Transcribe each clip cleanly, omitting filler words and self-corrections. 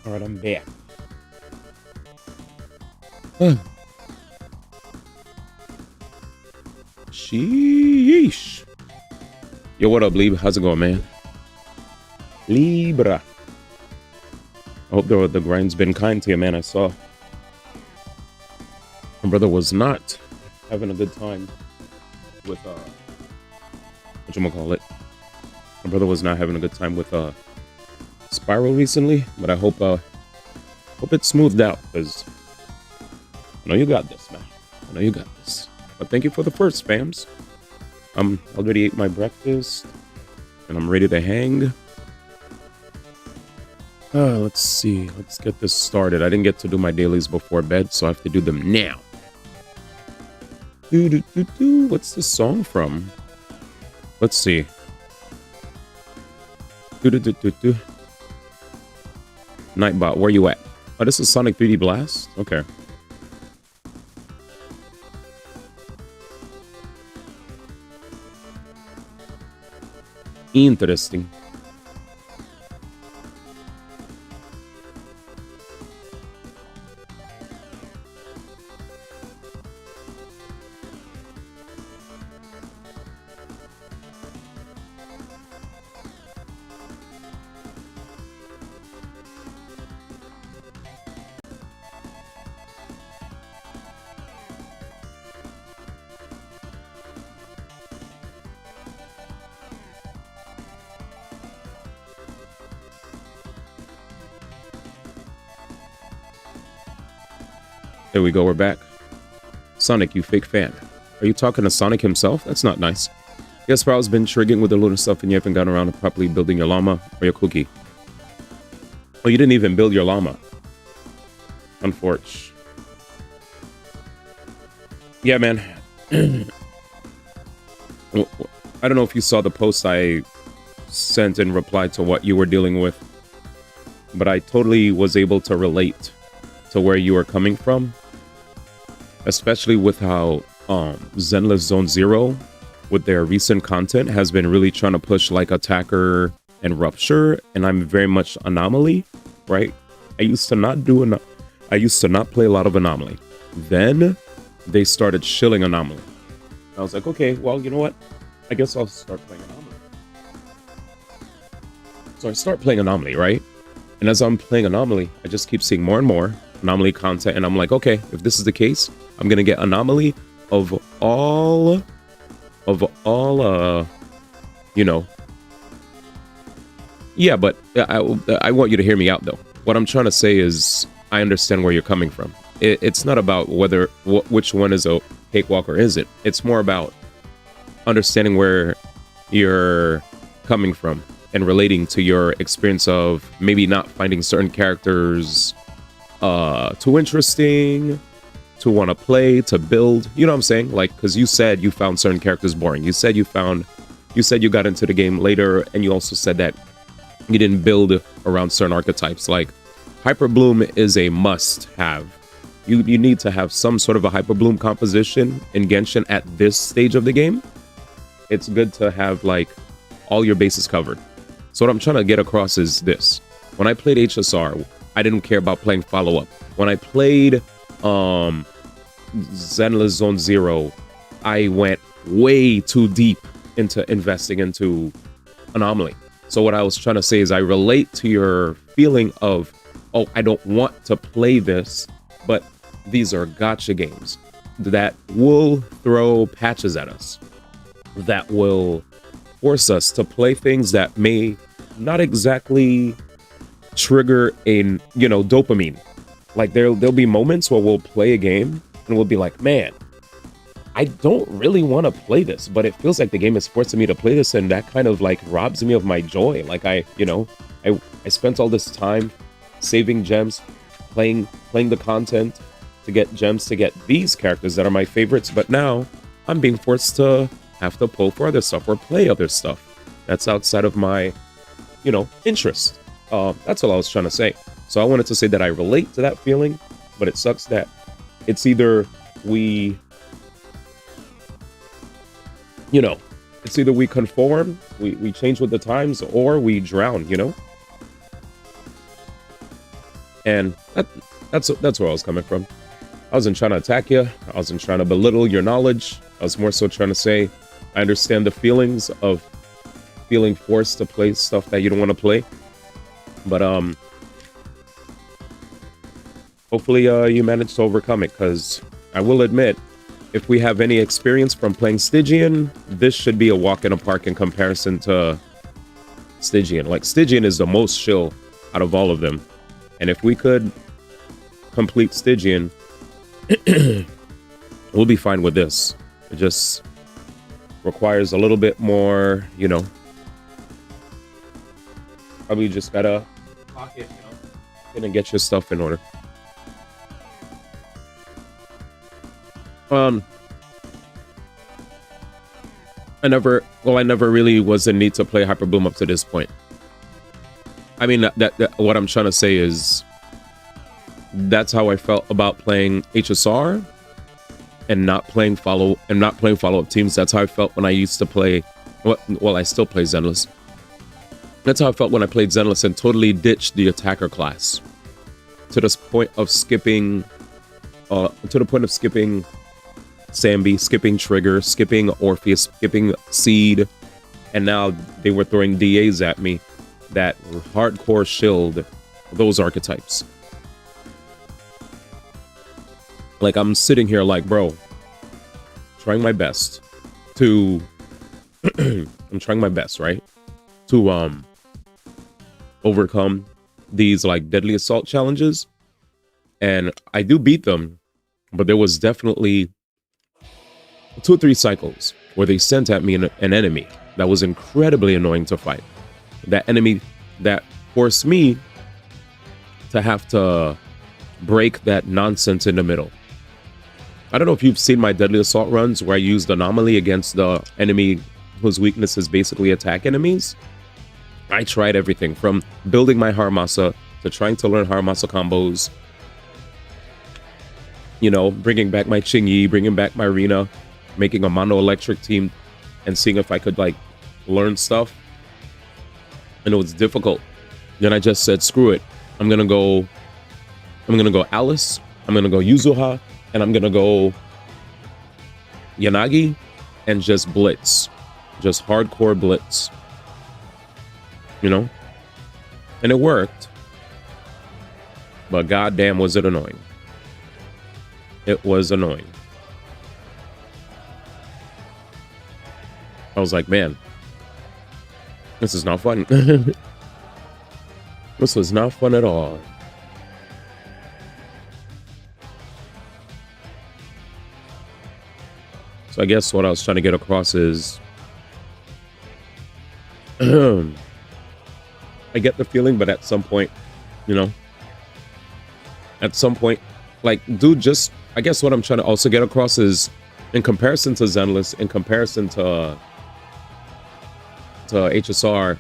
All right, I'm back. Sheesh. Yo, what up, Libra? How's it going, man? Libra. I hope the grind's been kind to you, man. I saw my brother was not having a good time with whatchamacallit. My brother was not having a good time with Spiral recently, but I hope it's smoothed out, because I know you got this, man. I know you got this. But thank you for the first spams. I'm already ate my breakfast and I'm ready to hang. Let's see. Let's get this started. I didn't get to do my dailies before bed, so I have to do them now. What's this song from? Let's see. Nightbot, where you at? Oh, this is Sonic 3D Blast? Okay. Interesting. There we go, we're back. Sonic, you fake fan. Are you talking to Sonic himself? That's not nice. Guess Sprou's been triggering with the lunar stuff and you haven't gotten around to properly building your llama or your cookie. Oh, you didn't even build your llama. Unfortunate. Yeah, man. I don't know if you saw the post I sent in reply to what you were dealing with, but I totally was able to relate to where you are coming from, especially with how Zenless Zone Zero with their recent content has been really trying to push like Attacker and Rupture, and I'm very much Anomaly, right? I used to not play a lot of Anomaly. Then they started shilling Anomaly. I was like, okay, well, you know what? I guess I'll start playing Anomaly. So I start playing Anomaly, right? And as I'm playing Anomaly, I just keep seeing more and more Anomaly content, and I'm like, okay, if this is the case, I'm gonna get Anomaly of all you know. Yeah, but I want you to hear me out though. What I'm trying to say is I understand where you're coming from. It's not about which one is a cakewalk or is it. It's more about understanding where you're coming from. and relating to your experience of maybe not finding certain characters too interesting to want to play, to build, you know what I'm saying? Like, because you said you found certain characters boring. You said you got into the game later, and you also said that you didn't build around certain archetypes. Like, Hyperbloom is a must-have. You need to have some sort of a Hyperbloom composition in Genshin at this stage of the game. It's good to have, like, all your bases covered. So what I'm trying to get across is this. When I played HSR, I didn't care about playing follow-up. When I played Zenless Zone Zero, I went way too deep into investing into Anomaly. So what I was trying to say is I relate to your feeling of, oh, I don't want to play this, but these are gacha games that will throw patches at us, that will force us to play things that may not exactly trigger a, dopamine. Like there'll be moments where we'll play a game and we'll be like, man, I don't really want to play this, but it feels like the game is forcing me to play this, and that kind of like robs me of my joy. Like I spent all this time saving gems, playing the content to get gems to get these characters that are my favorites, but now I'm being forced to have to pull for other stuff or play other stuff that's outside of my, interest. That's all I was trying to say. So I wanted to say that I relate to that feeling, but it sucks that it's either we conform, we change with the times, or we drown, And that's where I was coming from. I wasn't trying to attack you. I wasn't trying to belittle your knowledge. I was more so trying to say, I understand the feelings of feeling forced to play stuff that you don't want to play. But hopefully you manage to overcome it, because I will admit, if we have any experience from playing Stygian, this should be a walk in the park in comparison to Stygian. Like, Stygian is the most chill out of all of them. And if we could complete Stygian, we'll be fine with this. It just requires a little bit more, probably just gotta pocket, and get your stuff in order. I never really was in need to play Hyperbloom up to this point. I mean, that what I'm trying to say is that's how I felt about playing HSR and not playing follow-up teams. That's how I felt when I used to play, well, I still play Zenless. That's how I felt when I played Zenless and totally ditched the attacker class to the point of skipping Sambi, skipping Trigger, skipping Orpheus, skipping Seed, and now they were throwing DAs at me that hardcore shield those archetypes. Like, I'm sitting here like, bro, trying my best to I'm trying my best, right, to overcome these like deadly assault challenges, and I do beat them, but there was definitely 2 or 3 cycles where they sent at me an enemy that was incredibly annoying to fight. That enemy that forced me to have to break that nonsense in the middle. I don't know if you've seen my deadly assault runs where I used Anomaly against the enemy whose weakness is basically attack enemies. I tried everything from building my Haramasa to trying to learn Haramasa combos, bringing back my Qingyi, bringing back my Rina, making a mono electric team and seeing if I could like learn stuff. And it was difficult. Then I just said, screw it. I'm gonna go Alice, I'm gonna go Yuzuha, and I'm gonna go Yanagi and just blitz. Just hardcore blitz. And it worked. But goddamn was it annoying. It was annoying. I was like, man, this is not fun. This was not fun at all. So I guess what I was trying to get across is I get the feeling, but at some point, you know, at some point, like, dude, just, I guess what I'm trying to also get across is, in comparison to Zenless, in comparison to HSR,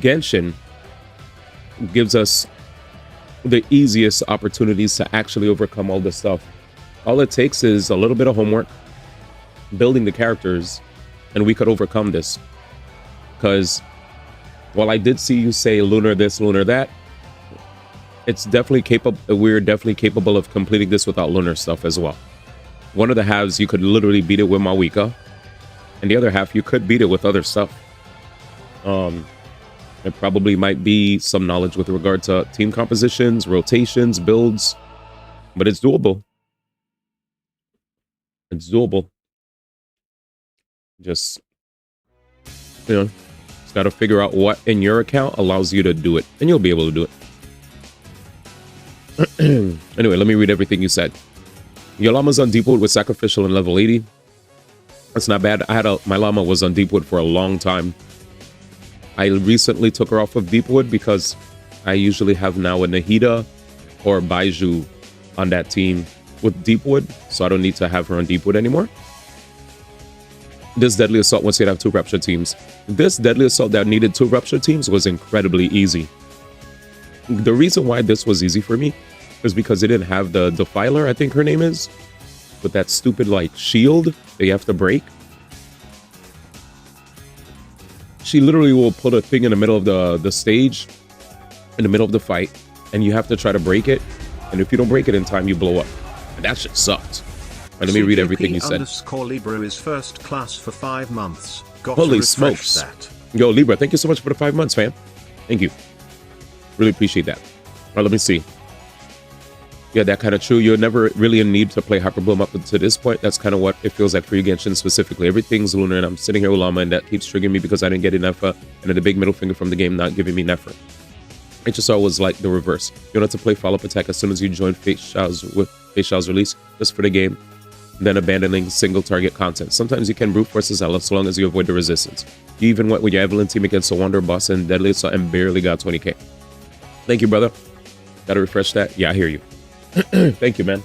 Genshin gives us the easiest opportunities to actually overcome all this stuff. All it takes is a little bit of homework, building the characters, and we could overcome this. Because while I did see you say lunar this, lunar that, it's definitely capable. We're definitely capable of completing this without lunar stuff as well. One of the halves, you could literally beat it with Mawika, and the other half, you could beat it with other stuff. It probably might be some knowledge with regard to team compositions, rotations, builds, but it's doable. It's doable. Just, you know, just got to figure out what in your account allows you to do it, and you'll be able to do it. Anyway, let me read everything you said. Your llama's on Deepwood with sacrificial and level 80. That's not bad. My llama was on Deepwood for a long time. I recently took her off of Deepwood because I usually have now a Nahida or Baiju on that team with Deepwood, so I don't need to have her on Deepwood anymore. This Deadly Assault, once you'd have 2 Rupture teams. This Deadly Assault that needed 2 Rupture teams was incredibly easy. The reason why this was easy for me is because it didn't have the Defiler, I think her name is, with that stupid, like, shield that you have to break. She literally will put a thing in the middle of the stage, in the middle of the fight, and you have to try to break it. And if you don't break it in time, you blow up. And that shit sucked. Let me read everything you said. Libra is first class for 5 months. Holy smokes. That. Yo, Libra, thank you so much for the 5 months, fam. Thank you. Really appreciate that. All right, let me see. Yeah, that kind of true. You're never really in need to play Hyperbloom up to this point. That's kind of what it feels like for you, Genshin, specifically. Everything's lunar, and I'm sitting here with Llama, and that keeps triggering me because I didn't get enough, and then the big middle finger from the game not giving me Nephra. HSR was like the reverse. You wanted to play follow-up attack as soon as you joined Fate Shao's release, just for the game, then abandoning single target content. Sometimes you can brute force as hell, so long as you avoid the resistance. You even went with your Evelyn team against a Wonder Boss and Deadly Assault and barely got 20k. Thank you, brother. Gotta refresh that. Yeah, I hear you. Thank you, man.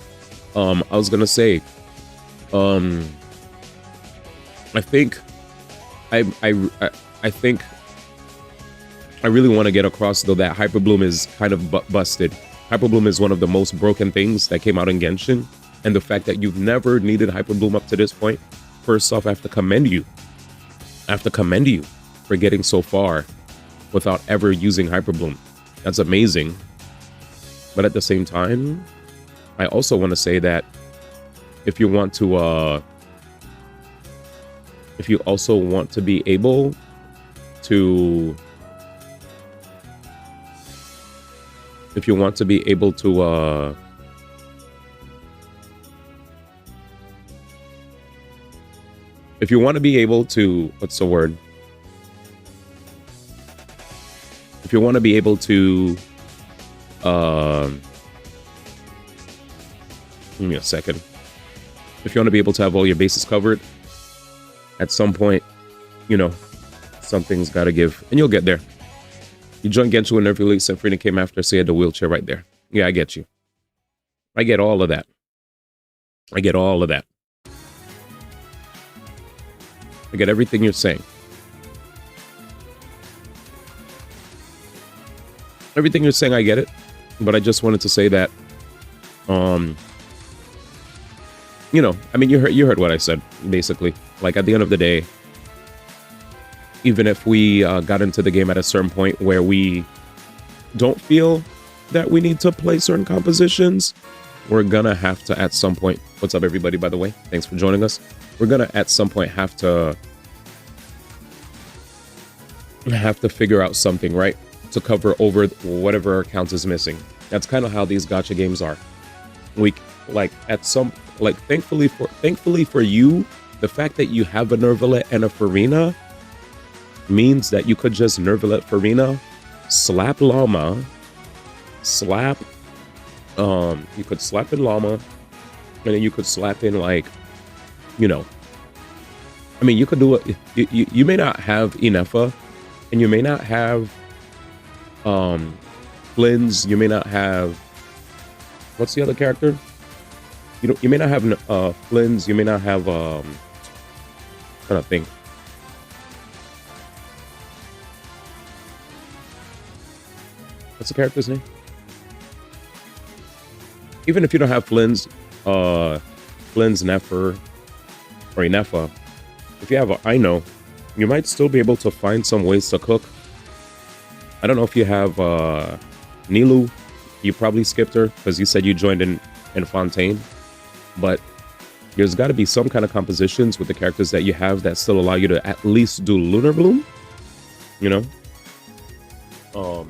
I was gonna say, I think I really want to get across, though, that Hyperbloom is kind of busted. Hyperbloom is one of the most broken things that came out in Genshin, and the fact that you've never needed Hyperbloom up to this point, first off, I have to commend you. I have to commend you for getting so far without ever using Hyperbloom. That's amazing. But at the same time, I also want to say that if you want to, if you also want to be able to, if you want to be able to, if you want to be able to, what's the word? If you want to be able to, give me a second. If you want to be able to have all your bases covered, at some point, you know, something's got to give, and you'll get there. You joined Genshin when every release, and Frina came after, so you had the wheelchair right there. Yeah, I get you. I get all of that. I get all of that. I get everything you're saying. Everything you're saying, I get it. But I just wanted to say that, you know, I mean, you heard what I said, basically. Like, at the end of the day, even if we got into the game at a certain point where we don't feel that we need to play certain compositions, we're gonna have to, at some point, what's up, everybody, by the way? Thanks for joining us. We're gonna, at some point, have to figure out something, right? To cover over whatever account is missing. That's kind of how these gacha games are. We, like, at some, like, thankfully for you, the fact that you have a Nervalet and a Farina means that you could just Nervalet Farina, slap Llama, slap, you could slap in Llama, and then you could slap in, like, you know, I mean, you could do it. You may not have Inefa, and you may not have Flynn's, you may not have. What's the other character? You may not have Flynn's. You may not have. Trying to think. What's the character's name? Even if you don't have Flynn's Nefer or Inefa, if you have I know, you might still be able to find some ways to cook. I don't know if you have Nilu. You probably skipped her because you said you joined in Fontaine, but there's got to be some kind of compositions with the characters that you have that still allow you to at least do Lunar Bloom, you know. And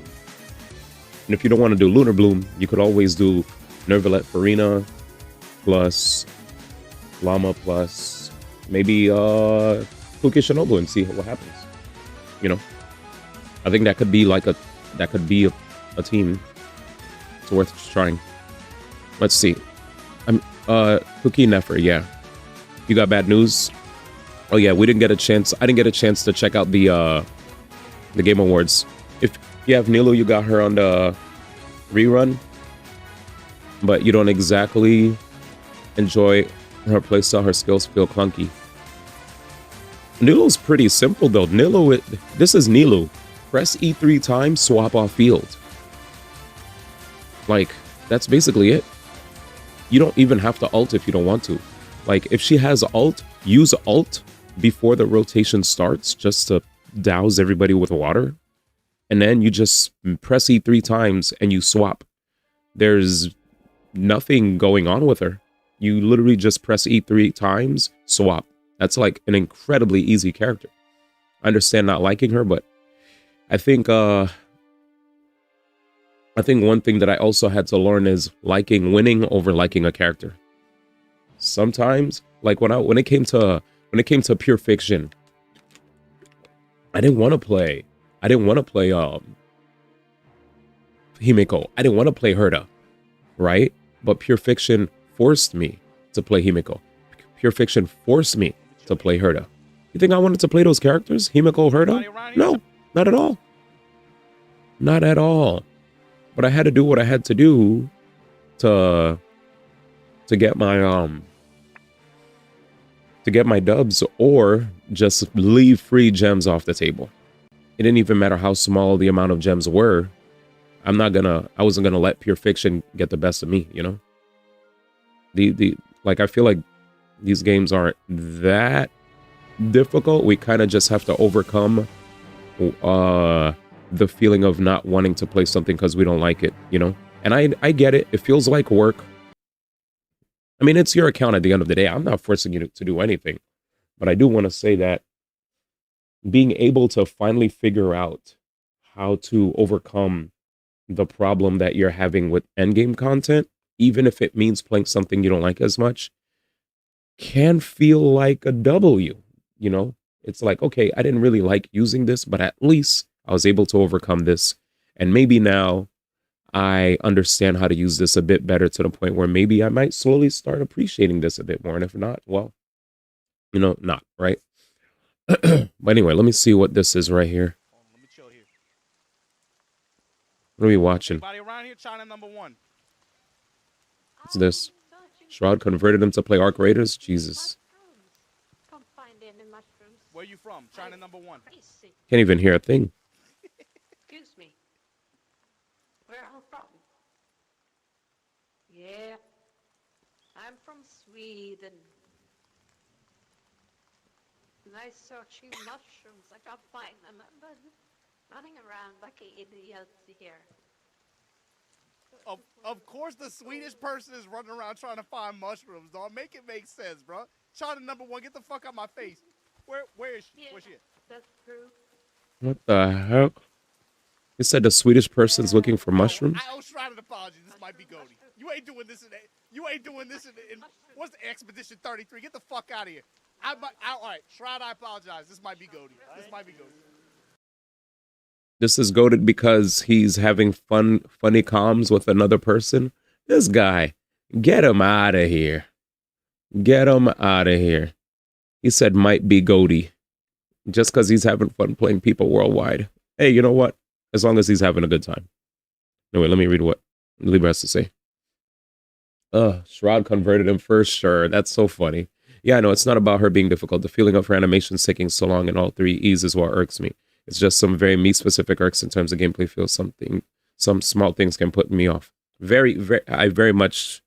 if you don't want to do Lunar Bloom, you could always do Nervalet Farina plus Llama plus maybe Kuki Shinobu and see what happens. You know, I think that could be like a team. It's worth trying. Let's see. Kuki Nefer, yeah. You got bad news? Oh yeah, we didn't get a chance. I didn't get a chance to check out the Game Awards. If you have Nilo, you got her on the rerun, but you don't exactly enjoy her playstyle. Her skills feel clunky. Nilo's pretty simple though. This is Nilo. Press E3 times, swap off field. Like, that's basically it. You don't even have to ult if you don't want to. Like, if she has ult, use ult before the rotation starts just to douse everybody with water. And then you just press E3 times and you swap. There's nothing going on with her. You literally just press E3 times, swap. That's like an incredibly easy character. I understand not liking her, but I think one thing that I also had to learn is liking winning over liking a character. Sometimes, like when it came to Pure Fiction, I didn't want to play Himiko. I didn't want to play Herta, right? But Pure Fiction forced me to play Himiko. Pure Fiction forced me to play Herta. You think I wanted to play those characters? Himiko, Herta? No, not at all. Not at all. But I had to do what I had to do to get my dubs, or just leave free gems off the table. It didn't even matter how small the amount of gems were. I wasn't gonna let Pure Fiction get the best of me, you know? Like, I feel like these games aren't that difficult. We kind of just have to overcome the feeling of not wanting to play something because we don't like it, you know? And I get it. It feels like work. I mean, it's your account at the end of the day. I'm not forcing you to do anything. But I do want to say that being able to finally figure out how to overcome the problem that you're having with endgame content, even if it means playing something you don't like as much, can feel like a W, you know? It's like, okay, I didn't really like using this, but at least I was able to overcome this. And maybe now I understand how to use this a bit better, to the point where maybe I might slowly start appreciating this a bit more. And if not, well, you know, not, right? But anyway, let me see what this is right here. Let me chill here. What are we watching? Everybody around here, China #1. What's this? Shroud converted him to play Arc Raiders? Jesus. Can't find any mushrooms. Where you from? China #1. Crazy. Can't even hear a thing. Excuse me. Where are you from? Yeah. I'm from Sweden. Nice searching mushrooms. I can't find them. But running around like an idiot here. Of course the Swedish person is running around trying to find mushrooms, dog. Make it make sense, bro. China #1, get the fuck out my face. Where is she? Yeah, Where's she at? that's true. What the heck? You said the Swedish person's looking for mushrooms? I owe Shroud an apology. This might be Goldie. You ain't doing this in what's the Expedition 33? Get the fuck out of here. All right, Shroud, I apologize. This might be Goldie. This is goated because he's having funny comms with another person. This guy, get him out of here. Get him out of here. He said might be goaty. Just because he's having fun playing people worldwide. Hey, you know what? as long as he's having a good time. Anyway, let me read what Libra has to say. Shroud converted him first, sure. That's so funny. Yeah, I know, it's not about her being difficult. The feeling of her animations taking so long in all 3 E's is what irks me. It's just some very me-specific irks in terms of gameplay feels some small things can put me off. I very much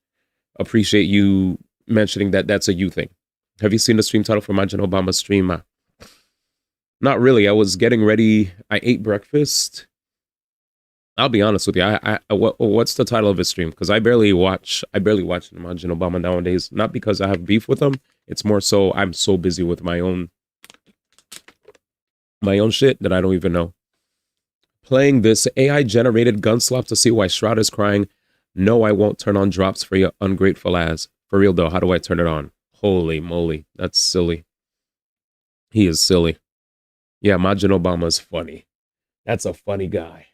appreciate you mentioning that that's a you thing. Have you seen the stream title for Imagine Obama's stream? Not really. I was getting ready. I ate breakfast. I'll be honest with you. What's the title of his stream? Because I barely watch Imagine Obama nowadays. Not because I have beef with him. It's more so I'm so busy with my own shit that I don't even know. Playing this AI generated gun slap to see why Shroud is crying. No, I won't turn on drops for you ungrateful ass. For real though, how do I turn it on? Holy moly, that's silly. He is silly. Yeah, Imagine Obama's funny. That's a funny guy.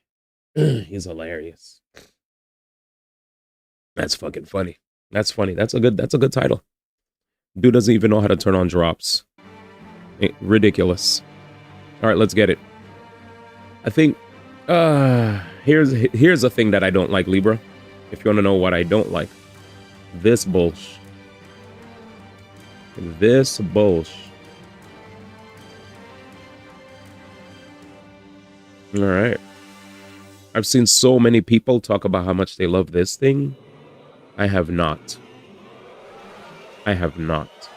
He's hilarious. That's fucking funny. That's funny. That's a good title. Dude doesn't even know how to turn on drops. Ridiculous. All right, let's get it. I think here's a thing that I don't like, Libra. If you want to know what I don't like. This bullshit. This bullshit. All right. I've seen so many people talk about how much they love this thing. I have not. I have not.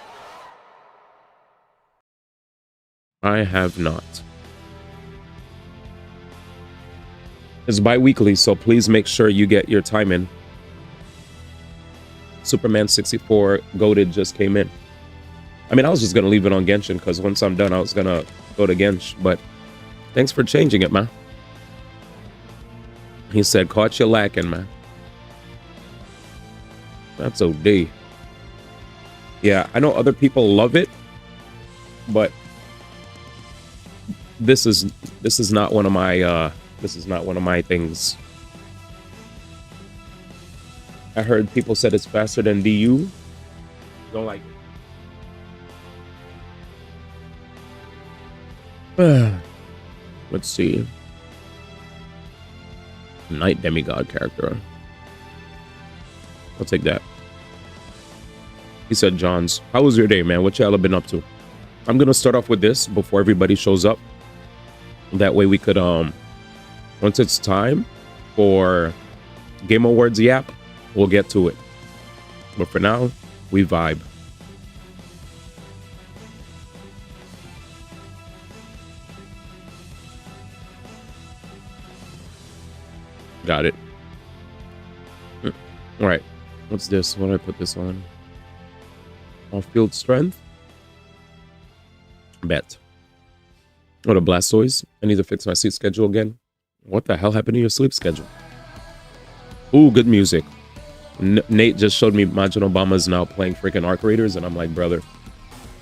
I have not. It's bi-weekly, so please make sure you get your time in. Superman 64 Goated just came in. I mean, I was just going to leave it on Genshin because once I'm done, I was going to go to Gensh. But thanks for changing it, man. He said, caught you lacking, man. That's OD. Yeah, I know other people love it, but this is not one of my things. I heard people said it's faster than DU. Don't like it. Let's see. Night demigod character. I'll take that. He said, Johns, how was your day, man? What y'all have been up to? I'm gonna start off with this before everybody shows up. That way we could once it's time for Game Awards yap, we'll get to it. But for now, we vibe. Got it. All right. What's this? What do I put this on? Off-field strength? Bet. What a Blastoise. I need to fix my sleep schedule again. What the hell happened to your sleep schedule? Ooh, good music. Nate just showed me Imagine Obama's now playing freaking Arc Raiders, and I'm like, brother,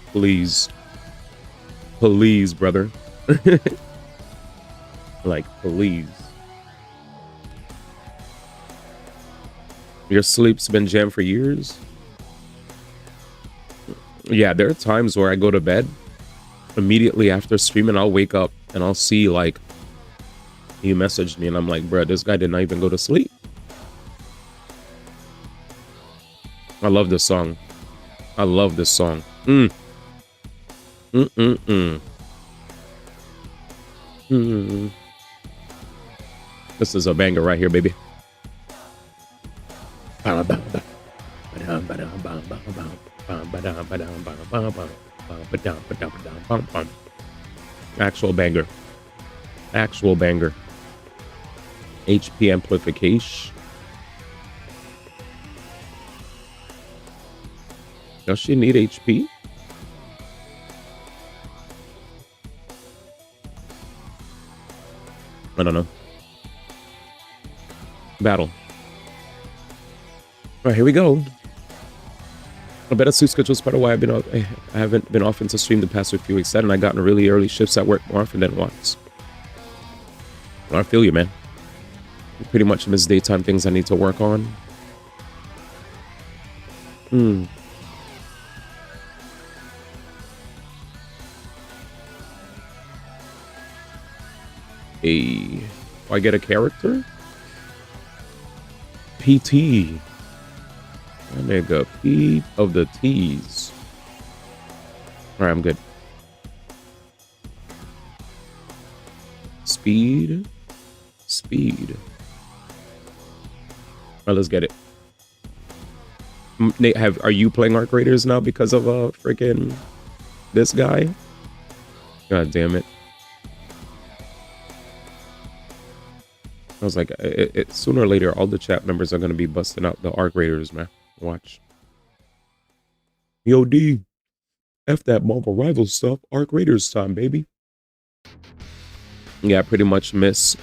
please. Please, brother. Like, please. Your sleep's been jammed for years? Yeah, there are times where I go to bed. Immediately after streaming, I'll wake up and I'll see, like, you messaged me, and I'm like, bruh, this guy did not even go to sleep. I love this song. I love this song. This is a banger right here, baby. Actual banger. Actual banger. HP amplification. Does she need HP? I don't know. Battle. All right, here we go. I bet a sleep schedule is part of why I haven't been often to stream the past few weeks. That and I gotten really early shifts at work more often than once. Well, I feel you, man. I pretty much miss daytime things I need to work on. Hey, I get a character? PT. That nigga P of the T's. Alright, I'm good. Speed. Speed. Alright, let's get it. Nate, are you playing Arc Raiders now because of freaking this guy? God damn it. I was like, sooner or later, all the chat members are going to be busting out the Arc Raiders, man. Watch. Yo, D. F that Marvel Rivals stuff. Arc Raiders time, baby. Yeah, I pretty much miss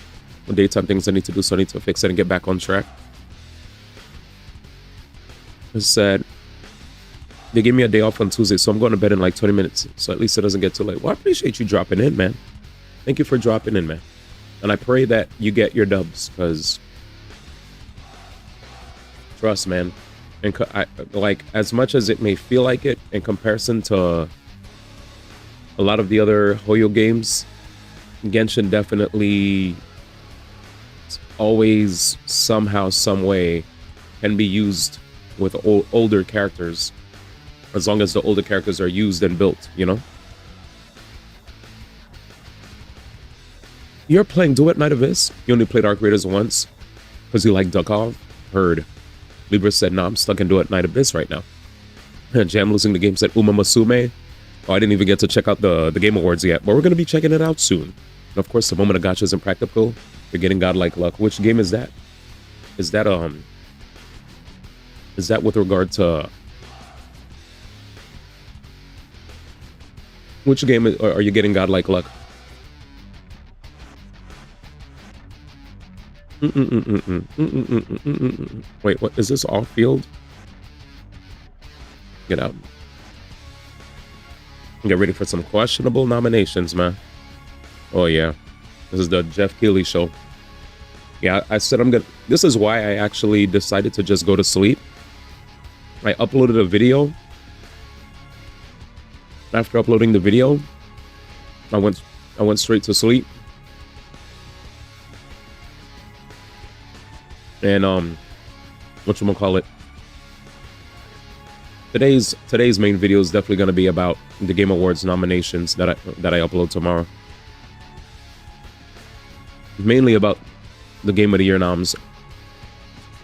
the daytime things I need to do, so I need to fix it and get back on track. I said, they gave me a day off on Tuesday, so I'm going to bed in like 20 minutes, so at least it doesn't get too late. Well, I appreciate you dropping in, man. Thank you for dropping in, man. And I pray that you get your dubs, because trust, man, and like, as much as it may feel like it in comparison to a lot of the other Hoyo games, Genshin definitely always somehow, some way can be used with older characters, as long as the older characters are used and built, you know? You're playing Duet Night Abyss? You only played Arc Raiders once because you like Dukov? Heard. Libra said, nah, I'm stuck in Duet Night Abyss right now. Jam losing the game said, Uma Masume. Oh, I didn't even get to check out the Game Awards yet, but we're going to be checking it out soon. And of course, the moment of gacha is impractical. You're getting godlike luck. Which game is that? Is that with regard to... Which game are you getting godlike luck? Wait, what is this off field? Get out. Get ready for some questionable nominations, man. Oh yeah, this is the Jeff Keighley show. Yeah, I said I'm gonna. This is why I actually decided to just go to sleep. I uploaded a video. After uploading the video, I went straight to sleep. And whatchamacallit, today's main video is definitely going to be about the Game Awards nominations that I upload tomorrow. Mainly about the Game of the Year noms.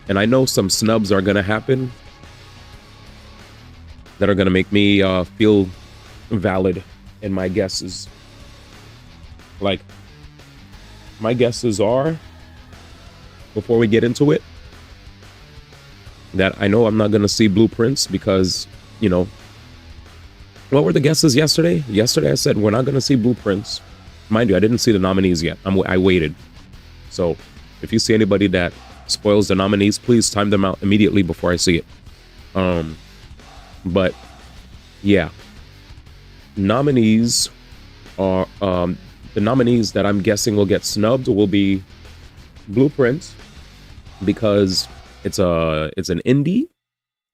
And I know some snubs are going to happen that are going to make me feel valid in my guesses. Like, my guesses are, before we get into it, that I know I'm not going to see blueprints because, you know, what were the guesses yesterday? Yesterday I said we're not going to see blueprints. Mind you, I didn't see the nominees yet. I waited. So if you see anybody that spoils the nominees, please time them out immediately before I see it. But yeah, nominees are the nominees that I'm guessing will get snubbed will be Blueprints, because it's an indie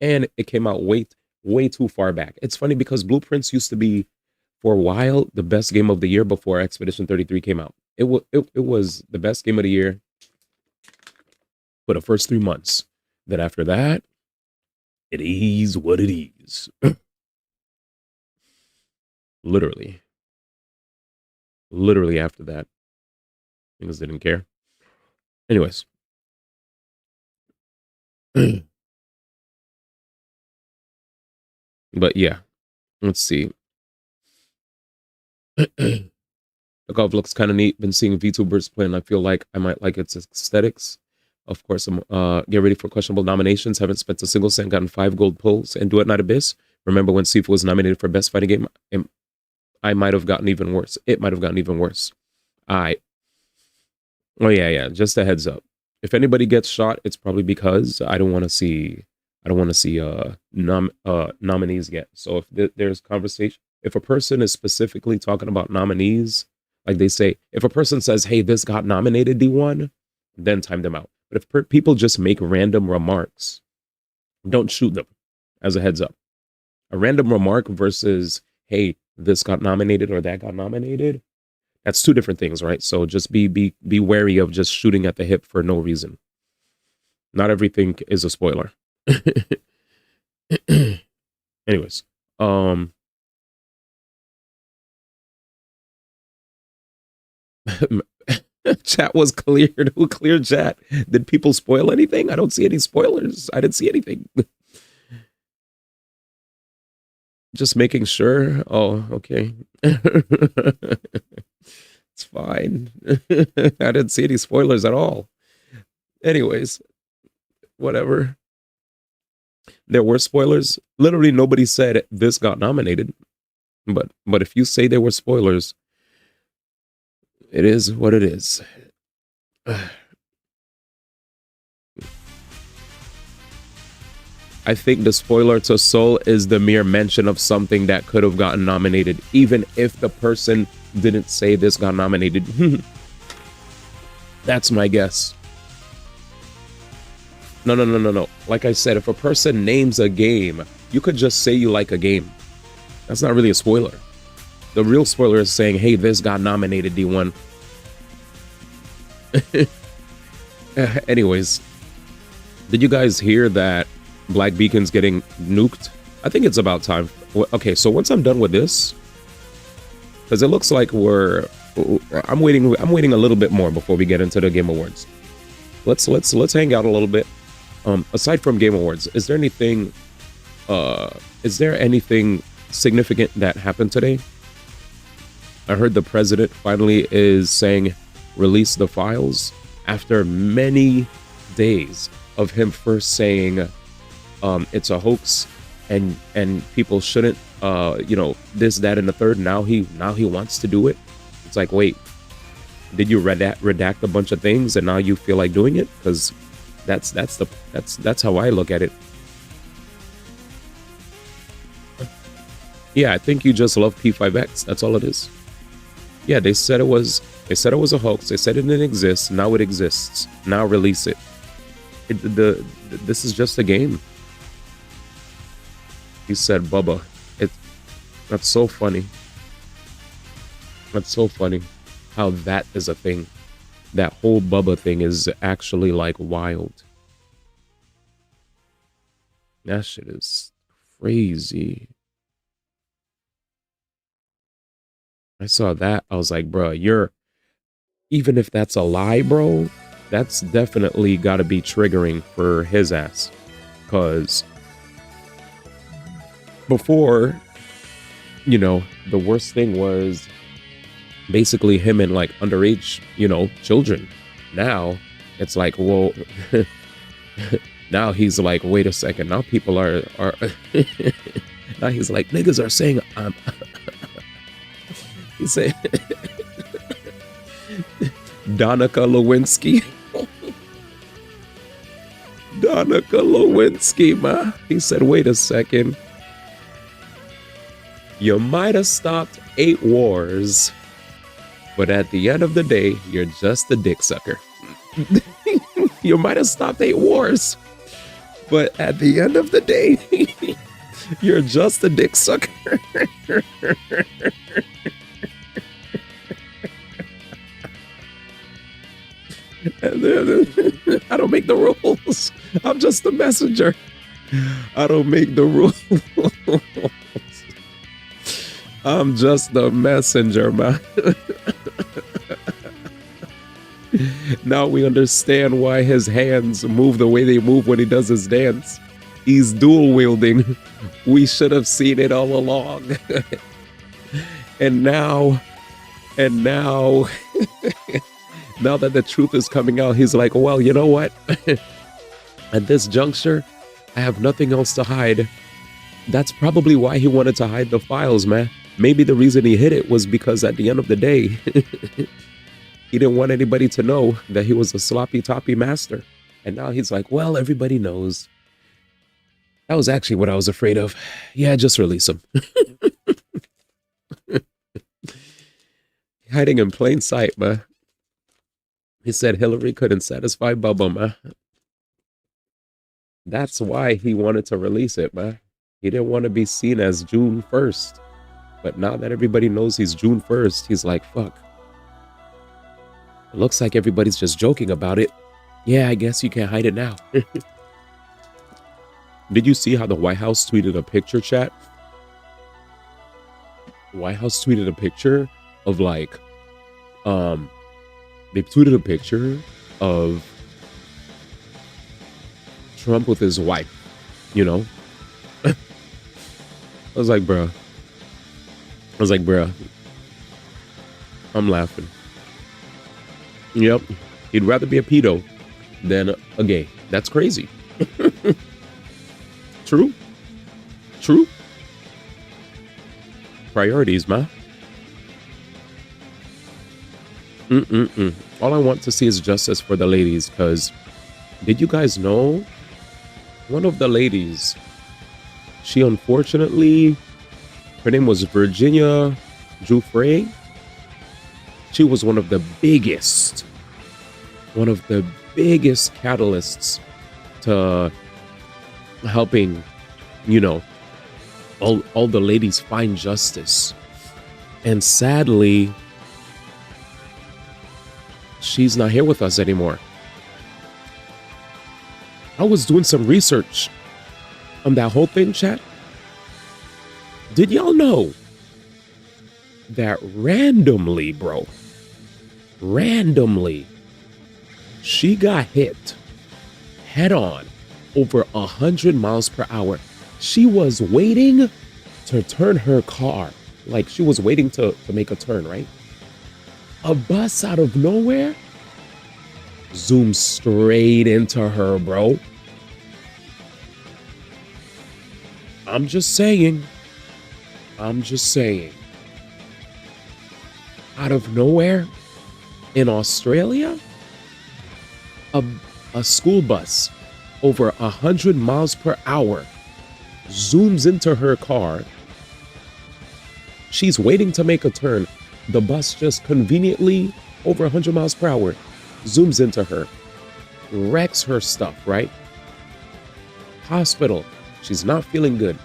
and it came out way too far back. It's funny because Blueprints used to be, for a while, the best game of the year before Expedition 33 came out. It was the best game of the year for the first 3 months. Then after that, it is what it is. Literally after that, things didn't care. Anyways. But yeah, let's see. The golf looks kind of neat. Been seeing VTubers play, and I feel like I might like its aesthetics. Of course, I'm get ready for questionable nominations. Haven't spent a single cent, gotten 5 gold pulls, and Duet Night Abyss. Remember when Sifu was nominated for Best Fighting Game? I might have gotten even worse. It might have gotten even worse. Oh yeah. Just a heads up. If anybody gets shot, it's probably because I don't want to see nominees yet. So if there's conversation, if a person is specifically talking about nominees, like they say, if a person says, "Hey, this got nominated D1," then time them out. But if people just make random remarks, don't shoot them. As a heads up, a random remark versus, "Hey, this got nominated or that got nominated," That's two different things, right? So just be wary of just shooting at the hip for no reason. Not everything is a spoiler. Anyways, chat was cleared. Who cleared chat? Did people spoil anything? I don't see any spoilers. I didn't see anything. Just making sure. Oh, okay. It's fine. I didn't see any spoilers at all. Anyways, whatever. There were spoilers. Literally nobody said this got nominated. But if you say there were spoilers, it is what it is. I think the spoiler to Soul is the mere mention of something that could have gotten nominated, even if the person didn't say this got nominated. That's my guess. No. Like I said, if a person names a game, you could just say you like a game. That's not really a spoiler. The real spoiler is saying, hey, this got nominated, D1. Anyways, did you guys hear that Black Beacon's getting nuked? I think it's about time. Okay, so once I'm done with this, because it looks like I'm waiting a little bit more before we get into the Game Awards. Let's hang out a little bit. Aside from Game Awards, is there anything significant that happened today? I heard the president finally is saying release the files after many days of him first saying it's a hoax and people shouldn't this, that, and the third. Now he wants to do it. It's like, wait, did you redact a bunch of things and now you feel like doing it? Because that's how I look at it. Yeah, I think you just love P5X. That's all it is. Yeah, they said it was a hoax. They said it didn't exist. Now it exists. Now release it. This is just a game. He said, Bubba. That's so funny. That's so funny how that is a thing. That whole Bubba thing is actually like wild. That shit is crazy. I saw that. I was like, bro, even if that's a lie, bro, that's definitely got to be triggering for his ass. Because before, the worst thing was basically him and like underage, children. Now it's like, whoa. Now he's like, wait a second. Now people are now he's like, niggas are saying he said Danica Lewinsky. Danica Lewinsky, man. He said, wait a second. You might have stopped 8 wars, but at the end of the day, you're just a dick sucker. You might have stopped 8 wars, but at the end of the day, you're just a dick sucker. I don't make the rules. I'm just the messenger. I don't make the rules. I'm just the messenger, man. Now we understand why his hands move the way they move when he does his dance. He's dual wielding. We should have seen it all along. And now now that the truth is coming out, he's like, well, you know what? At this juncture, I have nothing else to hide. That's probably why he wanted to hide the files, man. Maybe the reason he hid it was because at the end of the day, he didn't want anybody to know that he was a sloppy toppy master. And now he's like, well, everybody knows. That was actually what I was afraid of. Yeah, just release him. Hiding in plain sight, man. He said Hillary couldn't satisfy Bubba, man. That's why he wanted to release it, man. He didn't want to be seen as June 1st. But now that everybody knows he's June 1st, he's like, fuck. Looks like everybody's just joking about it. Yeah, I guess you can't hide it now. Did you see how the White House tweeted a picture, chat? The White House tweeted a picture of like, they tweeted a picture of Trump with his wife, you know? I was like, bruh. I'm laughing. Yep. He'd rather be a pedo than a gay. That's crazy. True. True. Priorities, ma. All I want to see is justice for the ladies, because did you guys know one of the ladies, she unfortunately, her name was Virginia Giuffre. She was one of the biggest catalysts to helping, you know, all the ladies find justice. And sadly, she's not here with us anymore. I was doing some research on that whole thing, chat. Did y'all know that randomly, she got hit head on over 100 miles per hour. She was waiting to turn her car. Like, she was waiting to make a turn, right? A bus out of nowhere zoomed straight into her, bro. I'm just saying. Out of nowhere, in Australia, a school bus over 100 miles per hour zooms into her car. She's waiting to make a turn. The bus just conveniently, over 100 miles per hour, zooms into her, wrecks her stuff, right? Hospital. She's not feeling good.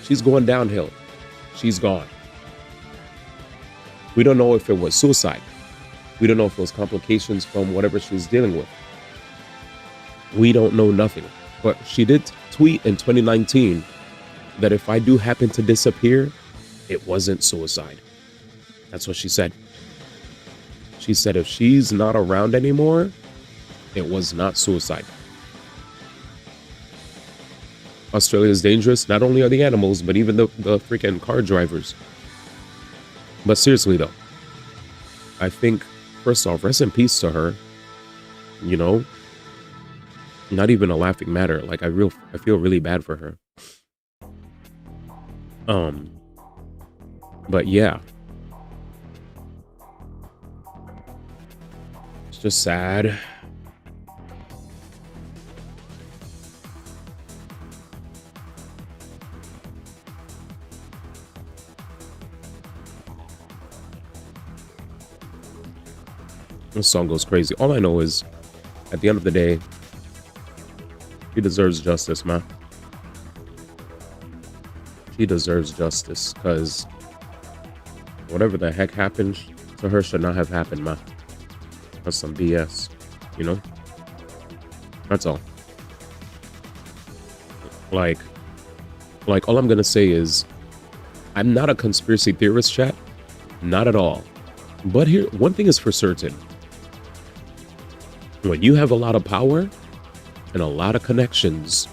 She's going downhill. She's gone. We don't know if it was suicide. We don't know if it was complications from whatever she was dealing with. We don't know nothing. But she did tweet in 2019 that if I do happen to disappear, it wasn't suicide. That's what she said. She said if she's not around anymore, it was not suicide. Australia is dangerous. Not only are the animals, but even the freaking car drivers. But seriously though, I think, first off, rest in peace to her. You know, not even a laughing matter. Like, I feel really bad for her. But yeah, it's just sad. This song goes crazy. All I know is, at the end of the day, he deserves justice, man. She deserves justice, because whatever the heck happened to her should not have happened, man. That's some BS, you know? That's all. Like all I'm gonna say is, I'm not a conspiracy theorist, chat. Not at all. But here, one thing is for certain. When you have a lot of power and a lot of connections,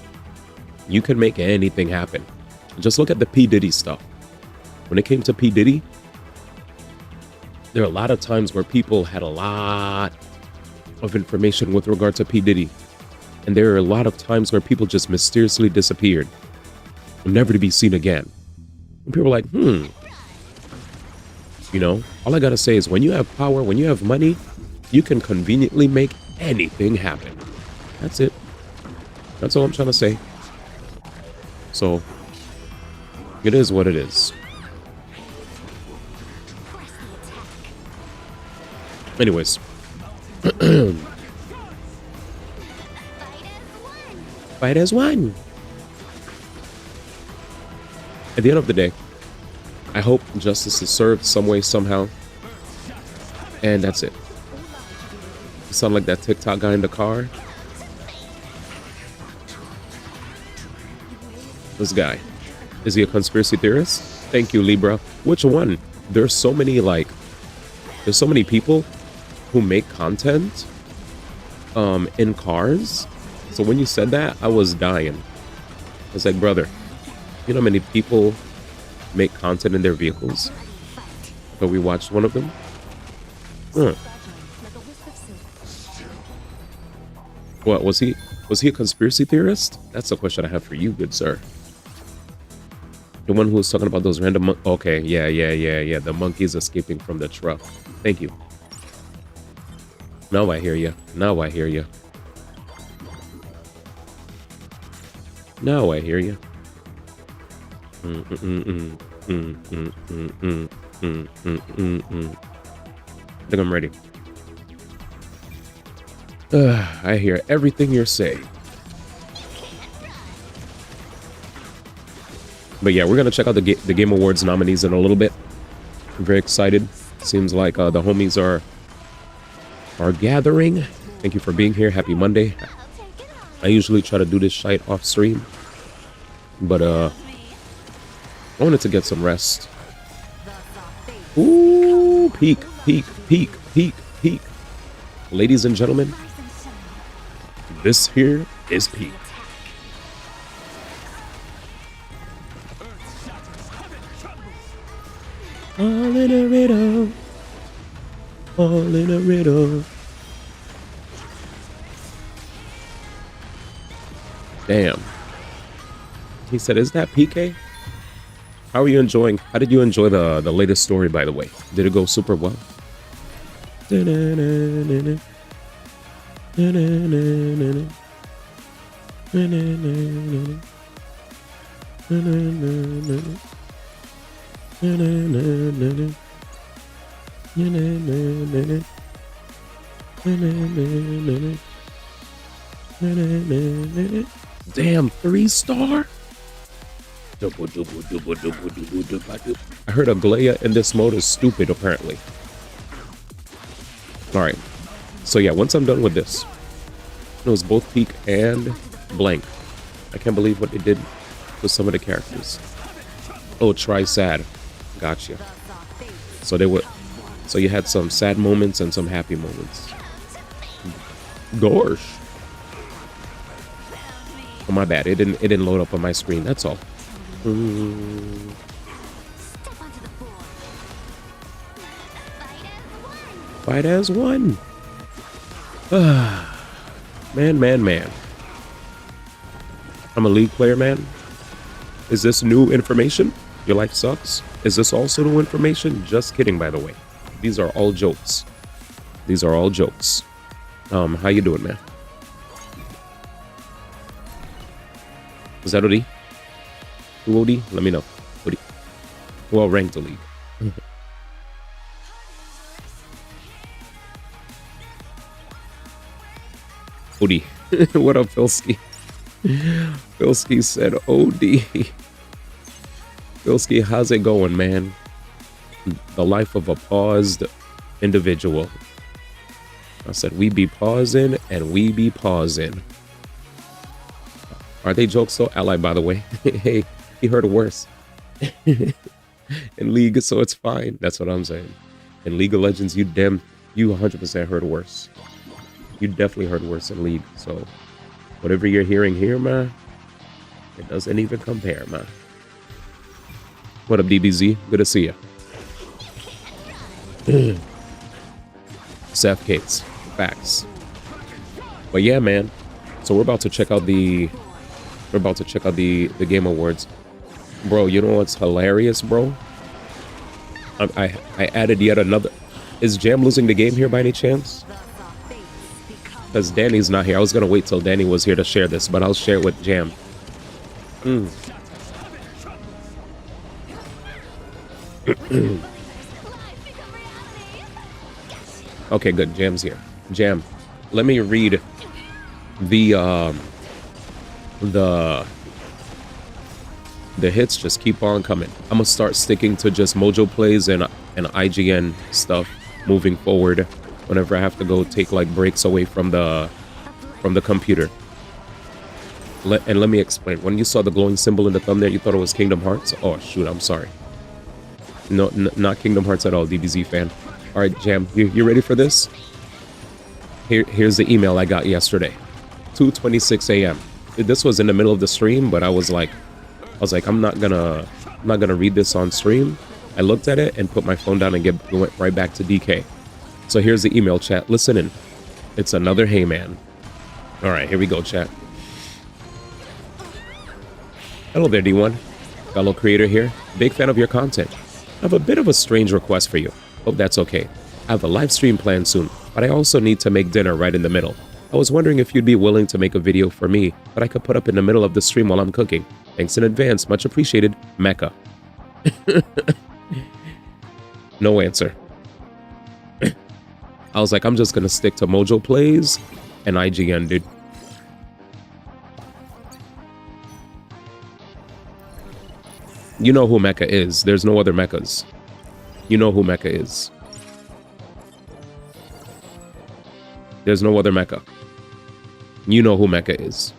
you can make anything happen. Just look at the P. Diddy stuff. When it came to P. Diddy, there are a lot of times where people had a lot of information with regard to P. Diddy. And there are a lot of times where people just mysteriously disappeared, never to be seen again. And people are like, You know, all I gotta say is when you have power, when you have money, you can conveniently make anything happen. That's it. That's all I'm trying to say. So, it is what it is. Anyways. Fight as one. At the end of the day, I hope justice is served some way, somehow. And that's it. You sound like that TikTok guy in the car. This guy. Is he a conspiracy theorist? Thank you, Libra. Which one? There's so many people who make content in cars. So when you said that, I was dying. I was like, brother, you know how many people make content in their vehicles? But we watched one of them. What was he? Was he a conspiracy theorist? That's the question I have for you, good sir. The one who was talking about those random... Okay, yeah. The monkeys escaping from the truck. Thank you. Now I hear you. Now I hear you. Now I hear you. I think I'm ready. I hear everything you're saying. But yeah, we're gonna check out the Game Awards nominees in a little bit. I'm very excited. Seems like the homies are gathering. Thank you for being here. Happy Monday. I usually try to do this shite off stream, but I wanted to get some rest. Ooh, peak. Ladies and gentlemen, this here is peak. All in a riddle. All in a riddle. Damn. He said, is that PK? How are you enjoying? How did you enjoy the latest story, by the way? Did it go super well? Damn, 3-star? I heard Aglaya in this mode is stupid, apparently. Alright. So yeah, once I'm done with this, it was both peak and blank. I can't believe what they did with some of the characters. Oh, try sad. Gotcha. So they were. So you had some sad moments and some happy moments. Gosh. Oh, my bad. It didn't load up on my screen. That's all. Fight as one. Man. I'm a League player, man. Is this new information? Your life sucks? Is this also new information? Just kidding, by the way. These are all jokes. These are all jokes. How you doing, man? Is that OD? Who OD? Let me know. OD. Well, ranked the league. OD. What up, Philski? Philski said OD. Philski, how's it going, man? The life of a paused individual. I said we be pausing and we be pausing. Are they jokes though? Ally, by the way. Hey, he heard worse. In League, so it's fine. That's what I'm saying. In League of Legends, you 100% heard worse. You definitely heard worse in League. So whatever you're hearing here, man, it doesn't even compare, man. What up, DBZ? Good to see you. Seth Cates. Facts. But yeah, man. So we're about to check out the Game Awards. Bro, you know what's hilarious, bro? I added yet another. Is Jam losing the game here by any chance? Because Danny's not here. I was gonna wait till Danny was here to share this, but I'll share it with Jam. Okay, good. Jam's here. Jam, let me read the hits. Just keep on coming. I'm gonna start sticking to just Mojo Plays and IGN stuff moving forward. whenever I have to go take like breaks away from the computer. And let me explain. When you saw the glowing symbol in the thumbnail, you thought it was Kingdom Hearts? Oh shoot, I'm sorry. No, not Kingdom Hearts at all, DBZ fan. All right, Jam, you ready for this? Here's the email I got yesterday, 2:26 a.m. This was in the middle of the stream, but I was like, I'm not gonna read this on stream. I looked at it and put my phone down and went right back to DK. So here's the email, chat. Listen in. It's another hey man. All right, here we go, chat. Hello there, D1. Fellow creator here. Big fan of your content. I have a bit of a strange request for you. Hope that's okay. I have a live stream planned soon, but I also need to make dinner right in the middle. I was wondering if you'd be willing to make a video for me that I could put up in the middle of the stream while I'm cooking. Thanks in advance. Much appreciated. Mecca. No answer. I was like, I'm just gonna stick to Mojo Plays and IGN, dude. You know who Mecca is. There's no other Meccas. You know who Mecca is. There's no other Mecca. You know who Mecca is.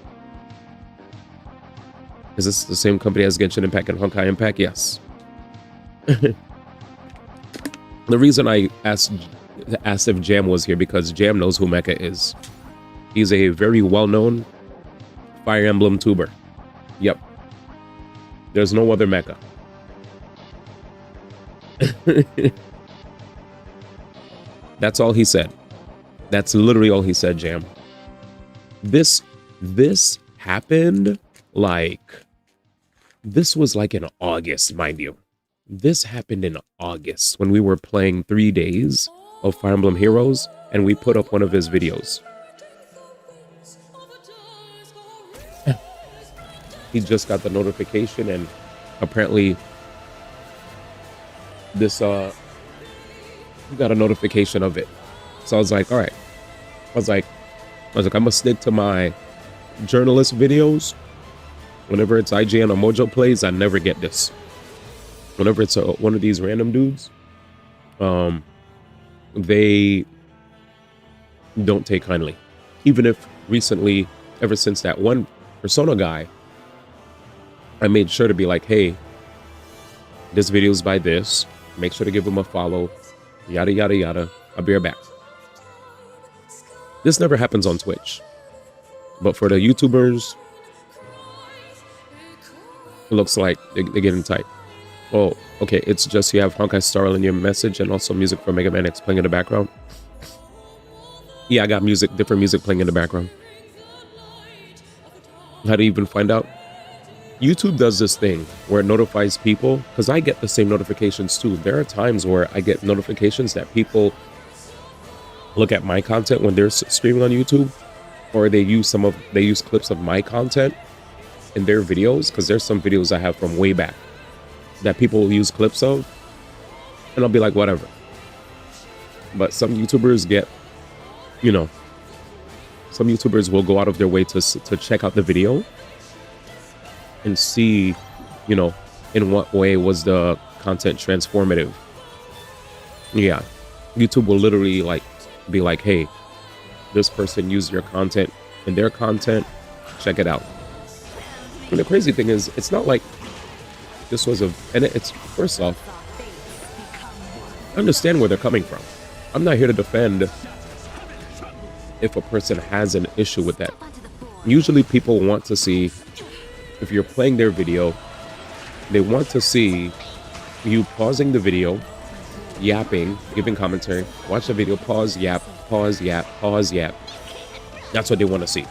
Is this the same company as Genshin Impact and Honkai Impact? Yes. The reason I asked if Jam was here, because Jam knows who Mecca is. He's a very well-known Fire Emblem tuber. Yep. There's no other Mecca. That's all he said. That's literally all he said, Jam. This happened like... This was like in August, mind you. This happened in August when we were playing 3 days of Fire Emblem Heroes, and we put up one of his videos. He just got the notification, and apparently this he got a notification of it. So I was like, all right. I was like, I'm gonna stick to my journalist videos. Whenever it's IGN or Mojo Plays, I never get this. Whenever it's one of these random dudes, they don't take kindly. Even if recently, ever since that one Persona guy, I made sure to be like, hey, this video's by this. Make sure to give him a follow. Yada, yada, yada. I'll be right back. This never happens on Twitch. But for the YouTubers, it looks like they're getting tight. Oh, okay. It's just you have Honkai Star in your message and also music from Mega Man X playing in the background. Yeah, I got music, different music playing in the background. How do you even find out? YouTube does this thing where it notifies people, because I get the same notifications too. There are times where I get notifications that people look at my content when they're streaming on YouTube, or they use clips of my content in their videos, because there's some videos I have from way back that people use clips of, and I'll be like, whatever. But some YouTubers get, you know, some YouTubers will go out of their way to check out the video and see, you know, in what way was the content transformative. Yeah, YouTube will literally like be like, hey, this person used your content in their content, check it out. And the crazy thing is, it's not like this was it's, first off, I understand where they're coming from. I'm not here to defend if a person has an issue with that. Usually people want to see, if you're playing their video, they want to see you pausing the video, yapping, giving commentary, watch the video, pause, yap, pause, yap, pause, yap. That's what they want to see.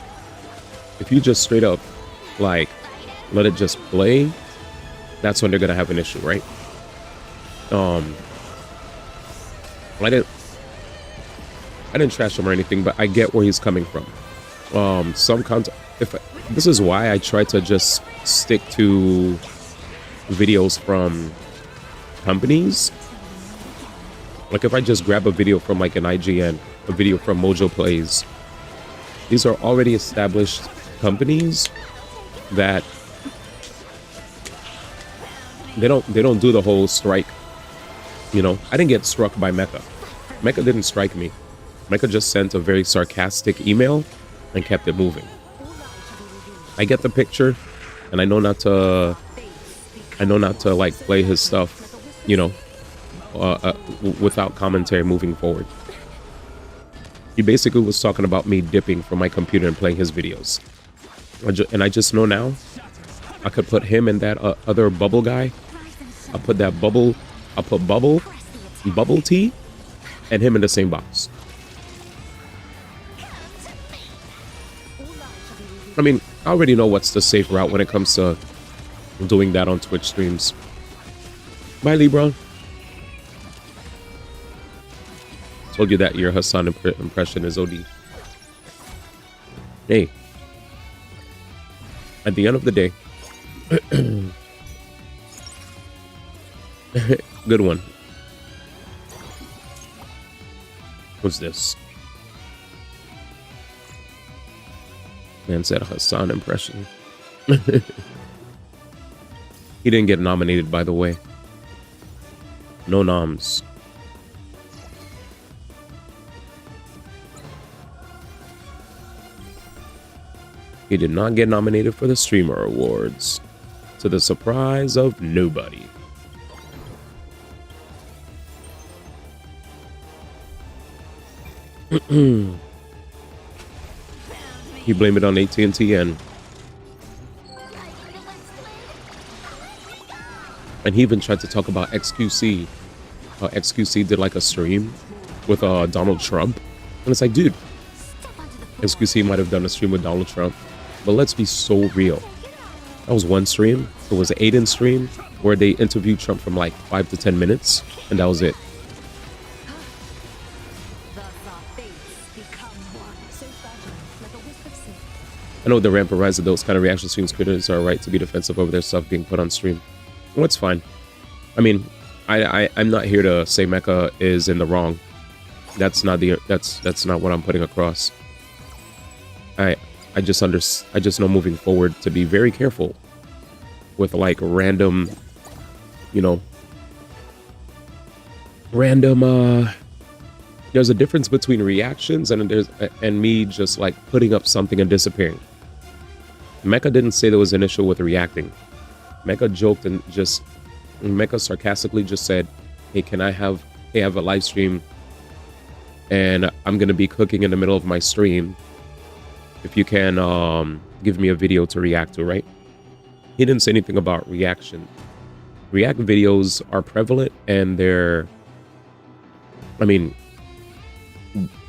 If you just straight up, like, let it just play, that's when they're going to have an issue, right? I didn't trash him or anything, but I get where he's coming from. Some content, this is why I try to just stick to videos from companies. Like if I just grab a video from like an IGN, a video from Mojo Plays, these are already established companies that they don't do the whole strike. You know, I didn't get struck by Mecha. Mecha didn't strike me. Mecca just sent a very sarcastic email and kept it moving. I get the picture, and I know not to like play his stuff, you know, without commentary moving forward. He basically was talking about me dipping from my computer and playing his videos. And I just know now, I could put him and that other bubble guy. I'll put bubble tea, and him in the same box. I mean, I already know what's the safe route when it comes to doing that on Twitch streams. Bye, Lebron. Told you that your Hassan impression is OD. Hey, at the end of the day, good one. What's this? Man said a Hassan impression. He didn't get nominated, by the way. No noms. He did not get nominated for the Streamer Awards, to the surprise of nobody. He blamed it on AT&T and he even tried to talk about XQC. XQC did like a stream with Donald Trump. And it's like, dude, XQC might have done a stream with Donald Trump, but let's be so real. That was one stream. It was an Aiden stream where they interviewed Trump from like 5 to 10 minutes, and that was it. I know the rampant rise of those kind of reaction streams, creators are right to be defensive over their stuff being put on stream. Well, it's fine. I mean, I'm not here to say Mecca is in the wrong. That's not what I'm putting across. I just know moving forward to be very careful with like random, you know, there's a difference between reactions and me just like putting up something and disappearing. Mecca didn't say there was an issue with reacting. Mecca joked and Mecca sarcastically just said, hey, I have a live stream and I'm going to be cooking in the middle of my stream. If you can give me a video to react to, right? He didn't say anything about reaction. React videos are prevalent and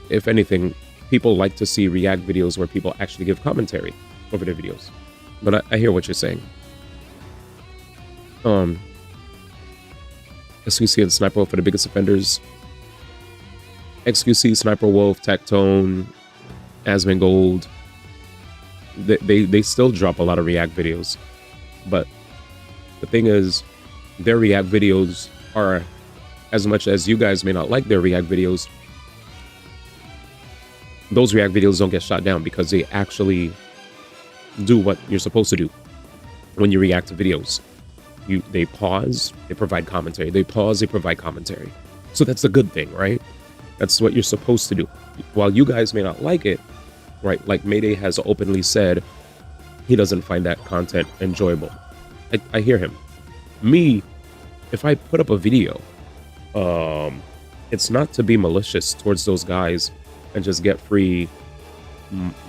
if anything, people like to see react videos where people actually give commentary over their videos. But I hear what you're saying. XQC and Sniper Wolf for the biggest offenders. XQC, Sniper Wolf, Tactone, Asmongold. They still drop a lot of react videos. But the thing is, their react videos are, as much as you guys may not like their react videos, those react videos don't get shot down because they actually do what you're supposed to do when you react to videos. They pause, they provide commentary. They pause, they provide commentary. So that's a good thing, right? That's what you're supposed to do. While you guys may not like it, right? Like Mayday has openly said he doesn't find that content enjoyable. I hear him. Me, if I put up a video, it's not to be malicious towards those guys and just get free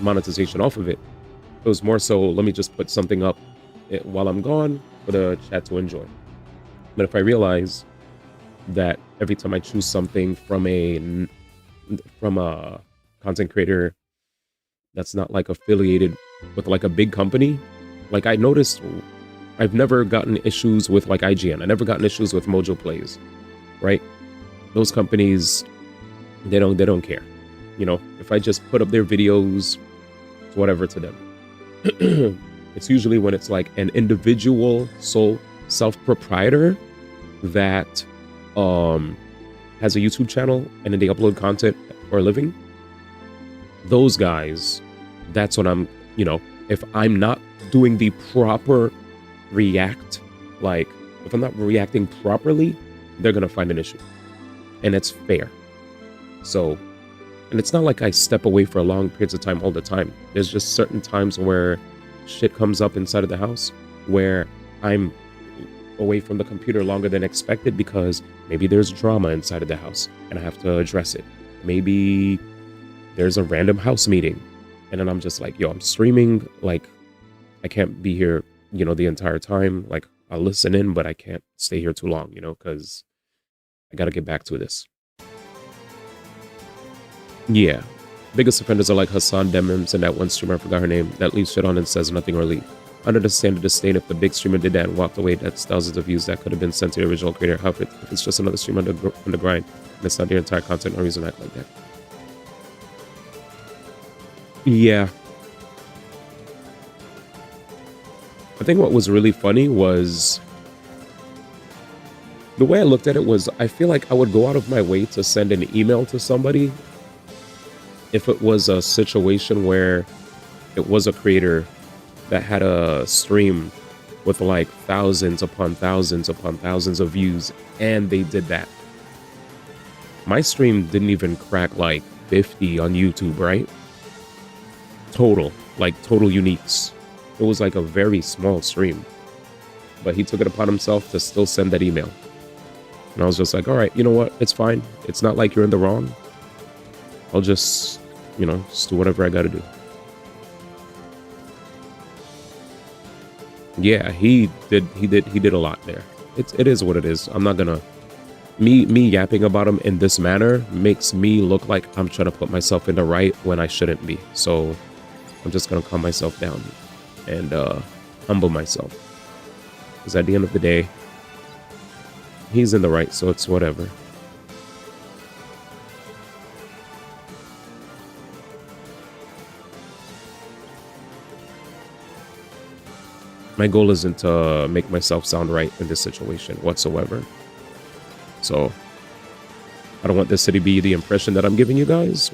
monetization off of it. It was more so, let me just put something up while I'm gone for the chat to enjoy. But if I realize that every time I choose something from a content creator that's not like affiliated with like a big company, like I noticed I've never gotten issues with like IGN. I never gotten issues with Mojo Plays, right? Those companies, they don't care. You know, if I just put up their videos, it's whatever to them. It's usually when it's like an individual self-proprietor that has a YouTube channel and then they upload content for a living. Those guys, that's when I'm, you know, if I'm not doing the proper react, like if I'm not reacting properly, they're gonna find an issue, and it's fair. So And it's not like I step away for long periods of time all the time. There's just certain times where shit comes up inside of the house where I'm away from the computer longer than expected because maybe there's drama inside of the house and I have to address it. Maybe there's a random house meeting and then I'm just like, yo, I'm streaming. Like, I can't be here, you know, the entire time. Like, I'll listen in, but I can't stay here too long, you know, because I got to get back to this. Yeah. Biggest offenders are like Hassan Demims and that one streamer, I forgot her name, that leaves shit on and says nothing or leave. Under the standard disdain, if the big streamer did that and walked away, that's thousands of views that could have been sent to the original creator. How if it's just another streamer on the grind and it's not their entire content, no reason to act like that. Yeah. I think what was really funny was the way I looked at it was I feel like I would go out of my way to send an email to somebody if it was a situation where it was a creator that had a stream with like thousands upon thousands upon thousands of views and they did that. My stream didn't even crack like 50 on YouTube, right? Total uniques. It was like a very small stream, but he took it upon himself to still send that email. And I was just like, all right, you know what? It's fine. It's not like you're in the wrong. I'll just, you know, just do whatever I got to do. Yeah, he did a lot there. It is what it is. I'm not gonna, me yapping about him in this manner makes me look like I'm trying to put myself in the right when I shouldn't be. So I'm just gonna calm myself down and humble myself. Because at the end of the day, he's in the right, so it's whatever. My goal isn't to make myself sound right in this situation whatsoever. So I don't want this to be the impression that I'm giving you guys.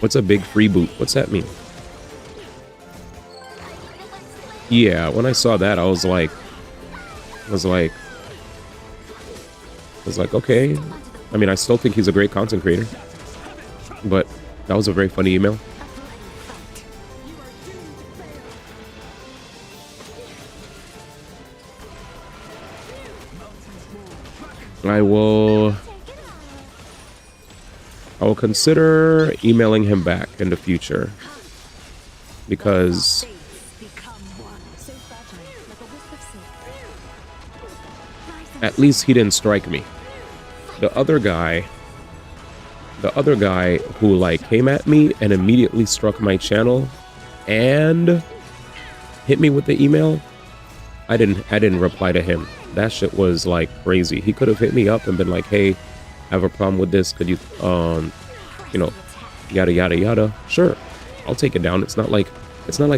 What's a big freeboot? What's that mean? Yeah, when I saw that, I was like, okay. I mean, I still think he's a great content creator, but that was a very funny email. I will consider emailing him back in the future because at least he didn't strike me. The other guy who like came at me and immediately struck my channel and hit me with the email, I didn't reply to him. That shit was like crazy. He could have hit me up and been like, hey, I have a problem with this. Could you, you know, yada, yada, yada. Sure, I'll take it down. It's not like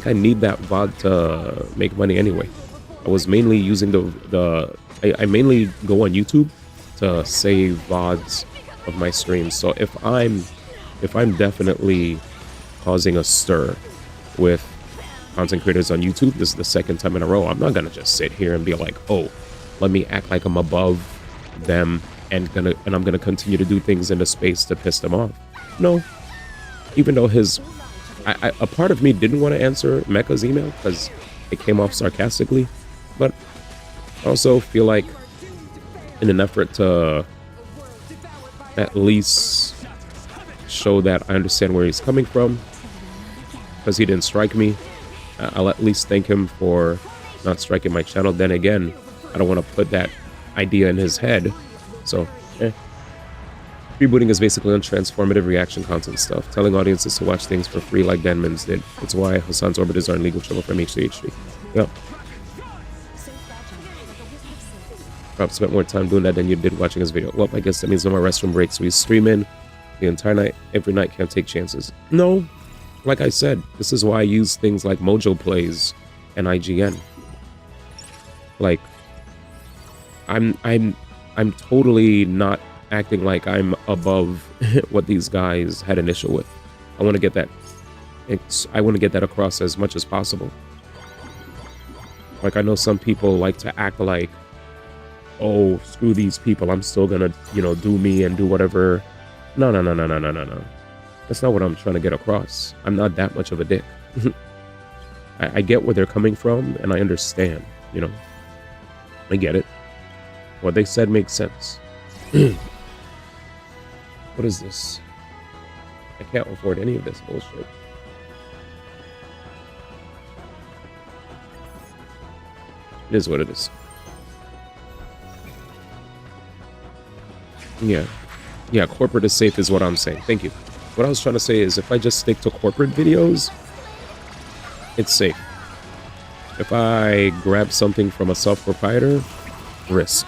I need that VOD to make money anyway. I was mainly using I mainly go on YouTube to save VODs of my streams. So if I'm definitely causing a stir with content creators on YouTube, this is the second time in a row, I'm not gonna just sit here and be like, oh, let me act like I'm above them and I'm gonna continue to do things in the space to piss them off. No. Even though a part of me didn't want to answer Mecha's email because it came off sarcastically, but I also feel like in an effort to at least show that I understand where he's coming from, because he didn't strike me, I'll at least thank him for not striking my channel. Then again, I don't want to put that idea in his head. So, rebooting is basically untransformative reaction content stuff, telling audiences to watch things for free like Denman's did. It's why Hassan's orbiters are in legal trouble from H3H3. Yep. Rob spent more time doing that than you did watching his video. Well, I guess that means no more restroom breaks. So he's streaming the entire night, every night, can't take chances. No, like I said, this is why I use things like Mojo Plays and IGN. Like, I'm totally not acting like I'm above what these guys had an issue with. I want to get that across as much as possible. Like, I know some people like to act like oh, screw these people, I'm still gonna, you know, do me and do whatever. No. That's not what I'm trying to get across. I'm not that much of a dick. I get where they're coming from, and I understand, you know. I get it. What they said makes sense. What is this? I can't afford any of this bullshit. It is what it is. Yeah, corporate is safe is what I'm saying. Thank you. What I was trying to say is if I just stick to corporate videos, it's safe. If I grab something from a self-proprietor, risk.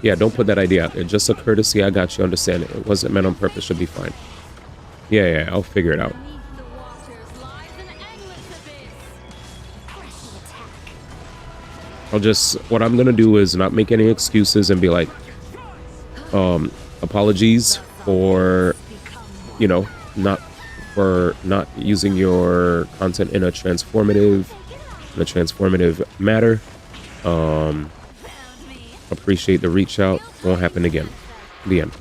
Yeah, don't put that idea out there. Just a courtesy, I got you, understand it. It wasn't meant on purpose, should be fine. Yeah, I'll figure it out. What I'm gonna do is not make any excuses and be like, apologies for, you know, not using your content in a transformative matter. Appreciate the reach out. Won't happen again. The end.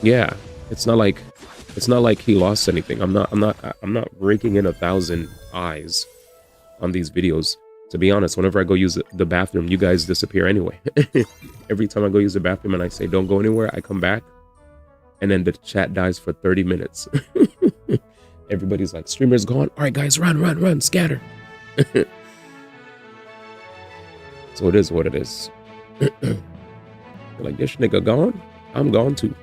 Yeah, it's not like he lost anything. I'm not raking in 1,000 eyes on these videos. To be honest, whenever I go use the bathroom, you guys disappear anyway. Every time I go use the bathroom and I say don't go anywhere, I come back and then the chat dies for 30 minutes. Everybody's like, streamer's gone. All right, guys, run, scatter. So it is what it is. Like, this nigga gone? I'm gone too.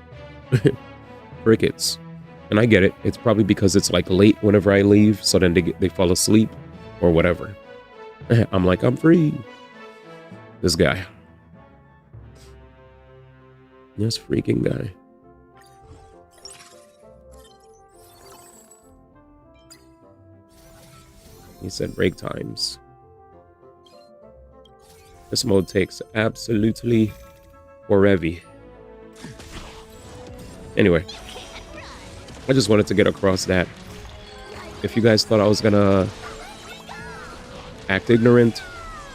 Crickets. And I get it. It's probably because it's like late whenever I leave, so then they fall asleep or whatever. I'm like, I'm free. This guy. This freaking guy. He said break times. This mode takes absolutely forever. Anyway, I just wanted to get across that if you guys thought I was gonna act ignorant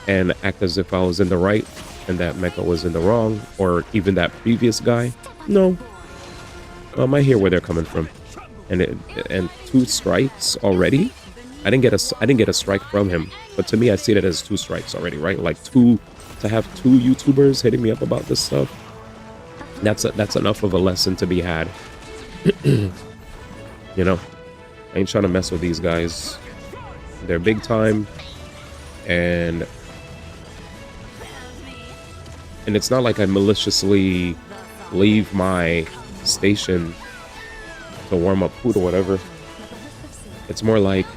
and act as if I was in the right and that Mecha was in the wrong, or even that previous guy, no. I hear where they're coming from, and 2 strikes already. I didn't get a strike from him, but to me, I see that as 2 strikes already, right? Like to have 2 YouTubers hitting me up about this stuff. That's enough of a lesson to be had. You know, I ain't trying to mess with these guys. They're big time, and it's not like I maliciously leave my station to warm up food or whatever. It's more like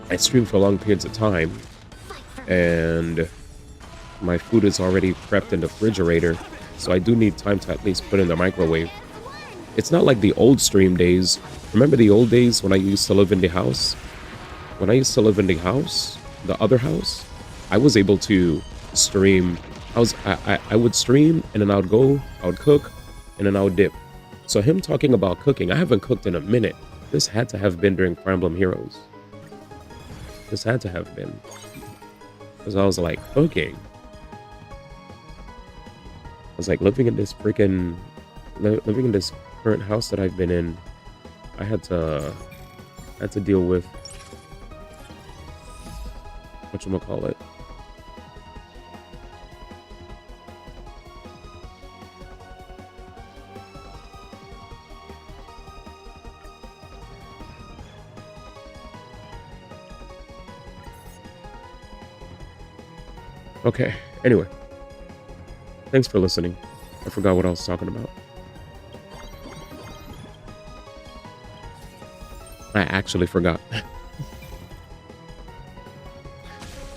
I stream for long periods of time, and my food is already prepped in the refrigerator, so I do need time to at least put in the microwave. It's not like the old stream days. Remember the old days when I used to live in the house? When I used to live in the house, the other house, I was able to stream. I would stream, and then I would cook, and then I would dip. So him talking about cooking, I haven't cooked in a minute. This had to have been during Fire Emblem Heroes. This had to have been. Because I was like, cooking. I was like, living in this current house that I've been in, I had to deal with whatchamacallit. Okay, anyway. Thanks for listening. I forgot what I was talking about. I actually forgot.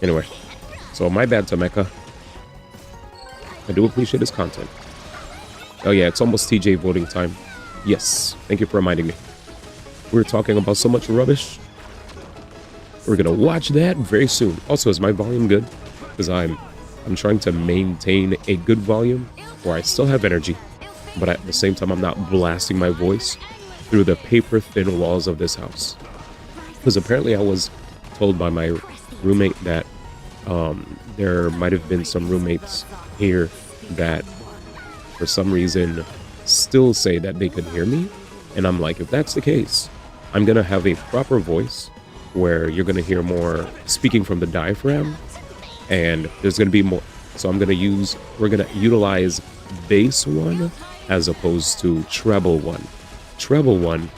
Anyway, so my bad to Mecha. I do appreciate his content. Oh yeah, it's almost TJ voting time. Yes, thank you for reminding me. We were talking about so much rubbish. We're gonna watch that very soon. Also, is my volume good? Because I'm trying to maintain a good volume where I still have energy, but at the same time I'm not blasting my voice. through the paper-thin walls of this house. Because apparently I was told by my roommate that there might have been some roommates here that for some reason still say that they could hear me. And I'm like, if that's the case, I'm going to have a proper voice where you're going to hear more speaking from the diaphragm, and there's going to be more. So we're going to utilize bass one as opposed to treble one. Treble one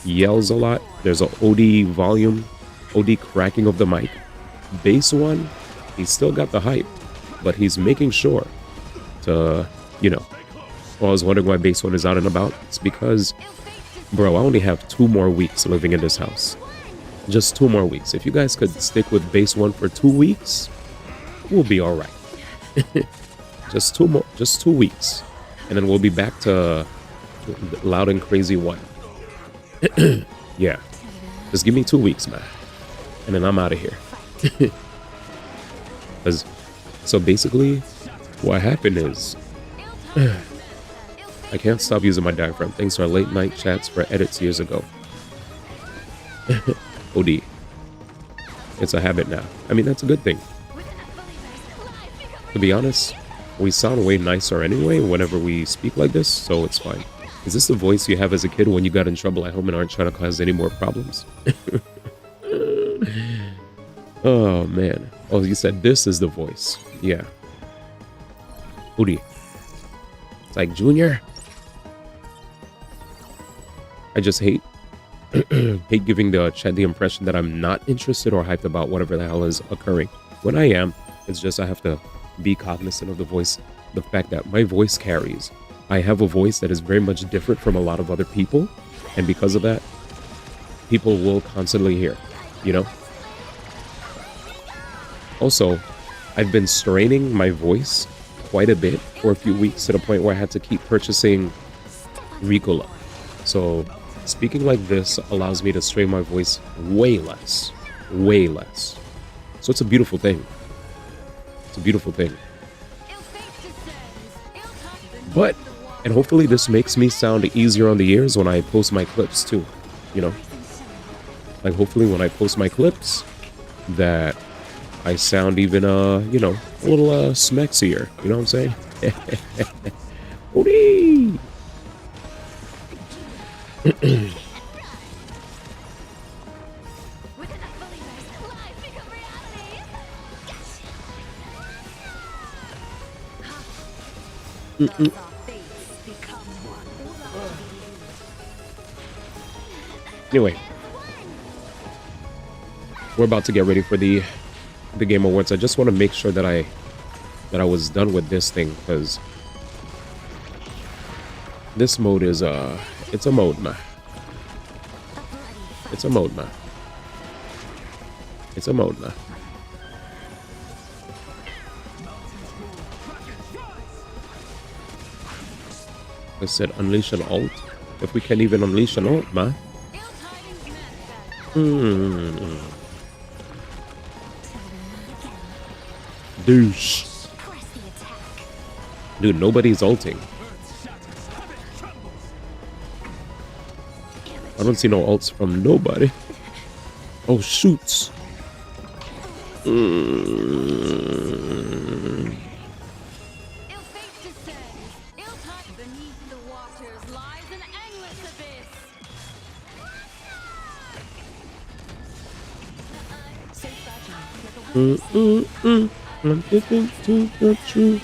yells a lot. There's an OD volume, OD cracking of the mic. Bass one, he's still got the hype, but he's making sure to, well, I was wondering why bass one is out and about. It's because, bro, I only have 2 more weeks living in this house. Just 2 more weeks. If you guys could stick with bass one for 2 weeks, we'll be all right. Just 2 weeks, and then we'll be back to loud and crazy one. Yeah, just give me 2 weeks, man, and then I'm out of here. So basically, what happened is I can't stop using my diaphragm thanks to our late night chats for edits years ago. OD. It's a habit now. I mean, that's a good thing. To be honest, we sound way nicer anyway whenever we speak like this, so it's fine. Is this the voice you have as a kid when you got in trouble at home and aren't trying to cause any more problems? Oh, man. Oh, you said this is the voice. Yeah. Hootie. It's like, Junior. I just hate giving the chat the impression that I'm not interested or hyped about whatever the hell is occurring. When I am, it's just I have to be cognizant of the voice, the fact that my voice carries. I have a voice that is very much different from a lot of other people, and because of that, people will constantly hear, Also, I've been straining my voice quite a bit for a few weeks to the point where I had to keep purchasing Ricola. So speaking like this allows me to strain my voice way less. So it's a beautiful thing. It's a beautiful thing. But, and hopefully this makes me sound easier on the ears when I post my clips too, Like hopefully when I post my clips that I sound even, a little smexier, you know what I'm saying? Odie! Anyway, we're about to get ready for the Game Awards. I just want to make sure that I was done with this thing, because this mode is it's a mode, man. It's a mode, man. It's a mode, man. I said unleash an alt. If we can even unleash an alt, man. Douche. Dude, nobody's ulting. I don't see no ults from nobody. Oh, shoots. I'm getting to the truth.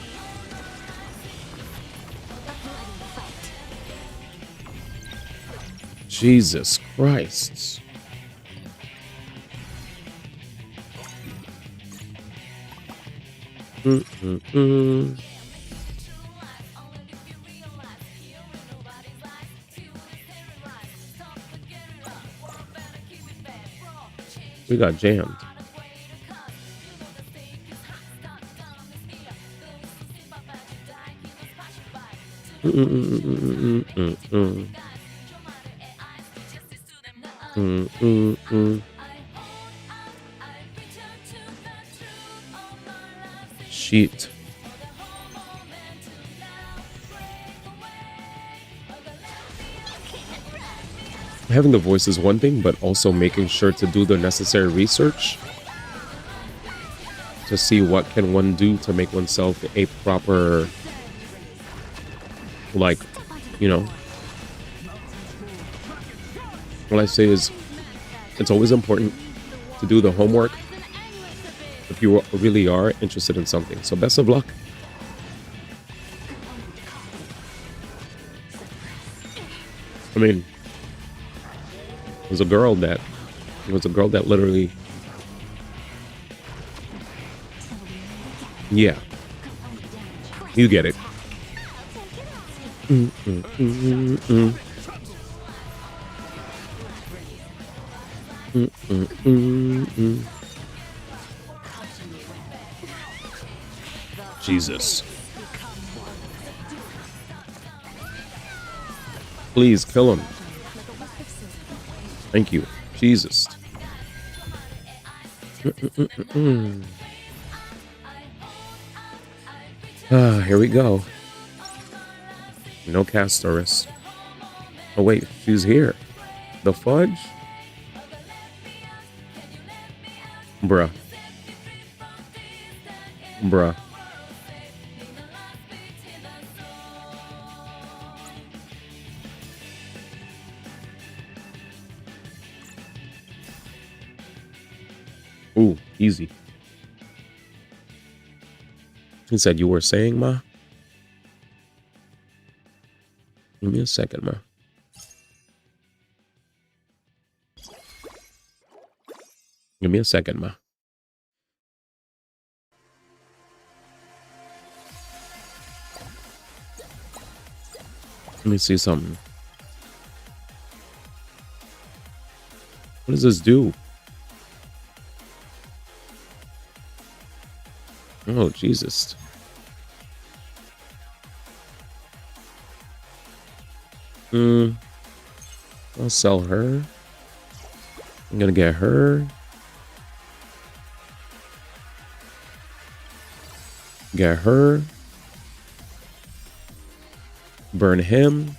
Jesus Christ. We got jammed. Shit. having the voice is one thing, but also making sure to do the necessary research to see what can one do to make oneself a proper, like, you know, what I say is it's always important to do the homework if you really are interested in something. So best of luck. I mean, it was a girl that literally, yeah, you get it. Jesus. Please kill him. Thank you. Jesus. Here we go. No Castoris. Oh wait, she's here. The fudge? Bruh. Bruh. Ooh, easy. He said, you were saying, Ma? Give me a second, Ma. Give me a second, Ma. Let me see something. What does this do? Oh, Jesus. I'll sell her. I'm gonna get her. Get her. Burn him.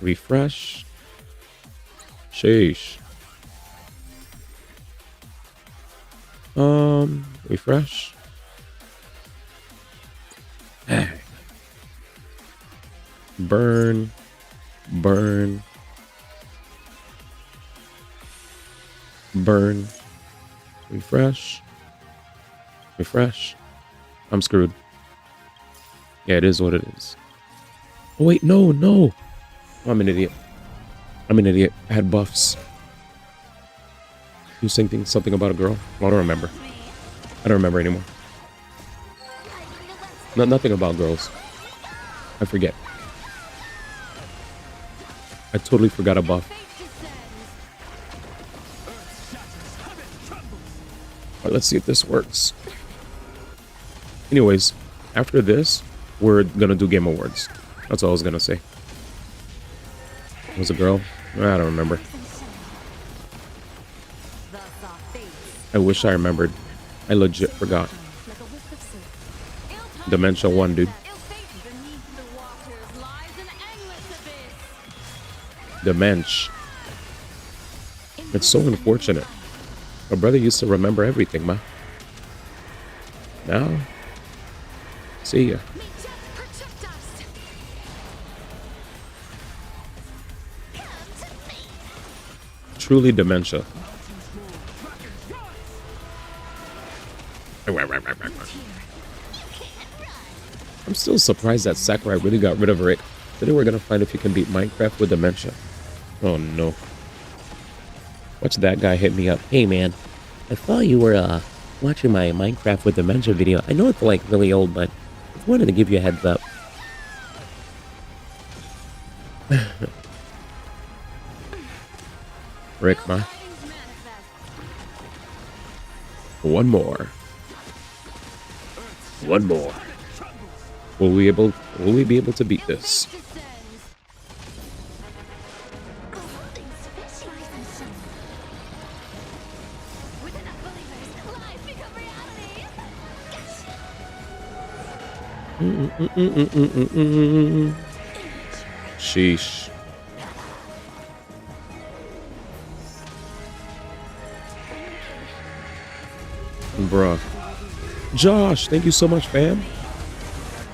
Refresh. Sheesh. Refresh. Burn. Burn. Burn. Refresh. Refresh. I'm screwed. Yeah, it is what it is. Oh, wait, no, no. Oh, I'm an idiot. I'm an idiot. I had buffs. You saying something about a girl? I don't remember. I don't remember anymore. Nothing about girls. I forget. I totally forgot a buff. Alright, let's see if this works. Anyways, after this, we're gonna do Game Awards. That's all I was gonna say. Was a girl? I don't remember. I wish I remembered. I legit forgot. Dementia 1, dude. Dementia. It's so unfortunate. My brother used to remember everything, ma. Now, see ya. Truly dementia. I'm still surprised that Sakurai really got rid of Rick. Today we're gonna find if you can beat Minecraft with dementia. Oh no. Watch that guy hit me up. Hey man, I thought you were watching my Minecraft with dementia video. I know it's like really old, but I wanted to give you a heads up. Rick, ma. One more. One more. Will we be able to beat this? Sheesh. Bruh. Josh, thank you so much, fam.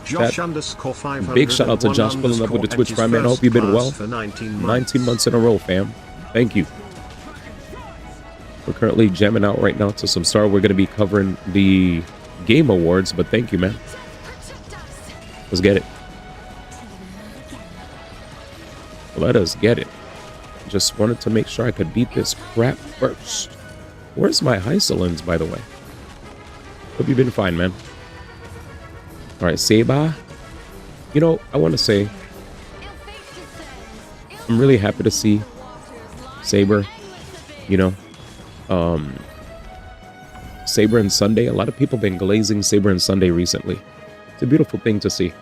Josh underscore 500. Big shout out to Josh pulling up with the Twitch Prime, man. I hope you've been well. For 19 months in a row, fam. Thank you. We're currently jamming out right now to some Star. We're going to be covering the Game Awards, but thank you, man. Let's get it. Let us get it. Just wanted to make sure I could beat this crap first. Where's my Hysolins, by the way? Hope you've been fine, man. All right, Seba. You know, I want to say I'm really happy to see Saber, you know, Saber and Sunday. A lot of people have been glazing Saber and Sunday recently. It's a beautiful thing to see.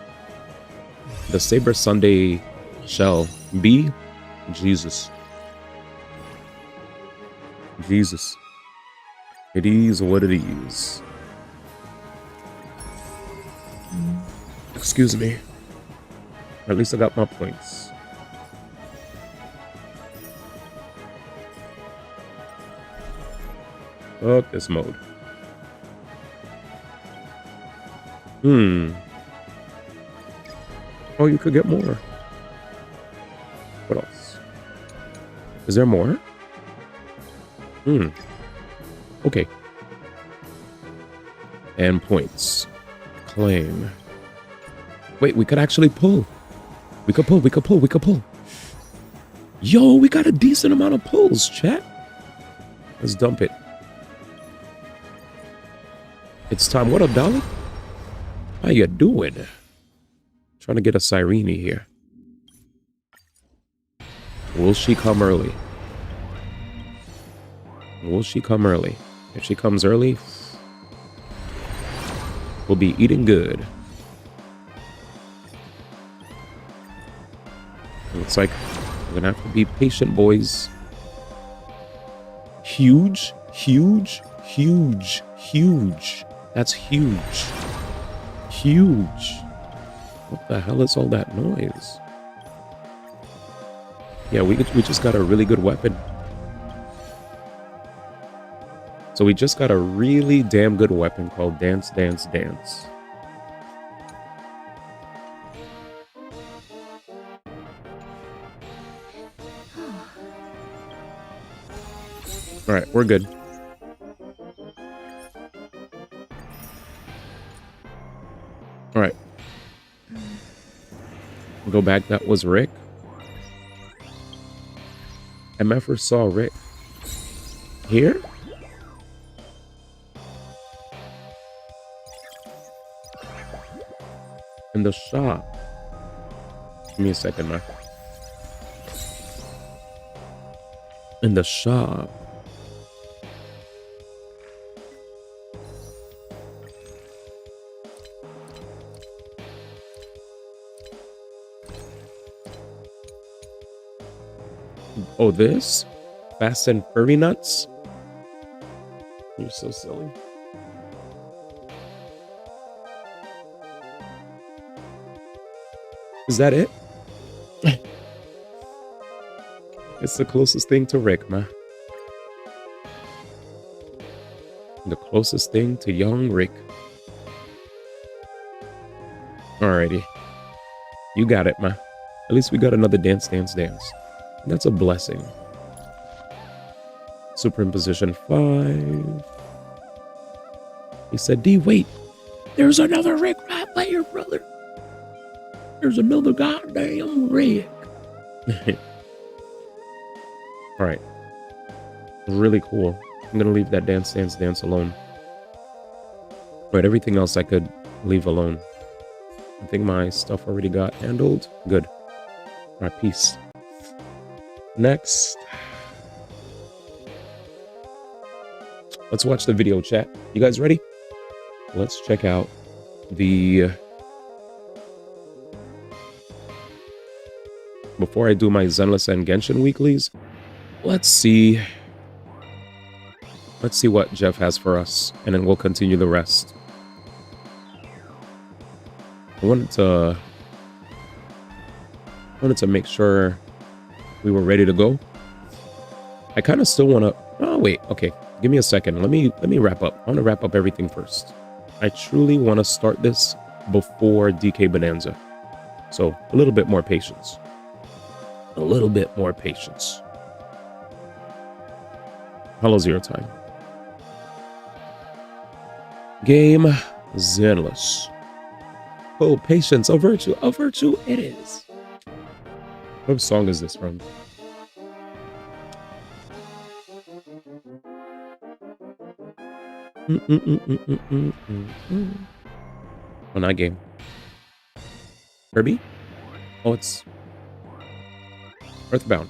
The Saber Sunday shell be Jesus. Jesus. It is what it is. Excuse me. At least I got my points. Fuck this mode. Oh, you could get more. What else? Is there more? Okay. And points. Claim. Wait, we could actually pull. We could pull. Yo, we got a decent amount of pulls, chat. Let's dump it. It's time. What up, Dolly? How you doing? Trying to get a Sirene here. Will she come early? Will she come early? If she comes early, we'll be eating good. Looks like we're gonna have to be patient, boys. Huge. That's huge. Huge. What the hell is all that noise? Yeah, we just got a really good weapon. So we just got a really damn good weapon called Dance, Dance, Dance. All right, we're good. All right. Go back. That was Rick. MFer saw Rick here. In the shop. Give me a second, man. In the shop. Oh, this? Fast and Furry Nuts? You're so silly. Is that it? It's the closest thing to Rick, man. The closest thing to young Rick. Alrighty. You got it, man. At least we got another Dance, Dance, Dance. That's a blessing. Superimposition 5. He said, D, wait. There's another Rick right there, brother. There's another goddamn Rick. All right. Really cool. I'm going to leave that Dance, Dance, Dance alone. But everything else I could leave alone. I think my stuff already got handled. Good. All right, peace. Next. Let's watch the video, chat. You guys ready? Let's check out the... Before I do my Zenless and Genshin weeklies, let's see what Jeff has for us, and then we'll continue the rest. I wanted Wanted to make sure we were ready to go. I kind of still want to... Oh, wait. Okay. Give me a second. Let me wrap up. I want to wrap up everything first. I truly want to start this before DK Bonanza. So, a little bit more patience. A little bit more patience. Hello, Zero time. Game Zenless. Oh, patience, a virtue it is. What song is this from? Oh, not game. Kirby? Oh, it's Earthbound.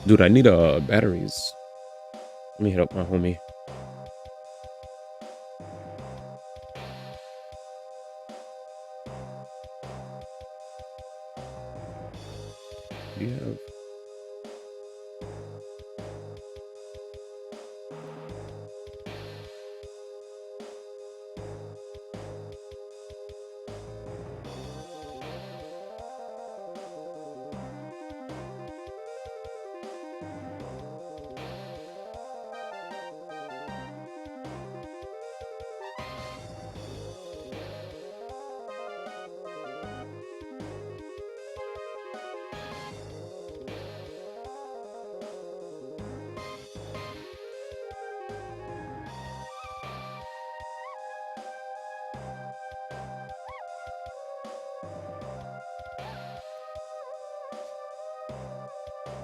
Dude, I need batteries. Let me hit up my homie. Do you have...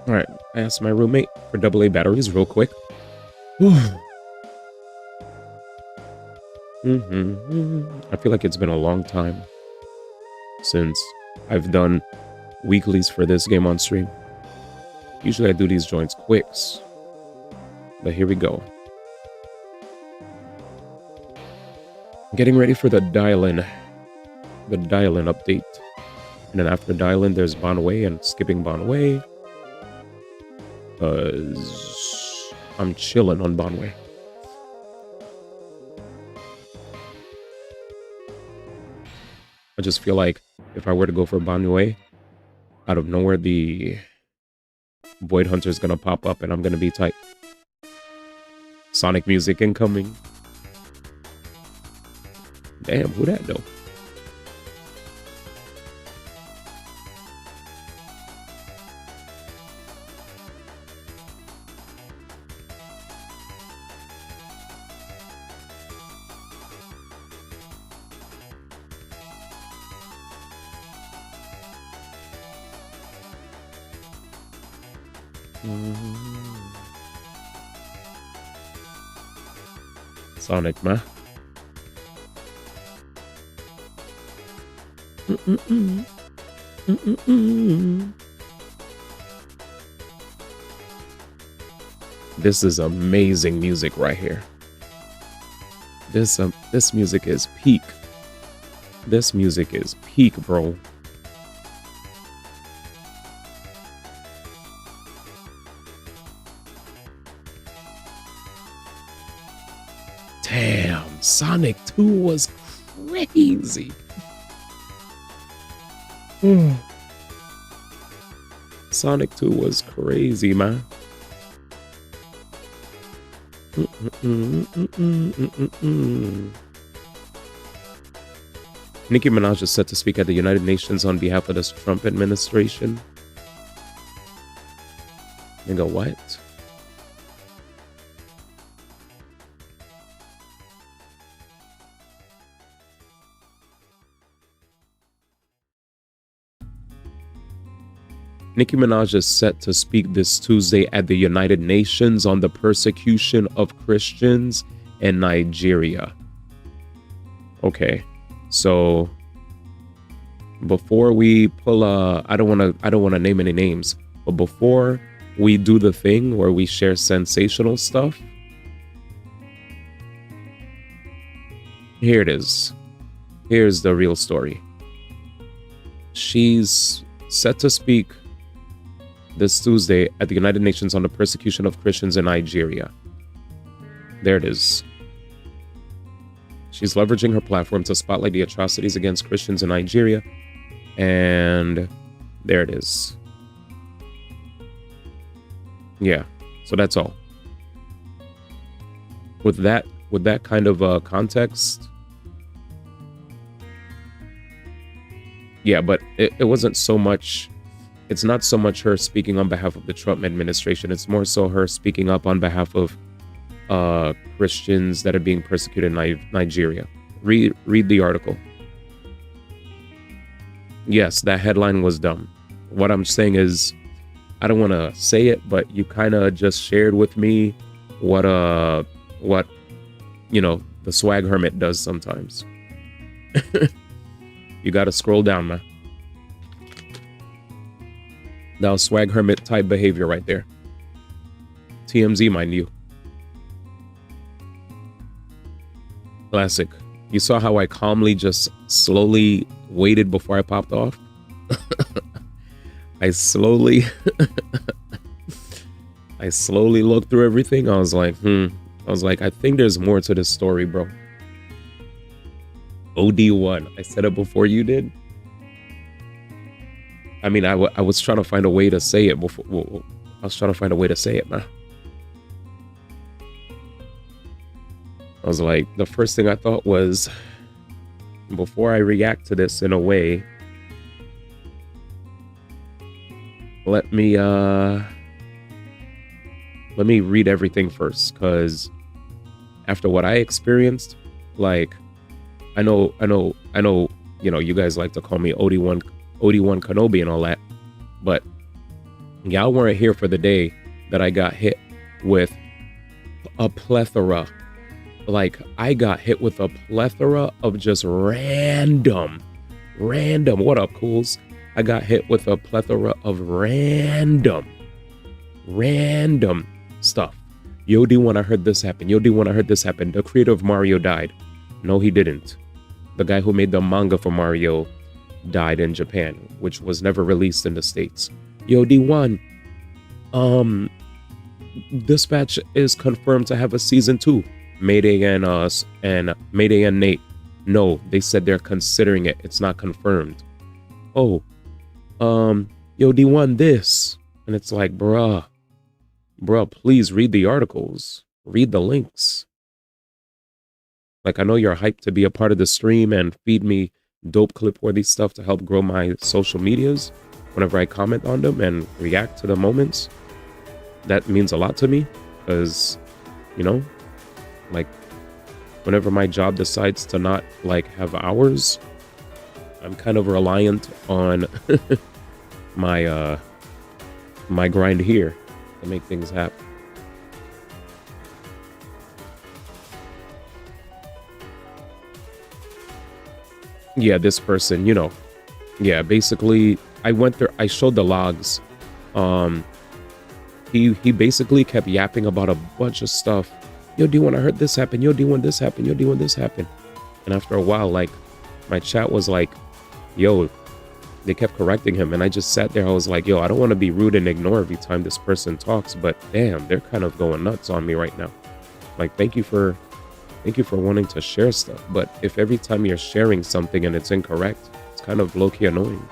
All right, I asked my roommate for AA batteries real quick. I feel like it's been a long time since I've done weeklies for this game on stream. Usually I do these joints quicks, but here we go. Getting ready for the dial-in update. And then after dial-in, there's Bonaway and skipping Bonaway. Because I'm chilling on Bonway. I just feel like if I were to go for Bonway, out of nowhere, the Void Hunter is going to pop up and I'm going to be tight. Sonic music incoming. Damn, who that though? Sonic, man. This is amazing music right here. This music is peak. This music is peak, bro. Damn, Sonic 2 was crazy. Sonic 2 was crazy, man. Nicki Minaj is set to speak at the United Nations on behalf of the Trump administration. Nigga, what? Nicki Minaj is set to speak this Tuesday at the United Nations on the persecution of Christians in Nigeria. Okay, so before we pull I don't want to name any names, but before we do the thing where we share sensational stuff, here it is. Here's the real story. She's set to speak this Tuesday at the United Nations on the persecution of Christians in Nigeria. There it is. She's leveraging her platform to spotlight the atrocities against Christians in Nigeria. And there it is. Yeah, so that's all. With that kind of context, yeah, but it wasn't so much. It's not so much her speaking on behalf of the Trump administration. It's more so her speaking up on behalf of Christians that are being persecuted in Nigeria. Read the article. Yes, that headline was dumb. What I'm saying is, I don't want to say it, but you kind of just shared with me what you know, the swag hermit does sometimes. You got to scroll down, man. Now, swag hermit type behavior right there. TMZ, mind you. Classic. You saw how I calmly just slowly waited before I popped off? I slowly looked through everything. I was like, I think there's more to this story, bro. OD1. I said it before you did. I mean, I was trying to find a way to say it before. I was trying to find a way to say it, man. I was like, the first thing I thought was, before I react to this in a way, let me read everything first, because after what I experienced, like, I know, you know, you guys like to call me OD1 Kenobi and all that, but y'all weren't here for the day that I got hit with a plethora. Like, I got hit with a plethora of just random, what up, cools? I got hit with a plethora of random stuff. Yo, D1, I heard this happen. Yo, D1, I heard this happen. The creator of Mario died. No, he didn't. The guy who made the manga for Mario died in Japan, which was never released in the States. Yo, D1, Dispatch is confirmed to have a season 2. Mayday and Mayday and Nate. No, they said they're considering it. It's not confirmed. Oh, yo, D1 this. And it's like, bruh, please read the articles. Read the links. Like, I know you're hyped to be a part of the stream and feed me dope clip-worthy stuff to help grow my social medias whenever I comment on them and react to the moments. That means a lot to me, because, you know, like, whenever my job decides to not, like, have hours, I'm kind of reliant on my grind here to make things happen. Yeah, this person, you know, yeah, basically, I went there, I showed the logs. He basically kept yapping about a bunch of stuff. Yo, D1, I heard this happen. Yo, D1, this happened. Yo, D1, this happened. And after a while, like, my chat was like, yo, they kept correcting him. And I just sat there. I was like, yo, I don't want to be rude and ignore every time this person talks, but damn, they're kind of going nuts on me right now. Like, thank you for wanting to share stuff. But if every time you're sharing something and it's incorrect, it's kind of low-key annoying.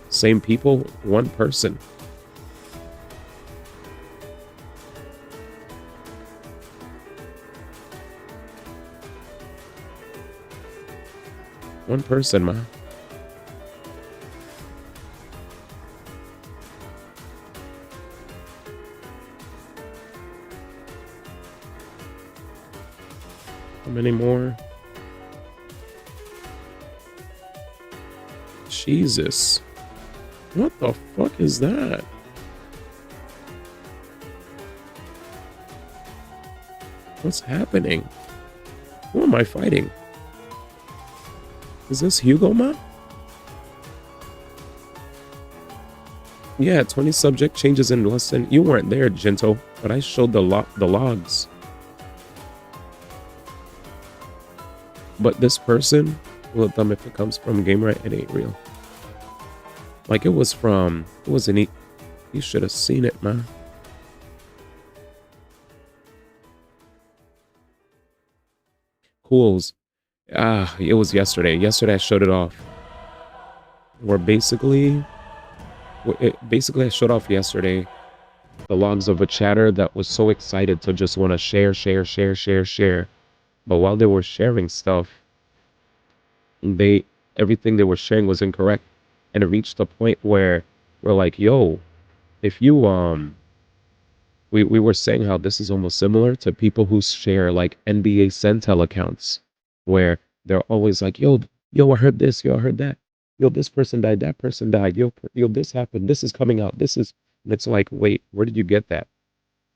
Same people, one person. One person, man. How many more? Jesus. What the fuck is that? What's happening? Who am I fighting? Is this Hugo, man? Yeah, 20 subject changes in less than... You weren't there, Gento, but I showed the logs. But this person, well, dumb if it comes from GameRight, it ain't real. Like, it was from... It wasn't... You should have seen it, man. Cools. It was yesterday. Yesterday I showed it off. Where basically I showed off yesterday the logs of a chatter that was so excited to just want to share. But while they were sharing stuff, everything they were sharing was incorrect. And it reached a point where we're like, yo, if you we were saying how this is almost similar to people who share like NBA Centel accounts where they're always like, yo, I heard this, yo, I heard that. Yo, this person died, that person died. Yo, this happened. This is coming out. And it's like, wait, where did you get that?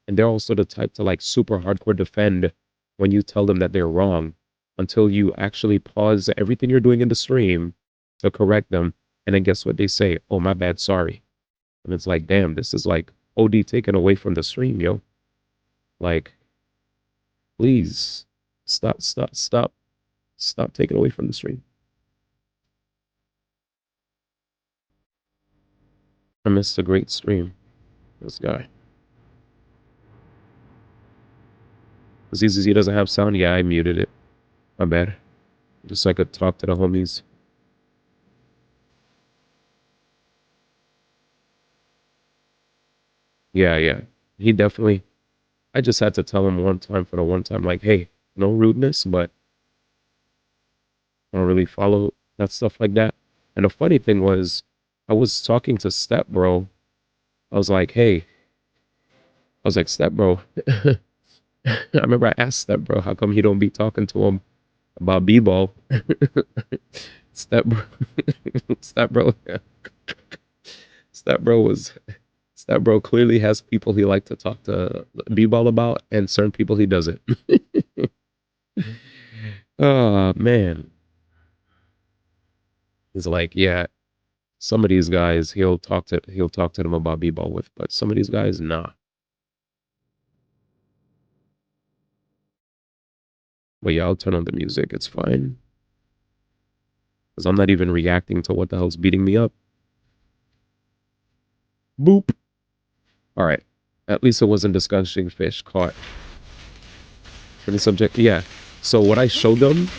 And they're also the type to like super hardcore defend when you tell them that they're wrong until you actually pause everything you're doing in the stream to correct them. And then guess what they say? Oh, my bad, sorry. And it's like, damn, this is like OD taken away from the stream, yo. Like, please stop taking away from the stream. I missed a great stream. This guy. ZZZ doesn't have sound? Yeah, I muted it. My bad. Just so I could talk to the homies. Yeah. He definitely... I just had to tell him one time for the one time, like, hey, no rudeness, but I don't really follow that stuff like that. And the funny thing was, I was talking to Step Bro. I was like, Step Bro. I remember I asked Step Bro, how come he don't be talking to him about B-ball? Step Bro. Step Bro clearly has people he like to talk to B-ball about and certain people he doesn't. Oh, man. He's like, yeah, some of these guys he'll talk to them about B-ball with, but some of these guys, nah. But yeah, I'll turn on the music. It's fine. Because I'm not even reacting to what the hell's beating me up. Boop. All right. At least it wasn't disgusting fish caught. For the subject, yeah. So what I showed them,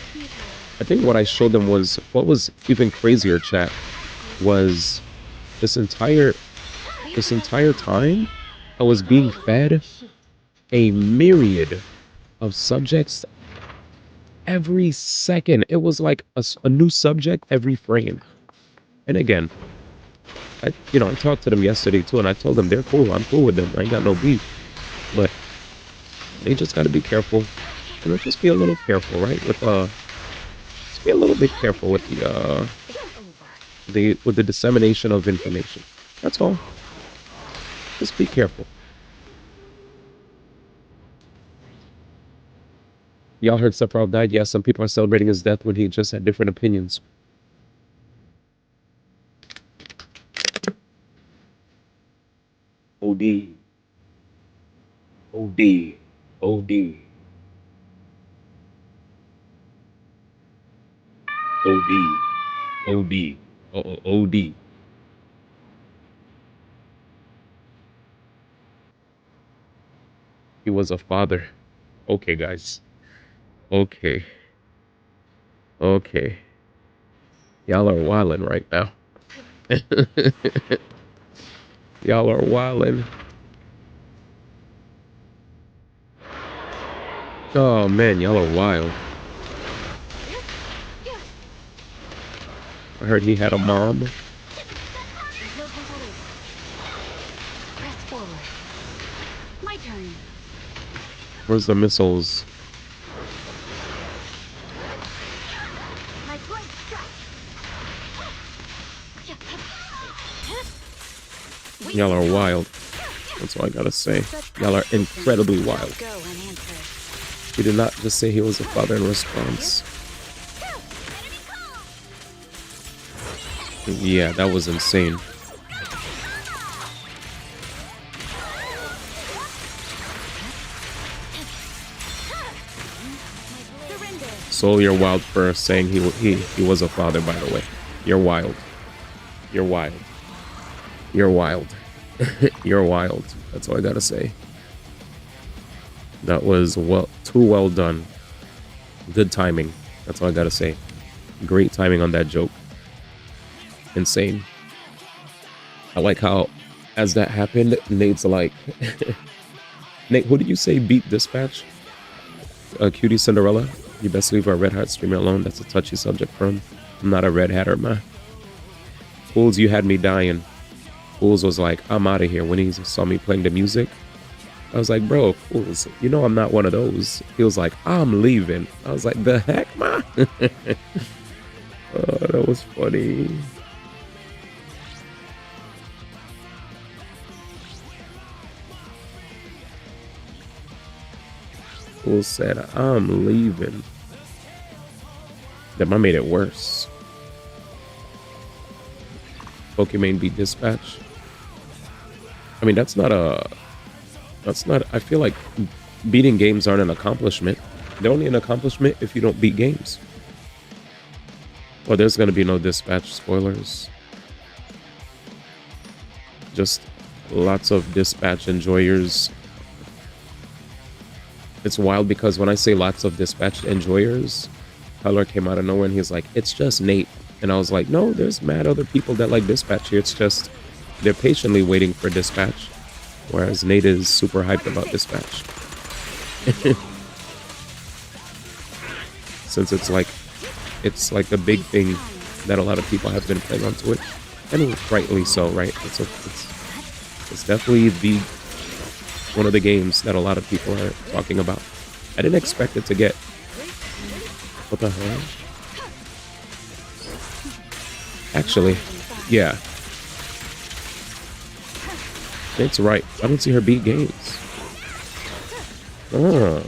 I think what I showed them was, what was even crazier, chat, was this entire time I was being fed a myriad of subjects every second. It was like a new subject every frame. And again, I talked to them yesterday too, and I told them they're cool. I'm cool with them. I ain't got no beef. But they just got to be careful. And let's just be a little careful, right? Just be a little bit careful with the dissemination of information. That's all. Just be careful. Y'all heard Sephiroth died? Yeah, some people are celebrating his death when he just had different opinions. OD. OD. OD. OD. OD. OD. He was a father. Okay, guys. Okay. Y'all are wildin' right now. Y'all are wildin'. Oh man, y'all are wild. I heard he had a mom. My turn. Where's the missiles? Y'all are wild. That's all I gotta say. Y'all are incredibly wild. He did not just say he was a father in response. Yeah, that was insane. So you're wild for saying he was a father, by the way. You're wild. You're wild. You're wild. You're wild. That's all I gotta say. That was too well done. Good timing. That's all I gotta say. Great timing on that joke. Insane. I like how, as that happened, Nate's like, Nate, who did you say beat Dispatch? Cutie Cinderella? You best leave our Red Hat streamer alone. That's a touchy subject for him. I'm not a Red Hatter, man. Fools, you had me dying. Fools was like, I'm out of here. When he saw me playing the music, I was like, bro, Fools, you know I'm not one of those. He was like, I'm leaving. I was like, the heck, man? Oh, that was funny. Fool said, I'm leaving. That might made it worse. Pokemon beat Dispatch. I mean, that's not, I feel like beating games aren't an accomplishment. They're only an accomplishment if you don't beat games. Well, there's going to be no Dispatch spoilers. Just lots of Dispatch enjoyers. It's wild because when I say lots of Dispatch enjoyers, Tyler came out of nowhere and he's like, it's just Nate. And I was like, no, there's mad other people that like Dispatch here. It's just they're patiently waiting for Dispatch. Whereas Nate is super hyped about Dispatch. Since it's like a big thing that a lot of people have been playing on Twitch. And rightly so, right? It's definitely one of the games that a lot of people are talking about. I didn't expect it to get... What the hell? Actually, yeah. It's right. I don't see her beat games. Oh.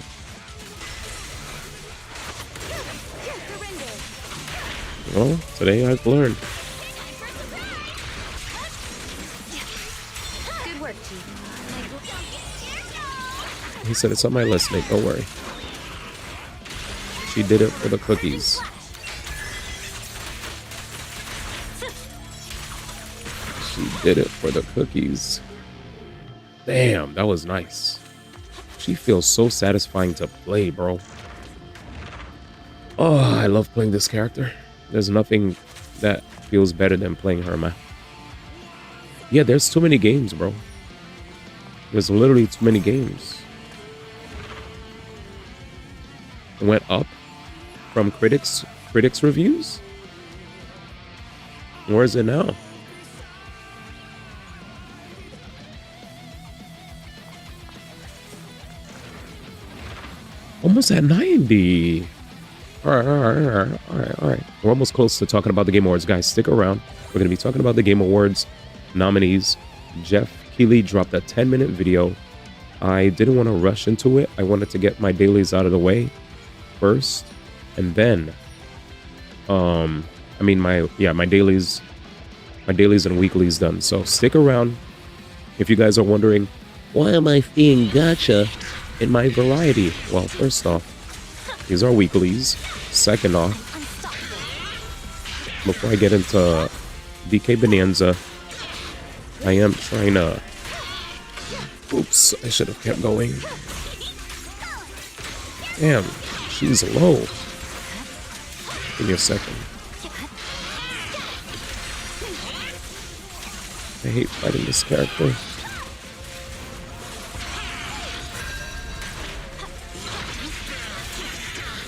Well, today I've learned. Good work, team. He said it's on my list, Nate. Don't worry. She did it for the cookies. She did it for the cookies. Damn, that was nice. She feels so satisfying to play, bro. Oh, I love playing this character. There's nothing that feels better than playing her, man. Yeah, there's too many games, bro. There's literally too many games. It went up from critics reviews. Where is it now? Almost at 90. All right. We're almost close to talking about the Game Awards, guys. Stick around. We're going to be talking about the Game Awards nominees. Jeff Keighley dropped a 10-minute video. I didn't want to rush into it. I wanted to get my dailies out of the way first, and then, my dailies and weeklies done. So stick around. If you guys are wondering, why am I seeing gacha in my variety? Well, first off, these are weeklies. Second off, before I get into DK Bananza, I am trying to... Oops, I should have kept going. Damn, she's low. Give me a second. I hate fighting this character.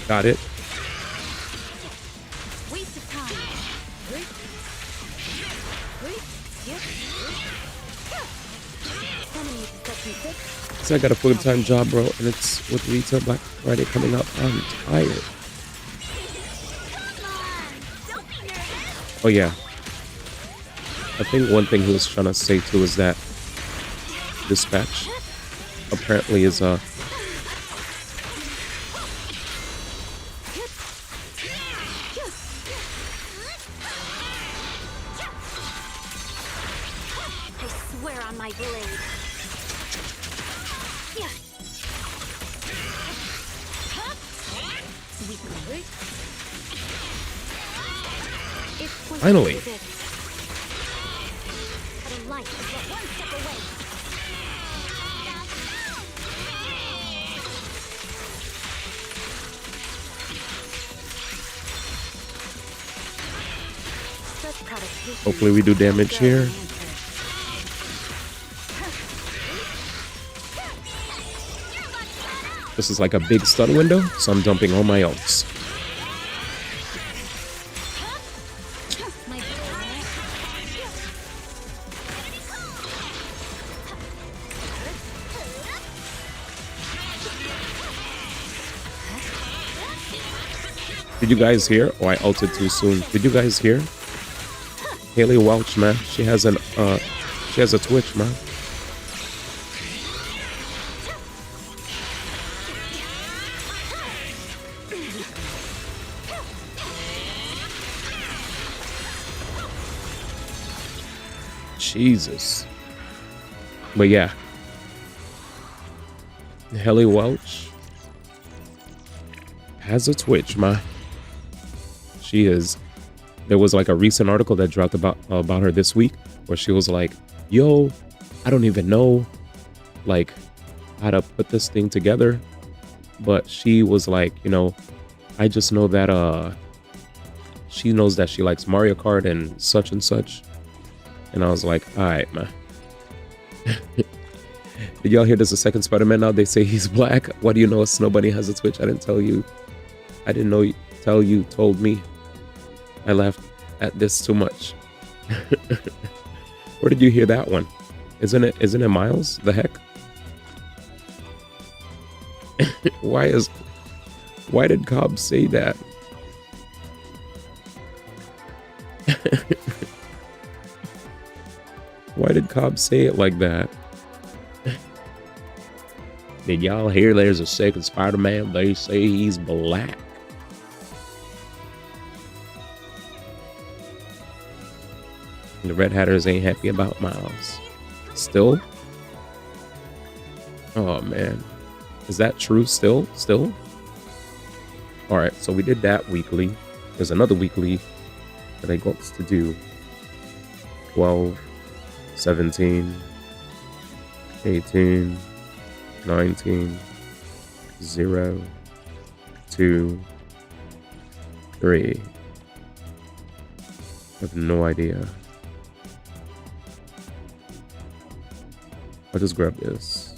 Got it. Waste of time. So I got a full-time job, bro, and it's with retail Black Friday coming up. I'm tired. Oh yeah. I think one thing he was trying to say too is that Dispatch apparently is a my blade. Finally. Hopefully we do damage here. This is like a big stun window, so I'm dumping all my ults. Did you guys hear? Oh, I ulted too soon. Did you guys hear? Haley Welch, man. She has a Twitch, man. Jesus. But yeah. Haley Welch has a Twitch, man. She is. There was like a recent article that dropped about her this week where she was like, yo, I don't even know like how to put this thing together. But she was like, you know, I just know that she knows that she likes Mario Kart and such. And I was like, all right, man. Did y'all hear there's a second Spider-Man now? They say he's black. What do you know? Nobody has a Twitch. I didn't tell you. I didn't know. Tell you. Told me. I laughed at this too much. Where did you hear that one? Isn't it Miles? The heck? Why did Cobb say that? Why did Cobb say it like that? Did y'all hear there's a second Spider-Man? They say he's black. The Red Hatters ain't happy about Miles. Still? Oh man. Is that true still? Alright, so we did that weekly. There's another weekly that I got to do. 12, 17, 18, 19, 0, 2, 3. I have no idea. I'll just grab this.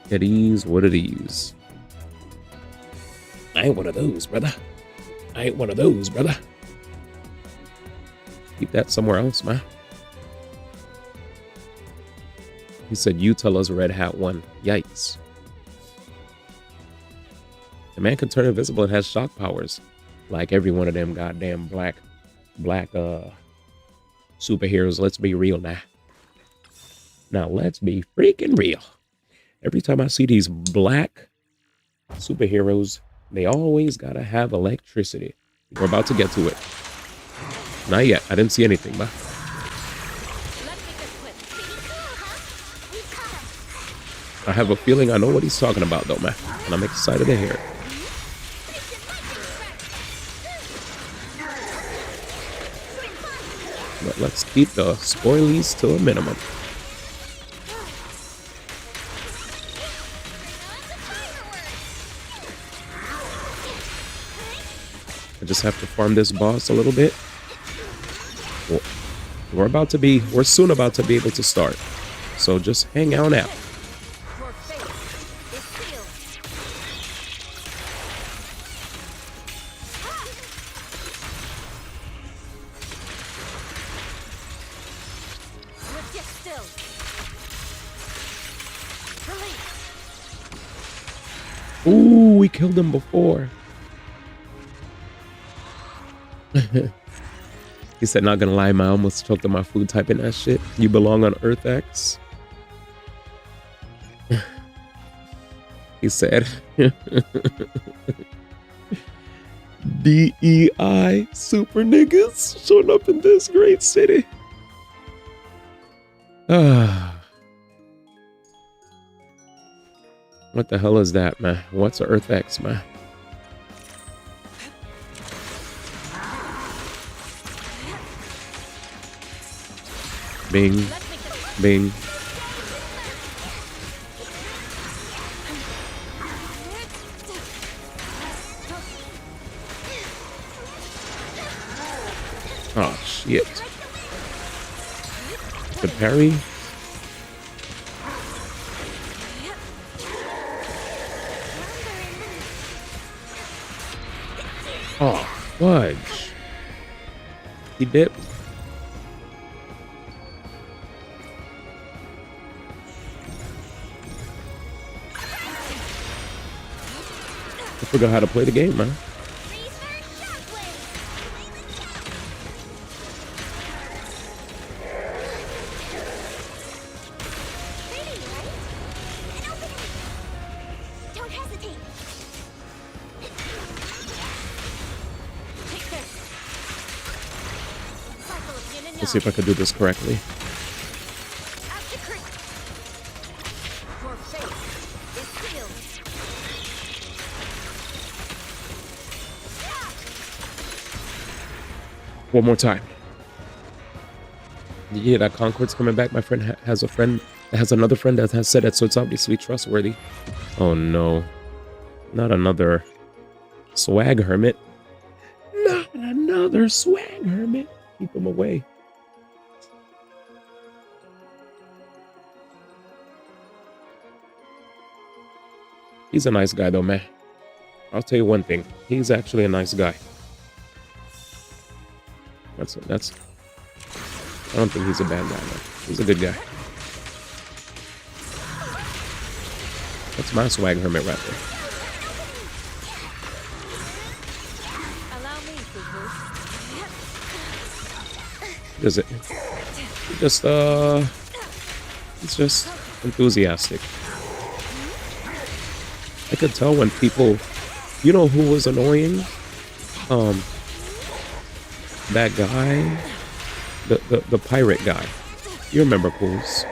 It is what it is. I ain't one of those, brother. Keep that somewhere else, man. He said, you tell us Red Hat won. Yikes. The man can turn invisible and has shock powers. Like every one of them goddamn black superheroes. Let's be real now. Now let's be freaking real. Every time I see these black superheroes, they always gotta have electricity. We're about to get to it. Not yet. I didn't see anything, but I have a feeling I know what he's talking about though, man. And I'm excited to hear it. But let's keep the spoilies to a minimum. I just have to farm this boss a little bit. We're soon about to be able to start. So just hang out now. Ooh, we killed him before. He said, not gonna lie, I almost choked on my food typing that shit. You belong on Earth X. He said, DEI super niggas showing up in this great city. What the hell is that, man? What's Earth X, man? Bing, bing. Oh, shit. The parry. Oh, fudge. He dipped. I forgot how to play the game, man. Don't hesitate. Take this. Cycle of yin and Let's see if I can do this correctly. After crit. Your fate is sealed. One more time. Yeah, that Concord's coming back. My friend has a friend that has another friend that has said it, so it's obviously trustworthy. Oh no. Not another swag hermit. Not another swag hermit. Keep him away. He's a nice guy though, man. I'll tell you one thing. He's actually a nice guy. That's I don't think he's a bad guy, man. He's a good guy. That's my swag hermit right there. Allow me, Fufu. Does it? It's just enthusiastic. I could tell when people, you know who was annoying? That guy, the pirate guy. You remember, Pools?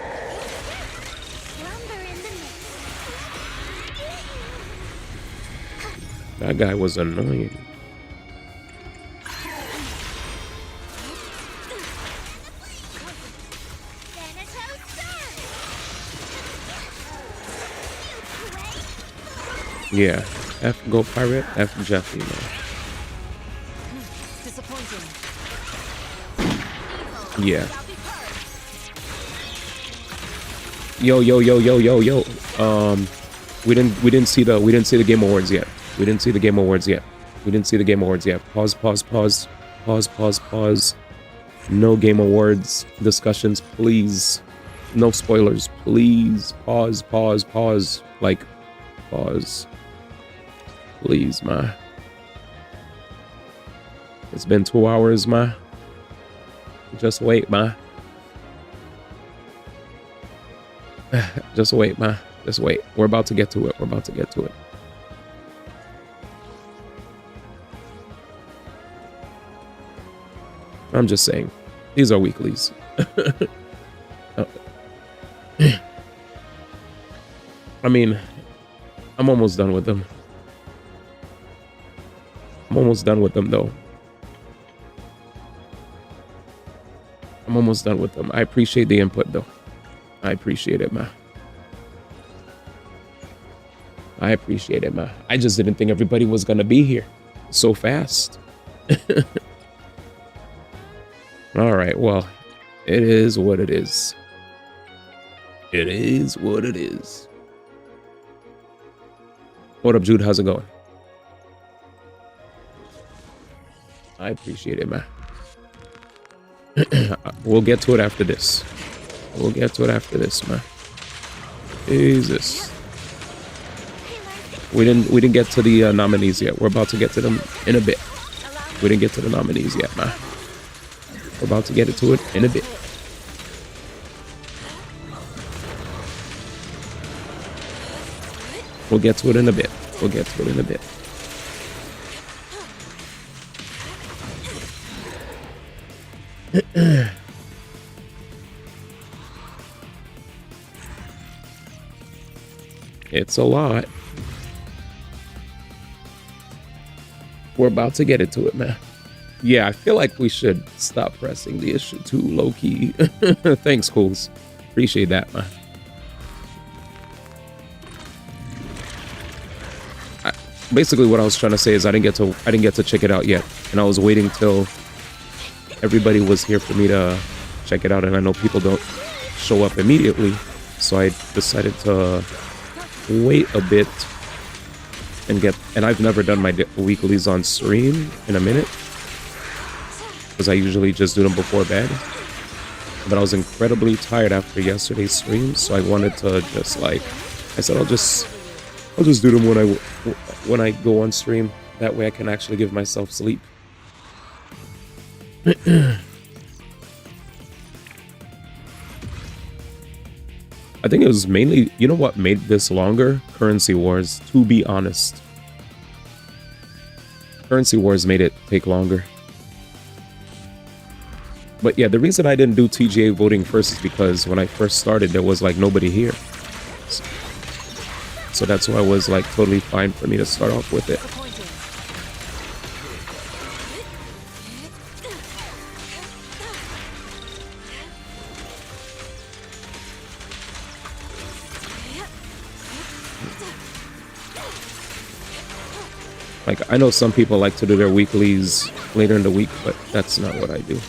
That guy was annoying. Yeah, F go pirate, F Jeffy, man. Disappointing. Yeah. Yo. We didn't see the Game Awards yet. We didn't see the Game Awards yet. Pause. No Game Awards discussions, please. No spoilers, please. Pause. Like, pause. Please, ma. It's been 2 hours, ma. Just wait, ma. Just wait, ma. Just wait. We're about to get to it. I'm just saying. These are weeklies. I mean, I'm almost done with them. I'm almost done with them, though. I'm almost done with them. I appreciate the input, though. I appreciate it, ma. I just didn't think everybody was gonna be here so fast. All right, well, it is what it is. It is what it is. What up, Jude? How's it going? I appreciate it, man. We'll get to it after this. Man. Jesus. We didn't get to the nominees yet. We're about to get to them in a bit. We didn't get to the nominees yet, man. We're about to get to it in a bit. We'll get to it in a bit. It's a lot. We're about to get into it, man. Yeah, I feel like we should stop pressing the issue too low-key. Thanks, Cools. Appreciate that, man. Basically, what I was trying to say is I didn't get to check it out yet, and I was waiting till everybody was here for me to check it out, and I know people don't show up immediately, so I decided to wait a bit and I've never done my weeklies on stream in a minute, because I usually just do them before bed. But I was incredibly tired after yesterday's stream, so I wanted to just like, I said I'll just do them when I go on stream. That way I can actually give myself sleep. I think it was mainly, you know what made this longer? Currency Wars, to be honest. Currency Wars made it take longer. But yeah, the reason I didn't do TGA voting first is because when I first started, there was like nobody here. So that's why it was like totally fine for me to start off with it. Like, I know some people like to do their weeklies later in the week, but that's not what I do.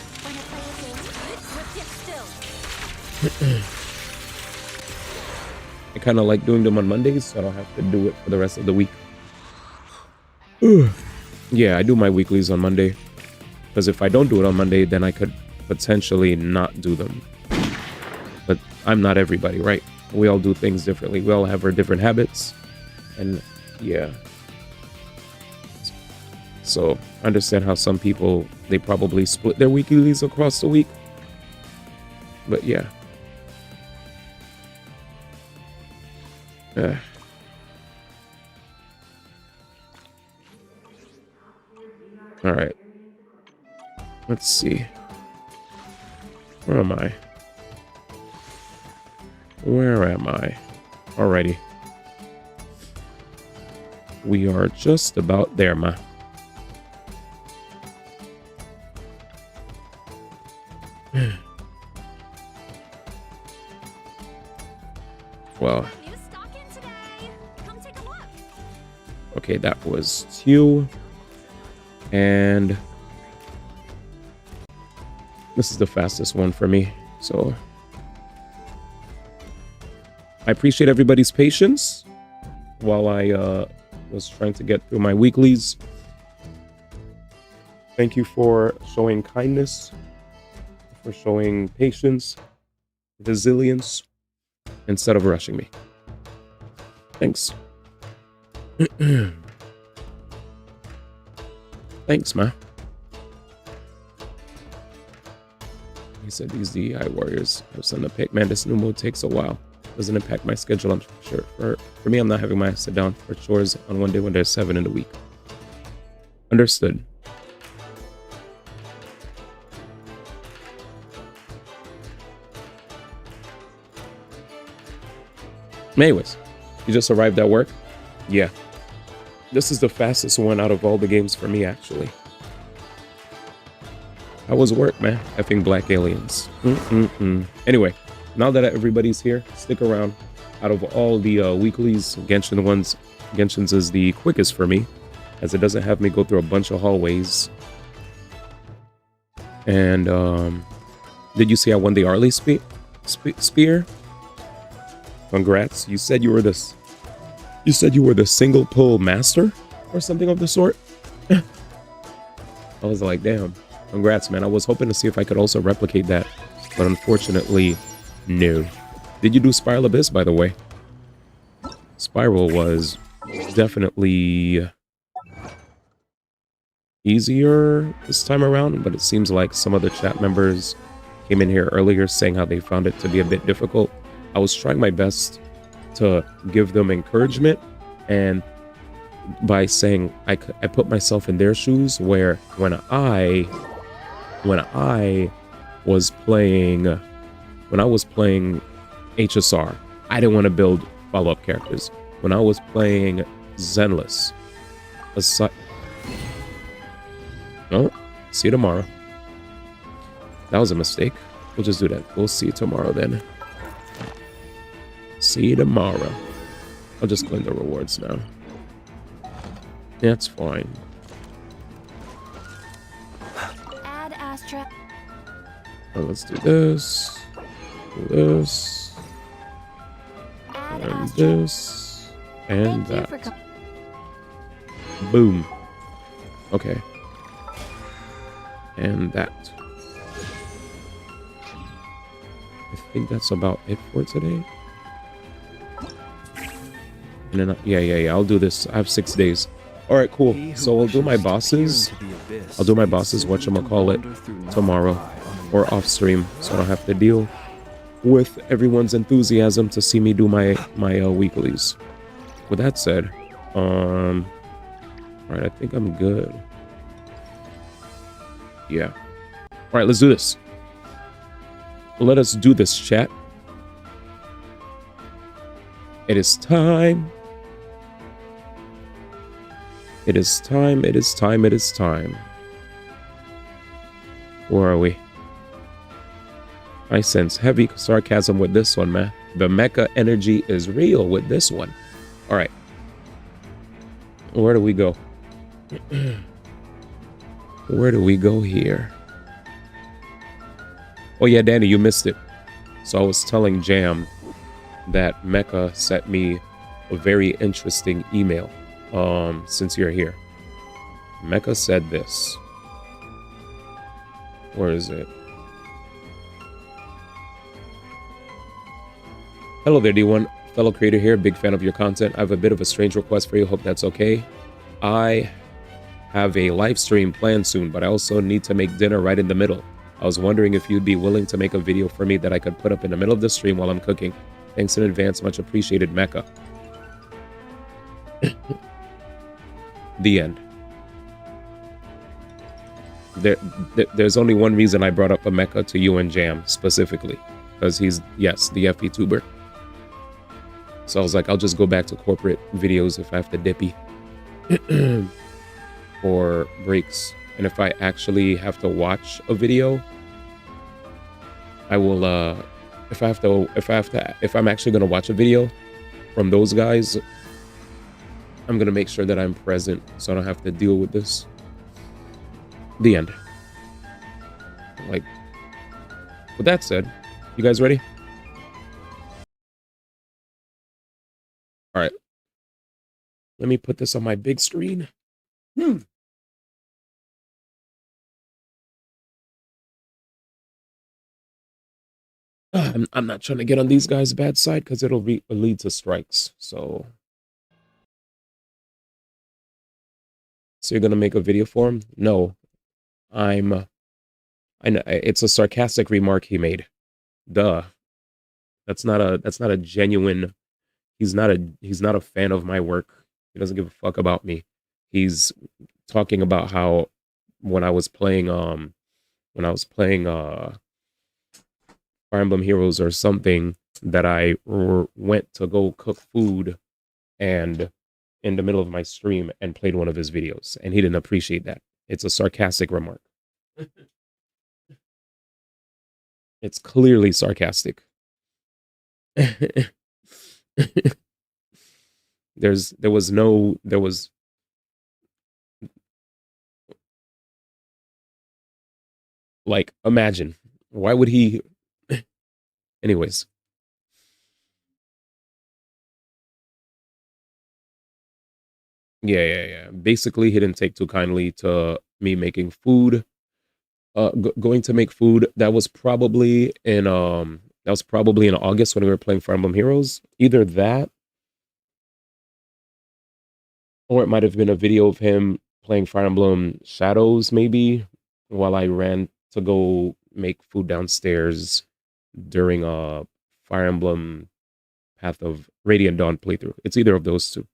I kind of like doing them on Mondays, so I don't have to do it for the rest of the week. Yeah, I do my weeklies on Monday, because if I don't do it on Monday, then I could potentially not do them. But I'm not everybody, right? We all do things differently. We all have our different habits, and yeah. So I understand how some people, they probably split their weeklies across the week. But yeah. All right. Let's see. Where am I? Where am I? Alrighty. We are just about there, ma. Well, okay, that was 2, and this is the fastest one for me, so I appreciate everybody's patience while I was trying to get through my weeklies. Thank you for showing kindness, for showing patience, resilience, instead of rushing me. Thanks. Thanks, ma. He said these DEI warriors have something to pick. Man, this new mode takes a while. Doesn't impact my schedule, I'm sure. For me, I'm not having my sit down for chores on one day when there's 7 in the week. Understood. Anyways, you just arrived at work? Yeah. This is the fastest one out of all the games for me, actually. How was work, man? Effing black aliens. Anyway, now that everybody's here, stick around. Out of all the weeklies, Genshin's is the quickest for me, as it doesn't have me go through a bunch of hallways. And did you see I won the Arlie Spear? Congrats. You said you were the single pull master or something of the sort. I was like, damn. Congrats, man. I was hoping to see if I could also replicate that, but unfortunately, no. Did you do Spiral Abyss, by the way? Spiral was definitely easier this time around, but it seems like some of the chat members came in here earlier saying how they found it to be a bit difficult. I was trying my best to give them encouragement, and by saying I put myself in their shoes, where when I was playing HSR, I didn't want to build follow-up characters. When I was playing Zenless, no, see you tomorrow. That was a mistake. We'll just do that. We'll see you tomorrow then. See you tomorrow. I'll just claim the rewards now. That's fine. Add Astra. let's do this. Do this. Add And Astra. this. And Thank you for that. coming. Boom. Okay. And that. I think that's about it for today. And then, yeah. I'll do this. I have 6 days. All right, cool. So we'll do my bosses. I'll do my bosses, whatchamacallit, tomorrow or off stream, so I don't have to deal with everyone's enthusiasm to see me do my weeklies. With that said, all right, I think I'm good. Yeah. All right, let's do this. Let us do this, chat. It is time. It is time. It is time. It is time. Where are we? I sense heavy sarcasm with this one, man. The mecha energy is real with this one. All right. Where do we go? Where do we go here? Oh yeah, Danny, you missed it. So I was telling Jam that Mecha sent me a very interesting email since you're here. Mecha said this. Where is it? Hello there, D1. Fellow creator here, big fan of your content. I have a bit of a strange request for you, hope that's okay. I have a live stream planned soon, but I also need to make dinner right in the middle. I was wondering if you'd be willing to make a video for me that I could put up in the middle of the stream while I'm cooking. Thanks in advance, much appreciated, Mecha. The end. There's only one reason I brought up a Mecha to you and Jam specifically, because he's, yes, the FP tuber. So I was like, I'll just go back to corporate videos if I have to dippy or breaks. And if I actually have to watch a video, I will if I'm actually gonna watch a video from those guys, I'm gonna make sure that I'm present so I don't have to deal with this. The end. Like, with that said, you guys ready? All right. Let me put this on my big screen. I'm not trying to get on these guys' bad side because it'll lead to strikes. So you're gonna make a video for him? No, I know it's a sarcastic remark he made. Duh. That's not a genuine. He's not a fan of my work. He doesn't give a fuck about me. He's talking about how when I was playing Fire Emblem Heroes or something, that I went to go cook food and in the middle of my stream and played one of his videos, and he didn't appreciate that. It's a sarcastic remark. It's clearly sarcastic. There was like, imagine, why would he? Anyways. Yeah. Basically, he didn't take too kindly to me making food. Going to make food. That was probably in August when we were playing Fire Emblem Heroes. Either that, or it might have been a video of him playing Fire Emblem Shadows, maybe, while I ran to go make food downstairs during a Fire Emblem Path of Radiant Dawn playthrough. It's either of those two.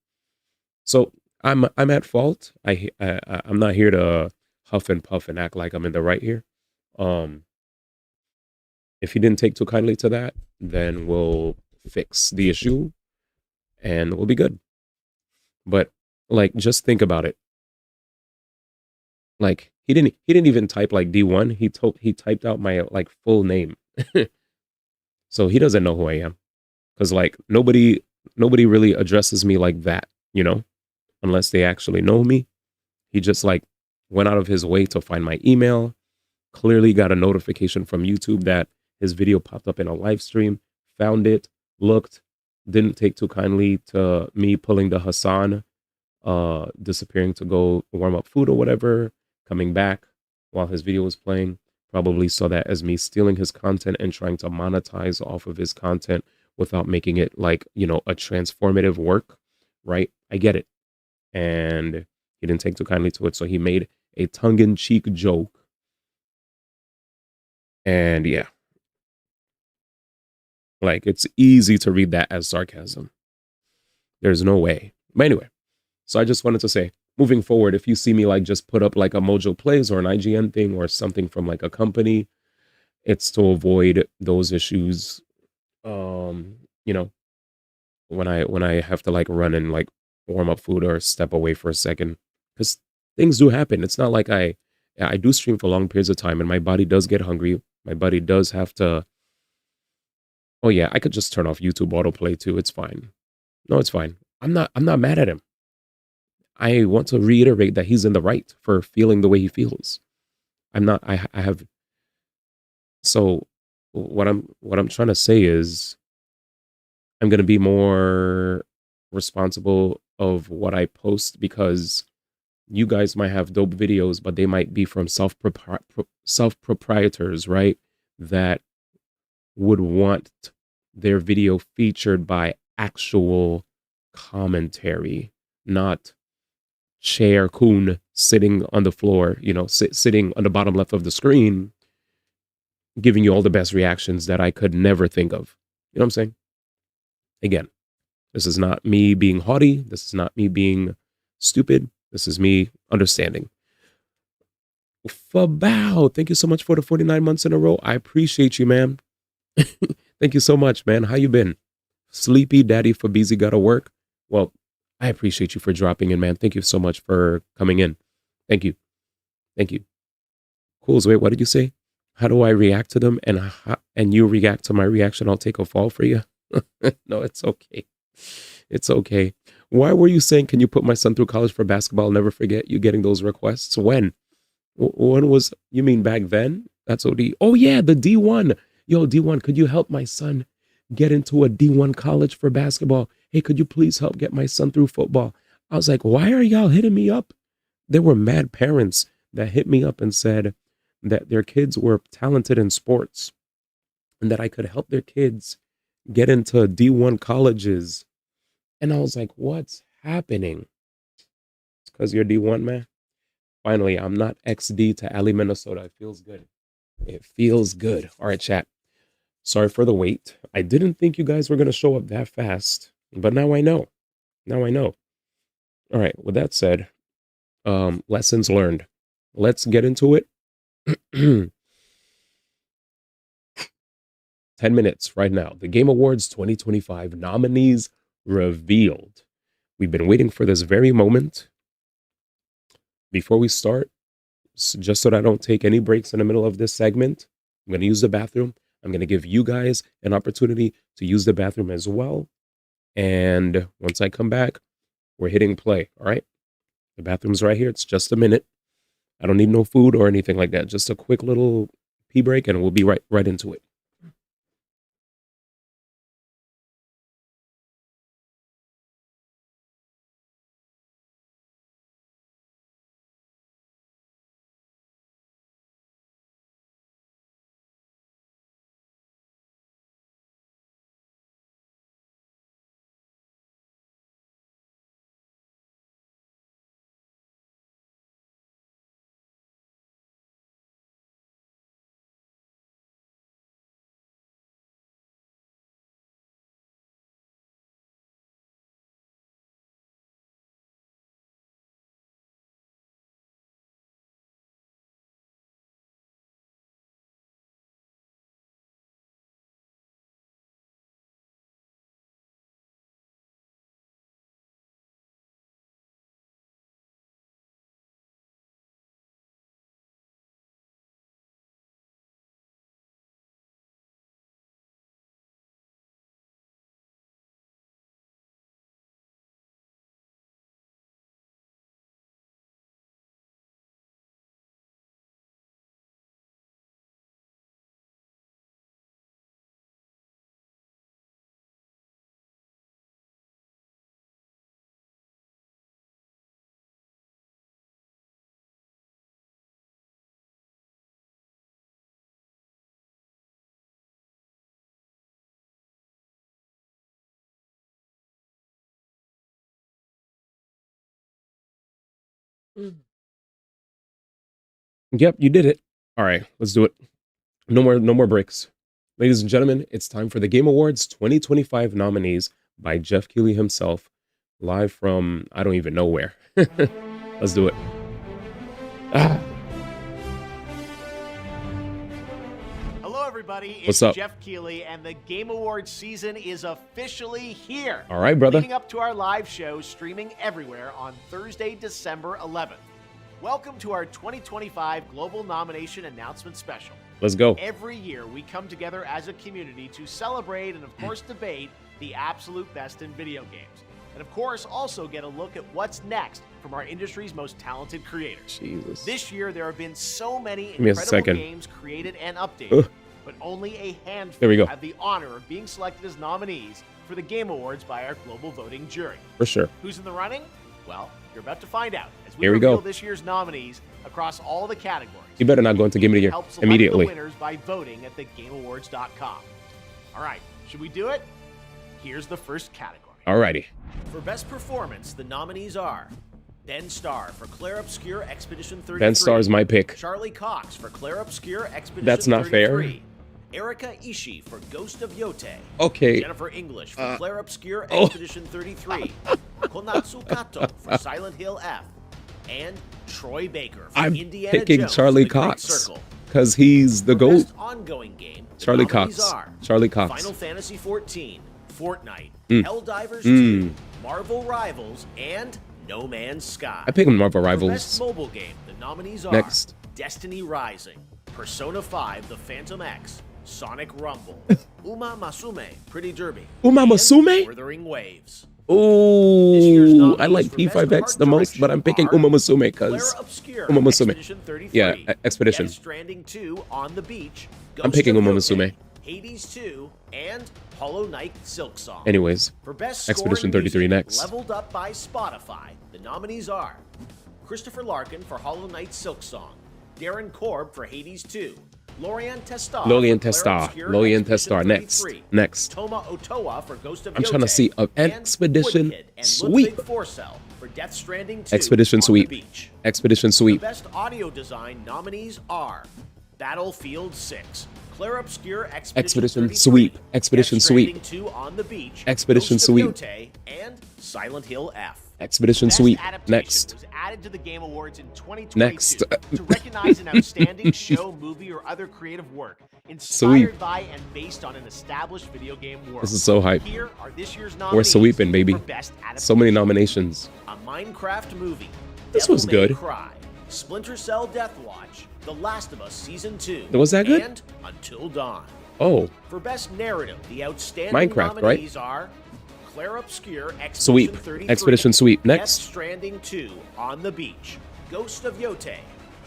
So I'm at fault. I'm not here to huff and puff and act like I'm in the right here. If he didn't take too kindly to that, then we'll fix the issue and we'll be good. But like, just think about it. Like, he didn't even type like D1. He typed out my like full name. So he doesn't know who I am. Because like nobody really addresses me like that, you know, unless they actually know me. He just like went out of his way to find my email clearly got a notification from YouTube that his video popped up in a live stream, found it, looked, didn't take too kindly to me pulling the Hassan, disappearing to go warm up food or whatever, coming back while his video was playing. Probably saw that as me stealing his content and trying to monetize off of his content without making it like, you know, a transformative work, right? I get it. And he didn't take too kindly to it. So he made a tongue-in-cheek joke. And yeah, like it's easy to read that as sarcasm. There's no way. But anyway, so I just wanted to say, moving forward, if you see me like just put up like a Mojo Plays or an IGN thing or something from like a company, it's to avoid those issues. You know, when I have to like run and like warm up food or step away for a second, because things do happen. It's not like I do stream for long periods of time and my body does get hungry. My body does have to. Oh yeah, I could just turn off YouTube autoplay too. It's fine. No, it's fine. I'm not mad at him. I want to reiterate that he's in the right for feeling the way he feels. I'm not. I have. So what I'm trying to say is I'm going to be more responsible of what I post, because you guys might have dope videos, but they might be from self proprietors, right? That would want their video featured by actual commentary, not Cher Kun sitting on the floor, you know, sitting on the bottom left of the screen, giving you all the best reactions that I could never think of. You know what I'm saying? Again, this is not me being haughty. This is not me being stupid. This is me understanding. Fabao, thank you so much for the 49 months in a row. I appreciate you, man. Thank you so much, man. How you been? Sleepy Daddy Fabizi gotta work. Well, I appreciate you for dropping in, man. Thank you so much for coming in. Thank you. Thank you. Cool. So wait, what did you say? How do I react to them? And you react to my reaction? I'll take a fall for you. No, it's okay. It's okay. Why were you saying, can you put my son through college for basketball? I'll never forget you getting those requests. When? When was, you mean back then? That's OD. Oh yeah, the D1. Yo, D1, could you help my son get into a D1 college for basketball? Hey, could you please help get my son through football? I was like, why are y'all hitting me up? There were mad parents that hit me up and said that their kids were talented in sports and that I could help their kids get into D1 colleges. And I was like, what's happening? It's because you're D1, man. Finally, I'm not XD to Alley, Minnesota. It feels good. It feels good. All right, chat. Sorry for the wait. I didn't think you guys were going to show up that fast, but now I know. Now I know. All right, with that said, lessons learned. Let's get into it. 10 minutes right now. The Game Awards 2025 nominees revealed. We've been waiting for this very moment. Before we start, just so that I don't take any breaks in the middle of this segment, I'm going to use the bathroom. I'm going to give you guys an opportunity to use the bathroom as well. And once I come back, we're hitting play. All right. The bathroom's right here. It's just a minute. I don't need no food or anything like that. Just a quick little pee break and we'll be right into it. Yep, you did it. All right, let's do it. No more breaks. Ladies and gentlemen, it's time for the Game Awards 2025 nominees by Jeff Keighley himself, live from I don't even know where. Let's do it. Ah. Hello, everybody. What's It's up? Jeff Keighley, and the Game Awards season is officially here. All right, brother. Leading up to our live show streaming everywhere on Thursday, December 11th. Welcome to our 2025 Global Nomination Announcement Special. Let's go. Every year, we come together as a community to celebrate and, of course, debate the absolute best in video games. And, of course, also get a look at what's next from our industry's most talented creators. Jesus. This year, there have been so many me a incredible second. games created and updated, but only a handful There we go. have the honor of being selected as nominees for the Game Awards by our global voting jury. For sure. Who's in the running? Well, you're about to find out as we Here we reveal go. this year's nominees across all the categories. You better not go into Game of the Year Help select immediately. the winners by voting at thegameawards.com. All right, should we do it? Here's the first category. Alrighty. For Best Performance, the nominees are Ben Starr for Claire Obscure Expedition 33. Ben Starr's my pick. Charlie Cox for Claire Obscure Expedition That's not 33. fair. Erica Ishii for Ghost of Yote. Okay. Jennifer English for Claire Obscure Expedition 33. Konatsu Kato for Silent Hill F. And Troy Baker for I'm Indiana picking Jones Charlie The Great Cox Circle. because he's the For GOAT. Best Ongoing Game, the Charlie nominees Cox. are Charlie Cox. Final Fantasy XIV, Fortnite, Mm. Helldivers 2, Marvel Rivals, and No Man's Sky. I pick Marvel For Rivals. Best Mobile Game, the nominees are Next. Destiny Rising, Persona 5, The Phantom X, Sonic Rumble, Uma Masume, Pretty Derby, Uma and Masume? Wuthering Waves. Ooh, I like P5X the most, but I'm picking Uma Musume Claire because Obscure, Uma Musume. Expedition 33, Yeah, Expedition. Death Stranding 2, On the Beach, I'm Ghost picking of Uma Yote, Musume. Hades 2, and Hollow Knight Silk Song. Anyways, For Best Expedition Score and 33 Music, next. Leveled up by Spotify, the nominees are Christopher Larkin for Hollow Knight Silk Song, Darren Korb for Hades 2, Lorian Testar. Lorian for Claire Testar. Obscure Lorian Expedition Testar. Next. 33, Next. Toma Otoa for Ghost of I'm trying to Yote, see an and Expedition Woodkid and sweep. Ludwig Forsell for Death Stranding 2, Expedition On the sweep. Beach. Expedition The sweep. best audio design nominees are Battlefield 6, Claire Obscure Expedition 33, sweep. Expedition Death sweep. Stranding 2 On the Beach, Expedition Ghost of sweep. Yote, and Silent Hill F. Expedition Best sweep. Adaptation Next. was added to the Game Awards in 2022 Next. to recognize an outstanding show, movie, or other creative work inspired Sweep. by and based on an established video game world. This is so hype. Here are this year's We're nominees sweeping, baby. for Best Adaptation. So many nominations. A Minecraft movie. This Devil was May good. Cry, Splinter Cell Death Watch, The Last of Us Season 2. Was that good? And Until Dawn. Oh, For Best Narrative, the outstanding Minecraft, right? nominees are Claire Obscure Expedition sweep. 33, Expedition sweep. Death Next. Stranding 2, On the Beach, Ghost of Yote,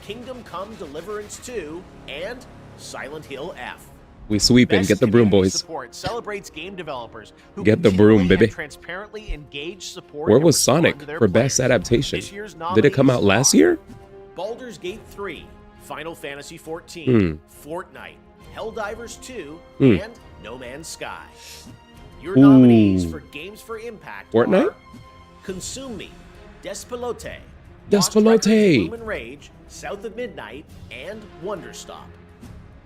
Kingdom Come Deliverance 2, and Silent Hill F. We sweeping. Best Get the broom, community boys. Support celebrates game developers who Get the broom, continually baby. and transparently engage, support, Where and was respond Sonic to their for best players. adaptation? This year's Did it come out nominees last are year? Baldur's Gate 3, Final Fantasy Hmm. XIV, Fortnite, Helldivers 2, and No Man's Sky. Your Ooh. nominees for Games for Impact Fortnite? are Consume Me, Despelote, Despelote. Lost Records, Bloom and Rage, South of Midnight, and Wonderstop.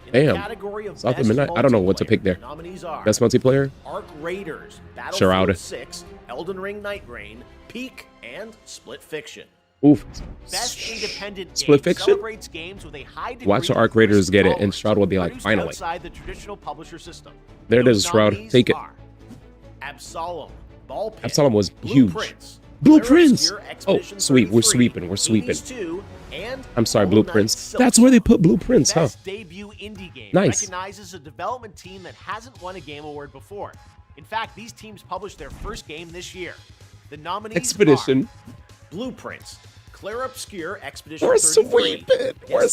In the Damn. category of South of Best Midnight? I don't know what to Multiplayer, pick there. the nominees are Best multiplayer? Arc Raiders, Sure, Battlefield Outa. 6, Elden Ring Night Rain, Peak, and Split Fiction. Oof. Best independent Split game Fiction? celebrates games with a high degree Watch the of Arc Raiders risk get it, and tolerance, Shroud will be like, produced finally. outside the traditional publisher system. There it Those is, Shroud. nominees Take it. are Absalom, Ball Pit, Absalom was huge. Blueprints, Blueprints! Claire Obscure Oh, Expedition sweep. We're 33, sweeping. We're sweeping. Hades 2, and I'm sorry, Hollow Knight Blueprints. Silk That's where they Song. put Blueprints, huh? Best debut indie game Nice. recognizes a development team that hasn't won a game award before. In fact, these teams published their first game this year. The nominees Expedition. are Blueprints, Claire Obscure Expedition We're 33, sweeping. We're Despelote,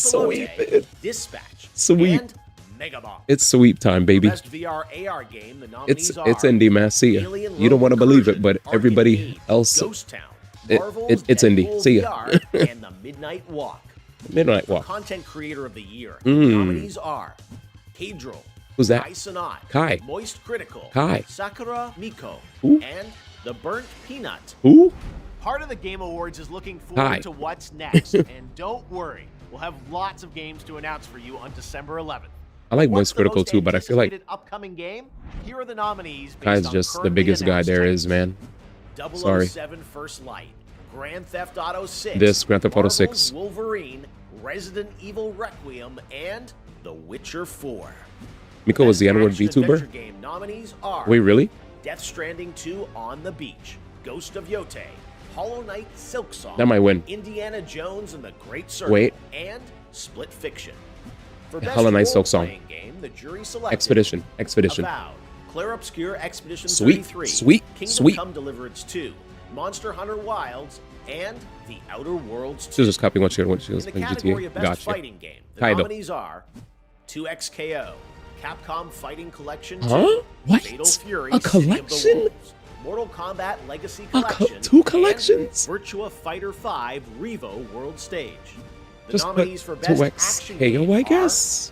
sweeping. Dispatch, Sweep. and Megabomb. It's sweep time, baby. Best VR AR game, the nominees It's are indie, man. See ya. Alien You don't want to Rogue believe it, Incursion, but Arcade everybody Eve, else. Ghost Town, It- Marvel's it's indie. Deadpool See ya. VR, and the Midnight Walk. Midnight Walk. Content Creator of the Year. Mm. Nominees are Pedro, Who's that? Kai Sanat, Kai. Moist Critical, Kai. Sakura Miko, Who? and The Burnt Peanut. Who? Part of the Game Awards is looking Hi. forward to what's next. And don't worry, we'll have lots of games to announce for you on December 11th. I like What's Voice the Critical most too, but I feel like anticipated upcoming game? Here are the nominees based Kai's on just the currently biggest guy announced there titles. is, man. Sorry. 007 First Light, Grand Theft Auto 6, This, Grand Theft Auto Marvel's 6. Wolverine, Resident Evil Requiem, and The Witcher 4. Miko was the N-word Action-adventure VTuber? game nominees are Wait, really? Death Stranding 2 On the Beach, Ghost of Yote, Hollow Knight Silksong, That might win. Indiana Jones and the Great Circle, Wait. and Split Fiction. For Yeah, best Hollow Knight Silksong. role-playing game, the jury selected Expedition. Avowed, Clair Obscure Expedition Sweet, 33, sweet, Kingdom sweet. Come Deliverance 2, Monster Hunter Wilds, and The Outer Worlds 2. She's just copying what she was In the playing category GTA. of Best Gotcha. Fighting Game, the Kaido. nominees are 2XKO, Capcom Fighting Collection 2, Huh? What? Fatal Fury, A City of the collection? Wolves, Mortal Kombat Legacy Collection, Two and collections? Virtua Fighter 5 Revo World Stage. The Just put nominees for Best Action Game 2XKO, I are guess?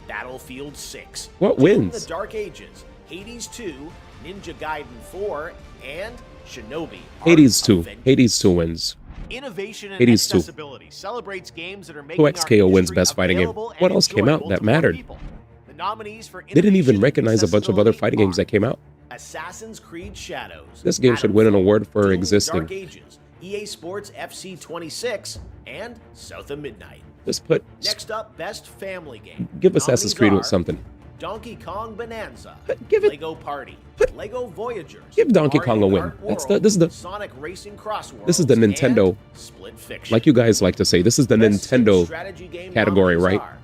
Battlefield 6, What Doom wins? The Dark Ages, Hades 2, Ninja Gaiden 4, and Shinobi. Hades Art 2. of Vengeance. Hades 2 wins. Innovation and Hades 2. accessibility celebrates games that are making 2XKO our wins industry Best Fighting Game. available and What else came out enjoyable that to more mattered? people. The nominees for They didn't even innovation and recognize a bunch of other accessibility fighting games are that came out. Assassin's Creed Shadows. This game should win an award for Doom: existing. Dark Ages, EA Sports FC 26, and South of Midnight. Just put, Next up, Best Family Game. give Assassin's Nominees Creed are something. Donkey Kong Bonanza, Give it- Lego Party, Lego Voyagers, Give Donkey Kong a Mario win. Kart That's World, this is the Sonic Racing Crossworld. this is the Nintendo, Split Fiction. like you guys like to say. This is the Best Sim Nintendo strategy game category, nominees right? are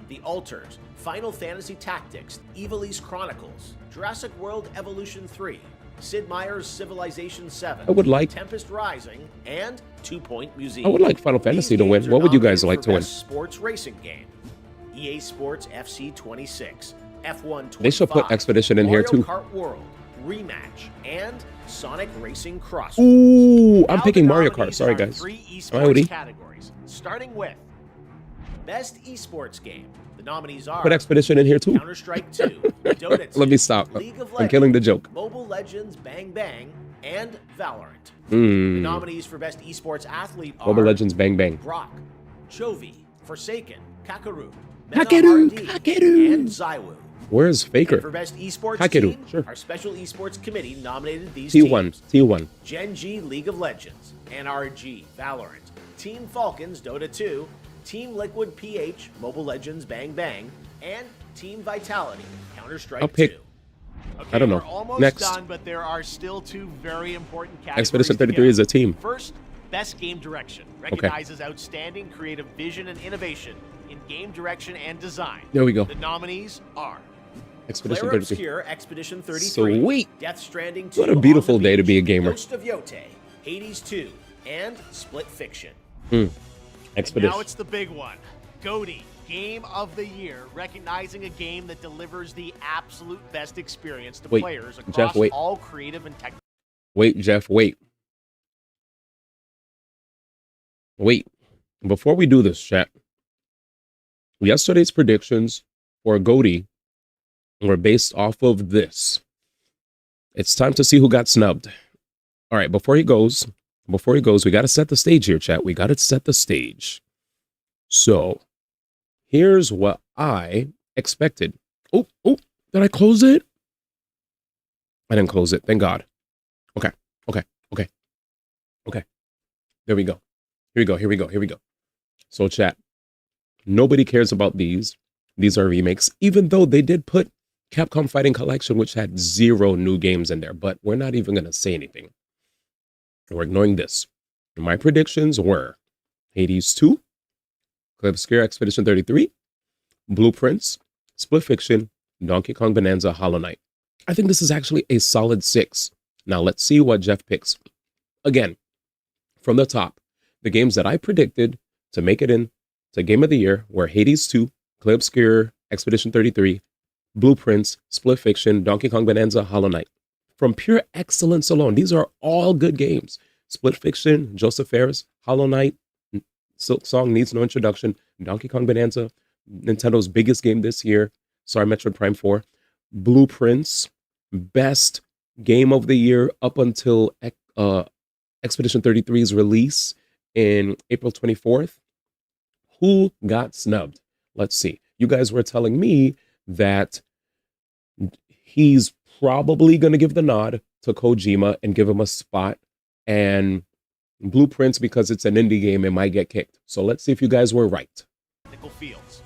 The Alters, Final Fantasy Tactics, Ivalice Chronicles, Jurassic World Evolution 3, Sid Meier's Civilization 7, I would like- Tempest Rising, and 2 Point Museum. I would like Final Fantasy These to win. games are What would you guys nominated like for to win? Best Sports Racing Game. EA Sports FC 26, F1 25. They should put Expedition in here, Mario too. Kart World, Rematch, and Sonic Racing Crossworld. Ooh, I'm Now picking the Mario Kart. nominees Sorry, are guys. 3 Am I esports OD? categories, starting with Best Esports Game. The nominees are Put Expedition in here too. Counter-Strike 2, Dota 2, Let me stop. League of I'm Legends, killing the joke. Mobile Legends Bang Bang, and Valorant. The Mm. nominees for Best Esports Athlete are Mobile Legends Bang Bang. Brock, Chovy, Forsaken, Kakeru, Kakeru, Mena RD, Kakeru. and Zywu. Where's And Faker? for Best Esports Kakeru, Team, sure. our special esports committee nominated these T1. teams. T1. Gen G League of Legends, NRG Valorant, Team Falcons Dota 2, Team Liquid PH Mobile Legends Bang Bang, and Team Vitality Counter-Strike I'll pick- 2. Okay, I don't know. We're almost Next. done, but there are still 2 very important categories. Expedition to 33 go. is a team. First, Best Game Direction recognizes outstanding creative vision and innovation in game direction and design. There we go. The nominees are Expedition Clair 33. Obscure Expedition 33, Sweet. Death Stranding 2, What a beautiful On the day to Beach, be a gamer. Ghost of Yote, Hades 2, and Split Fiction. Mm. And Expedition. now it's the big one. GOATY, Game of the Year, recognizing a game that delivers the absolute best experience to Wait, players across Jeff, wait. all creative and technical. Wait, Jeff, wait. Wait. Before we do this, chat, yesterday's predictions for GOATY were based off of this. It's time to see who got snubbed. All right, before he goes, we got to set the stage here, chat. We got to set the stage. So, here's what I expected. Oh, did I close it? I didn't close it. Thank God. Okay. There we go. Here we go. So, chat, nobody cares about these. These are remakes, even though they did put Capcom Fighting Collection, which had 0 new games in there, but we're not even going to say anything. We're ignoring this. My predictions were Hades 2, Clair Obscure Expedition 33, Blueprints, Split Fiction, Donkey Kong Bonanza, Hollow Knight. I think this is actually a solid 6. Now let's see what Jeff picks. Again, from the top, the games that I predicted to make it in to Game of the Year were Hades 2, Clair Obscure Expedition 33, Blueprints, Split Fiction, Donkey Kong Bonanza, Hollow Knight. From pure excellence alone, these are all good games. Split Fiction, Joseph Fares, Hollow Knight, Silk Song needs no introduction, Donkey Kong Bonanza, Nintendo's biggest game this year, sorry, Metroid Prime 4, Blueprints, best game of the year up until Expedition 33's release in April 24th. Who got snubbed? Let's see. You guys were telling me that he's probably going to give the nod to Kojima and give him a spot. And Blueprints, because it's an indie game, it might get kicked. So let's see if you guys were right. Technical fields.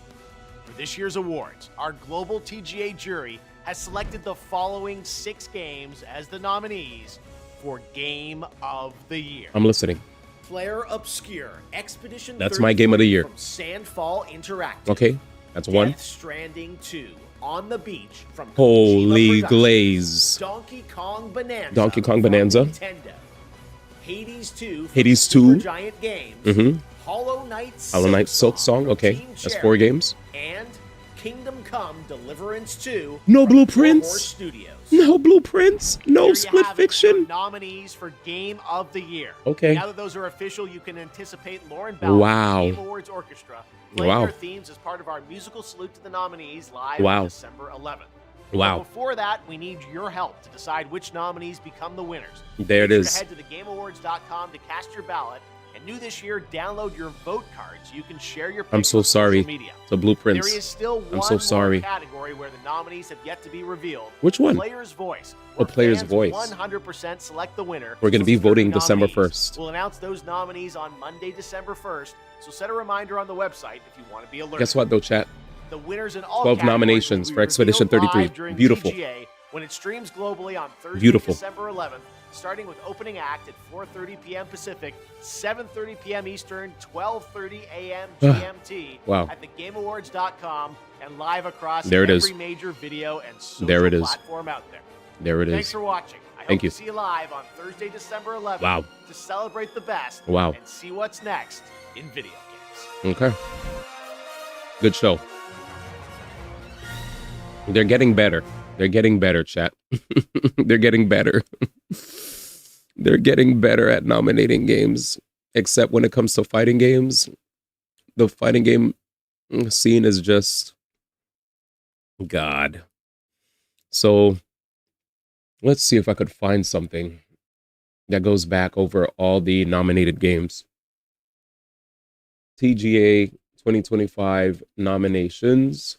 For this year's awards, our global TGA jury has selected the following 6 games as the nominees for Game of the Year. I'm listening. Flare Obscure, Expedition That's my game of the year. from Sandfall Interactive. Okay, that's one. Death Stranding 2, On the Beach from Holy Kojima Productions. glaze. Donkey Kong Bonanza. Donkey Kong from Bonanza. Nintendo. Hades 2. from Hades 2. Supergiant Games. Mm-hmm. Hollow Knight. Hollow Knight Silk Song. from Okay, Team that's Cherry. 4 games. And Kingdom Come Deliverance 2. No from Blueprints? Four Horse Studios. No Blueprints. No There you Split have it, your Fiction. nominees for Game of the Year. Okay. Now that those are official, you can anticipate Lauren Bell Wow. Game Awards Orchestra playing Wow. their themes as part of our musical salute to the nominees live Wow. on December 11th. Wow. But before that, we need your help to decide which nominees become the winners. There it Make sure is. to head to thegameawards.com to cast your ballot. And new this year, download your vote card so you can share your I'm picks so on sorry. social media. The Blueprints. There is still one I'm so sorry. more category where the nominees have yet to be revealed. Which one? Player's Voice. Oh, Player's fans Voice. 100% select the winner. We're going to So be the 30 voting December nominees. 1st. We'll announce those nominees on Monday, December 1st. So set a reminder on the website if you want to be alerted. Guess what, though, chat? The winners in all 12 categories nominations will be for Expedition revealed 33. live during Beautiful. TGA when it streams globally on Thursday, Beautiful. December 11th, starting with opening act at 4:30 p.m. Pacific, 7:30 p.m. Eastern, 12:30 a.m. GMT Wow. at thegameawards.com and live across There it every is. major video and social There it is. platform out there. There it Thanks is. for watching. I Thank hope you. to see you live on Thursday, December 11th Wow. to celebrate the best Wow. and see what's next in video games. Okay. Good show. They're getting better. They're getting better, chat. They're getting better. They're getting better at nominating games, except when it comes to fighting games. The fighting game scene is just God. So let's see if I could find something that goes back over all the nominated games. TGA 2025 nominations.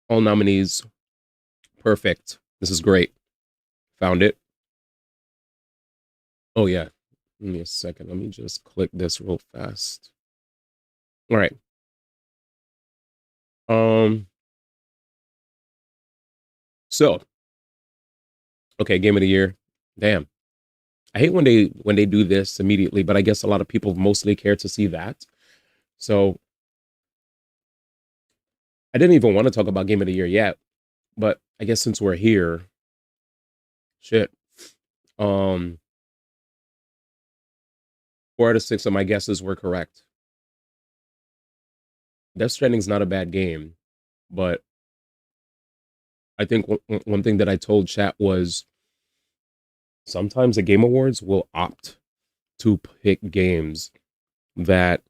All nominees. Perfect. This is great. Found it. Oh, yeah. Give me a second. Let me just click this real fast. All right. So, okay, game of the year. Damn. I hate when they do this immediately, but I guess a lot of people mostly care to see that. So I didn't even want to talk about game of the year yet, but I guess since we're here, shit. 4 out of 6 of my guesses were correct. Death Stranding's not a bad game, but I think one thing that I told chat was sometimes the Game Awards will opt to pick games that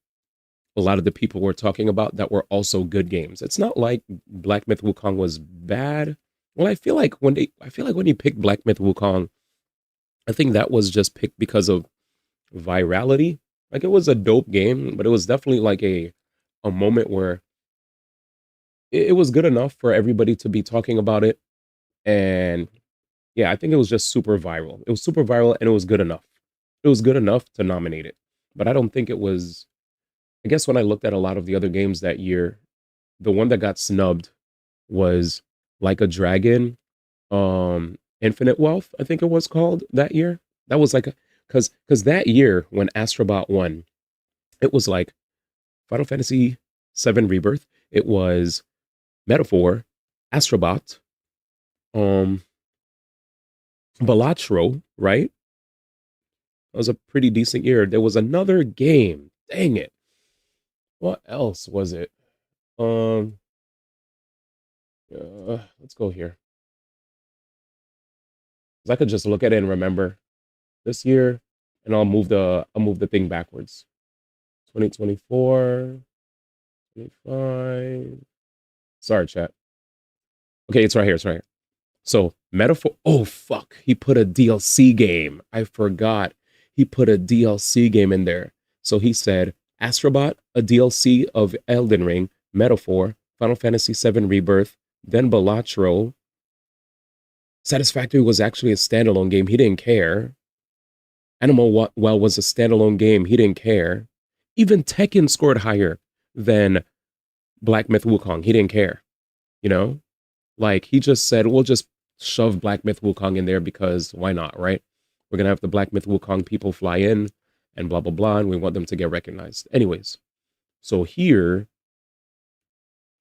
a lot of the people were talking about that were also good games. It's not like Black Myth Wukong was bad. Well, I feel like when you picked Black Myth Wukong, I think that was just picked because of virality. Like, it was a dope game, but it was definitely like a moment where it was good enough for everybody to be talking about it. And yeah, I think it was just super viral. It was super viral and it was good enough. It was good enough to nominate it. But I don't think it was, I guess when I looked at a lot of the other games that year, the one that got snubbed was Like a Dragon, Infinite Wealth, I think it was called that year. That was like because that year when Astrobot won, it was like Final Fantasy VII Rebirth. It was Metaphor, Astrobot, Balatro, right? That was a pretty decent year. There was another game. Dang it. What else was it? Let's go here. 'Cause I could just look at it and remember this year, and I'll move the thing backwards. 2024, 25. Sorry, chat. Okay, it's right here. It's right here. So Metaphor, oh fuck, he put a DLC game. I forgot. He put a DLC game in there. So he said Astrobot, a DLC of Elden Ring, Metaphor, Final Fantasy VII Rebirth, then Balatro. Satisfactory was actually a standalone game. He didn't care. Animal Well was a standalone game. He didn't care. Even Tekken scored higher than Black Myth Wukong. He didn't care. You know? Like, he just said, we'll just shove Black Myth Wukong in there because why not, right? We're going to have the Black Myth Wukong people fly in and blah, blah, blah, and we want them to get recognized. Anyways, so here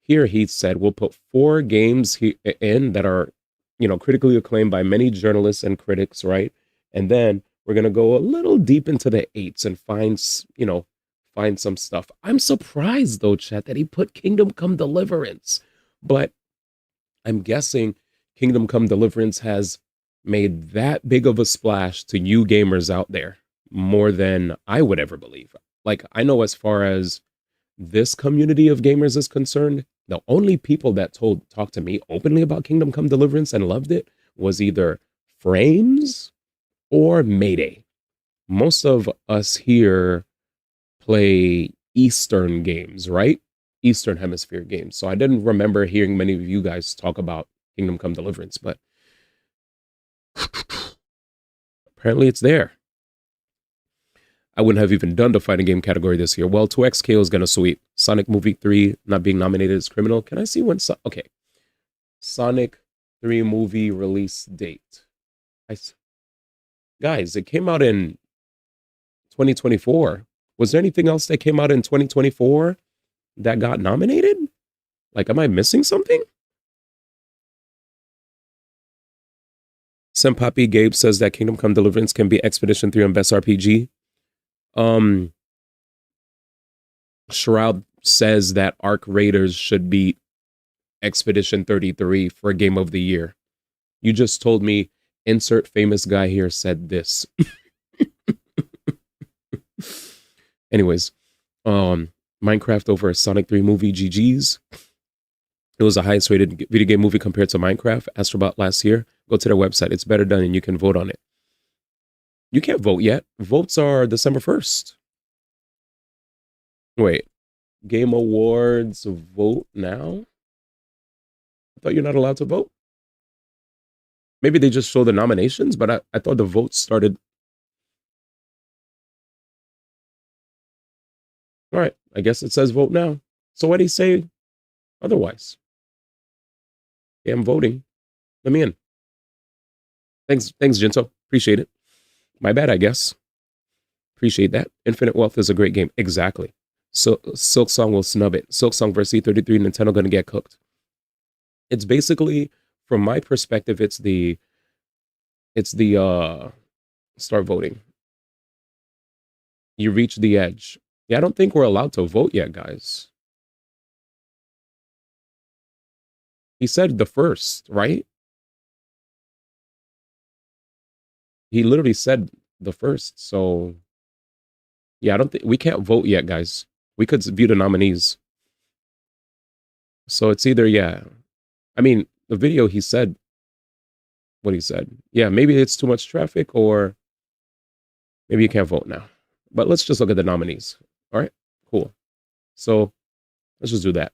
he said, we'll put 4 games in that are, you know, critically acclaimed by many journalists and critics, right? And then we're going to go a little deep into the 8s and find some stuff. I'm surprised, though, chat, that he put Kingdom Come Deliverance. But I'm guessing Kingdom Come Deliverance has made that big of a splash to you gamers out there more than I would ever believe. Like, I know as far as this community of gamers is concerned, the only people that talked to me openly about Kingdom Come Deliverance and loved it was either Frames or Mayday. Most of us here play Eastern games, right? Eastern Hemisphere games. So I didn't remember hearing many of you guys talk about Kingdom Come Deliverance, but apparently it's there. I wouldn't have even done the fighting game category this year. Well, 2XKO is going to sweep. Sonic Movie 3 not being nominated as criminal. Can I see when? Okay. Sonic 3 movie release date. Guys, it came out in 2024. Was there anything else that came out in 2024 that got nominated? Like, am I missing something? Senpapi Gabe says that Kingdom Come Deliverance can be Expedition 3 on Best RPG. Shroud says that Arc Raiders should beat Expedition 33 for Game of the Year. You just told me insert famous guy here said this. Anyways, Minecraft over Sonic 3 movie GG's. It was the highest rated video game movie compared to Minecraft, Astrobot last year. Go to their website. It's better done and you can vote on it. You can't vote yet. Votes are December 1st. Wait. Game Awards vote now? I thought you're not allowed to vote. Maybe they just show the nominations, but I thought the votes started. All right. I guess it says vote now. So what do you say otherwise? Yeah, I'm voting. Let me in. Thanks, Jinto. Appreciate it. My bad, I guess. Appreciate that. Infinite Wealth is a great game. Exactly. So Silk Song will snub it. Silk Song versus E33, Nintendo gonna get cooked. It's basically, from my perspective, it's the start voting. You reach the edge. Yeah, I don't think we're allowed to vote yet, guys. He said the first, right? He literally said the first. So yeah, I don't think we can't vote yet, guys. We could view the nominees. So it's either, yeah. I mean, the video he said what he said. Yeah, maybe it's too much traffic or maybe you can't vote now. But let's just look at the nominees. All right, cool. So let's just do that.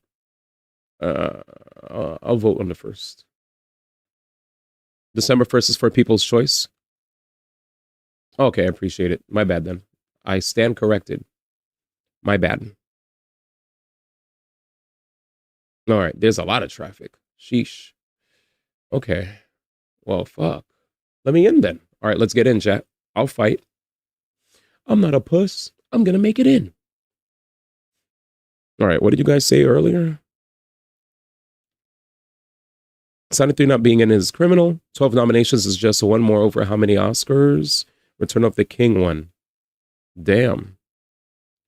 I'll vote on the first. December 1st is for People's Choice. Okay, I appreciate it. My bad then. I stand corrected. My bad. All right, there's a lot of traffic. Sheesh. Okay. Well, fuck. Let me in then. All right, let's get in, chat. I'll fight. I'm not a puss. I'm going to make it in. All right, what did you guys say earlier? Sonic 3 not being in is criminal. 12 nominations is just one more over how many Oscars? Return of the King won. Damn.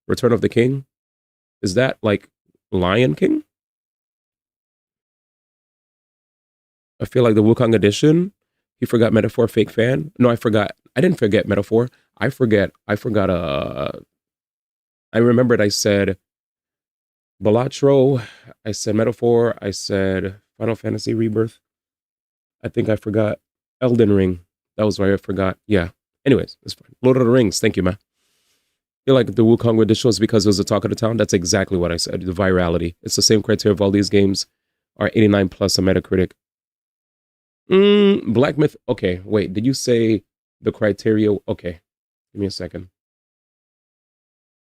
Return of the King? Is that like Lion King? I feel like the Wukong edition. He forgot Metaphor, fake fan. No, I forgot. I didn't forget Metaphor. I forgot. I remembered I said Balatro. I said Metaphor. I said Final Fantasy Rebirth. I think I forgot Elden Ring. That was why I forgot. Yeah. Anyways, it's fine. Lord of the Rings. Thank you, man. Feel like the Wukong edition was because it was the talk of the town. That's exactly what I said. The virality. It's the same criteria of all these games are 89 plus a Metacritic. Black Myth. Okay, wait. Did you say the criteria? Okay, give me a second.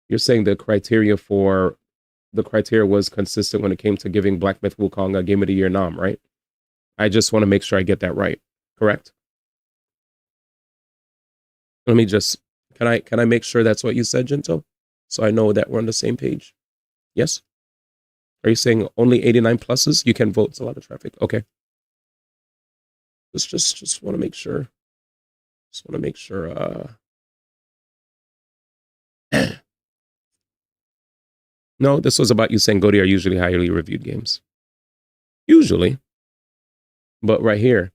You're saying the criteria was consistent when it came to giving Black Myth Wukong a Game of the Year nom, right? I just want to make sure I get that right. Correct? Let me just, can I make sure that's what you said, Jinto? So I know that we're on the same page. Yes? Are you saying only 89 pluses? You can vote. It's a lot of traffic. Okay. Just want to make sure. Just want to make sure. No, this was about you saying GOTY are usually highly reviewed games. Usually. But right here.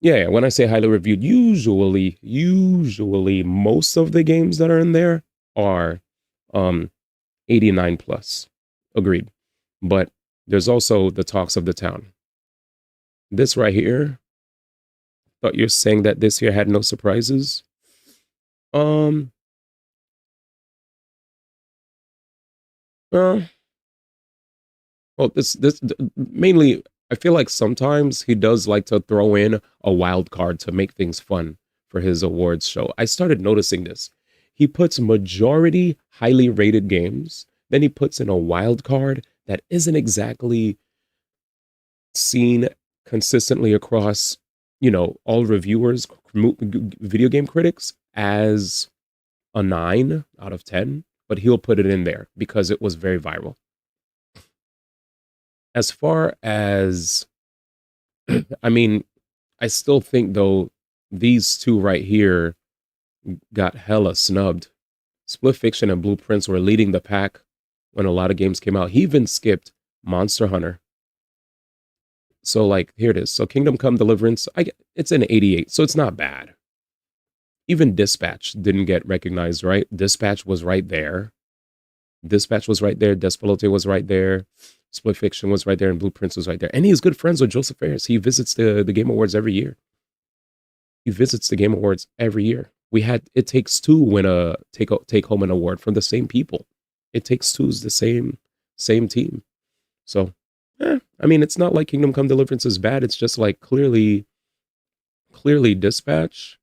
Yeah, when I say highly reviewed, usually most of the games that are in there are 89 plus. Agreed. But there's also the talks of the town. This right here, thought you're saying that this here had no surprises. Well, this mainly, I feel like sometimes he does like to throw in a wild card to make things fun for his awards show. I started noticing this. He puts majority highly rated games, then he puts in a wild card that isn't exactly seen consistently across, all reviewers, video game critics as a 9 out of 10, but he'll put it in there because it was very viral. As far as, I still think, though, these two right here got hella snubbed. Split Fiction and Blueprints were leading the pack when a lot of games came out. He even skipped Monster Hunter. So, here it is. So, Kingdom Come Deliverance, it's an 88, so it's not bad. Even Dispatch didn't get recognized, right? Dispatch was right there. Despelote was right there. Split Fiction was right there, and Blueprints was right there. And he's good friends with Joseph Fares. He visits the Game Awards every year. We had It Takes Two win take home an award from the same people. It Takes Two's the same team. So, it's not like Kingdom Come Deliverance is bad. It's just clearly Dispatch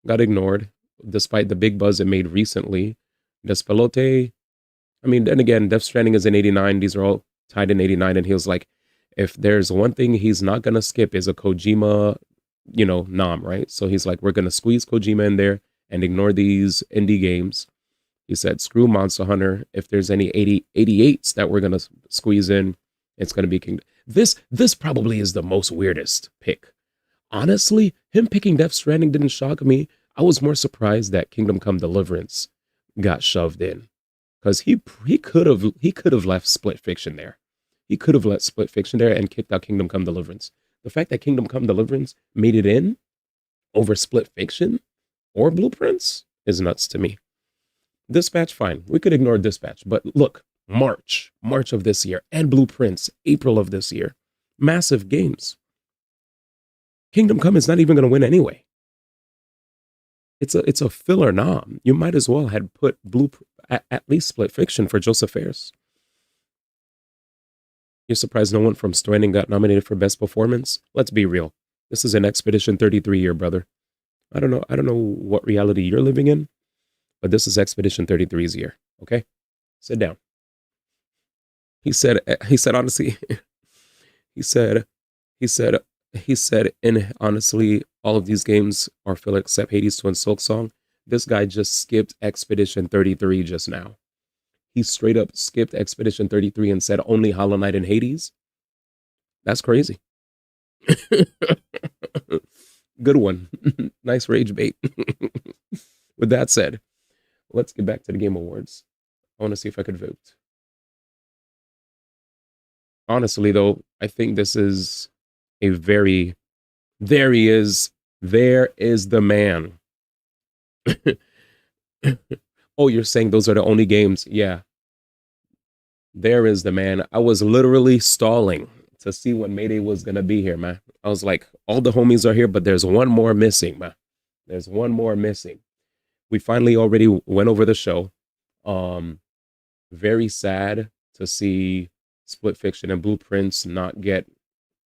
got ignored, despite the big buzz it made recently. Despelote, then again, Death Stranding is in 89. These are all tied in 89. And he was like, if there's one thing he's not going to skip is a Kojima, nom, right? So he's like, we're going to squeeze Kojima in there and ignore these indie games. He said, screw Monster Hunter. If there's any 88s that we're going to squeeze in, it's going to be Kingdom. This probably is the most weirdest pick. Honestly, him picking Death Stranding didn't shock me. I was more surprised that Kingdom Come Deliverance got shoved in. Because he could have left Split Fiction there. He could have let Split Fiction there and kicked out Kingdom Come Deliverance. The fact that Kingdom Come Deliverance made it in over Split Fiction or Blueprints is nuts to me. Dispatch, fine. We could ignore Dispatch. But look, March of this year, and Blueprints, April of this year. Massive games. Kingdom Come is not even going to win anyway. It's a filler nom. You might as well had put at least Split Fiction for Joseph Fares. You're surprised no one from Stranding got nominated for Best Performance? Let's be real. This is an Expedition 33 year, brother. I don't know what reality you're living in, but this is Expedition 33's year. Okay? Sit down. He said honestly, he said, honestly, all of these games are filler except Hades 2 and Silk Song. This guy just skipped Expedition 33 just now. He straight up skipped Expedition 33 and said only Hollow Knight and Hades. That's crazy. Good one. Nice rage bait. With that said, let's get back to the Game Awards. I want to see if I could vote. Honestly, though, I think this is a very... There he is. There is the man. Oh, you're saying those are the only games? Yeah. There is the man. I was literally stalling to see when Mayday was gonna be here, man. I was like, all the homies are here, but there's one more missing, man. There's one more missing. We finally already went over the show. Very sad to see Split Fiction and Blueprints not get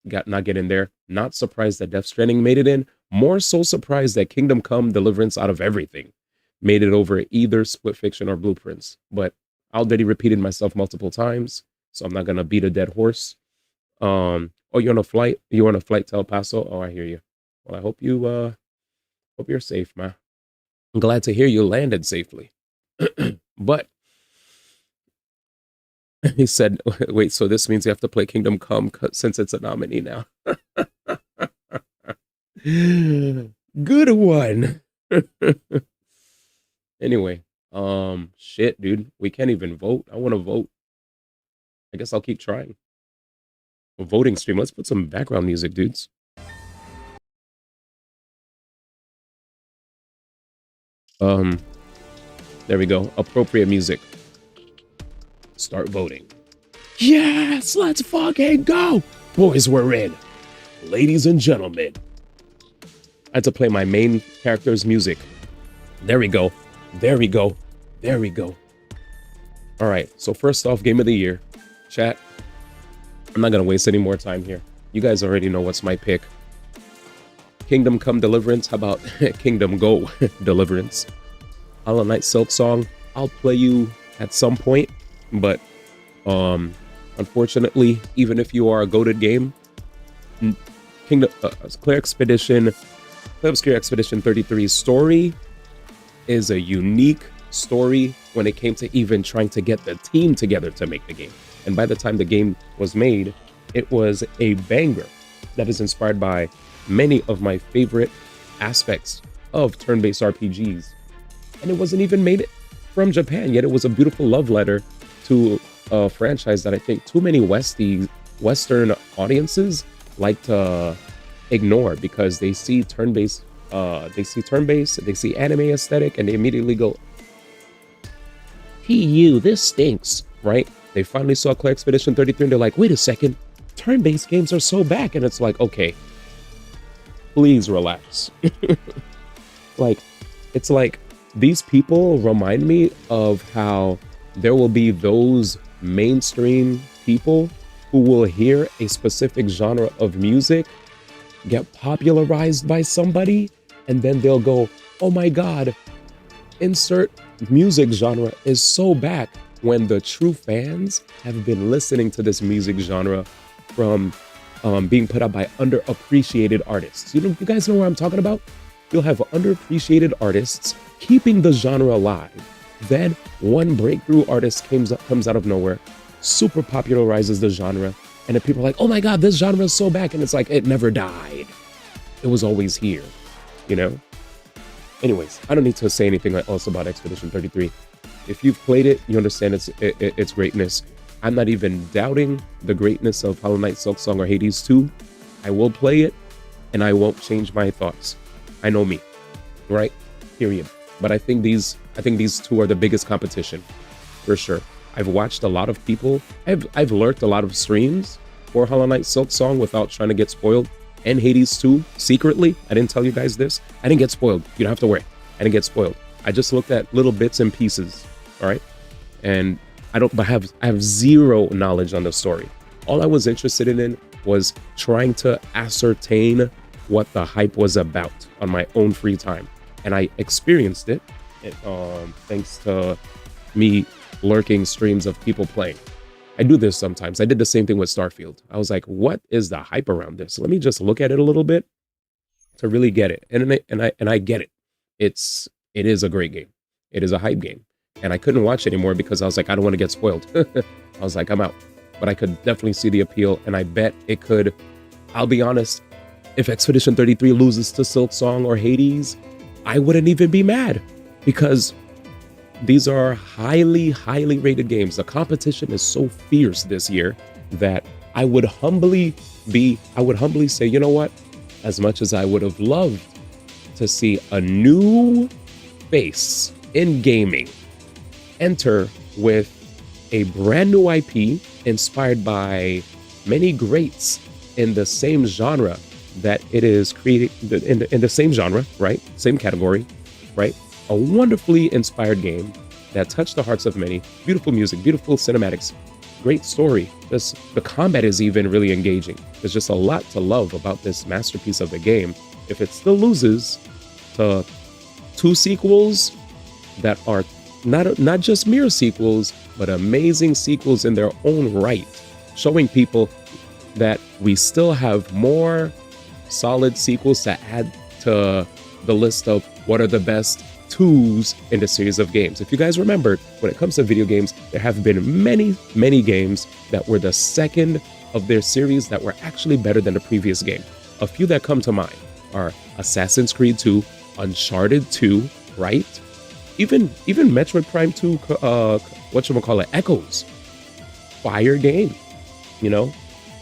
in there. Not surprised that Death Stranding made it in. More so surprised that Kingdom Come Deliverance, out of everything, made it over either Split Fiction or Blueprints. But I already repeated myself multiple times, so I'm not gonna beat a dead horse. Oh, you're on a flight? You on a flight to El Paso? Oh, I hear you. Well, I hope you're safe, man. I'm glad to hear you landed safely. But he said, wait, so this means you have to play Kingdom Come since it's a nominee now. Good one. Anyway, shit, dude. We can't even vote. I want to vote. I guess I'll keep trying. A voting stream. Let's put some background music, dudes. There we go. Appropriate music. Start voting. Yes, let's fucking go. Boys, we're in. Ladies and gentlemen. I had to play my main character's music. There we go. There we go. There we go. All right. So first off, game of the year. Chat. I'm not going to waste any more time here. You guys already know what's my pick. Kingdom Come Deliverance. How about Kingdom Go Deliverance? Hollow Knight Silksong. I'll play you at some point. But unfortunately, even if you are a goated game, Clear Expedition 33's story is a unique story when it came to even trying to get the team together to make the game. And by the time the game was made, it was a banger that is inspired by many of my favorite aspects of turn-based RPGs. And it wasn't even made from Japan, yet it was a beautiful love letter to a franchise that I think too many Western audiences like to ignore, because they see turn-based, they see anime aesthetic, and they immediately go, "P.U., this stinks," right? They finally saw Clear Expedition 33 and they're like, wait a second, turn-based games are so back. And it's like, okay, please relax. It's like these people remind me of how there will be those mainstream people who will hear a specific genre of music get popularized by somebody, and then they'll go, oh my God, insert music genre is so back, when the true fans have been listening to this music genre from being put out by underappreciated artists. You guys know what I'm talking about? You'll have underappreciated artists keeping the genre alive. Then one breakthrough artist comes out of nowhere, super popularizes the genre, and then people are like, oh my God, this genre is so back. And it's like, it never died. It was always here, you know? Anyways, I don't need to say anything else about Expedition 33. If you've played it, you understand its greatness. I'm not even doubting the greatness of Hollow Knight Silksong or Hades 2. I will play it, and I won't change my thoughts. I know me, right? Period. But I think these two are the biggest competition, for sure. I've watched a lot of people. I've lurked a lot of streams for Hollow Knight Silksong without trying to get spoiled, and Hades 2 secretly. I didn't tell you guys this. I didn't get spoiled. You don't have to worry. I didn't get spoiled. I just looked at little bits and pieces. All right, and I have zero knowledge on the story. All I was interested in was trying to ascertain what the hype was about on my own free time, and I experienced it thanks to me lurking streams of people playing. I do this sometimes. I did the same thing with Starfield. I was like, what is the hype around this? Let me just look at it a little bit to really get it, and I get it. It is a great game. It is a hype game. And I couldn't watch it anymore because I was like, I don't want to get spoiled. I was like, I'm out. But I could definitely see the appeal, and I bet it could. I'll be honest, if Expedition 33 loses to Silksong or Hades, I wouldn't even be mad, because these are highly, highly rated games. The competition is so fierce this year that I would humbly say, you know what? As much as I would have loved to see a new face in gaming enter with a brand new IP inspired by many greats in the same genre that it is creating, in the same genre, right? Same category, right? A wonderfully inspired game that touched the hearts of many. Beautiful music, beautiful cinematics, great story. The combat is even really engaging. There's just a lot to love about this masterpiece of a game. If it still loses to 2 sequels that are not just mere sequels, but amazing sequels in their own right, showing people that we still have more solid sequels to add to the list of what are the best 2s in the series of games. If you guys remember, when it comes to video games, there have been many games that were the second of their series that were actually better than the previous game. A few that come to mind are Assassin's Creed 2, Uncharted 2, right? Even Metroid Prime 2, whatchamacallit, Echoes. Fire game, you know?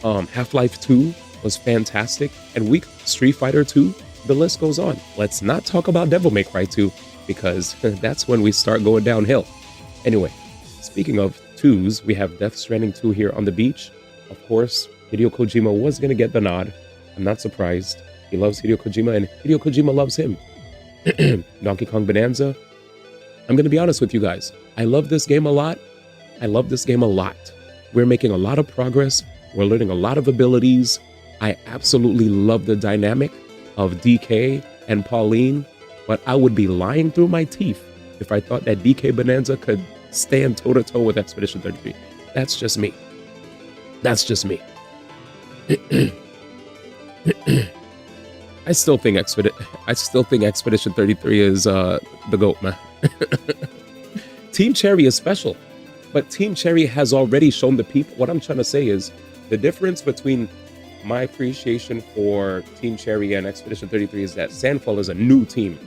Half-Life 2 was fantastic, and Street Fighter 2, the list goes on. Let's not talk about Devil May Cry 2, because that's when we start going downhill. Anyway, speaking of 2s, we have Death Stranding 2 here on the beach. Of course, Hideo Kojima was going to get the nod. I'm not surprised. He loves Hideo Kojima, and Hideo Kojima loves him. Donkey Kong Bonanza. I'm going to be honest with you guys. I love this game a lot. We're making a lot of progress. We're learning a lot of abilities. I absolutely love the dynamic of DK and Pauline, but I would be lying through my teeth if I thought that DK Bonanza could stand toe-to-toe with Expedition 33. That's just me. I still think Expedition 33 is the GOAT, man. Team Cherry is special, but Team Cherry has already shown the people. What I'm trying to say is the difference between my appreciation for Team Cherry and Expedition 33 is that Sandfall is a new team.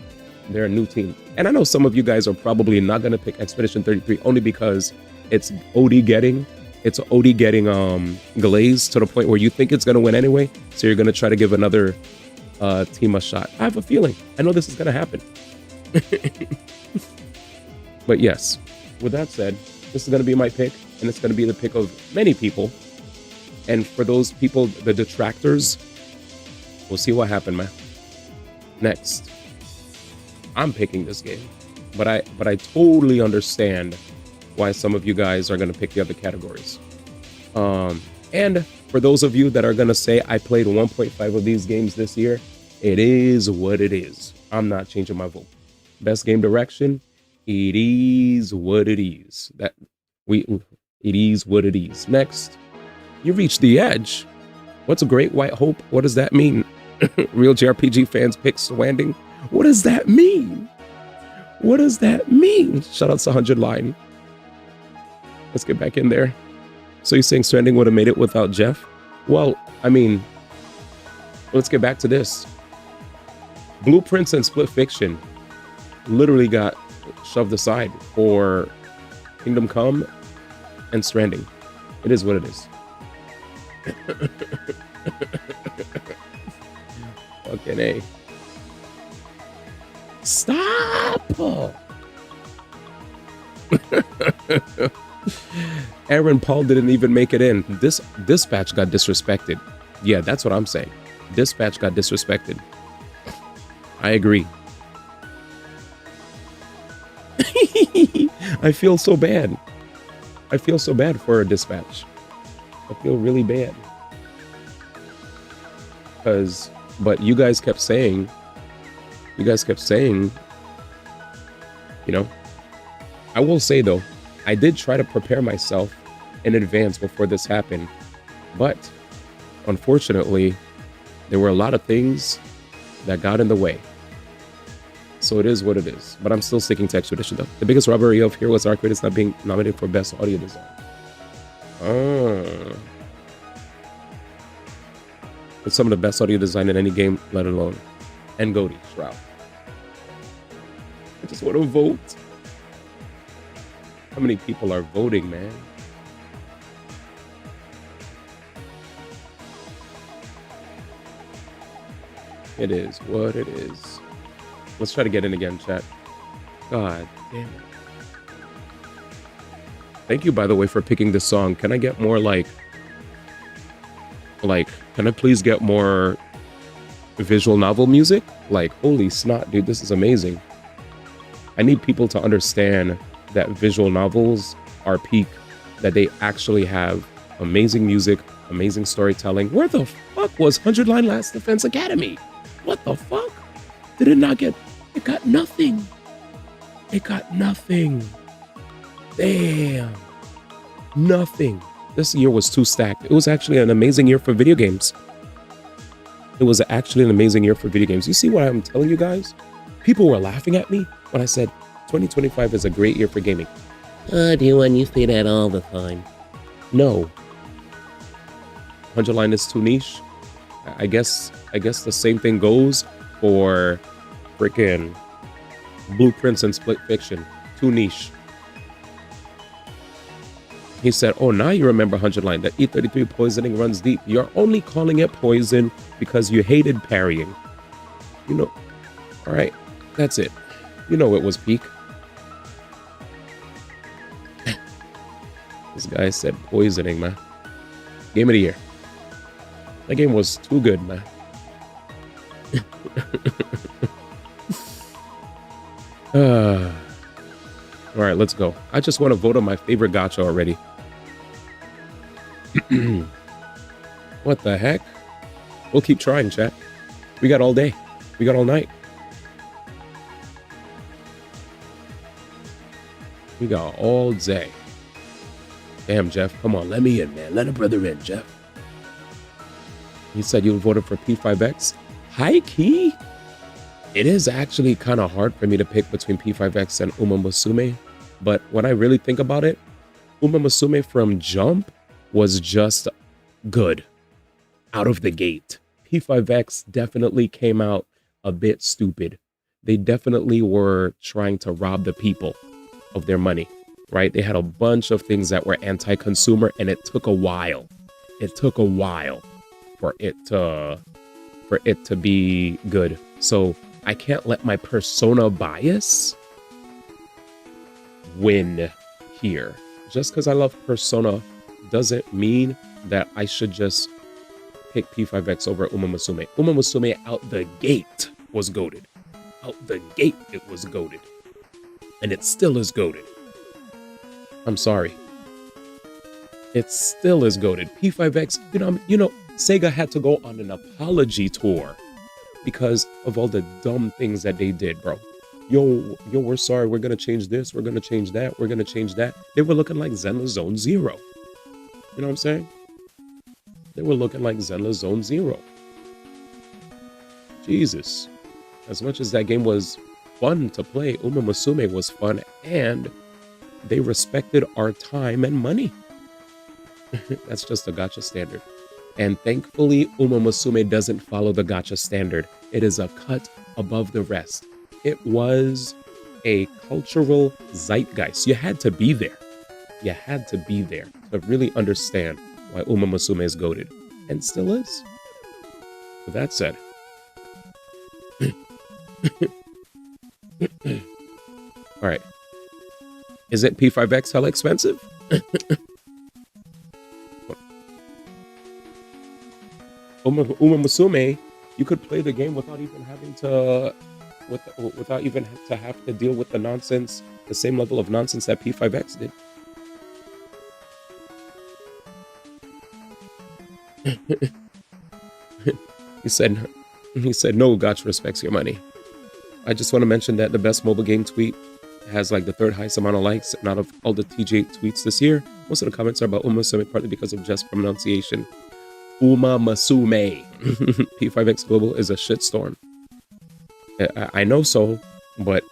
They're a new team. And I know some of you guys are probably not going to pick Expedition 33 only because it's OD getting glazed to the point where you think it's going to win anyway. So you're going to try to give another team a shot. I have a feeling. I know this is going to happen. But yes, with that said, this is going to be my pick, and it's going to be the pick of many people. And for those people, the detractors, we'll see what happened, man. Next, I'm picking this game, but I totally understand why some of you guys are going to pick the other categories. And for those of you that are going to say I played 1.5 of these games this year, it is what it is. I'm not changing my vote. Best game direction, it is what it is. It is what it is. Next, you reach the edge. What's a Great White Hope? What does that mean? Real JRPG fans pick Swanding. What does that mean? What does that mean? Shout out to 100 Line. Let's get back in there. So you're saying Stranding would have made it without Jeff? Well, I mean, let's get back to this. Blueprints and Split Fiction literally got shoved aside for Kingdom Come and Stranding. It is what it is. Fucking A. Stop! Aaron Paul didn't even make it in. This Dispatch got disrespected. Yeah, that's what I'm saying. Dispatch got disrespected. I agree. I feel so bad. I feel so bad for a Dispatch. I feel really bad. But you guys kept saying, you know, I will say though, I did try to prepare myself in advance before this happened, but unfortunately, there were a lot of things that got in the way. So it is what it is. But I'm still sticking to Expedition though. The biggest robbery of Heroes Arcade is not being nominated for Best Audio Design. It's some of the best audio design in any game, let alone. And Goaty, Shroud. I just want to vote. How many people are voting, man? It is what it is. Let's try to get in again, chat. God damn it. Thank you, by the way, for picking this song. Can I get more, like, Like, can I please get more visual novel music? Like, holy snot, dude, this is amazing. I need people to understand that visual novels are peak, that they actually have amazing music, amazing storytelling. Where the fuck was 100 Line Last Defense Academy? What the fuck? Did it not get... It got nothing. It got nothing. Damn. Nothing. This year was too stacked. It was actually an amazing year for video games. It was actually an amazing year for video games. You see what I'm telling you guys? People were laughing at me when I said 2025 is a great year for gaming. D1, you say that all the time. No. 100 Line is too niche. I guess the same thing goes for freaking Blueprints and Split Fiction. Too niche. He said, oh, now you remember 100 Line. That E33 poisoning runs deep. You're only calling it poison because you hated parrying. You know, all right, that's it. You know it was peak. This guy said poisoning, man. Game of the year. That game was too good, man. All right, let's go. I just want to vote on my favorite gacha already. What the heck? We'll keep trying, chat. We got all day. We got all night. We got all day. Damn, Jeff. Come on, let me in, man. Let a brother in, Jeff. He said you voted for P5X. High key? It is actually kind of hard for me to pick between P5X and Uma Musume. But when I really think about it, Uma Musume from Jump was just good out of the gate. P5X definitely came out a bit stupid. They definitely were trying to rob the people of their money, right? They had a bunch of things that were anti-consumer, and it took a while. It took a while for it to be good. So I can't let my persona bias win here. Just because I love Persona doesn't mean that I should just pick P5X over Uma Musume. Uma Musume out the gate was goated. Out the gate it was goated. And it still is goated. I'm sorry. It still is goated. P5X, you know, Sega had to go on an apology tour because of all the dumb things that they did, bro. Yo, we're sorry. We're going to change this. We're going to change that. We're going to change that. They were looking like Zenless Zone Zero. You know what I'm saying? They were looking like Zenless Zone Zero. Jesus. As much as that game was fun to play, Uma Musume was fun, and they respected our time and money. That's just a gacha standard. And thankfully, Uma Musume doesn't follow the gacha standard. It is a cut above the rest. It was a cultural zeitgeist. You had to be there. You had to be there to really understand why Uma Musume is goated. And still is. With that said. Alright. Isn't P5X hella expensive? Uma Musume, you could play the game without even having to have to deal with the nonsense, the same level of nonsense that P5X did. He said no, gacha respects your money. I just want to mention that the best mobile game tweet has like the third highest amount of likes, and out of all the TJ tweets this year, most of the comments are about Uma Musume, partly because of just pronunciation. Uma Musume. P5X Global is a shitstorm. I know so, but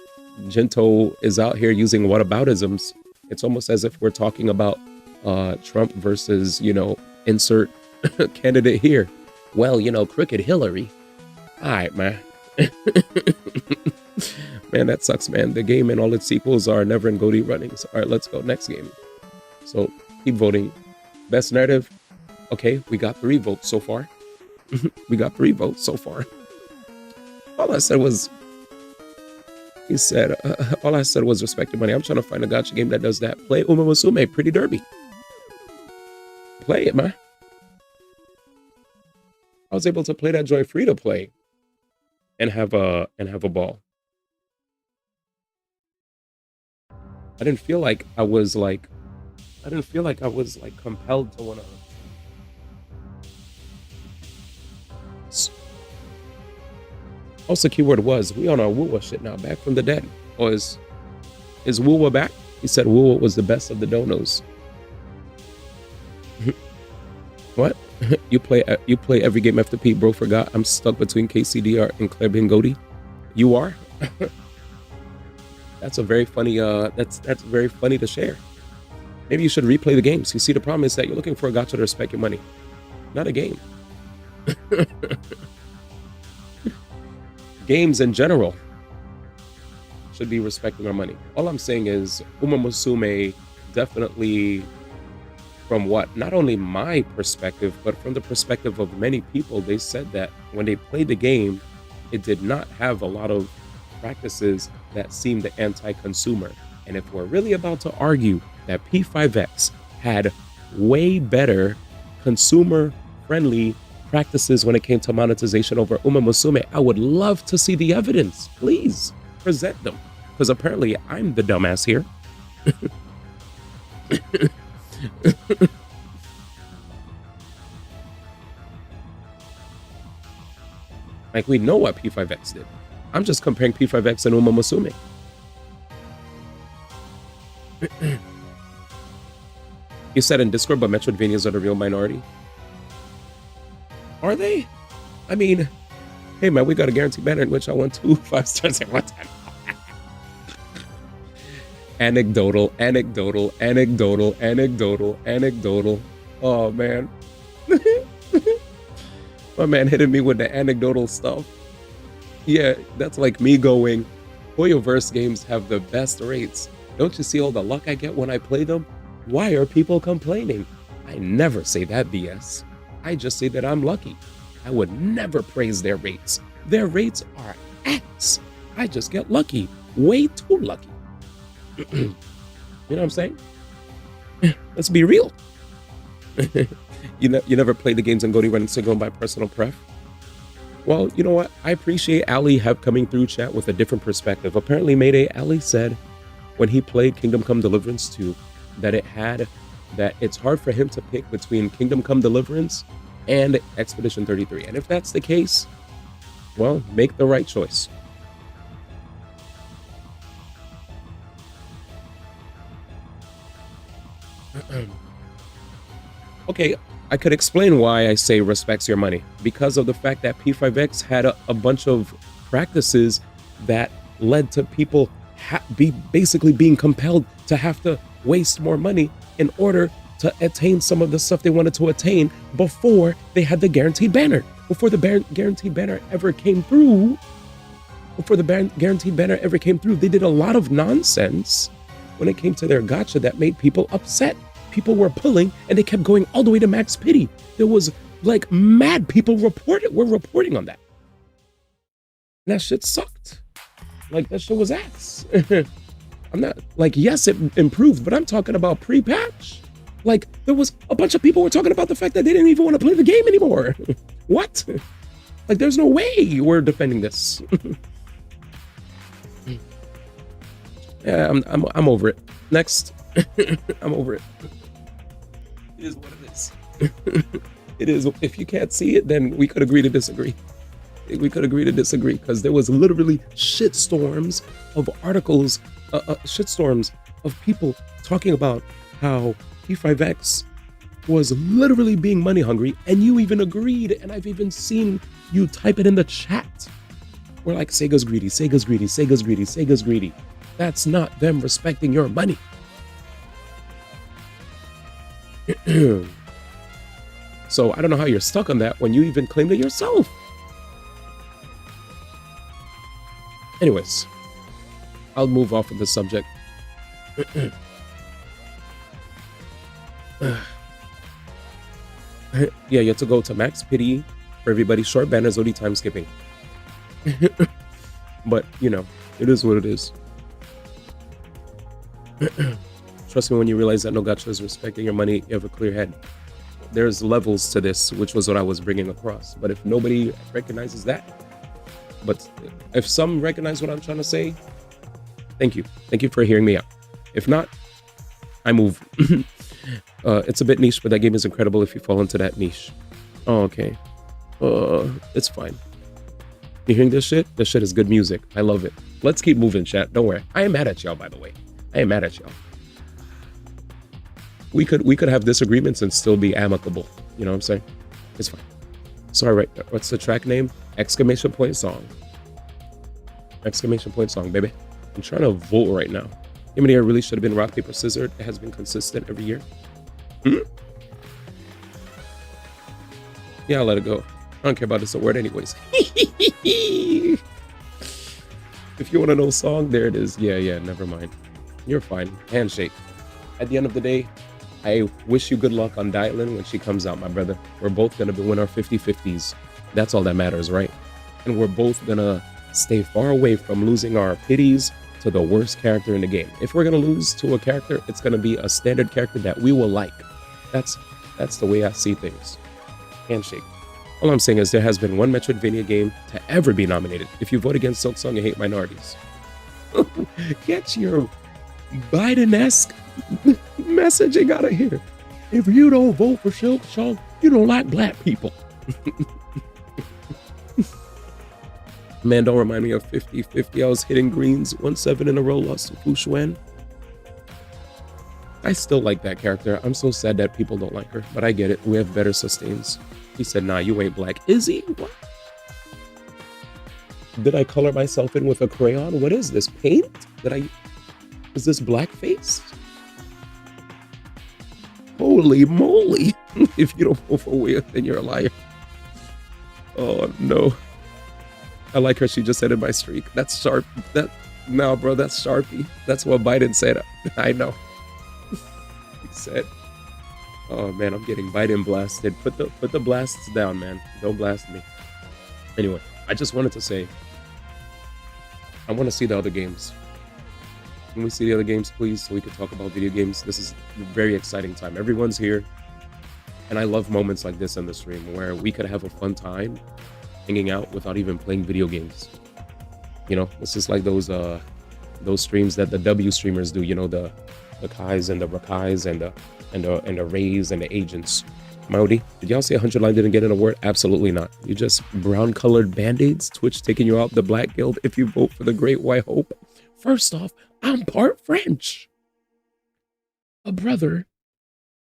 Jinto is out here using whataboutisms. It's almost as if we're talking about Trump versus, insert candidate here. Well, crooked Hillary. All right, man. Man, that sucks, man. The game and all its sequels are never in GOTY runnings. All right, let's go. Next game. So keep voting. Best narrative. Okay, we got 3 votes so far. We got 3 votes so far. All I said was, all I said was respect your money. I'm trying to find a gacha game that does that. Play Uma Musume, Pretty Derby. Play it, man. was able to play that joint free to play and have a ball. I didn't feel like I was like compelled to wanna. Also, keyword was, we on our Woowa shit now, back from the dead. Or is Woowa back? He said Woowa was the best of the donos. What? You play every game after Pete, bro. Forgot I'm stuck between KCDR and Claire Bingodi. You are? That's a very funny that's very funny to share. Maybe you should replay the games. You see, the problem is that you're looking for a gacha to respect your money, not a game. Games in general should be respecting our money. All I'm saying is Uma Musume definitely, from what, not only my perspective, but from the perspective of many people, they said that when they played the game, it did not have a lot of practices that seemed anti-consumer. And if we're really about to argue that P5X had way better consumer-friendly practices when it came to monetization over Uma Musume, I would love to see the evidence. Please present them, because apparently I'm the dumbass here. Like, we know what P5X did. I'm just comparing P5X and Uma Musume. You said in Discord, but Metroidvanias are the real minority. Are they? I mean, hey man, we got a guaranteed banner in which I won 2 5 stars at one time. Anecdotal. Oh man. My man hitting me with the anecdotal stuff. Yeah, that's like me going, Hoyoverse games have the best rates. Don't you see all the luck I get when I play them? Why are people complaining? I never say that BS. I just say that I'm lucky. I would never praise their rates. Their rates are X. I just get lucky. Way too lucky. You know what I'm saying? Let's be real. You never played the games on Goldie Run and going by personal pref? Well, you know what? I appreciate Ali coming through chat with a different perspective. Apparently, Mayday Ali said when he played Kingdom Come Deliverance 2 that it's hard for him to pick between Kingdom Come Deliverance and Expedition 33. And if that's the case, well, make the right choice. Okay, I could explain why I say respects your money. Because of the fact that P5X had a bunch of practices that led to people basically being compelled to have to waste more money in order to attain some of the stuff they wanted to attain before they had the guaranteed banner. Before the guaranteed banner ever came through, they did a lot of nonsense when it came to their gacha that made people upset. People were pulling and they kept going all the way to max pity. There was like mad people were reporting on that. And that shit sucked. Like, that shit was ass. I'm not like, yes, it improved, but I'm talking about pre-patch. Like, there was a bunch of people were talking about the fact that they didn't even want to play the game anymore. What? Like, there's no way we're defending this. Yeah, I'm over it. Next. I'm over it. It is what it is. It is. If you can't see it, then we could agree to disagree. Because there was literally shitstorms of articles, shitstorms of people talking about how P5X was literally being money hungry, and you even agreed, and I've even seen you type it in the chat. We're like, Sega's greedy. That's not them respecting your money. So I don't know how you're stuck on that when you even claimed it yourself. Anyways, I'll move off of the subject. Yeah, you have to go to max pity for everybody. Short banners, OD time skipping. But, you know, it is what it is. Trust me, when you realize that no gacha is respecting your money, you have a clear head. there's levels to this, which was what I was bringing across. But if nobody recognizes that, but if some recognize what I'm trying to say, thank you. Thank you for hearing me out. If not, I move. It's a bit niche, but that game is incredible if you fall into that niche. Oh, okay. It's fine. You hearing this shit? This shit is good music. I love it. Let's keep moving, chat. Don't worry. I am mad at y'all, by the way. I am mad at y'all. We could have disagreements and still be amicable. You know what I'm saying? It's fine. Sorry, right? What's the track name? Exclamation point song. Exclamation point song, baby. I'm trying to vote right now. Game of the year really should have been rock, paper, scissors. It has been consistent every year. Yeah, I'll let it go. I don't care about this award anyways. If you want to know song, there it is. Yeah, never mind. You're fine. Handshake. At the end of the day, I wish you good luck on Diatlin when she comes out, my brother. We're both going to win our 50-50s. That's all that matters, right? And we're both going to stay far away from losing our pities to the worst character in the game. If we're going to lose to a character, it's going to be a standard character that we will like. That's the way I see things. Handshake. All I'm saying is there has been one Metroidvania game to ever be nominated. If you vote against Silksong, you hate minorities. Get your Biden-esque messaging out of here. If you don't vote for Silksong, you don't like black people. Man, don't remind me of 50-50. I was hitting greens 1-7 in a row, lost to Fu Xuan. I still like that character. I'm so sad that people don't like her, but I get it. We have better sustains. He said, nah, you ain't black. Is he? What? Did I color myself in with a crayon? What is this? Paint? Is this blackface? Holy moly. If you don't vote for Wea, then you're a liar. Oh, no. I like her. She just ended my streak. That's sharp. No, bro, that's Sharpie. That's what Biden said. I know. He said, oh man, I'm getting Biden blasted. Put the blasts down, man. Don't blast me. Anyway, I just wanted to say, I want to see the other games. Can we see the other games, please, so we can talk about video games? This is a very exciting time. Everyone's here, and I love moments like this on the stream where we could have a fun time hanging out without even playing video games. You know, this is like those streams that the W streamers do. You know, the Kais and the Rakais and the Rays and the Agents. Maudi, did y'all say 100 Line didn't get an award? Absolutely not. You just brown colored band-aids. Twitch taking you out the Black Guild if you vote for the Great White Hope. First off, I'm part French. A brother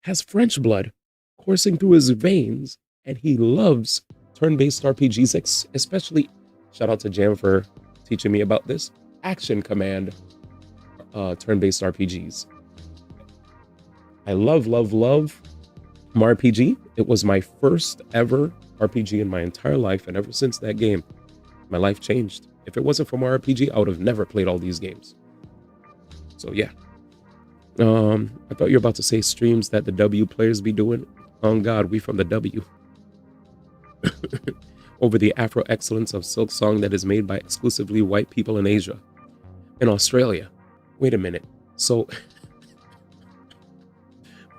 has French blood coursing through his veins, and he loves turn-based RPGs, especially, shout out to Jam for teaching me about this, Action Command turn-based RPGs. I love MRPG. It was my first ever RPG in my entire life, and ever since that game, my life changed. If it wasn't for MRPG, I would have never played all these games. So yeah. I thought you were about to say streams that the W players be doing. Oh God, we from the W. Over the Afro excellence of Silksong that is made by exclusively white people in Asia. In Australia. Wait a minute. So,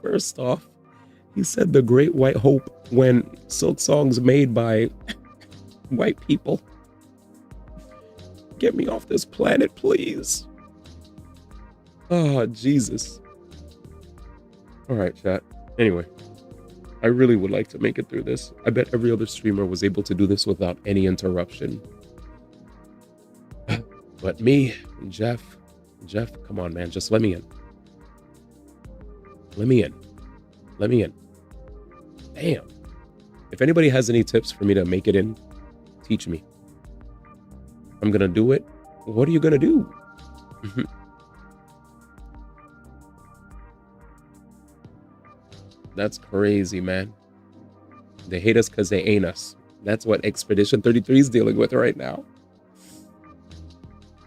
first off, he said the Great White Hope when Silksong's made by white people. Get me off this planet, please. Oh, Jesus. All right, chat. Anyway, I really would like to make it through this. I bet every other streamer was able to do this without any interruption. But me, Jeff, come on, man. Just let me in. Let me in. Damn. If anybody has any tips for me to make it in, teach me. I'm gonna do it. What are you gonna do? That's crazy, man. They hate us because they ain't us. That's what Expedition 33 is dealing with right now.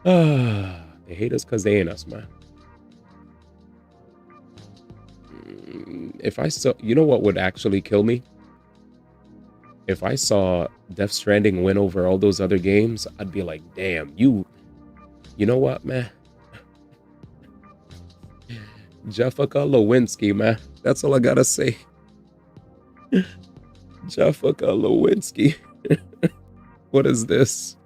They hate us because they ain't us, man. If I saw, you know what would actually kill me? If I saw Death Stranding win over all those other games, I'd be like, damn, you know what, man? Jeffica Lewinsky, man. That's all I gotta say. Jaffa Lewinsky. What is this?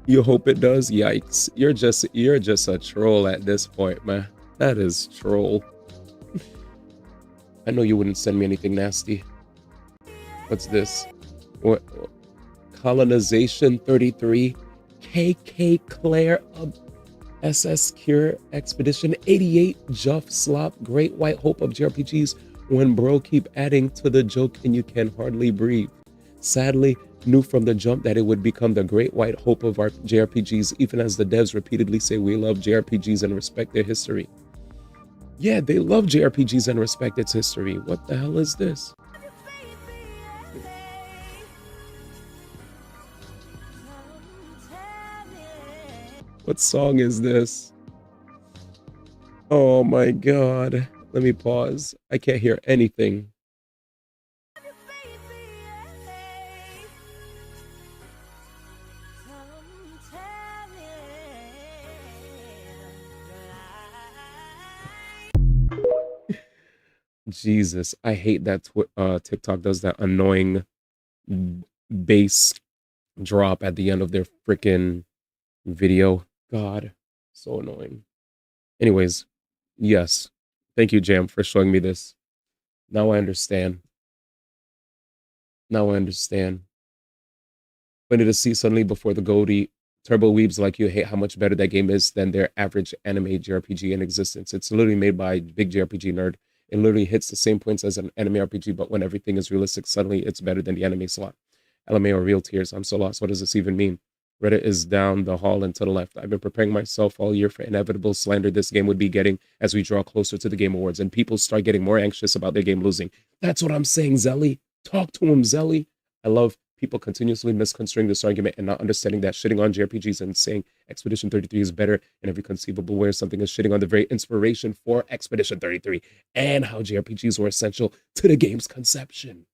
You hope it does? Yikes. You're just a troll at this point, man. That is troll. I know you wouldn't send me anything nasty. What's this? What? Colonization 33. KK Claire SS Cure Expedition 88. Juff Slop. Great White Hope of JRPGs. When bro keep adding to the joke and you can hardly breathe. Sadly, knew from the jump that it would become the great white hope of our JRPGs, even as the devs repeatedly say we love JRPGs and respect their history. Yeah, they love JRPGs and respect its history. What the hell is this? What song is this? Oh my god. Let me pause. I can't hear anything. Jesus, I hate that TikTok does that annoying bass drop at the end of their freaking video. God, so annoying. Anyways, yes. Thank you, Jam, for showing me this. Now I understand. Now I understand. Funny to see suddenly before the Goldie Turbo Weebs like you hate how much better that game is than their average anime JRPG in existence. It's literally made by a big JRPG nerd. It literally hits the same points as an anime RPG, but when everything is realistic, suddenly it's better than the anime slot. LMA or real tears. I'm so lost. What does this even mean? Reddit is down the hall and to the left. I've been preparing myself all year for inevitable slander this game would be getting as we draw closer to the Game Awards and people start getting more anxious about their game losing. That's what I'm saying, Zelly. Talk to him, Zelly. I love people continuously misconstruing this argument and not understanding that shitting on JRPGs and saying Expedition 33 is better in every conceivable way or something is shitting on the very inspiration for Expedition 33 and how JRPGs were essential to the game's conception.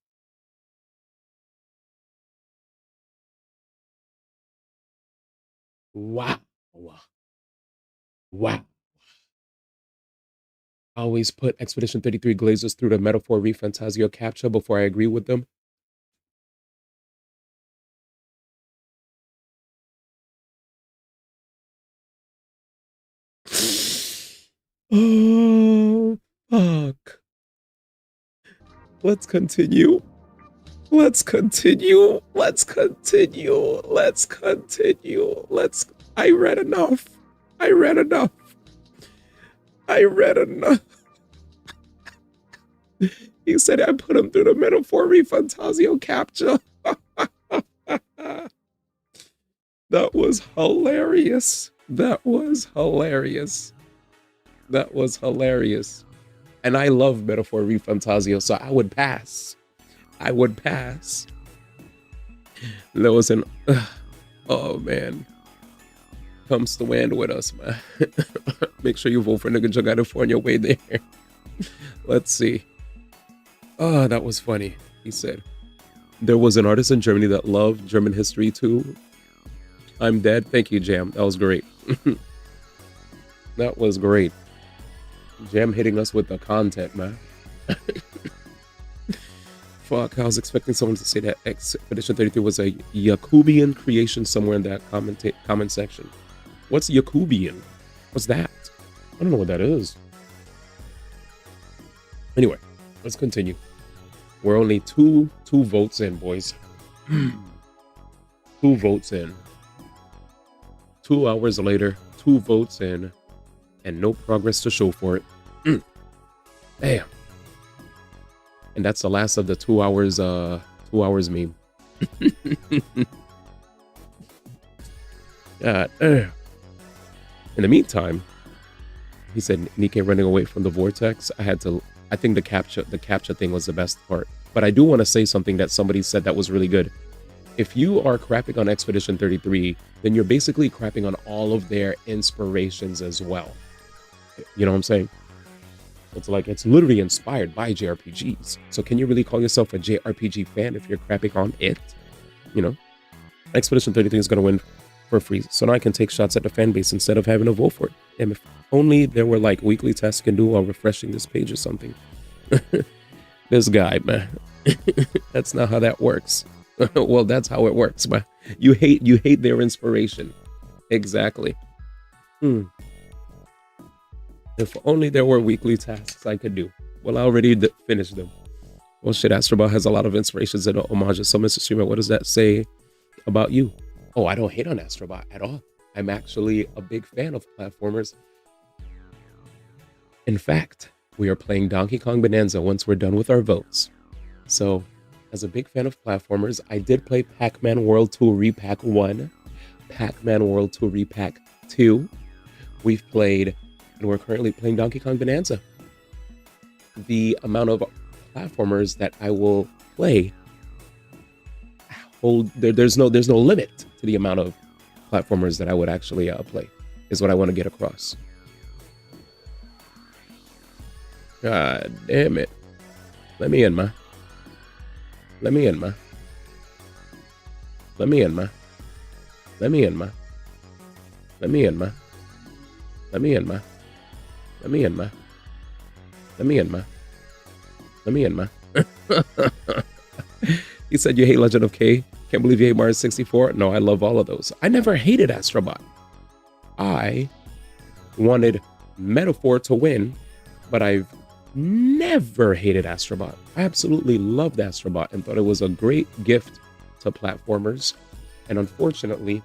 Wow. Wow. I always put Expedition 33 glazers through the metaphor Fantasio captcha before I agree with them. Oh, fuck. Let's continue. Let's continue. Let's continue. Let's continue. I read enough. I read enough. I read enough. He said I put him through the metaphor Fantasio captcha. That was hilarious. That was hilarious. That was hilarious. And I love metaphor Fantasio, so I would pass. I would pass. There was an... oh, man. Comes the wind with us, man. Make sure you vote for Nigga Jugado on your way there. Let's see. Oh, that was funny. He said, there was an artist in Germany that loved German history too. I'm dead. Thank you, Jam. That was great. That was great. Jam hitting us with the content, man. Fuck, I was expecting someone to say that Expedition 33 was a Yakubian creation somewhere in that comment section. What's Yakubian? What's that? I don't know what that is. Anyway, let's continue. We're only two votes in, boys. 2 votes in. 2 hours later, 2 votes in, and no progress to show for it. Damn. And that's the last of the 2 hours, 2 hours meme. God. In the meantime, he said Nikkei running away from the vortex. I think the captcha thing was the best part. But I do want to say something that somebody said that was really good. If you are crapping on Expedition 33, then you're basically crapping on all of their inspirations as well. You know what I'm saying? It's like, it's literally inspired by JRPGs. So can you really call yourself a JRPG fan if you're crapping on it? You know? Expedition 33 is going to win for free. So now I can take shots at the fan base instead of having to vote for it. And if only there were like weekly tasks I can do while refreshing this page or something. This guy, man. That's not how that works. Well, that's how it works, man. You hate their inspiration. Exactly. If only there were weekly tasks I could do. Well, I already finished them. Well, shit, Astrobot has a lot of inspirations and homages. So, Mr. Streamer, what does that say about you? Oh, I don't hate on Astrobot at all. I'm actually a big fan of platformers. In fact, we are playing Donkey Kong Bonanza once we're done with our votes. So, as a big fan of platformers, I did play Pac-Man World 2 Repack 1, Pac-Man World 2 Repack 2. We've played, and we're currently playing Donkey Kong Bonanza. The amount of platformers that I will play, there's no limit to the amount of platformers that I would actually play, is what I want to get across. God damn it. Let me in, ma. Let me in, ma. Let me in, ma. Let me in, ma. Let me in, ma. Let me in, ma. Let me in, ma. Let me in, ma. Let me in, ma. You said you hate Legend of K. Can't believe you hate Mario 64. No, I love all of those. I never hated Astrobot. I wanted Metaphor to win, but I've never hated Astrobot. I absolutely loved Astrobot and thought it was a great gift to platformers. And unfortunately,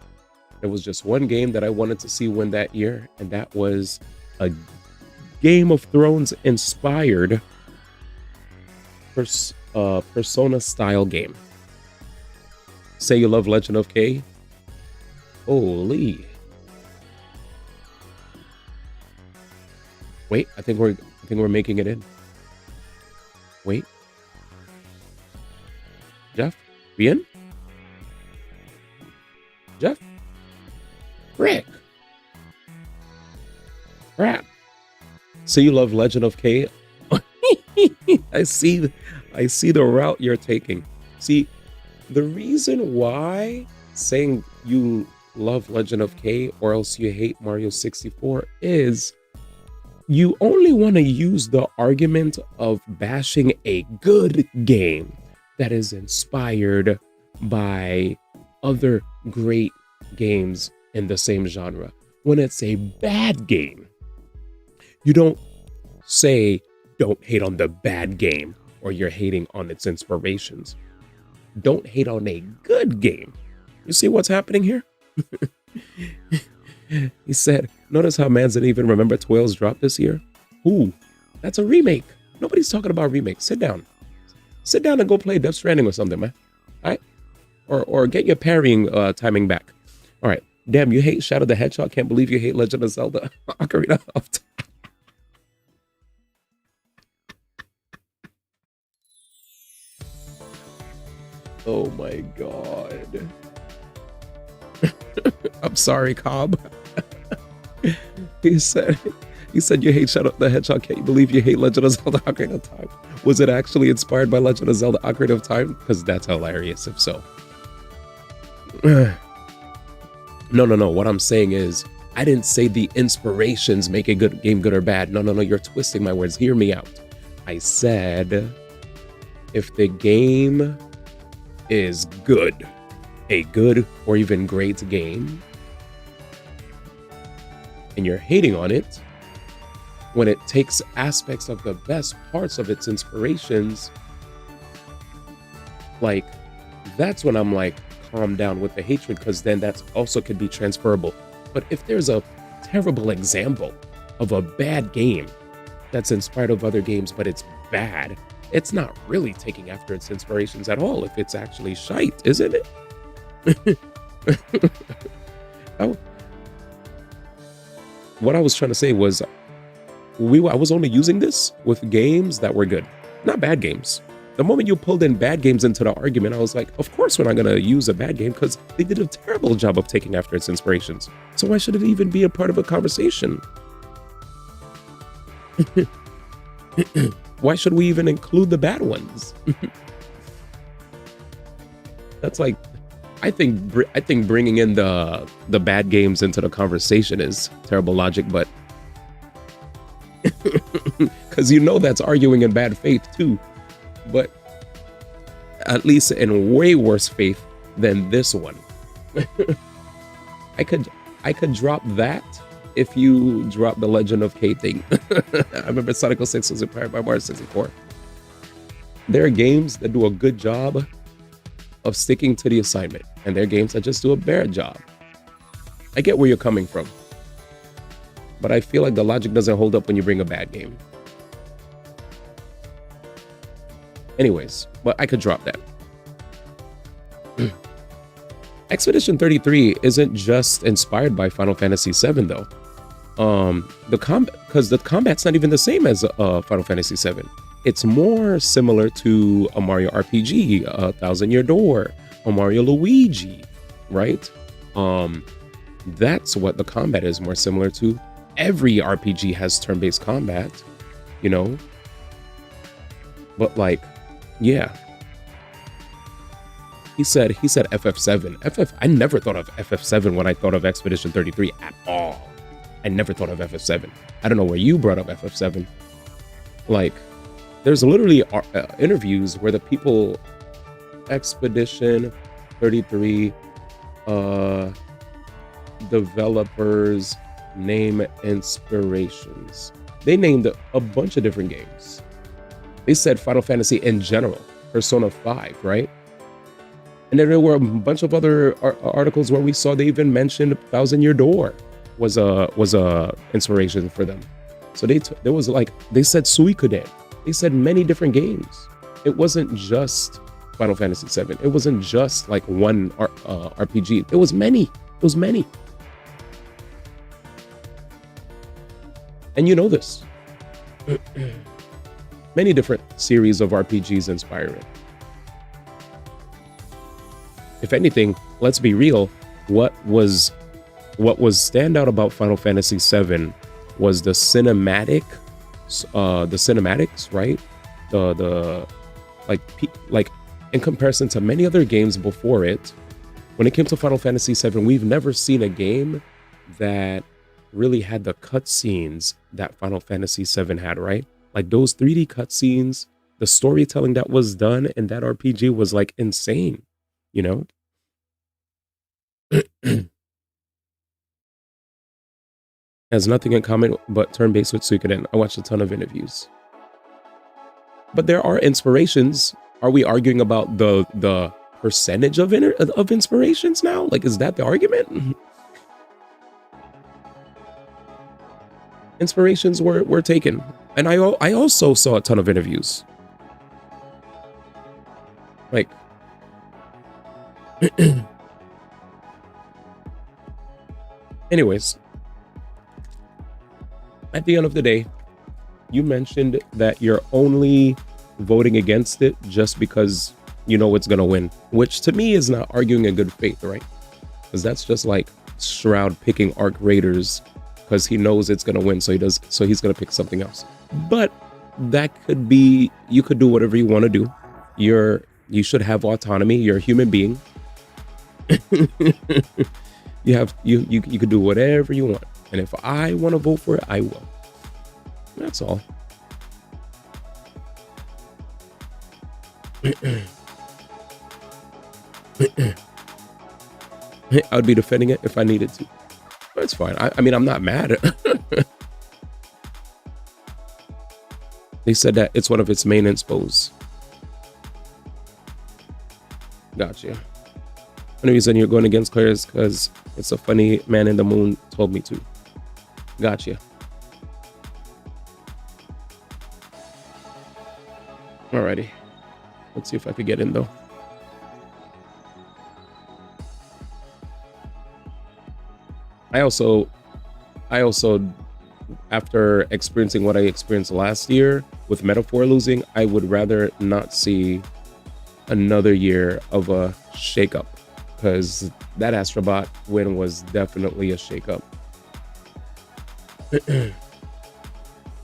there was just one game that I wanted to see win that year, and that was a Game of Thrones inspired Persona style game. Say you love Legend of K. Holy. Wait, I think we're making it in. Wait. Jeff? We in? Jeff? Rick. Crap. So you love Legend of K? I see the route you're taking. See, the reason why saying you love Legend of K or else you hate Mario 64 is you only want to use the argument of bashing a good game that is inspired by other great games in the same genre. When it's a bad game, you don't say don't hate on the bad game or you're hating on its inspirations. Don't hate on a good game. You see what's happening here? He said, notice how Mans didn't even remember Twales dropped this year? Ooh, that's a remake. Nobody's talking about remakes. Sit down. Sit down and go play Death Stranding or something, man. All right? Or get your parrying timing back. All right. Damn, you hate Shadow the Hedgehog. Can't believe you hate Legend of Zelda Ocarina of Time. Oh my god. I'm sorry, Cobb. He said you hate Shadow the Hedgehog. Can't you believe you hate Legend of Zelda Ocarina of Time? Was it actually inspired by Legend of Zelda Ocarina of Time? Because that's hilarious if so. No. What I'm saying is, I didn't say the inspirations make a good game good or bad. No. You're twisting my words. Hear me out. I said, if the game is good, a good or even great game, and you're hating on it, when it takes aspects of the best parts of its inspirations, like, that's when I'm like, calm down with the hatred, because then that's also could be transferable. But if there's a terrible example of a bad game that's inspired of other games, but it's bad, it's not really taking after its inspirations at all if it's actually shite, isn't it? What I was trying to say was, I was only using this with games that were good, not bad games. The moment you pulled in bad games into the argument, I was like, of course we're not going to use a bad game because they did a terrible job of taking after its inspirations. So why should it even be a part of a conversation? Why should we even include the bad ones? That's like I think bringing in the bad games into the conversation is terrible logic, but because you know that's arguing in bad faith too, but at least in way worse faith than this one. I could drop that if you drop the Legend of K thing. I remember Sonic 06 was inspired by Mario 64. There are games that do a good job of sticking to the assignment, and there are games that just do a bad job. I get where you're coming from, but I feel like the logic doesn't hold up when you bring a bad game. Anyways, but I could drop that. Expedition 33 isn't just inspired by Final Fantasy VII though. Because the combat's not even the same as Final Fantasy VII. It's more similar to a Mario RPG, a Thousand Year Door, a Mario Luigi, right? That's what the combat is more similar to. Every RPG has turn-based combat, you know? But like, yeah. He said FF7. I never thought of FF7 when I thought of Expedition 33 at all. I never thought of FF7. I don't know where you brought up FF7. Like, there's literally interviews where the people, Expedition 33 developers name inspirations. They named a bunch of different games. They said Final Fantasy in general, Persona 5, right? And then there were a bunch of other articles where we saw they even mentioned Thousand Year Door was a inspiration for them. So there was like, they said Suikoden. They said many different games. It wasn't just Final Fantasy VII. It wasn't just like one RPG. It was many. It was many. And you know this. Many different series of RPGs inspire it. If anything, let's be real, what was standout about Final Fantasy VII was the cinematics, right? The like in comparison to many other games before it, when it came to Final Fantasy VII, we've never seen a game that really had the cutscenes that Final Fantasy VII had, right? Like those 3D cutscenes, the storytelling that was done in that RPG was like insane, you know? Has nothing in common but turn-based with Suikoden. I watched a ton of interviews. But there are inspirations. Are we arguing about the percentage of inspirations now? Like, is that the argument? Inspirations were taken. And I also saw a ton of interviews. Like, anyways, at the end of the day, you mentioned that you're only voting against it just because you know it's gonna win, which to me is not arguing in good faith, right? Because that's just like Shroud picking Arc Raiders because he knows it's gonna win, so he's gonna pick something else. But that could be, you could do whatever you want to do. You should have autonomy. You're a human being. You could do whatever you want. And if I want to vote for it, I will. That's all. I would be defending it if I needed to. That's fine. I mean, I'm not mad. They said that it's one of its main inspos. Gotcha. Only reason you're going against Claire is because it's a funny man in the moon told me to. Gotcha. Alrighty. Let's see if I could get in though. I also, after experiencing what I experienced last year with Metaphor losing, I would rather not see another year of a shakeup, because that Astrobot win was definitely a shakeup. But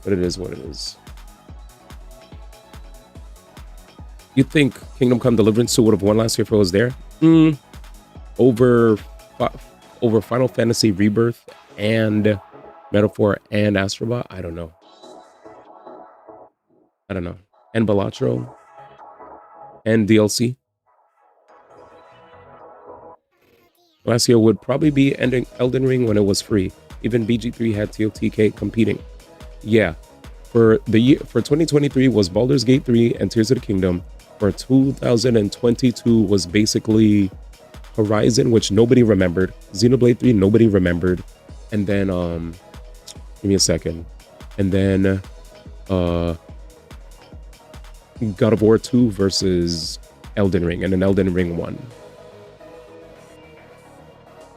it is what it is. You think Kingdom Come Deliverance 2 would have won last year if it was there? over over Final Fantasy Rebirth and Metaphor and Astrobot? I don't know. And Balatro and DLC. Last year would probably be Elden Ring when it was free. Even BG3 had TOTK competing. Yeah. For 2023 was Baldur's Gate 3 and Tears of the Kingdom. For 2022 was basically Horizon, which nobody remembered. Xenoblade 3, nobody remembered. And then give me a second. And then God of War 2 versus Elden Ring, and then Elden Ring 1.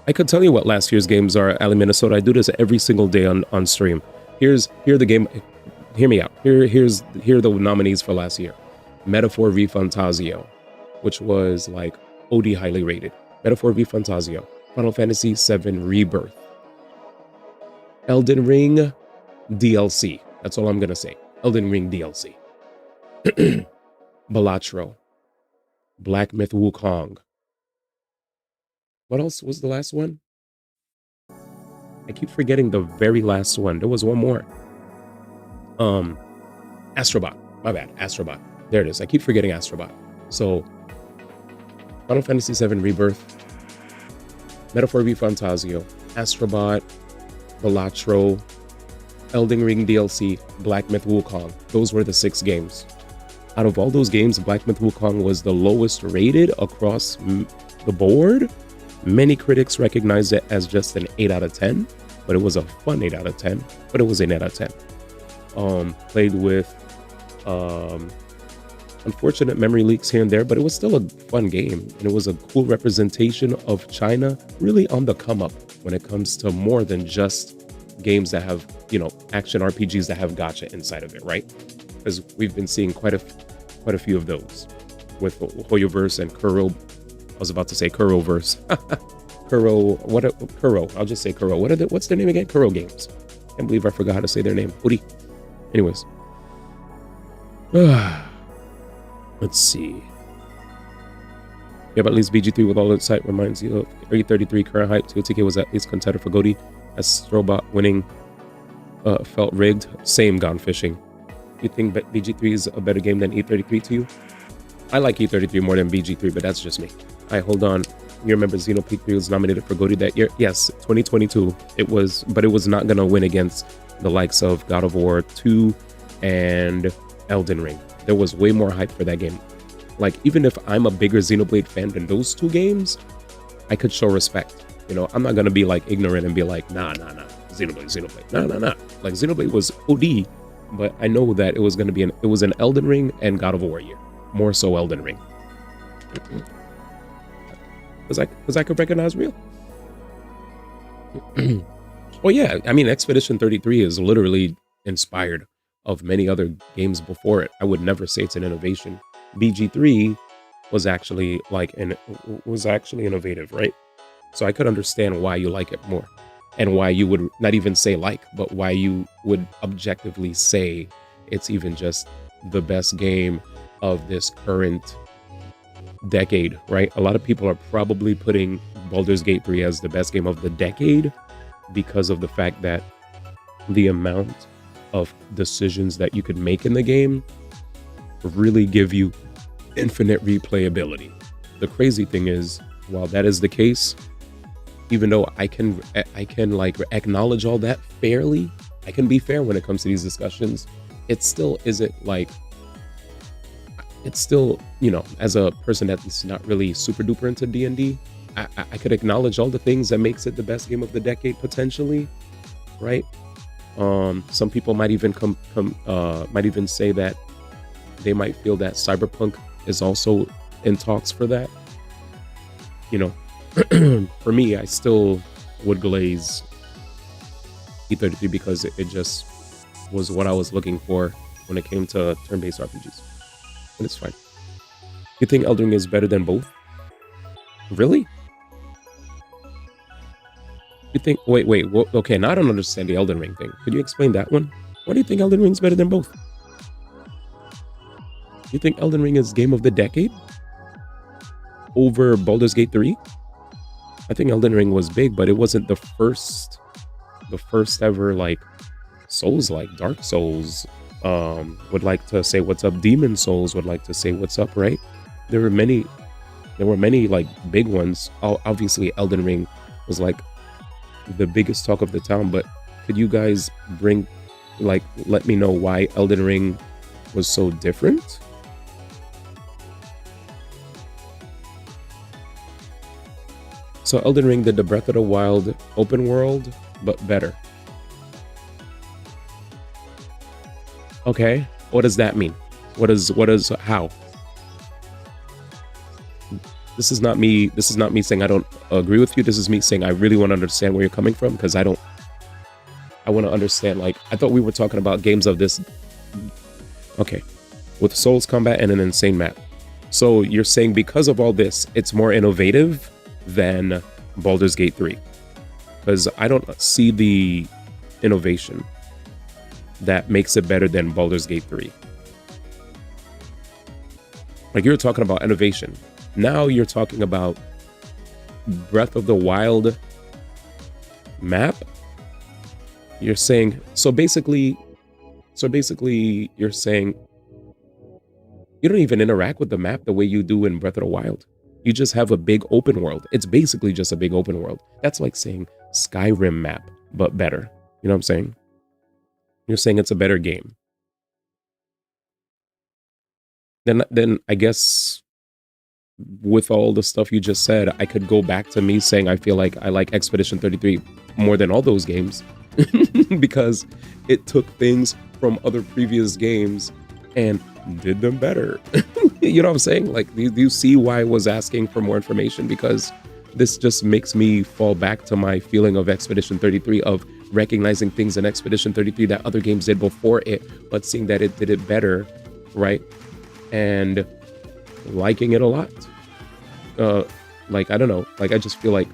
I could tell you what last year's games are, Ali Minnesota. I do this every single day on stream. Here the game. Hear me out. Here are the nominees for last year. Metaphor v Fantasio, which was like OD highly rated. Metaphor v Fantasio. Final Fantasy VII Rebirth. Elden Ring DLC. That's all I'm gonna say. Elden Ring DLC. Balatro. Black Myth Wukong. What else was the last one? I keep forgetting the very last one. There was one more. Astrobot. My bad. Astrobot. There it is. I keep forgetting Astrobot. So, Final Fantasy VII Rebirth, Metaphor v Fantasio, Astrobot, Balatro, Elden Ring DLC, Black Myth Wukong. Those were the 6 games. Out of all those games, Black Myth Wukong was the lowest rated across the board. Many critics recognized it as just an 8 out of 10, but it was a fun 8 out of 10, but it was an 8 out of 10. Played with unfortunate memory leaks here and there, but it was still a fun game, and it was a cool representation of China really on the come up when it comes to more than just games that have, action RPGs that have gacha inside of it, right? Because we've been seeing quite a few of those with Hoyoverse and Kuro. I was about to say Kuroverse. Kuro. I'll just say Kuro. What's their name again? Kuro Games. Can't believe I forgot how to say their name. Uri. Anyways. Let's see. Yeah, but at least BG3 with all its site reminds you of E33 current hype. TOTK was at least contender for GOTY. Astrobot winning felt rigged. Same gone fishing. You think BG3 is a better game than E33 to you? I like E33 more than BG3, but that's just me. Hold on. You remember Xenoblade 3 was nominated for GOTY that year? Yes, 2022. It was not going to win against the likes of God of War 2 and Elden Ring. There was way more hype for that game. Like, even if I'm a bigger Xenoblade fan than those 2 games, I could show respect. I'm not going to be like ignorant and be like, nah. Xenoblade. Nah. Like, Xenoblade was OD, but I know that it was going to be it was an Elden Ring and God of War year. More so Elden Ring. Because I could recognize real. Oh yeah, I mean, Expedition 33 is literally inspired of many other games before it. I would never say it's an innovation. BG3 was actually innovative, right? So I could understand why you like it more, and why you would not even say but why you would objectively say it's even just the best game of this current decade, right? A lot of people are probably putting Baldur's Gate 3 as the best game of the decade because of the fact that the amount of decisions that you could make in the game really give you infinite replayability. The crazy thing is, while that is the case, even though I can like acknowledge all that fairly, I can be fair when it comes to these discussions, it still isn't like, it's still, as a person that's not really super duper into D&D, I could acknowledge all the things that makes it the best game of the decade potentially, right? Some people might even might even say that they might feel that Cyberpunk is also in talks for that. For me, I still would glaze E33 because it just was what I was looking for when it came to turn-based RPGs. But it's fine. You think Elden Ring is better than both? Really? You think... Wait. Okay, now I don't understand the Elden Ring thing. Could you explain that one? Why do you think Elden Ring's better than both? You think Elden Ring is game of the decade? Over Baldur's Gate 3? I think Elden Ring was big, but it wasn't the first ever like Souls, like Dark Souls would like to say what's up. Demon Souls would like to say what's up, right? There were many like big ones. Obviously Elden Ring was like the biggest talk of the town, but could you guys let me know why Elden Ring was so different? So Elden Ring did the Breath of the Wild open world, but better. Okay, what does that mean? How? This is not me saying I don't agree with you. This is me saying I really want to understand where you're coming from, because I want to understand, like, I thought we were talking about games of this. Okay, with Souls combat and an insane map. So you're saying because of all this, it's more innovative than Baldur's Gate 3? Because I don't see the innovation that makes it better than Baldur's Gate 3. Like, you're talking about innovation. Now you're talking about Breath of the Wild map. You're saying, so basically you're saying you don't even interact with the map the way you do in Breath of the Wild. You just have a big open world. It's basically just a big open world. That's like saying Skyrim map, but better. You know what I'm saying? You're saying it's a better game. Then I guess with all the stuff you just said, I could go back to me saying I feel like I like Expedition 33 more than all those games because it took things from other previous games and did them better. You know what I'm saying? Like, do you see why I was asking for more information? Because this just makes me fall back to my feeling of Expedition 33, of recognizing things in Expedition 33 that other games did before it, but seeing that it did it better, right? And liking it a lot. Like, I don't know, like, I just feel like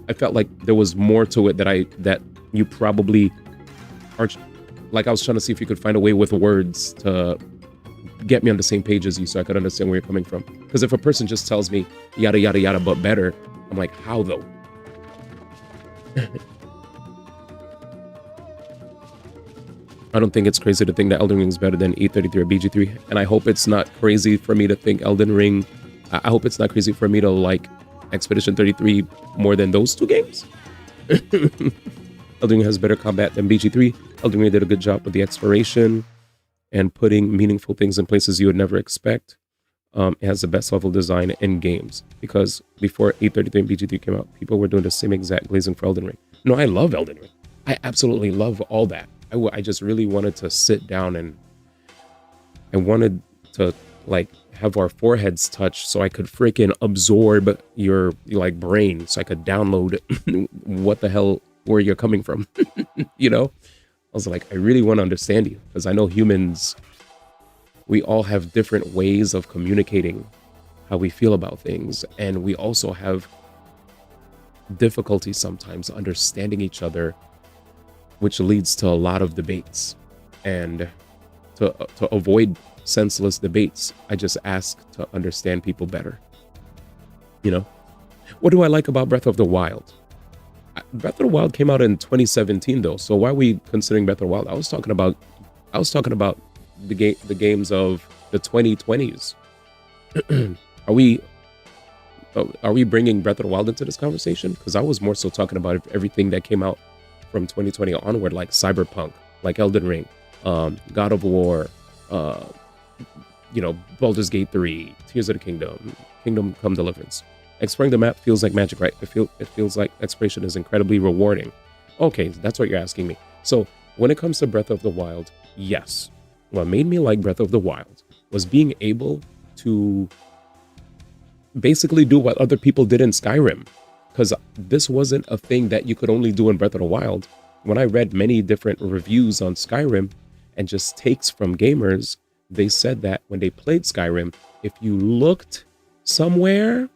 I felt like there was more to it that you probably are, like, I was trying to see if you could find a way with words to get me on the same page as you so I could understand where you're coming from. Because if a person just tells me yada yada yada but better, I'm like, how though? I don't think it's crazy to think that Elden Ring is better than E33 or BG3, and I hope it's not crazy for me to think Elden Ring. I hope it's not crazy for me to like Expedition 33 more than those two games. Elden Ring has better combat than BG3. Elden Ring did a good job with the exploration and putting meaningful things in places you would never expect. It has the best level design in games, because before E33 and BG3 came out, people were doing the same exact glazing for Elden Ring. No, I love Elden Ring. I absolutely love all that. I just really wanted to sit down and I wanted to like have our foreheads touch so I could freaking absorb your like brain, so I could download what the hell, where you're coming from. You know, I was like, I really want to understand you, because I know humans, we all have different ways of communicating how we feel about things, and we also have difficulty sometimes understanding each other, which leads to a lot of debates. And to avoid senseless debates, I just ask to understand people better. You know, what do I like about Breath of the Wild? Breath of the Wild came out in 2017 though, so why are we considering Breath of the Wild? I was talking about the games of the 2020s. Are we bringing Breath of the Wild into this conversation? Because I was more so talking about everything that came out from 2020 onward, like Cyberpunk, like Elden Ring, God of War, you know, Baldur's Gate 3, Tears of the Kingdom Come Deliverance. Exploring the map feels like magic, right? It feels like exploration is incredibly rewarding. Okay, that's what you're asking me. So when it comes to Breath of the Wild, yes. What made me like Breath of the Wild was being able to basically do what other people did in Skyrim. Because this wasn't a thing that you could only do in Breath of the Wild. When I read many different reviews on Skyrim and just takes from gamers, they said that when they played Skyrim, if you looked somewhere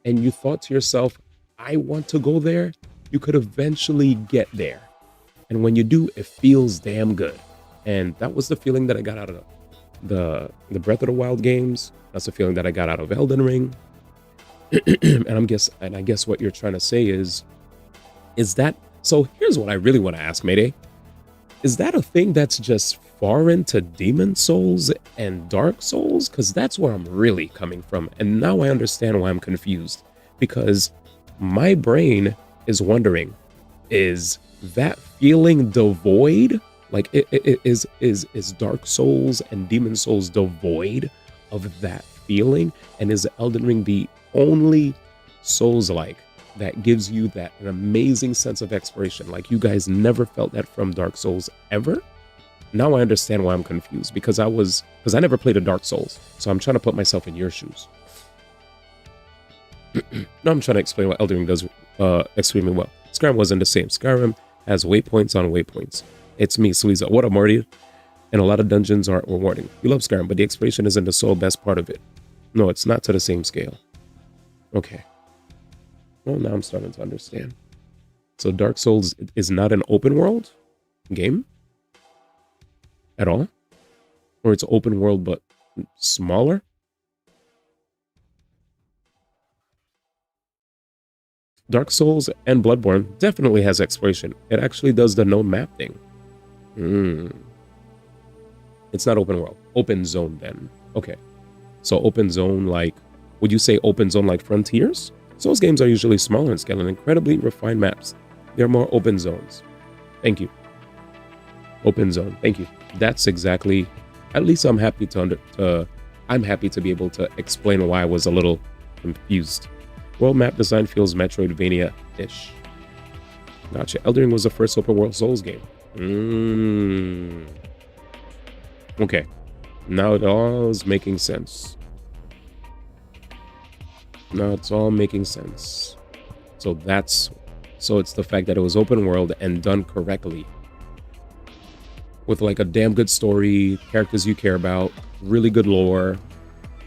and you thought to yourself, I want to go there, you could eventually get there. And when you do, it feels damn good. And that was the feeling that I got out of the Breath of the Wild games. That's the feeling that I got out of Elden Ring. and I guess what you're trying to say is that, so here's what I really want to ask, Mayday. Is that a thing that's just foreign to Demon Souls and Dark Souls? Because that's where I'm really coming from. And now I understand why I'm confused. Because my brain is wondering, is that feeling devoid? Like, is Dark Souls and Demon Souls devoid of that feeling? And is Elden Ring the only Souls-like that gives you that an amazing sense of exploration? Like, you guys never felt that from Dark Souls ever? Now I understand why I'm confused, because I never played a Dark Souls, so I'm trying to put myself in your shoes. Now I'm trying to explain what Elden Ring does extremely well. Skyrim wasn't the same. Skyrim has waypoints on waypoints. It's me, Suiza. What up, Marty? And a lot of dungeons aren't rewarding. You love Skyrim, but the exploration isn't the sole best part of it. No, it's not to the same scale. Okay. Well, now I'm starting to understand. So Dark Souls is not an open world game at all? Or it's open world but smaller? Dark Souls and Bloodborne definitely has exploration. It actually does the no map thing. It's not open world. Open zone then. Okay. So open zone, like, would you say open zone like Frontiers? Souls games are usually smaller in scale and incredibly refined maps. They're more open zones. Thank you. Open zone. Thank you. That's exactly, at least I'm happy I'm happy to be able to explain why I was a little confused. World map design feels Metroidvania-ish. Gotcha. Elden Ring was the first open world Souls game. Okay. Now it all is making sense. Now it's all making sense. So it's the fact that it was open world and done correctly. With like a damn good story, characters you care about, really good lore.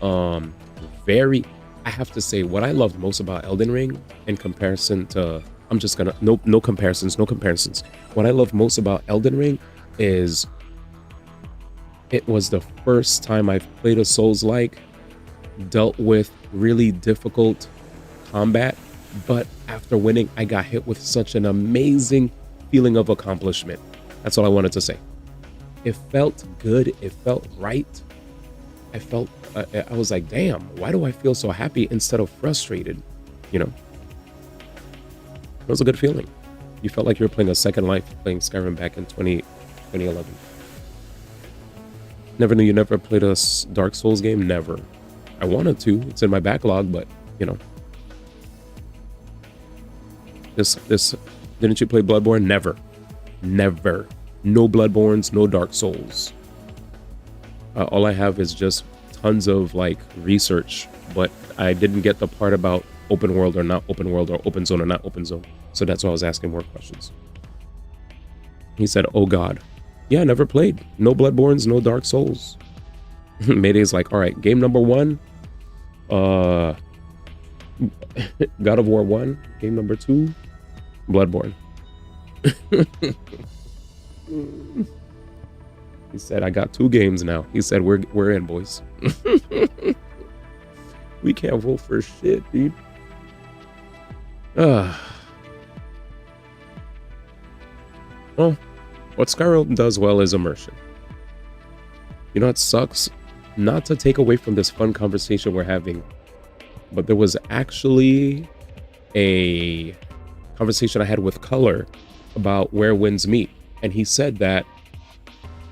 I have to say, what I loved most about Elden Ring in comparison to, no comparisons. What I loved most about Elden Ring is it was the first time I've played a Souls-like, dealt with really difficult combat, but after winning, I got hit with such an amazing feeling of accomplishment. That's all I wanted to say. It felt good. It felt right. I was like, damn, why do I feel so happy instead of frustrated? You know, it was a good feeling. You felt like you were playing a second life playing Skyrim back in 2011. Never knew you never played a Dark Souls game? Never. I wanted to. It's in my backlog, but, you know. This didn't you play Bloodborne? Never. No Bloodborns, no Dark Souls. All I have is just tons of like research, but I didn't get the part about open world or not open world or open zone or not open zone. So that's why I was asking more questions. He said, oh God. Yeah, never played. No Bloodborns, no Dark Souls. Mayday's like, all right, game number 1. God of War 1. Game number 2. Bloodborne. He said, I got 2 games now. He said, we're in, boys. We can't vote for shit, dude. Well, what Skyrim does well is immersion. You know, it sucks not to take away from this fun conversation we're having, but there was actually a conversation I had with Color about where winds meet. And he said that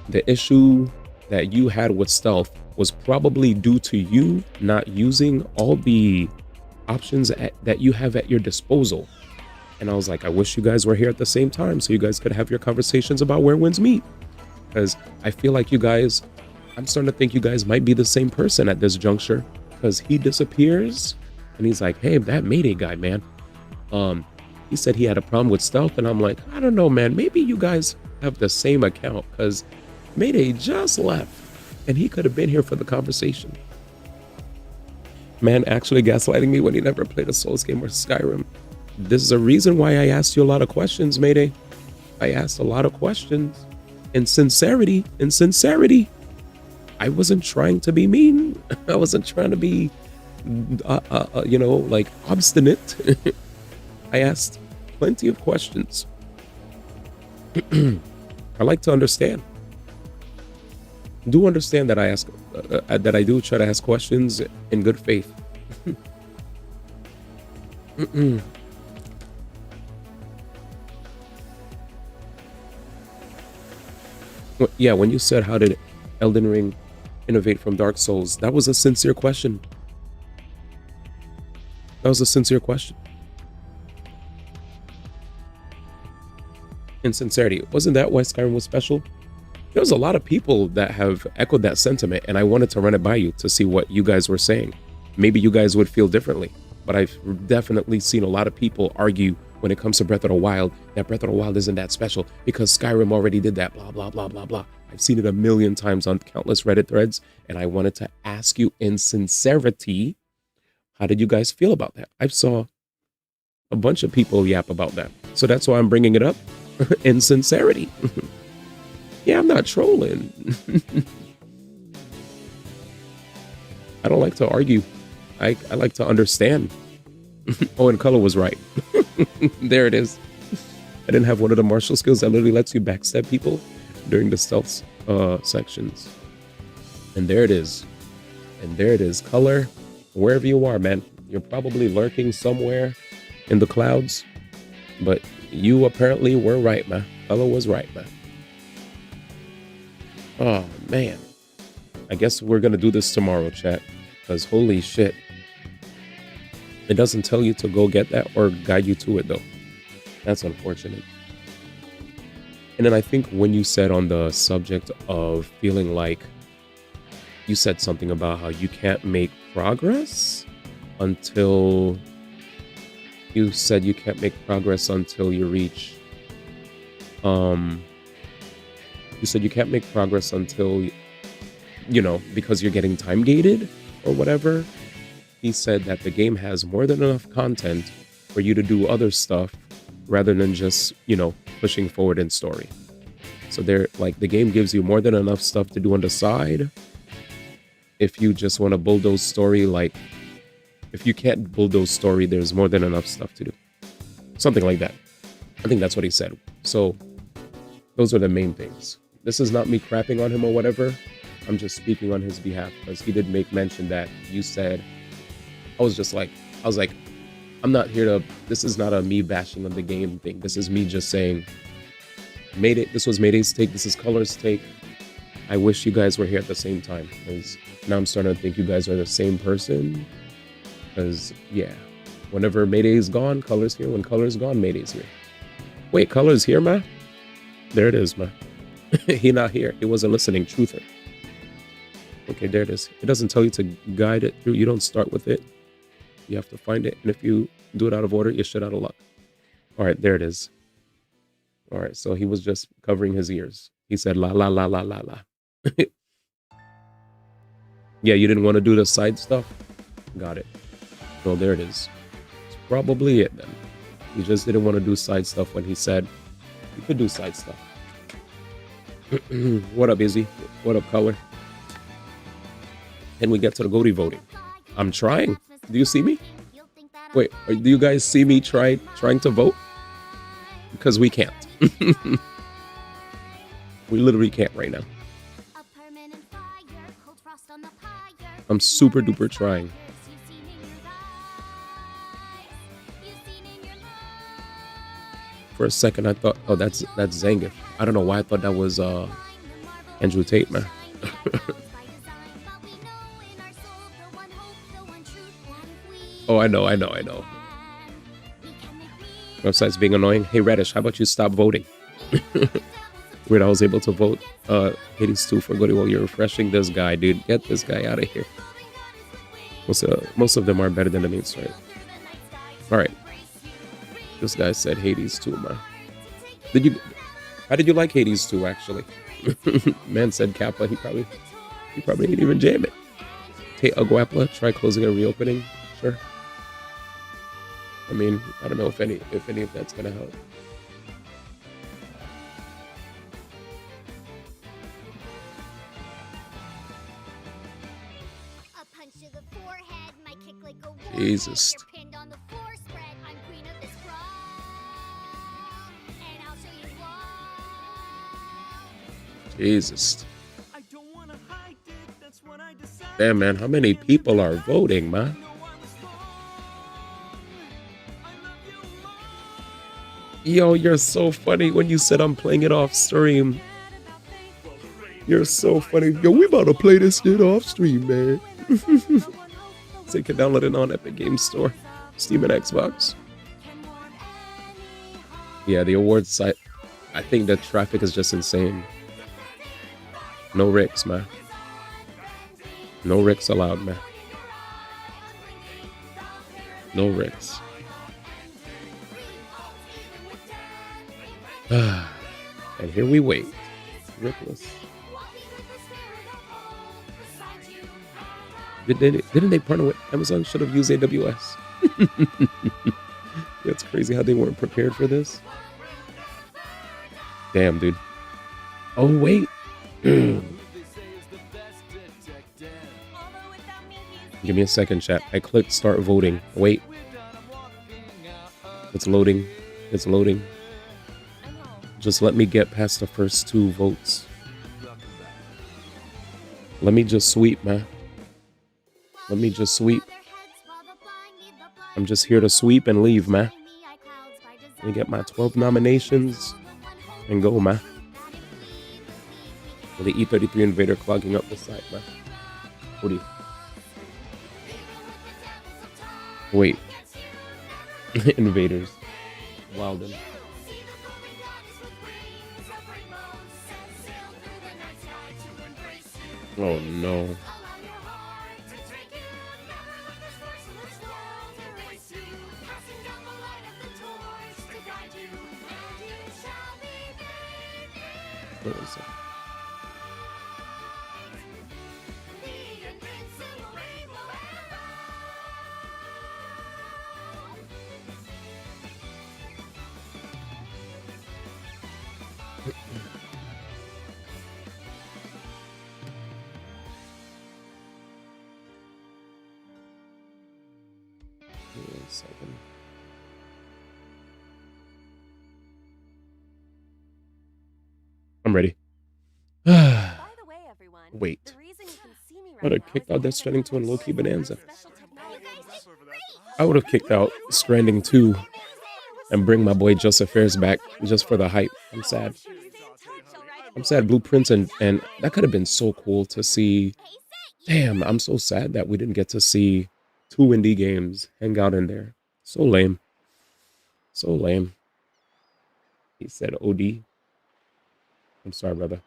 the issue that you had with stealth was probably due to you not using all the options that you have at your disposal. And I was like, I wish you guys were here at the same time so you guys could have your conversations about where winds meet. Because I feel like I'm starting to think you guys might be the same person at this juncture, because he disappears and he's like, hey, that Mayday guy, man. He said he had a problem with stealth, and I'm like, I don't know, man. Maybe you guys have the same account, because Mayday just left and he could have been here for the conversation. Man actually gaslighting me when he never played a Souls game or Skyrim. This is a reason why I asked you a lot of questions, Mayday. I asked a lot of questions in sincerity. I wasn't trying to be mean. I wasn't trying to be you know, like obstinate. I asked plenty of questions. I like to understand. Do understand that I ask, that I do try to ask questions in good faith. Yeah, when you said how did Elden Ring innovate from Dark Souls, that was a sincere question. That was a sincere question. In sincerity, wasn't that why Skyrim was special? There was a lot of people that have echoed that sentiment, and I wanted to run it by you to see what you guys were saying. Maybe you guys would feel differently, but I've definitely seen a lot of people argue when it comes to Breath of the Wild that Breath of the Wild isn't that special because Skyrim already did that, blah, blah, blah, blah, blah. I've seen it a million times on countless Reddit threads, and I wanted to ask you in sincerity, how did you guys feel about that? I saw a bunch of people yap about that. So that's why I'm bringing it up in sincerity. Yeah, I'm not trolling. I don't like to argue. I like to understand. Oh, and Color was right. There it is. I didn't have one of the martial skills that literally lets you backstab people during the stealth sections. And there it is. And there it is. Color, wherever you are, man. You're probably lurking somewhere in the clouds. But you apparently were right, man. Color was right, man. Oh, man. I guess we're going to do this tomorrow, chat. Because holy shit. It doesn't tell you to go get that or guide you to it, though. That's unfortunate. And then I think when you said on the subject of feeling like you said something about how you can't make progress until you said you can't make progress until you reach you said you can't make progress until, you know, because you're getting time gated or whatever. He said that the game has more than enough content for you to do other stuff rather than just, you know, pushing forward in story. So they're like, the game gives you more than enough stuff to do on the side. If you just want to bulldoze story, like if you can't bulldoze story, there's more than enough stuff to do. Something like that. I think that's what he said. So those are the main things. This is not me crapping on him or whatever. I'm just speaking on his behalf because he did make mention that you said, I was like, I'm not here to, this is not a me bashing on the game thing. This is me just saying, this was Mayday's take. This is Color's take. I wish you guys were here at the same time because now I'm starting to think you guys are the same person. Because, yeah, whenever Mayday's gone, Color's here. When Color's gone, Mayday's here. Wait, Color's here, ma? There it is, ma. He not here. He wasn't listening. Truther. Okay, there it is. It doesn't tell you to guide it through. You don't start with it. You have to find it. And if you do it out of order, you're shit out of luck. All right, there it is. All right, so he was just covering his ears. He said, la, la, la, la, la, la. Yeah, you didn't want to do the side stuff? Got it. Well, there it is. It's probably it then. You just didn't want to do side stuff when he said you could do side stuff. What up, Izzy? What up, Color? And we get to the goatee voting. I'm trying. Do you see me? Wait, do you guys see me trying to vote? Because we can't. We literally can't right now. I'm super duper trying. For a second, I thought, oh, that's Zangief. I don't know why I thought that was Andrew Tate, man. Oh, I know. Website's being annoying. Hey, Radish, how about you stop voting? Weird, I was able to vote Hades 2 for Goody while you're refreshing this guy, dude. Get this guy out of here. Most of them are better than the main story. All right. This guy said Hades 2, man. How did you like Hades 2, actually? Man said Kappa. He probably didn't even jam it. Hey, Aguapla, try closing and reopening. Sure. I mean, I don't know if any of that's gonna help. A punch to the forehead, my kick Jesus. Pinned on the floor spread. I'm queen of this and I'll show you why. Jesus. Damn, man, how many people are voting, man? Yo, you're so funny when you said I'm playing it off stream. You're so funny. Yo, we about to play this shit off stream, man. So you can download it on Epic Games Store, Steam and Xbox. Yeah, the awards site. I think the traffic is just insane. No Ricks, man. No Ricks allowed, man. No Ricks. And here we wait. Rickless. Didn't they partner with Amazon? Should have used AWS. That's crazy how they weren't prepared for this. Damn, dude. Oh, wait. Give me a second, chat. I clicked start voting. Wait. It's loading. It's loading. Just let me get past the first 2 votes. Let me just sweep, man. Let me just sweep. I'm just here to sweep and leave, man. Let me get my 12 nominations and go, man. The E33 Invader clogging up the site, man. What do you... Wait. Invaders. Wilden. Oh no. What is it? One second. I'm ready. By the way, everyone, Wait. the reason you can see me I would right have now kicked is out Death because Stranding 2 and I'm Low-Key Bonanza. special technology. I would have kicked out Stranding 2 and bring my boy Joseph Fares back just for the hype. I'm sad. I'm sad Blueprints and that could have been so cool to see. Damn, I'm so sad that we didn't get to see 2 indie games hang out in there. So lame. So lame. He said OD. I'm sorry, brother.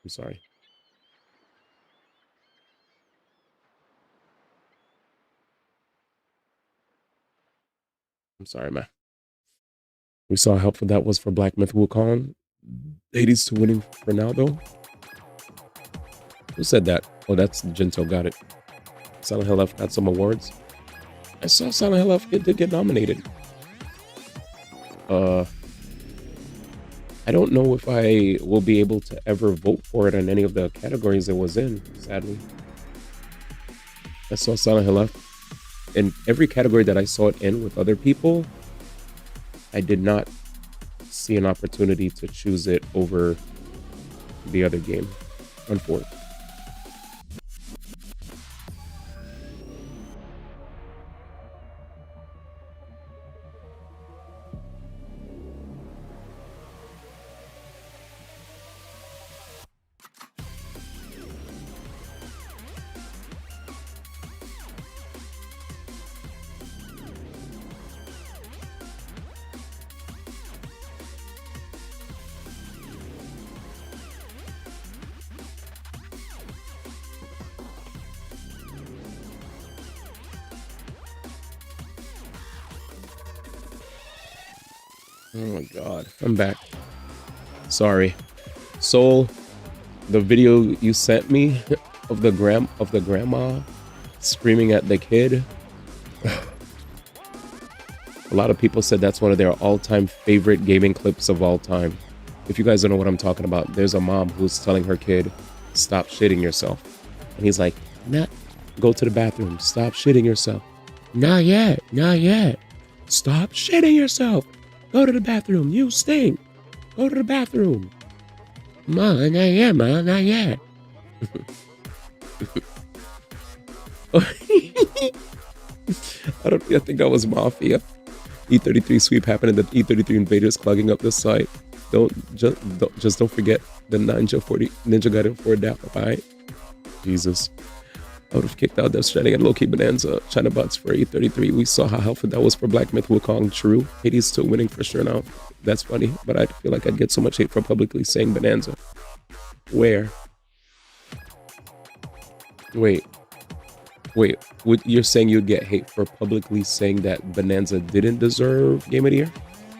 I'm sorry. I'm sorry, man. We saw how helpful that was for Black Myth Wukong. Hades to winning for now, though. Who said that? Oh, that's Jinto. Got it. Silent Hill F got some awards. I saw Silent Hill F get nominated. I don't know if I will be able to ever vote for it in any of the categories it was in, sadly. I saw Silent Hill F. In every category that I saw it in with other people, I did not see an opportunity to choose it over the other game, unfortunately. Oh my god, I'm back. Sorry. Soul, the video you sent me of the grandma screaming at the kid. A lot of people said that's one of their all-time favorite gaming clips of all time. If you guys don't know what I'm talking about, there's a mom who's telling her kid, stop shitting yourself. And he's like, nah, go to the bathroom, stop shitting yourself. Not yet. Not yet. Stop shitting yourself. Go to the bathroom. You stink. Go to the bathroom. Ma, not yet, ma. Not yet. I think that was Mafia. E33 sweep happened and the E33 invaders clogging up the site. Just don't forget the Ninja Gaiden 4 down, alright? Jesus. I would have kicked out Death Stranding and Loki Bonanza China bots for E33. We saw how helpful that was for Black Myth Wukong. True. Hades still winning for sure now. That's funny, but I feel like I'd get so much hate for publicly saying Bonanza. Where? Wait, you're saying you'd get hate for publicly saying that Bonanza didn't deserve Game of the Year?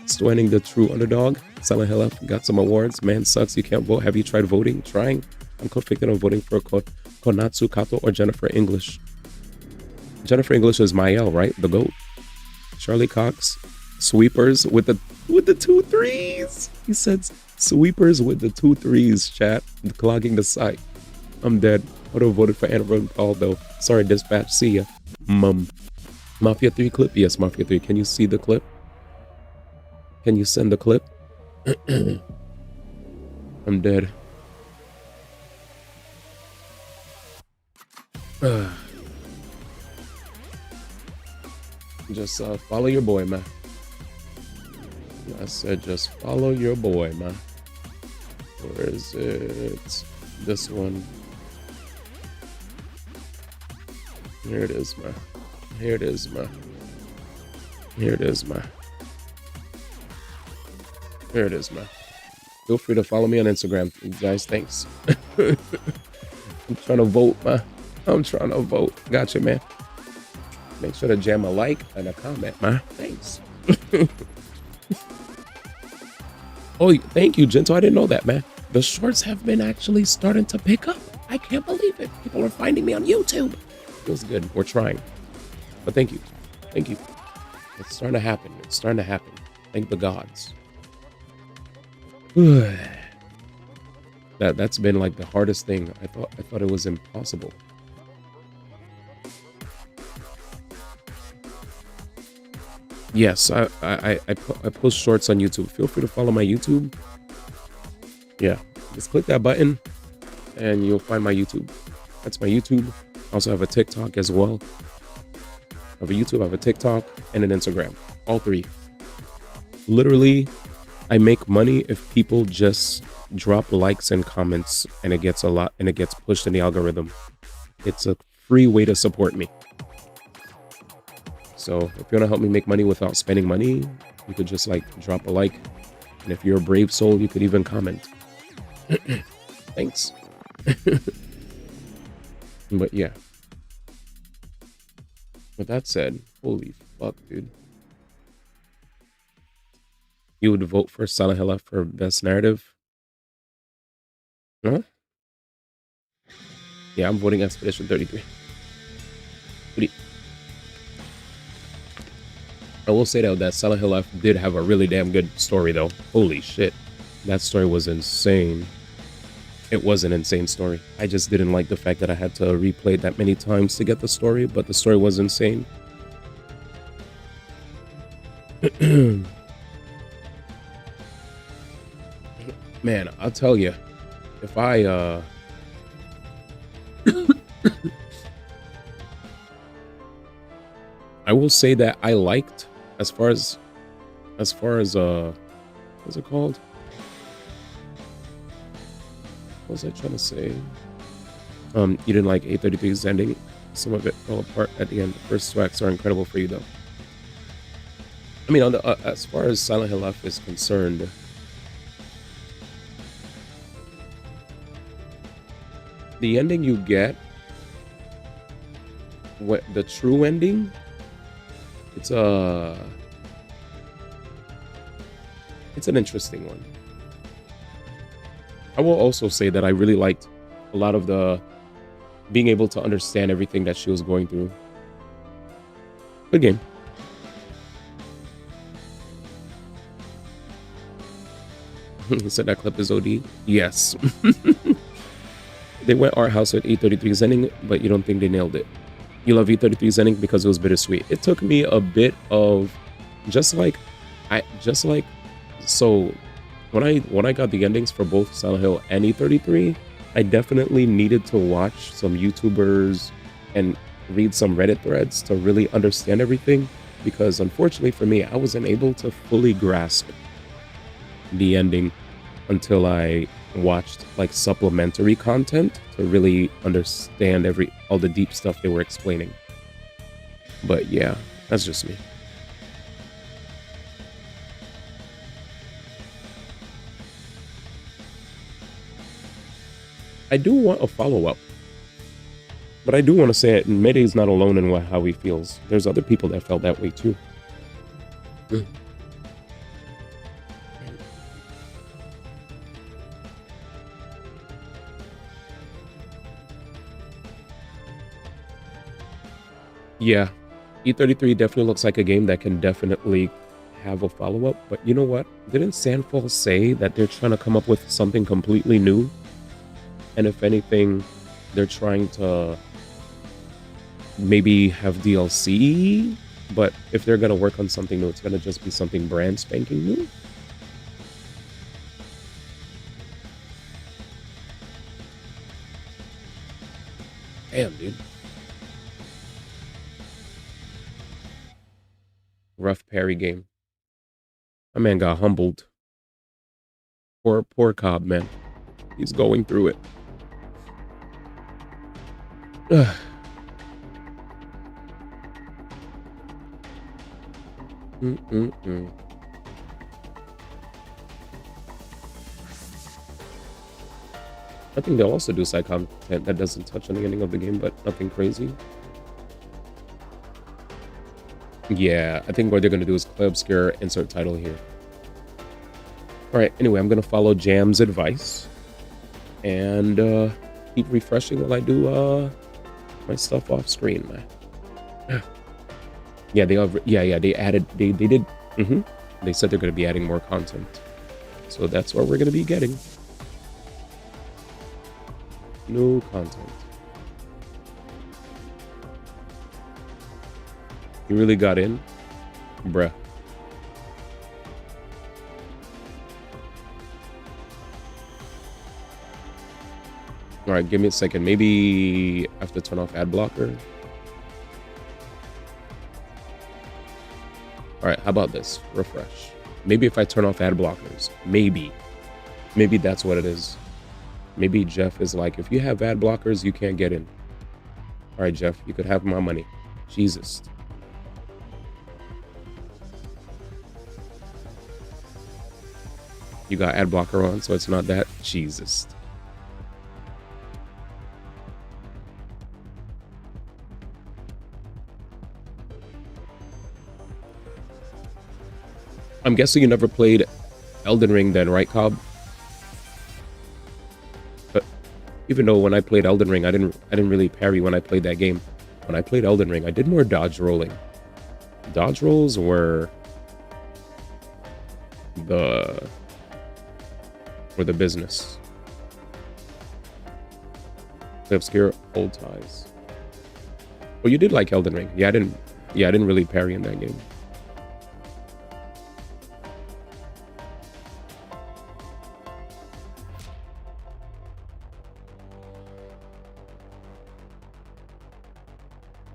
Sweating the true underdog? Silent Hill F got some awards. Man sucks, you can't vote. Have you tried voting? Trying? I'm conflicted on voting for Konatsu Kato or Jennifer English. Jennifer English is Mael, right? The GOAT. Charlie Cox. Sweepers with the 2 3s. He said sweepers with the 2 3s, chat. Clogging the site. I'm dead. I would have voted for Anna Paul though. Sorry, dispatch. See ya. Mafia 3 clip? Yes, Mafia 3. Can you see the clip? Can you send the clip? I'm dead. Just follow your boy, man. I said just follow your boy, man. Where is it? This one. Here it is, man. Here it is, man. Here it is, man. Here it is, man. Feel free to follow me on Instagram. You guys, thanks. I'm trying to vote, man. I'm trying to vote. Gotcha, man. Make sure to jam a like and a comment, man. Thanks. Oh, thank you, Gento. I didn't know that, man. The shorts have been actually starting to pick up. I can't believe it. People are finding me on YouTube. Feels good. We're trying. But thank you. Thank you. It's starting to happen. It's starting to happen. Thank the gods. That's been like the hardest thing. I thought it was impossible. Yes, I post shorts on YouTube. Feel free to follow my YouTube. Yeah, just click that button and you'll find my YouTube. That's my YouTube. I also have a TikTok as well. I have a YouTube, I have a TikTok, and an Instagram. All 3. Literally, I make money if people just drop likes and comments and it gets pushed in the algorithm. It's a free way to support me. So if you want to help me make money without spending money, you could just like drop a like. And if you're a brave soul, you could even comment. Thanks. But yeah. With that said, holy fuck, dude. You would vote for Silent Hill for best narrative? Huh? Yeah, I'm voting Expedition 33. I will say though that Silent Hill F did have a really damn good story though. Holy shit. That story was insane. It was an insane story. I just didn't like the fact that I had to replay it that many times to get the story, but the story was insane. Man, I'll tell you, if I I will say that I liked as far as what's it called? What was I trying to say? You didn't like A33's ending. Some of it fell apart at the end. The first swacks are incredible for you though. I mean, on the as far as Silent Hill F is concerned, the ending you get, what the true ending, it's an interesting one. I will also say that I really liked a lot of the being able to understand everything that she was going through. Good game. He said that clip is OD. Yes. They went art house with A33's ending, but you don't think they nailed it. You love E33's ending because it was bittersweet. It took me a bit of so when I got the endings for both Silent Hill and E33, I definitely needed to watch some YouTubers and read some Reddit threads to really understand everything, because unfortunately for me, I wasn't able to fully grasp the ending until I watched like supplementary content to really understand all the deep stuff they were explaining. But yeah, that's just me. I do want a follow-up, but I do want to say it, Mayday's not alone in how he feels. There's other people that felt that way too. Yeah, E33 definitely looks like a game that can definitely have a follow-up, but you know what? Didn't Sandfall say that they're trying to come up with something completely new? And if anything, they're trying to maybe have DLC, but if they're going to work on something new, it's going to just be something brand spanking new. Damn, dude. Rough parry game. My man got humbled. Poor Cobb, man. He's going through it. I think they'll also do side content that doesn't touch on the ending of the game, but nothing crazy. Yeah, I think what they're going to do is play obscure, insert title here. Alright, anyway, I'm going to follow Jam's advice and keep refreshing while I do my stuff off screen, man. Yeah, they did. They said they're going to be adding more content. So that's what we're going to be getting. New content. You really got in? Bruh. Alright, give me a second. Maybe I have to turn off ad blocker. Alright, how about this? Refresh. Maybe if I turn off ad blockers. Maybe that's what it is. Maybe Jeff is like, if you have ad blockers, you can't get in. Alright, Jeff, you could have my money. Jesus. You got ad blocker on, so it's not that. Jesus. I'm guessing you never played Elden Ring then, right, Cobb? But even though when I played Elden Ring, I didn't really parry when I played that game. When I played Elden Ring, I did more dodge rolling. Dodge rolls were the business. The obscure old ties. Well, you did like Elden Ring. Yeah, I didn't really parry in that game.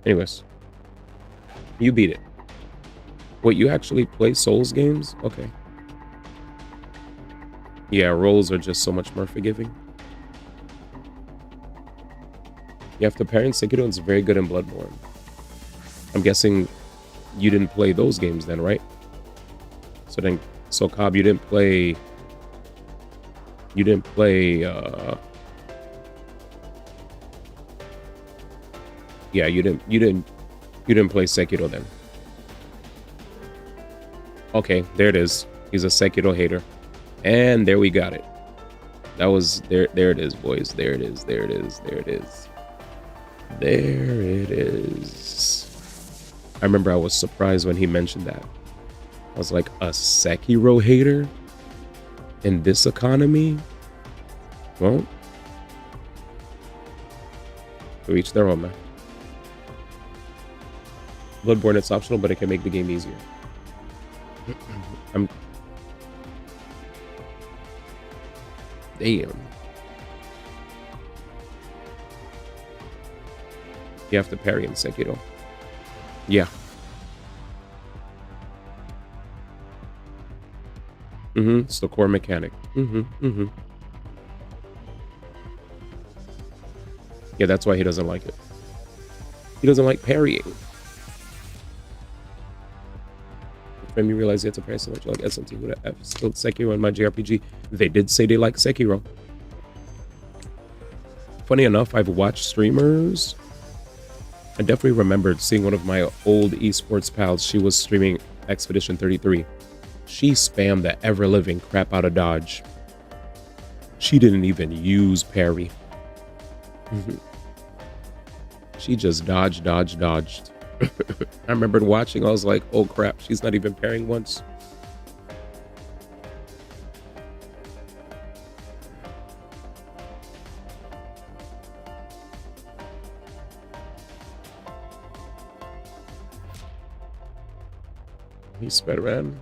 Anyways, you beat it. Wait, you actually play Souls games? Okay. Yeah, rolls are just so much more forgiving. You have to parry in Sekiro, it's very good in Bloodborne. I'm guessing you didn't play those games then, right? So Cobb, you didn't play yeah, you didn't play Sekiro then. Okay, there it is. He's a Sekiro hater. And there we got it. That was there it is, boys. There it is. There it is. I remember I was surprised when he mentioned that. I was like, a Sekiro hater in this economy? Well, to each their own, man. Bloodborne, it's optional, but it can make the game easier. I'm... Damn. You have to parry in Sekiro. Yeah. It's the core mechanic. Yeah, that's why he doesn't like it. He doesn't like parrying. When you realize you have to parry so much like SMT would have skilled Sekiro in my JRPG. They did say they like Sekiro. Funny enough, I've watched streamers. I definitely remembered seeing one of my old esports pals. She was streaming Expedition 33. She spammed the ever-living crap out of dodge. She didn't even use parry. She just dodged. I remembered watching, I was like, oh crap, she's not even parrying once. He sped around.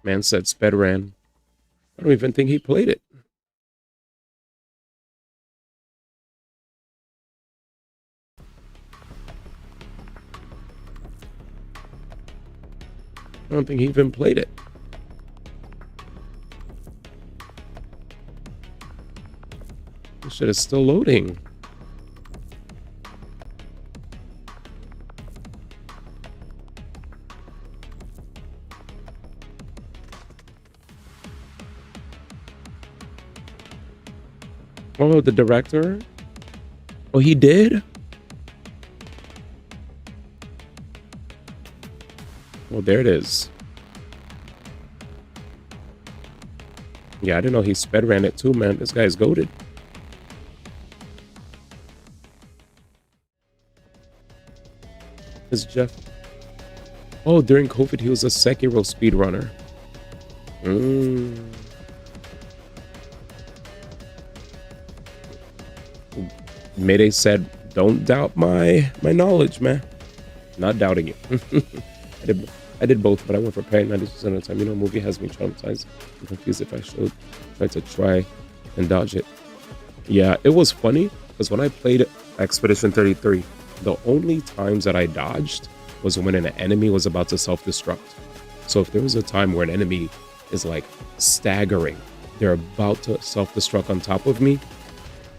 Man said sped ran. I don't even think he played it. I don't think he even played it. This shit is still loading. Oh, the director? Oh, he did? Well, there it is. Yeah, I didn't know he sped ran it too, man. This guy's goated. Is Jeff? Oh, during COVID, he was a Sekiro speedrunner. Mayday said, "Don't doubt my knowledge, man." Not doubting it. I did both, but I went for parrying 90% of the time. You know, movie has me traumatized. I'm confused if I should try and dodge it. Yeah, it was funny because when I played Expedition 33, the only times that I dodged was when an enemy was about to self-destruct. So if there was a time where an enemy is like staggering, they're about to self-destruct on top of me,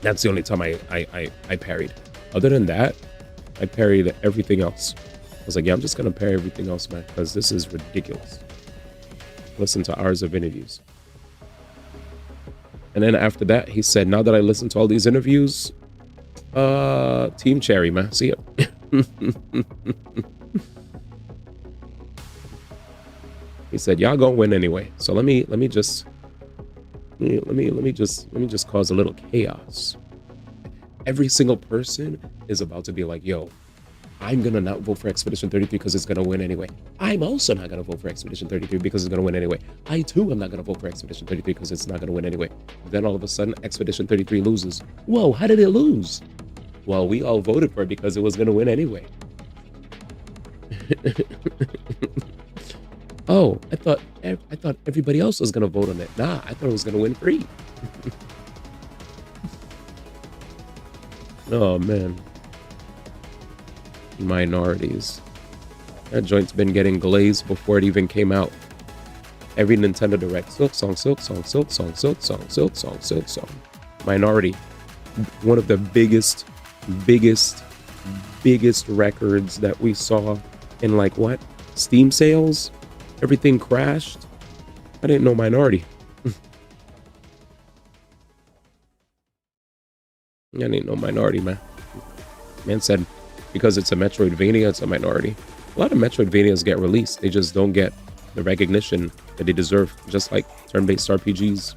that's the only time I parried. Other than that, I parried everything else. I was like, yeah, I'm just gonna parry everything else, man, because this is ridiculous. Listen to hours of interviews. And then after that, he said, now that I listened to all these interviews, Team Cherry, man, see ya. He said, y'all gonna win anyway. So let me just cause a little chaos. Every single person is about to be like, yo, I'm gonna not vote for Expedition 33 because it's gonna win anyway. I'm also not gonna vote for Expedition 33 because it's gonna win anyway. I too am not gonna vote for Expedition 33 because it's not gonna win anyway. Then all of a sudden, Expedition 33 loses. Whoa, how did it lose? Well, we all voted for it because it was gonna win anyway. Oh, I thought everybody else was gonna vote on it. Nah, I thought it was gonna win free. Oh man. Minorities. That joint's been getting glazed before it even came out. Every Nintendo Direct. Silk song, silk song, silk song, silk song, silk song, silk song. Minority. One of the biggest records that we saw in like what? Steam sales? Everything crashed. I didn't know Minority. I didn't know Minority, man. Man said, because it's a Metroidvania, it's a Minority. A lot of Metroidvanias get released. They just don't get the recognition that they deserve, just like turn-based RPGs.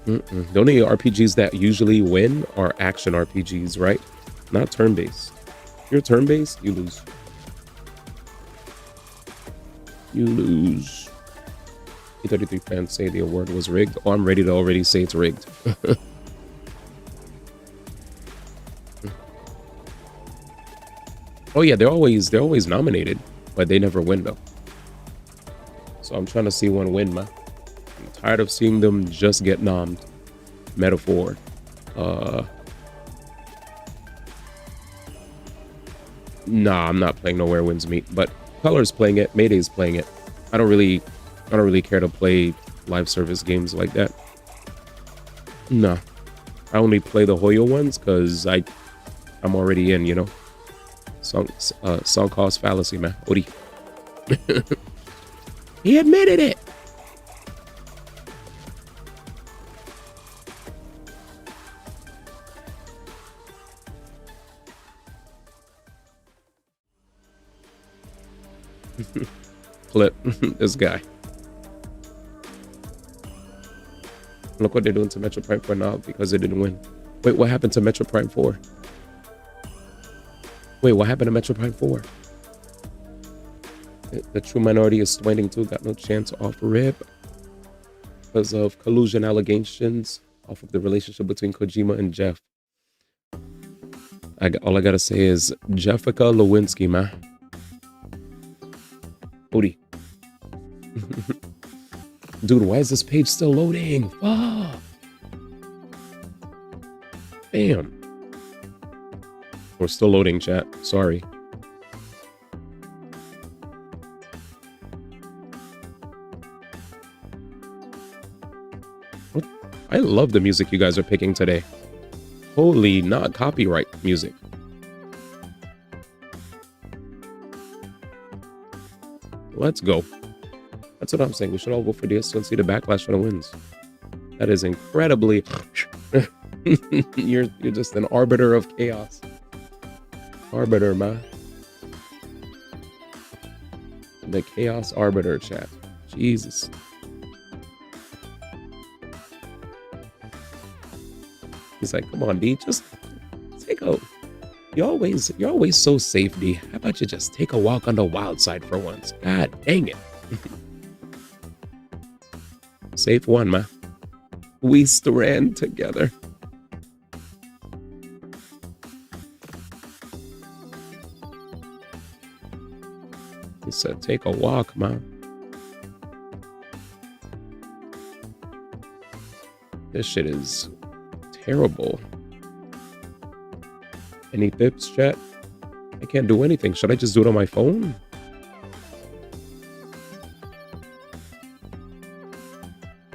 The only RPGs that usually win are action RPGs, right? Not turn-based. If you're turn-based, you lose. You lose. E33 fans say the award was rigged. Oh, I'm ready to already say it's rigged. Oh yeah, they're always nominated, but they never win though. So I'm trying to see one win, man. I'm tired of seeing them just get nommed. Metaphor. Nah, I'm not playing Nowhere Winds Meet, but Color's playing it, Mayday's playing it. I don't really care to play live service games like that. Nah. I only play the Hoyo ones because I'm already in, you know. Song cost fallacy, man. Odi. He admitted it. Clip this guy. Look what they're doing to Metro Prime 4 now because it didn't win. Wait, what happened to Metro Prime 4? Wait, what happened to Metro Prime 4? The true minority is swindling too. Got no chance off rip because of collusion allegations off of the relationship between Kojima and Jeff. All I gotta say is Jeffica Lewinsky, man. Odi. Dude, why is this page still loading? Fuck. Damn. We're still loading, chat. Sorry. What? I love the music you guys are picking today. Holy, not copyright music. Let's go. That's what I'm saying. We should all vote for DS and see the backlash for the wins. That is incredibly... you're just an arbiter of chaos. Arbiter, man. The chaos arbiter, chat. Jesus. He's like, come on, D, just take a... You're always so safe, D. How about you just take a walk on the wild side for once? God dang it. Safe one, man. We stand together. He said, take a walk, man. This shit is terrible. Any tips, chat? I can't do anything. Should I just do it on my phone?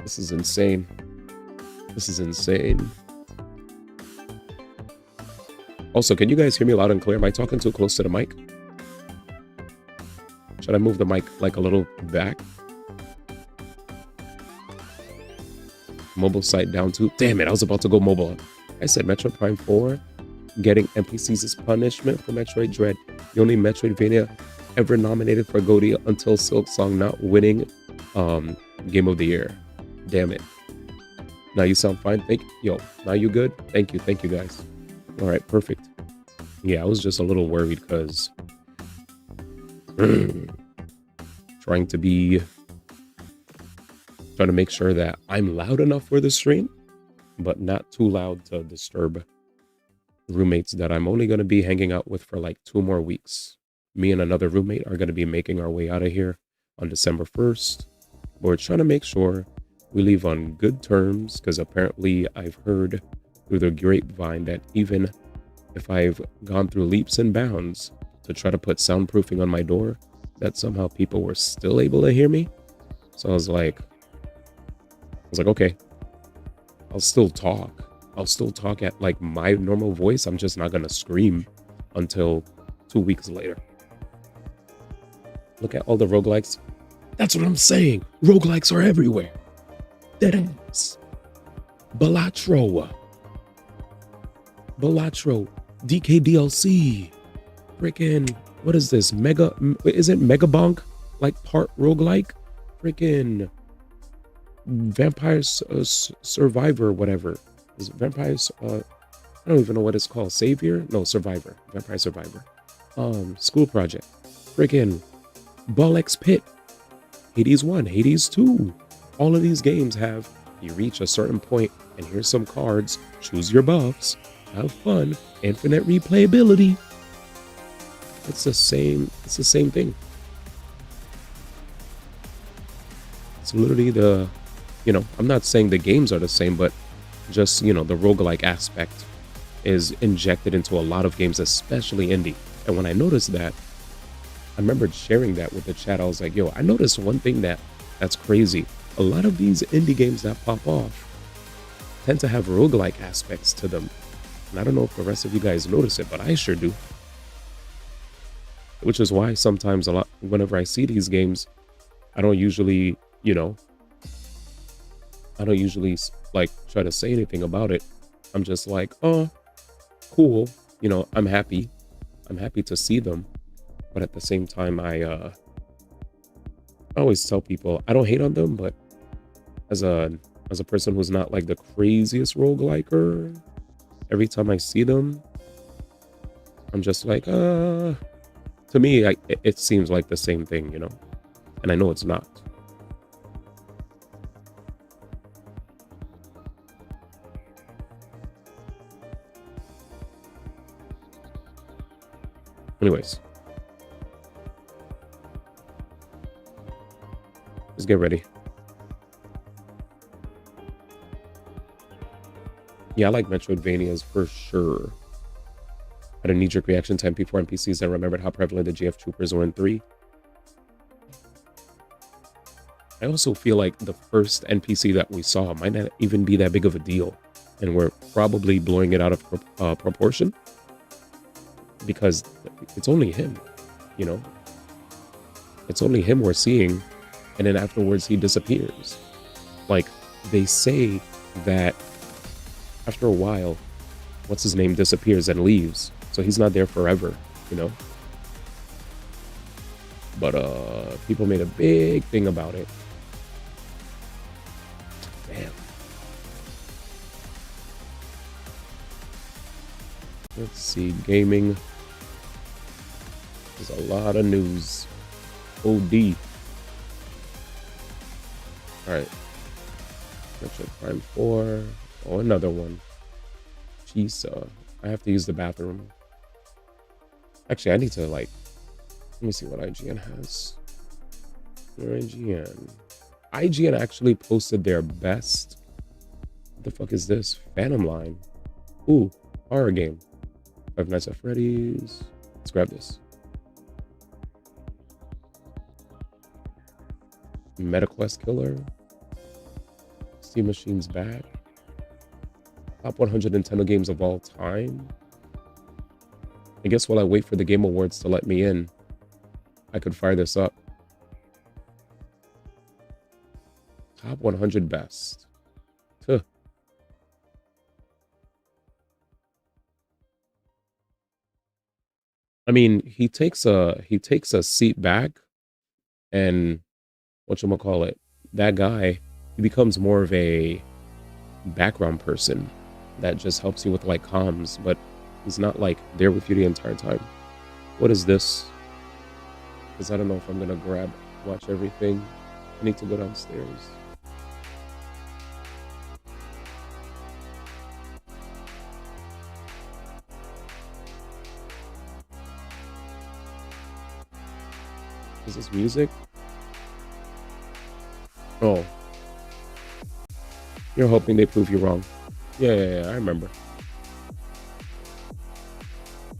This is insane. This is insane. Also, can you guys hear me loud and clear? Am I talking too close to the mic? Should I move the mic like a little back? Mobile site down too. Damn it, I was about to go mobile. I said Metro Prime 4 getting NPCs as punishment for Metroid Dread. The only Metroidvania ever nominated for GOTY until Silksong not winning Game of the Year. Damn it. Now you sound fine. Yo, now you good? Thank you guys. All right, perfect. Yeah, I was just a little worried because trying to make sure that I'm loud enough for the stream, but not too loud to disturb roommates that I'm only going to be hanging out with for like 2 more weeks. Me and another roommate are going to be making our way out of here on December 1st. But we're trying to make sure we leave on good terms because apparently I've heard through the grapevine that even if I've gone through leaps and bounds to try to put soundproofing on my door, that somehow people were still able to hear me. So I was like, okay, I'll still talk. I'll still talk at like my normal voice. I'm just not going to scream until 2 weeks later. Look at all the roguelikes. That's what I'm saying. Roguelikes are everywhere. Dead ends. Balatro, DK DLC. Freaking, what is this? Is it Megabonk? Like part roguelike? Freaking Survivor, whatever. Is it Vampires? I don't even know what it's called. Savior? No, Survivor. Vampire Survivor. School Project. Freaking Ball X Pit. Hades 1, Hades 2. All of these games have, you reach a certain point, and here's some cards. Choose your buffs. Have fun. Infinite replayability. It's the same thing. It's literally the, I'm not saying the games are the same, but just, the roguelike aspect is injected into a lot of games, especially indie. And when I noticed that, I remember sharing that with the chat. I was like, yo, I noticed one thing that's crazy. A lot of these indie games that pop off tend to have roguelike aspects to them. And I don't know if the rest of you guys notice it, but I sure do. Which is why sometimes whenever I see these games, I don't usually, like try to say anything about it. I'm just like, oh, cool. I'm happy to see them. But at the same time, I always tell people I don't hate on them, but as a person who's not like the craziest rogueliker, every time I see them, I'm just like, to me, it seems like the same thing, and I know it's not. Anyways, let's get ready. Yeah, I like Metroidvanias for sure. Had a knee-jerk reaction to MP4 NPCs and remembered how prevalent the GF troopers were in 3. I also feel like the first NPC that we saw might not even be that big of a deal, and we're probably blowing it out of proportion because it's only him, It's only him we're seeing, and then afterwards he disappears. Like, they say that after a while, what's his name disappears and leaves, so he's not there forever, But people made a big thing about it. Damn. Let's see, gaming. There's a lot of news. OD. Alright. Metro Prime 4. Oh, another one. Jeez, I have to use the bathroom. Actually, I need to, let me see what IGN has. IGN actually posted their best. What the fuck is this? Phantom Line. Ooh, horror game. Five Nights at Freddy's. Let's grab this. MetaQuest Killer. Steam Machine's back. Top 100 Nintendo games of all time. I guess while I wait for the Game Awards to let me in, I could fire this up. Top 100 best. Huh. I mean, he takes a seat back, and whatchamacallit, that guy, he becomes more of a background person that just helps you with comms, but he's not there with you the entire time. What is this? Because I don't know if I'm gonna watch everything. I need to go downstairs. Is this music? Oh. You're hoping they prove you wrong. Yeah, I remember.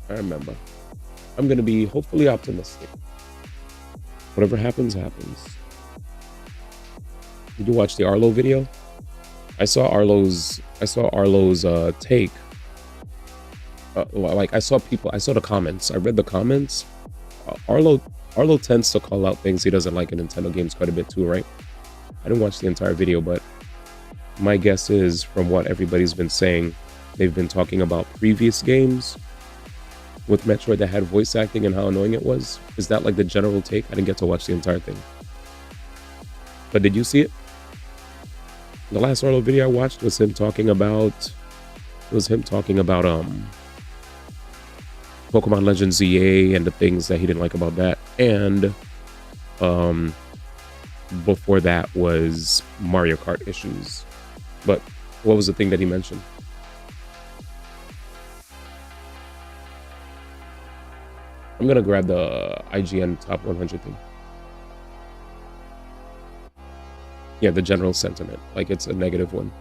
I'm gonna be hopefully optimistic. Whatever happens, happens. Did you watch the Arlo video? I saw Arlo's take. I saw the comments. I read the comments. Arlo tends to call out things he doesn't like in Nintendo games quite a bit too, right? I didn't watch the entire video, but my guess is, from what everybody's been saying, they've been talking about previous games with Metroid that had voice acting and how annoying it was. Is that the general take? I didn't get to watch the entire thing. But did you see it? The last Arlo video I watched was him talking about Pokemon Legends ZA and the things that he didn't like about that. And before that was Mario Kart issues. But what was the thing that he mentioned? I'm gonna grab the IGN top 100 thing. Yeah, the general sentiment, like it's a negative one.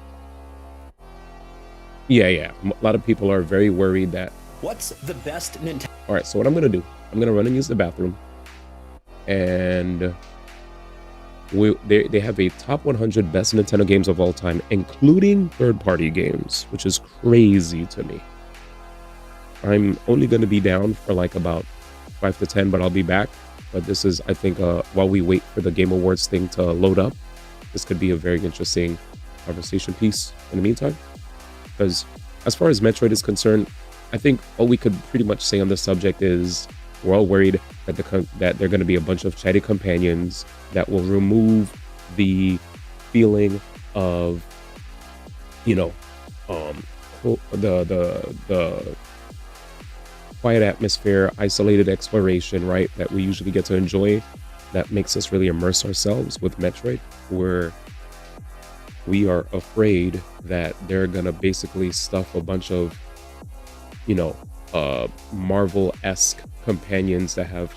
Yeah. A lot of people are very worried that. What's the best Nintendo? All right, so what I'm gonna do? I'm gonna run and use the bathroom, and they have a top 100 best Nintendo games of all time, including third-party games, which is crazy to me. I'm only gonna be down for like about 5 to 10, but I'll be back. But this is, I think, while we wait for the Game Awards thing to load up, this could be a very interesting conversation piece in the meantime. Because as far as Metroid is concerned, I think all we could pretty much say on the subject is we're all worried that that there are going to be a bunch of chatty companions that will remove the feeling of, you know, the quiet atmosphere, isolated exploration, right, that we usually get to enjoy, that makes us really immerse ourselves with Metroid, where we are afraid that they're gonna basically stuff a bunch of, you know, Marvel-esque companions that have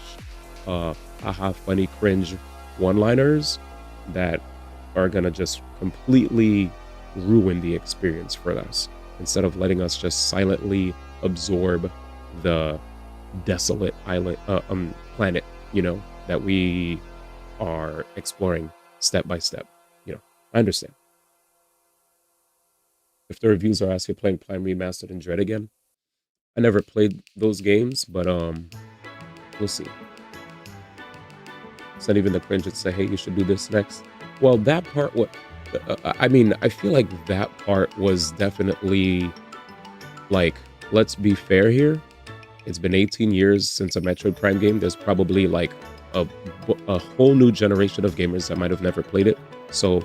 haha funny cringe one-liners that are gonna just completely ruin the experience for us, instead of letting us just silently absorb the desolate island planet, you know, that we are exploring step by step. You know, I understand. If the reviews are asking playing Prime Remastered and Dread again, I never played those games, but we'll see. It's not even the cringe to say, hey, you should do this next. Well, that part, I mean, I feel like that part was definitely like, let's be fair here. It's been 18 years since a Metroid Prime game. There's probably like a whole new generation of gamers that might have never played it. So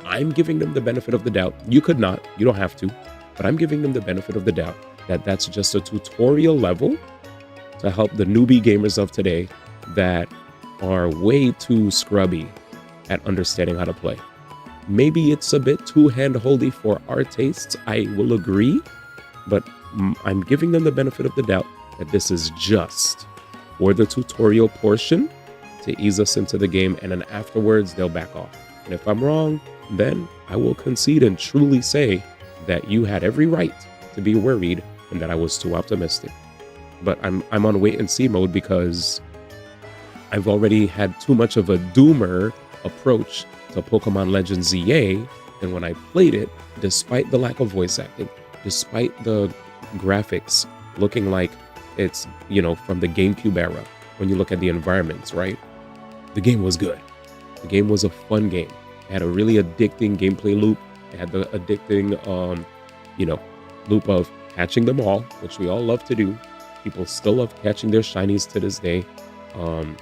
I'm giving them the benefit of the doubt. You could not, you don't have to, but I'm giving them the benefit of the doubt that that's just a tutorial level to help the newbie gamers of today that are way too scrubby at understanding how to play. Maybe it's a bit too hand-holdy for our tastes, I will agree, but I'm giving them the benefit of the doubt that this is just for the tutorial portion to ease us into the game, and then afterwards they'll back off. And if I'm wrong, then I will concede and truly say that you had every right to be worried and that I was too optimistic. But I'm on wait and see mode because I've already had too much of a doomer approach to Pokemon Legends ZA, and when I played it, despite the lack of voice acting, despite the graphics looking like it's, you know, from the GameCube era, when you look at the environments, right? The game was good. The game was a fun game. It had a really addicting gameplay loop. It had the addicting, you know, loop of catching them all, which we all love to do. People still love catching their shinies to this day. A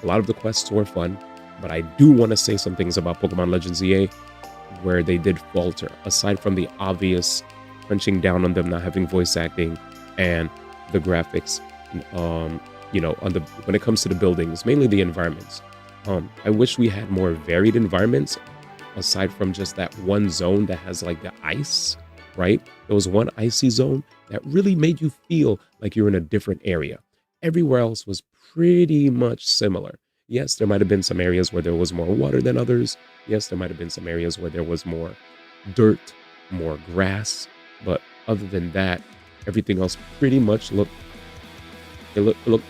lot of the quests were fun, but I do want to say some things about Pokemon Legends ZA where they did falter, aside from the obvious punching down on them not having voice acting and the graphics, you know, when it comes to the buildings, mainly the environments. I wish we had more varied environments aside from just that one zone that has like the ice, right? There was one icy zone that really made you feel like you're in a different area. Everywhere else was pretty much similar. Yes, there might have been some areas where there was more water than others. Yes, there might have been some areas where there was more dirt, more grass. But other than that, everything else pretty much looked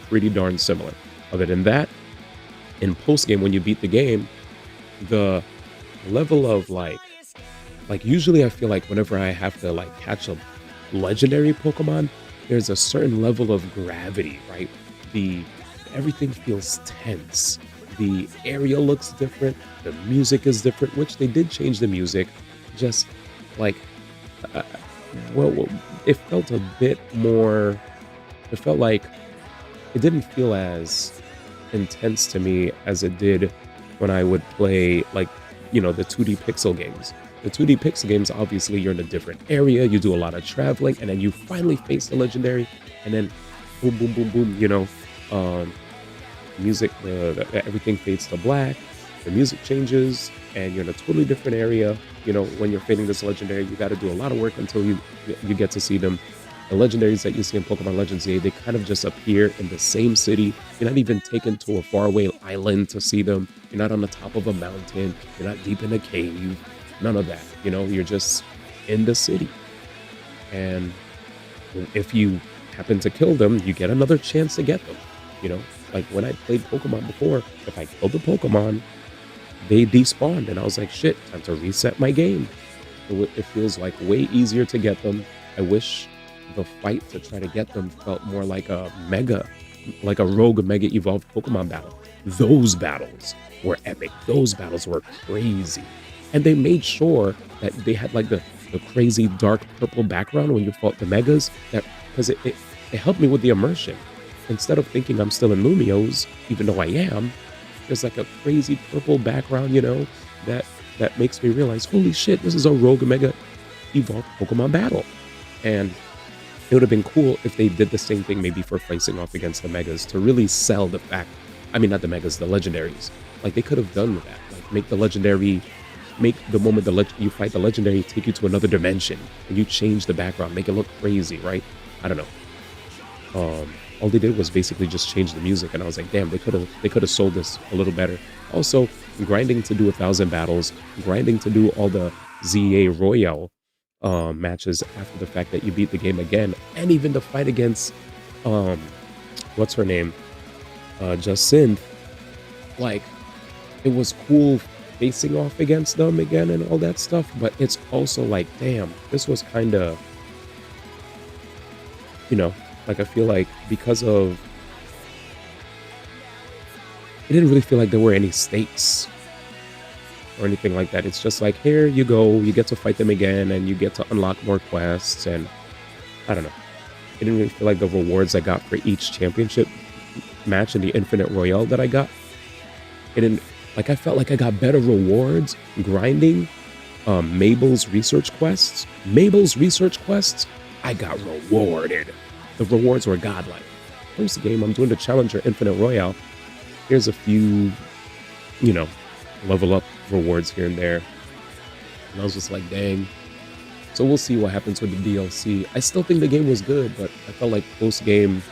pretty darn similar. Other than that, in post-game, when you beat the game, the level of like usually I feel like whenever I have to like catch a legendary Pokemon, there's a certain level of gravity, right? Everything feels tense. The area looks different. The music is different, which they did change the music. Just like, well, it felt a bit more, it felt like it didn't feel as intense to me as it did when I would play like, you know, the 2D pixel games. The 2D pixel games, obviously, you're in a different area, you do a lot of traveling, and then you finally face the legendary, and then boom, boom, boom, boom, you know, music, everything fades to black, the music changes, and you're in a totally different area. You know, when you're fighting this legendary, you got to do a lot of work until you get to see them. The legendaries that you see in Pokemon Legends ZA, they kind of just appear in the same city. You're not even taken to a faraway island to see them. You're not on the top of a mountain. You're not deep in a cave. None of that. You know, you're just in the city. And if you happen to kill them, you get another chance to get them. You know, like when I played Pokemon before, if I killed the Pokemon, they despawned, and I was like, shit, time to reset my game. It feels like way easier to get them. I wish the fight to try to get them felt more like a rogue mega evolved Pokemon battle. Those battles were epic. Those battles were crazy. And they made sure that they had like the crazy dark purple background when you fought the megas, that because it helped me with the immersion. Instead of thinking I'm still in Lumiose, even though I am, there's like a crazy purple background, you know, that makes me realize, holy shit, this is a rogue mega evolved Pokemon battle. And it would have been cool if they did the same thing maybe for facing off against the megas to really sell the fact, I mean, not the megas, the legendaries. Like they could have done that, like make the legendary, make the moment you fight the legendary take you to another dimension, and you change the background, make it look crazy, right? I don't know. All they did was basically just change the music, and I was like, damn, they could have sold this a little better. Also, grinding to do 1,000 battles, grinding to do all the ZA Royale matches after the fact that you beat the game again, and even the fight against what's her name, Just Synth, like it was cool facing off against them again and all that stuff, but it's also like, damn, this was kind of, you know, like I feel like because of, it didn't really feel like there were any stakes or anything like that. It's just like, here you go, you get to fight them again, and you get to unlock more quests, and I don't know. It didn't really feel like the rewards I got for each championship match in the Infinite Royale that I got. It didn't, like I felt like I got better rewards grinding Mabel's research quests. Mabel's research quests, I got rewarded. The rewards were godlike. First game, I'm doing the Challenger Infinite Royale. Here's a few, you know, level up rewards here and there. And I was just like, dang. So we'll see what happens with the DLC. I still think the game was good, but I felt like post-game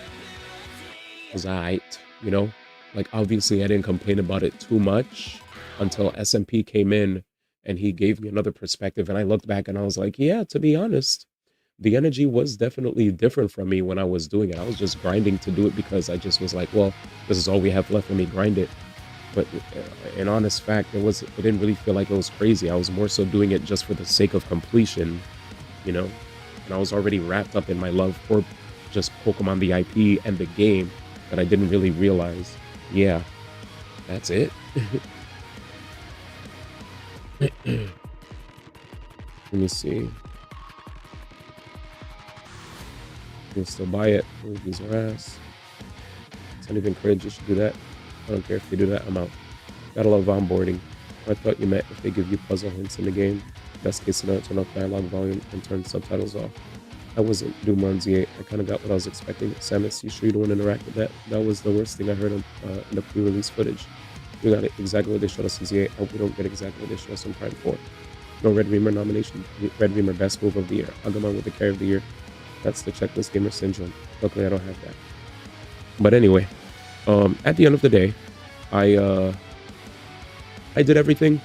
was alright, you know? Like, obviously, I didn't complain about it too much until SMP came in and he gave me another perspective. And I looked back and I was like, yeah, to be honest, the energy was definitely different from me when I was doing it. I was just grinding to do it because I just was like, well, this is all we have left. Let me grind it. But in honest fact, it didn't really feel like it was crazy. I was more so doing it just for the sake of completion, you know? And I was already wrapped up in my love for just Pokemon, the IP, and the game that I didn't really realize. Yeah, that's it. Let me see. You can still buy it. These are ass. It's not even cringe. You should do that. I don't care if you do that. I'm out. Gotta love onboarding. I thought you meant if they give you puzzle hints in the game. Best case scenario, turn off dialogue volume and turn subtitles off. That wasn't Doom on Z8. I kind of got what I was expecting. Samus, you sure you don't want to interact with that? That was the worst thing I heard in the pre-release footage. We got it exactly what they showed us in Z8. I hope we don't get exactly what they showed us in Prime 4. No Red Reamer nomination. Red Reamer best move of the year. Agumon with the carry of the year. That's the checklist gamer syndrome. Luckily, I don't have that. But anyway, at the end of the day, I did everything.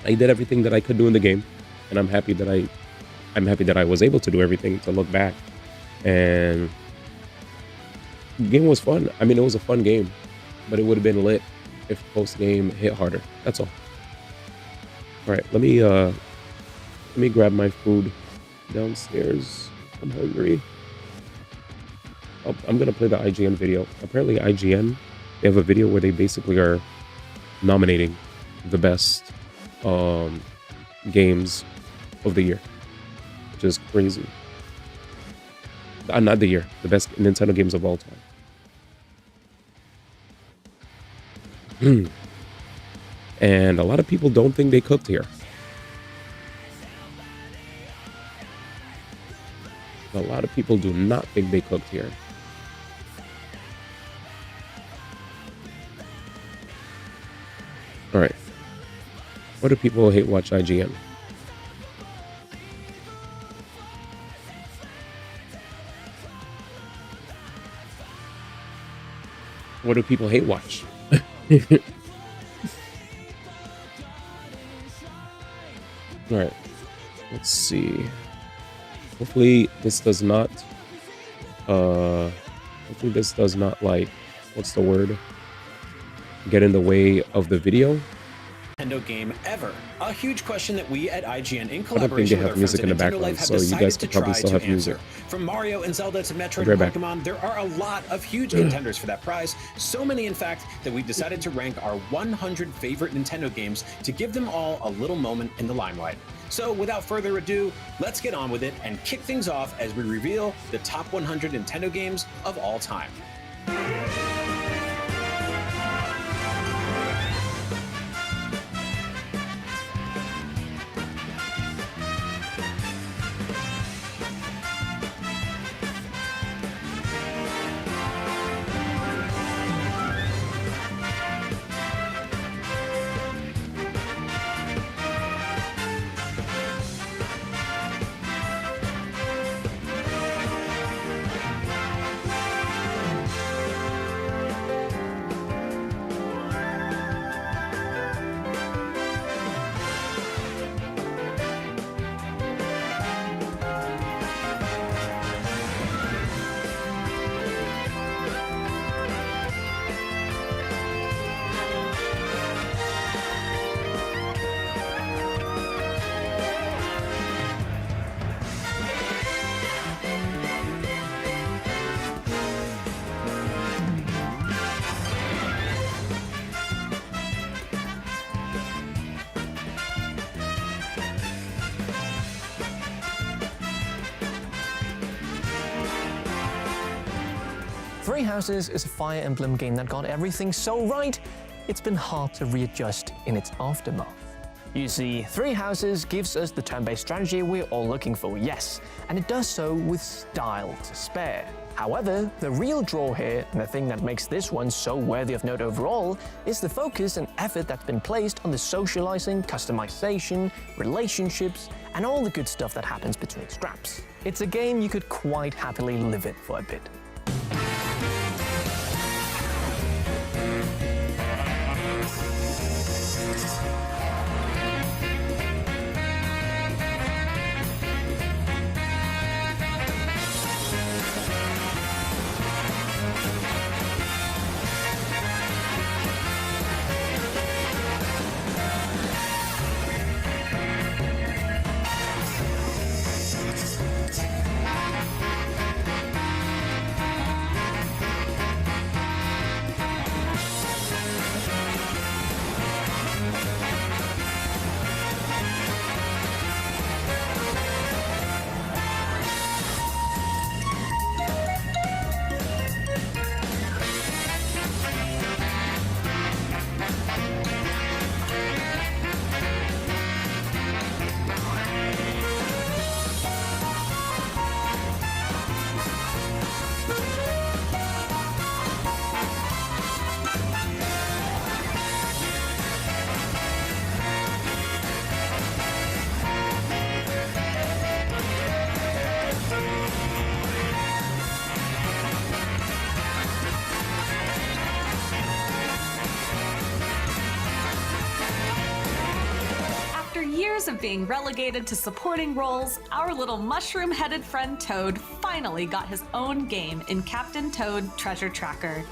I did everything that I could do in the game, and I'm happy that I was able to do everything to look back. And the game was fun. I mean, it was a fun game, but it would have been lit if post game hit harder. That's all. All right, let me grab my food downstairs. I'm hungry. I'm gonna play the IGN video. Apparently, IGN, they have a video where they basically are nominating the best games of the year, which is crazy. Not the year, the best Nintendo games of all time. And a lot of people don't think they cooked here. A lot of people do not think they cooked here. All right. What do people hate watch IGN? What do people hate watch? All right. Let's see. Hopefully this does not like, what's the word? Get in the way of the video. Nintendo game ever? A huge question that we at IGN in I don't think collaboration they with have our music friends in the at Nintendo background, Life have so you decided guys to could probably try still to have music. answer. From Mario and Zelda to Metroid I'll and be right back. Pokemon, there are a lot of huge contenders for that prize. So many, in fact, that we've decided to rank our 100 favorite Nintendo games to give them all a little moment in the limelight. So without further ado, let's get on with it and kick things off as we reveal the top 100 Nintendo games of all time. Three Houses is a Fire Emblem game that got everything so right, it's been hard to readjust in its aftermath. You see, Three Houses gives us the turn-based strategy we're all looking for, yes, and it does so with style to spare. However, the real draw here, and the thing that makes this one so worthy of note overall, is the focus and effort that's been placed on the socializing, customization, relationships, and all the good stuff that happens between scraps. It's a game you could quite happily live in for a bit. years of being relegated to supporting roles, our little mushroom-headed friend Toad finally got his own game in Captain Toad Treasure Tracker.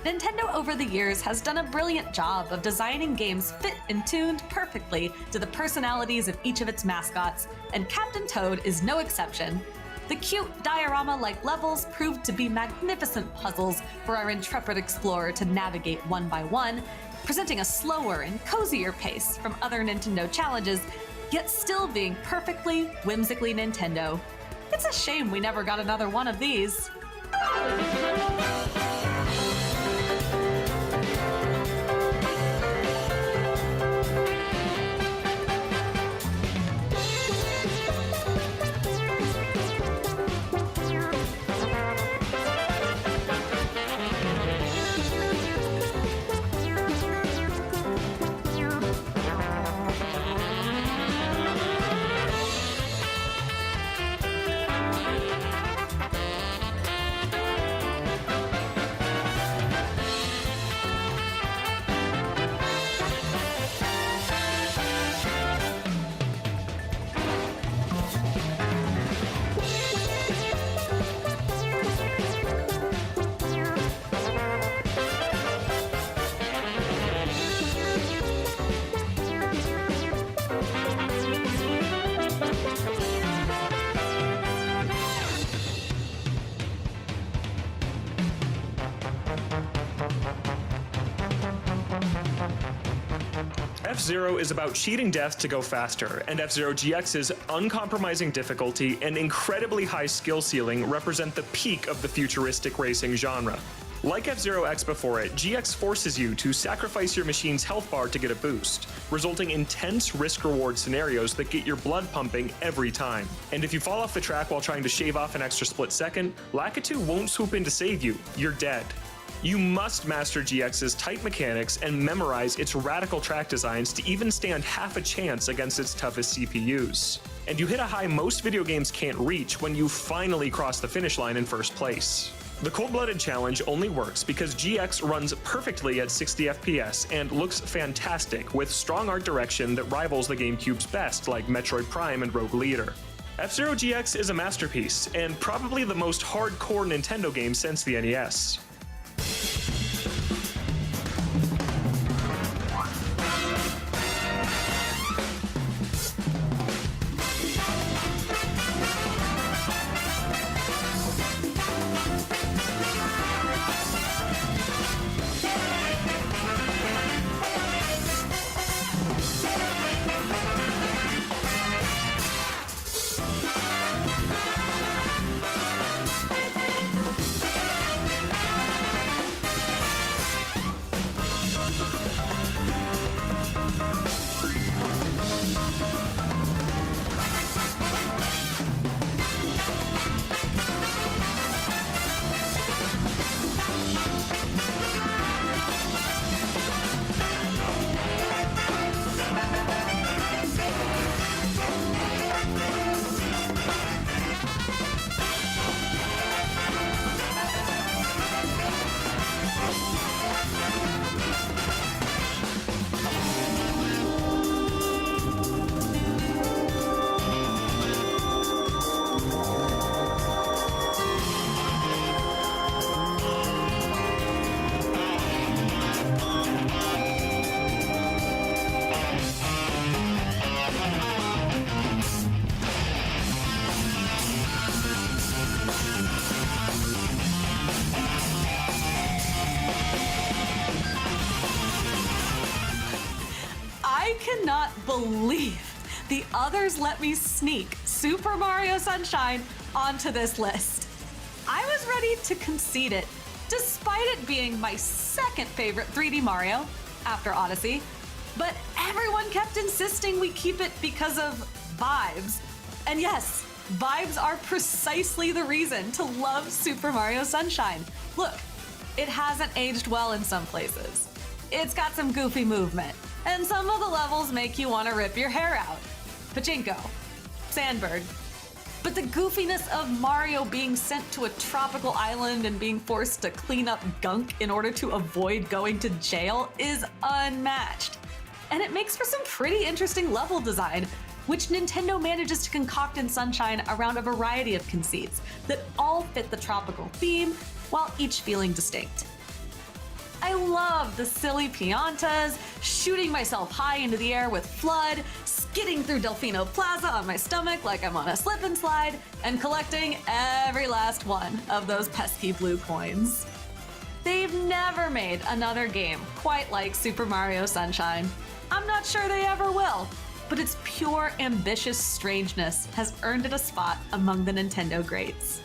Nintendo over the years has done a brilliant job of designing games fit and tuned perfectly to the personalities of each of its mascots, and Captain Toad is no exception. The cute diorama-like levels proved to be magnificent puzzles for our intrepid explorer to navigate one by one, presenting a slower and cozier pace from other Nintendo challenges, yet still being perfectly, whimsically Nintendo. It's a shame we never got another one of these. F-Zero is about cheating death to go faster, and F-Zero GX's uncompromising difficulty and incredibly high skill ceiling represent the peak of the futuristic racing genre. Like F-Zero X before it, GX forces you to sacrifice your machine's health bar to get a boost, resulting in tense risk-reward scenarios that get your blood pumping every time. And if you fall off the track while trying to shave off an extra split second, Lakitu won't swoop in to save you, you're dead. You must master GX's tight mechanics and memorize its radical track designs to even stand half a chance against its toughest CPUs. And you hit a high most video games can't reach when you finally cross the finish line in first place. The cold-blooded challenge only works because GX runs perfectly at 60 FPS and looks fantastic with strong art direction that rivals the GameCube's best like Metroid Prime and Rogue Leader. F-Zero GX is a masterpiece and probably the most hardcore Nintendo game since the NES. Cannot believe the others let me sneak Super Mario Sunshine onto this list. I was ready to concede it, despite it being my second favorite 3D Mario after Odyssey, but everyone kept insisting we keep it because of vibes. And yes, vibes are precisely the reason to love Super Mario Sunshine. Look, it hasn't aged well in some places. It's got some goofy movement, and some of the levels make you want to rip your hair out. Pachinko, Sandberg. But the goofiness of Mario being sent to a tropical island and being forced to clean up gunk in order to avoid going to jail is unmatched. And it makes for some pretty interesting level design, which Nintendo manages to concoct in Sunshine around a variety of conceits that all fit the tropical theme, while each feeling distinct. I love the silly Piantas, shooting myself high into the air with FLUDD, skidding through Delfino Plaza on my stomach like I'm on a slip and slide, and collecting every last one of those pesky blue coins. They've never made another game quite like Super Mario Sunshine. I'm not sure they ever will, but its pure, ambitious strangeness has earned it a spot among the Nintendo greats.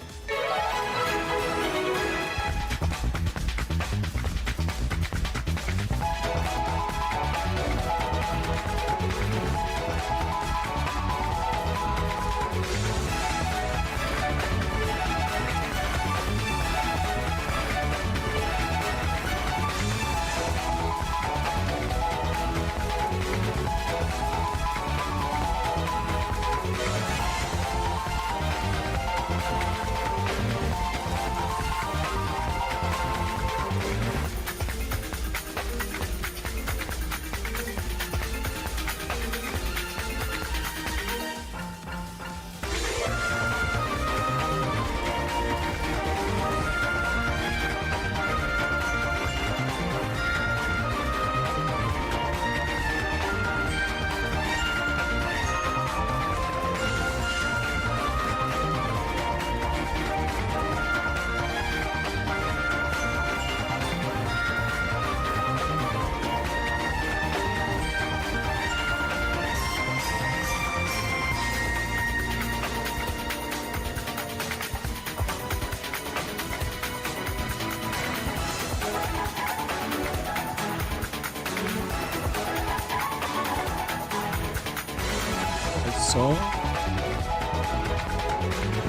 saw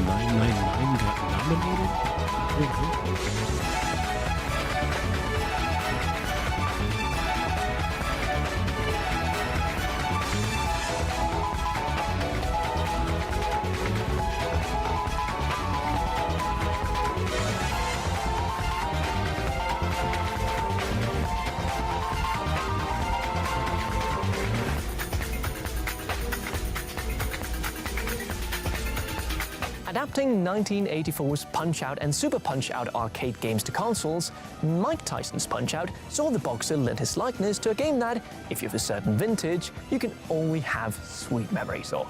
999 got nominated? Adapting 1984's Punch-Out and Super Punch-Out arcade games to consoles, Mike Tyson's Punch-Out saw the boxer lend his likeness to a game that, if you're of a certain vintage, you can only have sweet memories of.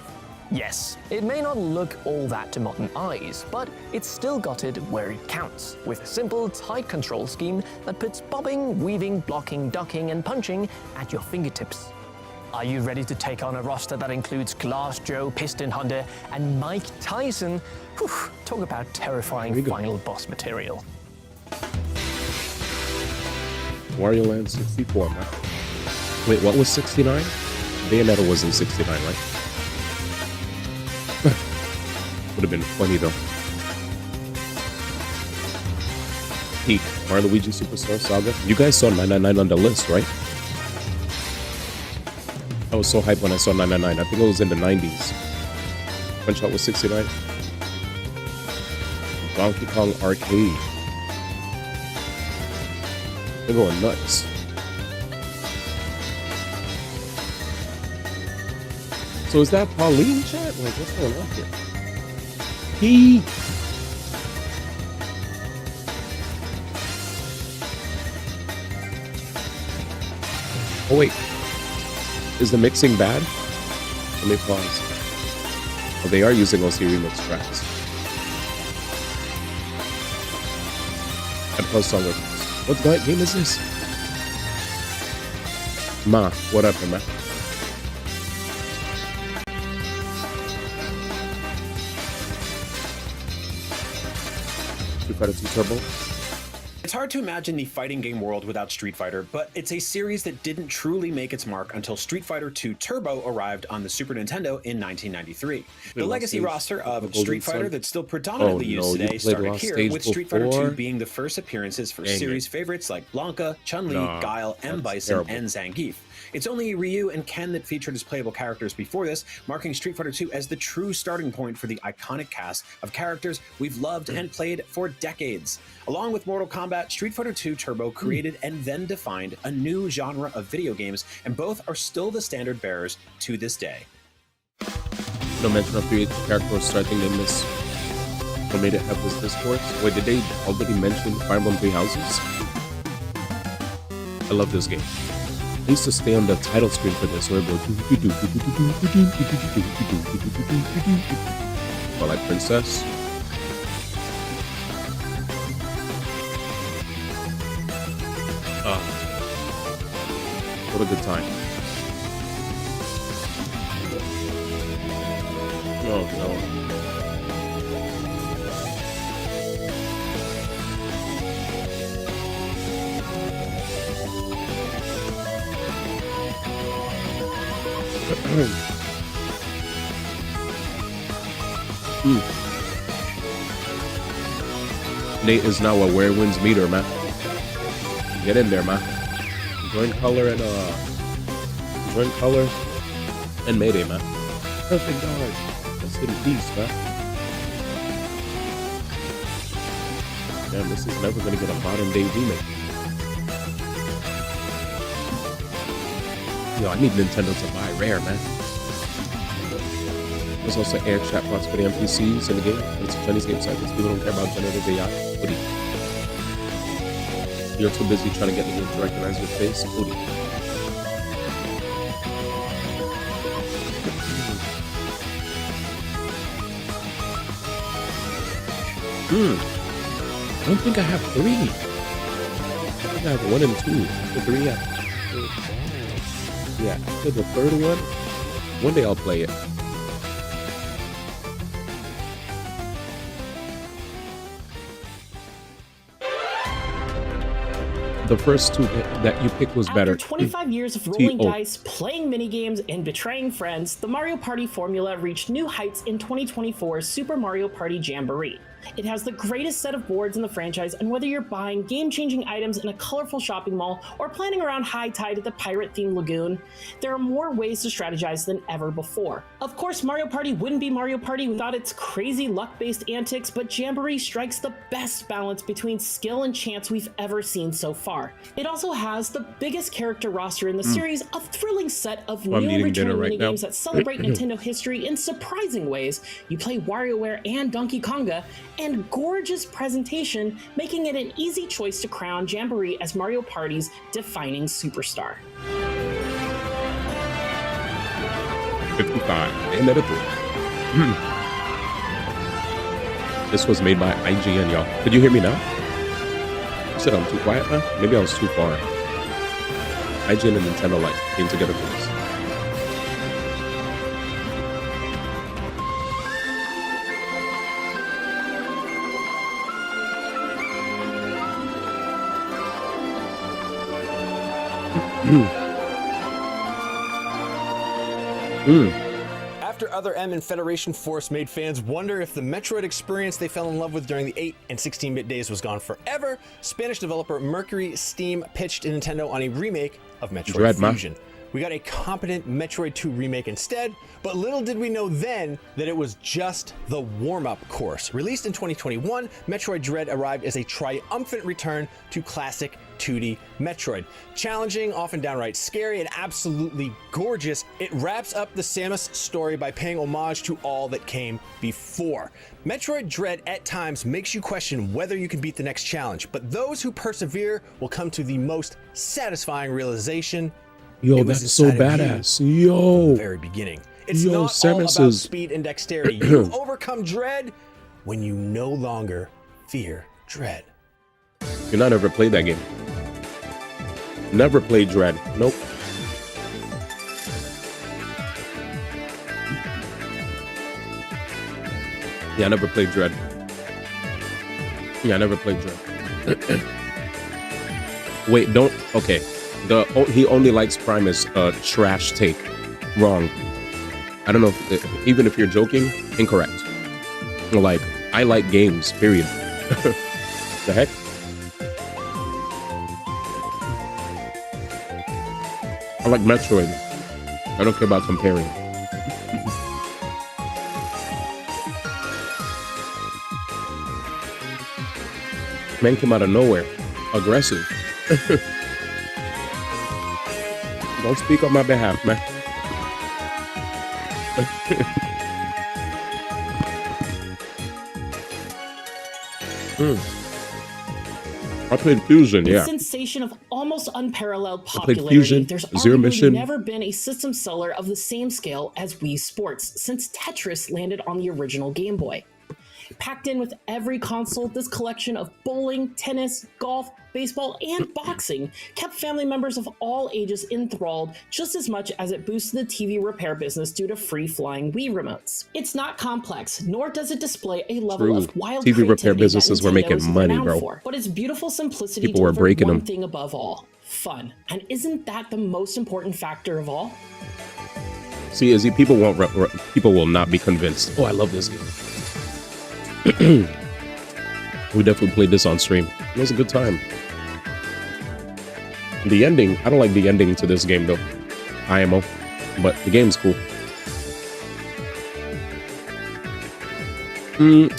Yes, it may not look all that to modern eyes, but it's still got it where it counts, with a simple, tight control scheme that puts bobbing, weaving, blocking, ducking, and punching at your fingertips. Are you ready to take on a roster that includes Glass Joe, Piston Hunter, and Mike Tyson? Whew, talk about terrifying final boss material. Wario Land 64, man. Wait, what was 69? Bayonetta was in 69, right? Would have been funny though. Peak, Mario Luigi Superstar Saga. You guys saw 999 on the list, right? I was so hyped when I saw 999. I think it was in the 90s. Punch-Out was 69. Donkey Kong Arcade. They're going nuts. So is that Pauline chat? Like, what's going on here? Oh wait. Is the mixing bad? Let me pause. Oh, they are using OC remix tracks. And post song with what game is this? Ma, what up, man? Street Fighter 2 Turbo. It's hard to imagine the fighting game world without Street Fighter, but it's a series that didn't truly make its mark until Street Fighter 2 Turbo arrived on the Super Nintendo in 1993. The legacy roster of Street Fighter that's still predominantly used today started here, with Street Fighter 2 being the first appearances for series favorites like Blanka, Chun-Li, Guile, M. Bison, and Zangief. It's only Ryu and Ken that featured as playable characters before this, marking Street Fighter 2 as the true starting point for the iconic cast of characters we've loved and played for decades. Along with Mortal Kombat, Street Fighter 2 Turbo created and then defined a new genre of video games, and both are still the standard bearers to this day. No mention of 3 characters starting in this. What made it have this discourse? Wait, did they already mention Fire Emblem 3 Houses? I love this game. I used to stay on the title screen for this, where it goes or like Princess. What a good time. Oh no. Nate is now a Where Wins meter, man. Get in there, man. Join color and Mayday, man. Perfect dog. Let's get a piece, man. Damn, this is never gonna get a modern day remake. Yo, I need Nintendo to buy Rare, man. There's also air chat bots for the NPCs in the game. It's a Chinese game site because people don't care about generative AI. Hoodie. You're too busy trying to get the game to recognize your face. Hoodie. I don't think I have 3. I think I have 1 and 2. The 3, yeah. After the 3rd one, one day I'll play it. the first two that you picked was better. After 25 years of rolling dice, playing minigames, and betraying friends, the Mario Party formula reached new heights in 2024's Super Mario Party Jamboree. It has the greatest set of boards in the franchise, and whether you're buying game-changing items in a colorful shopping mall or planning around high tide at the pirate-themed lagoon, there are more ways to strategize than ever before. Of course, Mario Party wouldn't be Mario Party without its crazy luck-based antics, but Jamboree strikes the best balance between skill and chance we've ever seen so far. It also has the biggest character roster in the series, a thrilling set of new and returning minigames that celebrate Nintendo history in surprising ways. You play WarioWare and Donkey Konga, and gorgeous presentation, making it an easy choice to crown Jamboree as Mario Party's defining superstar. 55 and at a 3. This was made by IGN, y'all. Could you hear me now? You said I'm too quiet now? Maybe I was too far. IGN and Nintendo Life came together for this. After Other M and Federation Force made fans wonder if the Metroid experience they fell in love with during the 8 and 16-bit days was gone forever, Spanish developer Mercury Steam pitched to Nintendo on a remake of Metroid Fusion. We got a competent Metroid 2 remake instead, but little did we know then that it was just the warm-up course. Released in 2021, Metroid Dread arrived as a triumphant return to classic 2D Metroid. Challenging, often downright scary, and absolutely gorgeous, it wraps up the Samus story by paying homage to all that came before. Metroid Dread at times makes you question whether you can beat the next challenge, but those who persevere will come to the most satisfying realization. Yo, that's so badass. Yo. At the very beginning. It's not Samus all about is... speed and dexterity. You overcome dread when you no longer fear dread. You not ever played that game. Never played Dread. Nope. Yeah, I never played Dread. Yeah, I never played Dread. Wait, don't... Okay. He only likes Prime as a trash take. Wrong. I don't know if, even if you're joking, incorrect. Like, I like games, period. The heck? I like Metroid. I don't care about comparing. Man came out of nowhere. Aggressive. Don't speak on my behalf, man. I played Fusion, yeah. The sensation of almost unparalleled I played popularity. Fusion, There's Zero arguably Mission. never been a system seller of the same scale as Wii Sports since Tetris landed on the original Game Boy. Packed in with every console, this collection of bowling, tennis, golf, baseball, and boxing kept family members of all ages enthralled just as much as it boosted the TV repair business due to free-flying Wii remotes. It's not complex, nor does it display a level of wild TV repair creativity businesses that were Nintendo making is money, renowned bro. for, but its beautiful simplicity People were delivered breaking one them. thing above all: fun. And isn't that the most important factor of all? See, Izzy, people will not be convinced. Oh, I love this game. We definitely played this on stream. It was a good time. The ending, I don't like the ending to this game though. IMO, but the game's cool.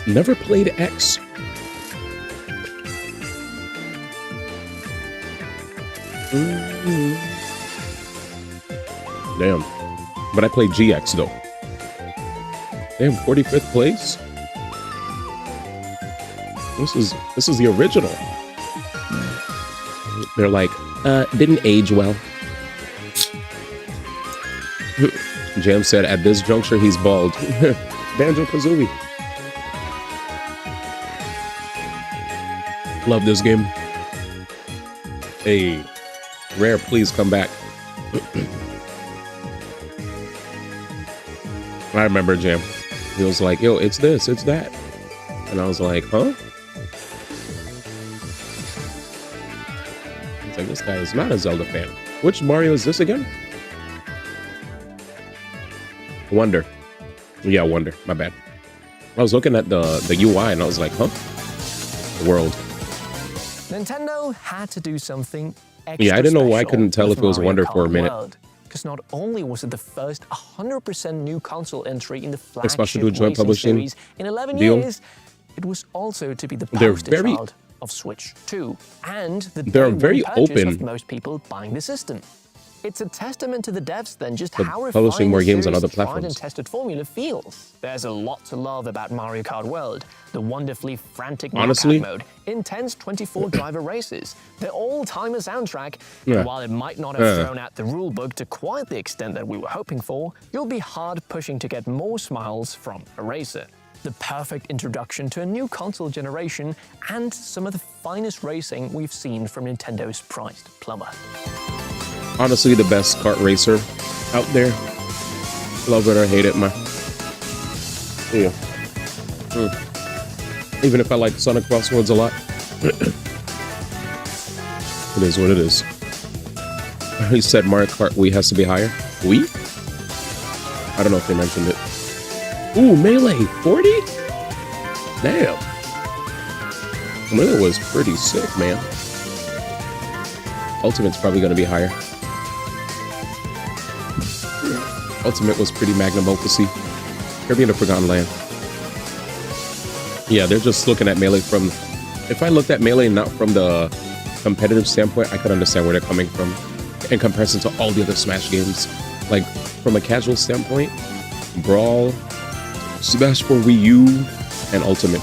Never played X. Damn. But I played GX though. Damn, 45th place? This is the original. They're like, didn't age well. Jam said at this juncture he's bald. Banjo-Kazooie. Love this game. Hey, Rare, please come back. I remember Jam. He was like, yo, it's this, it's that. And I was like, huh? This guy is not a Zelda fan. Which Mario is this again? Wonder. Yeah, Wonder. My bad. I was looking at the UI and I was like, huh? World. Nintendo had to do something extra Yeah, I didn't know why I special couldn't tell with if it was Mario Wonder for a Kart minute. World, because not only was it the first 100% new console entry in the flagship Especially to joint racing publishing series in 11 deal. years, it was also to be the They're poster very- child of Switch 2 and the They're day one very purchase open. of most people buying the system. It's a testament to the devs then just To how publishing refined more the games on series' other tried platforms. and tested formula feels. There's a lot to love about Mario Kart World, the wonderfully frantic Honestly, knockout mode, intense 24-driver races, the all-timer soundtrack, Yeah. and while it might not have thrown out the rulebook to quite the extent that we were hoping for, you'll be hard pushing to get more smiles from a racer. The perfect introduction to a new console generation and some of the finest racing we've seen from Nintendo's prized plumber. Honestly, the best kart racer out there. Love it or hate it, man. Yeah. Even if I like Sonic Crosswords a lot, it is what it is. He said Mario Kart Wii has to be higher. Wii? I don't know if they mentioned it. Ooh, Melee 40? Damn. Melee was pretty sick, man. Ultimate's probably going to be higher. Ultimate was pretty magnum opusy. Kirby in the Forgotten Land. Yeah, they're just looking at Melee from... If I looked at Melee not from the competitive standpoint, I could understand where they're coming from in comparison to all the other Smash games. Like, from a casual standpoint, Brawl, Smash for Wii U, and Ultimate.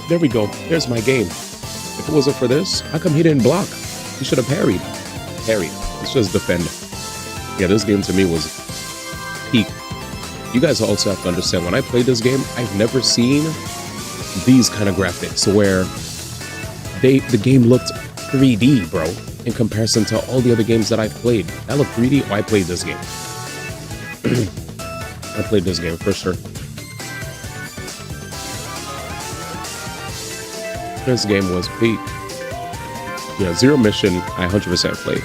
There we go. There's my game. If it wasn't for this, how come he didn't block? He should have parried. Parry. Let's just defend. Yeah, this game to me was peak. You guys also have to understand, when I played this game, I've never seen these kind of graphics where the game looked 3D, bro, in comparison to all the other games that I've played. That looked 3D. Oh, I played this game. I played this game for sure. This game was peak. Yeah, Zero Mission, I 100% played.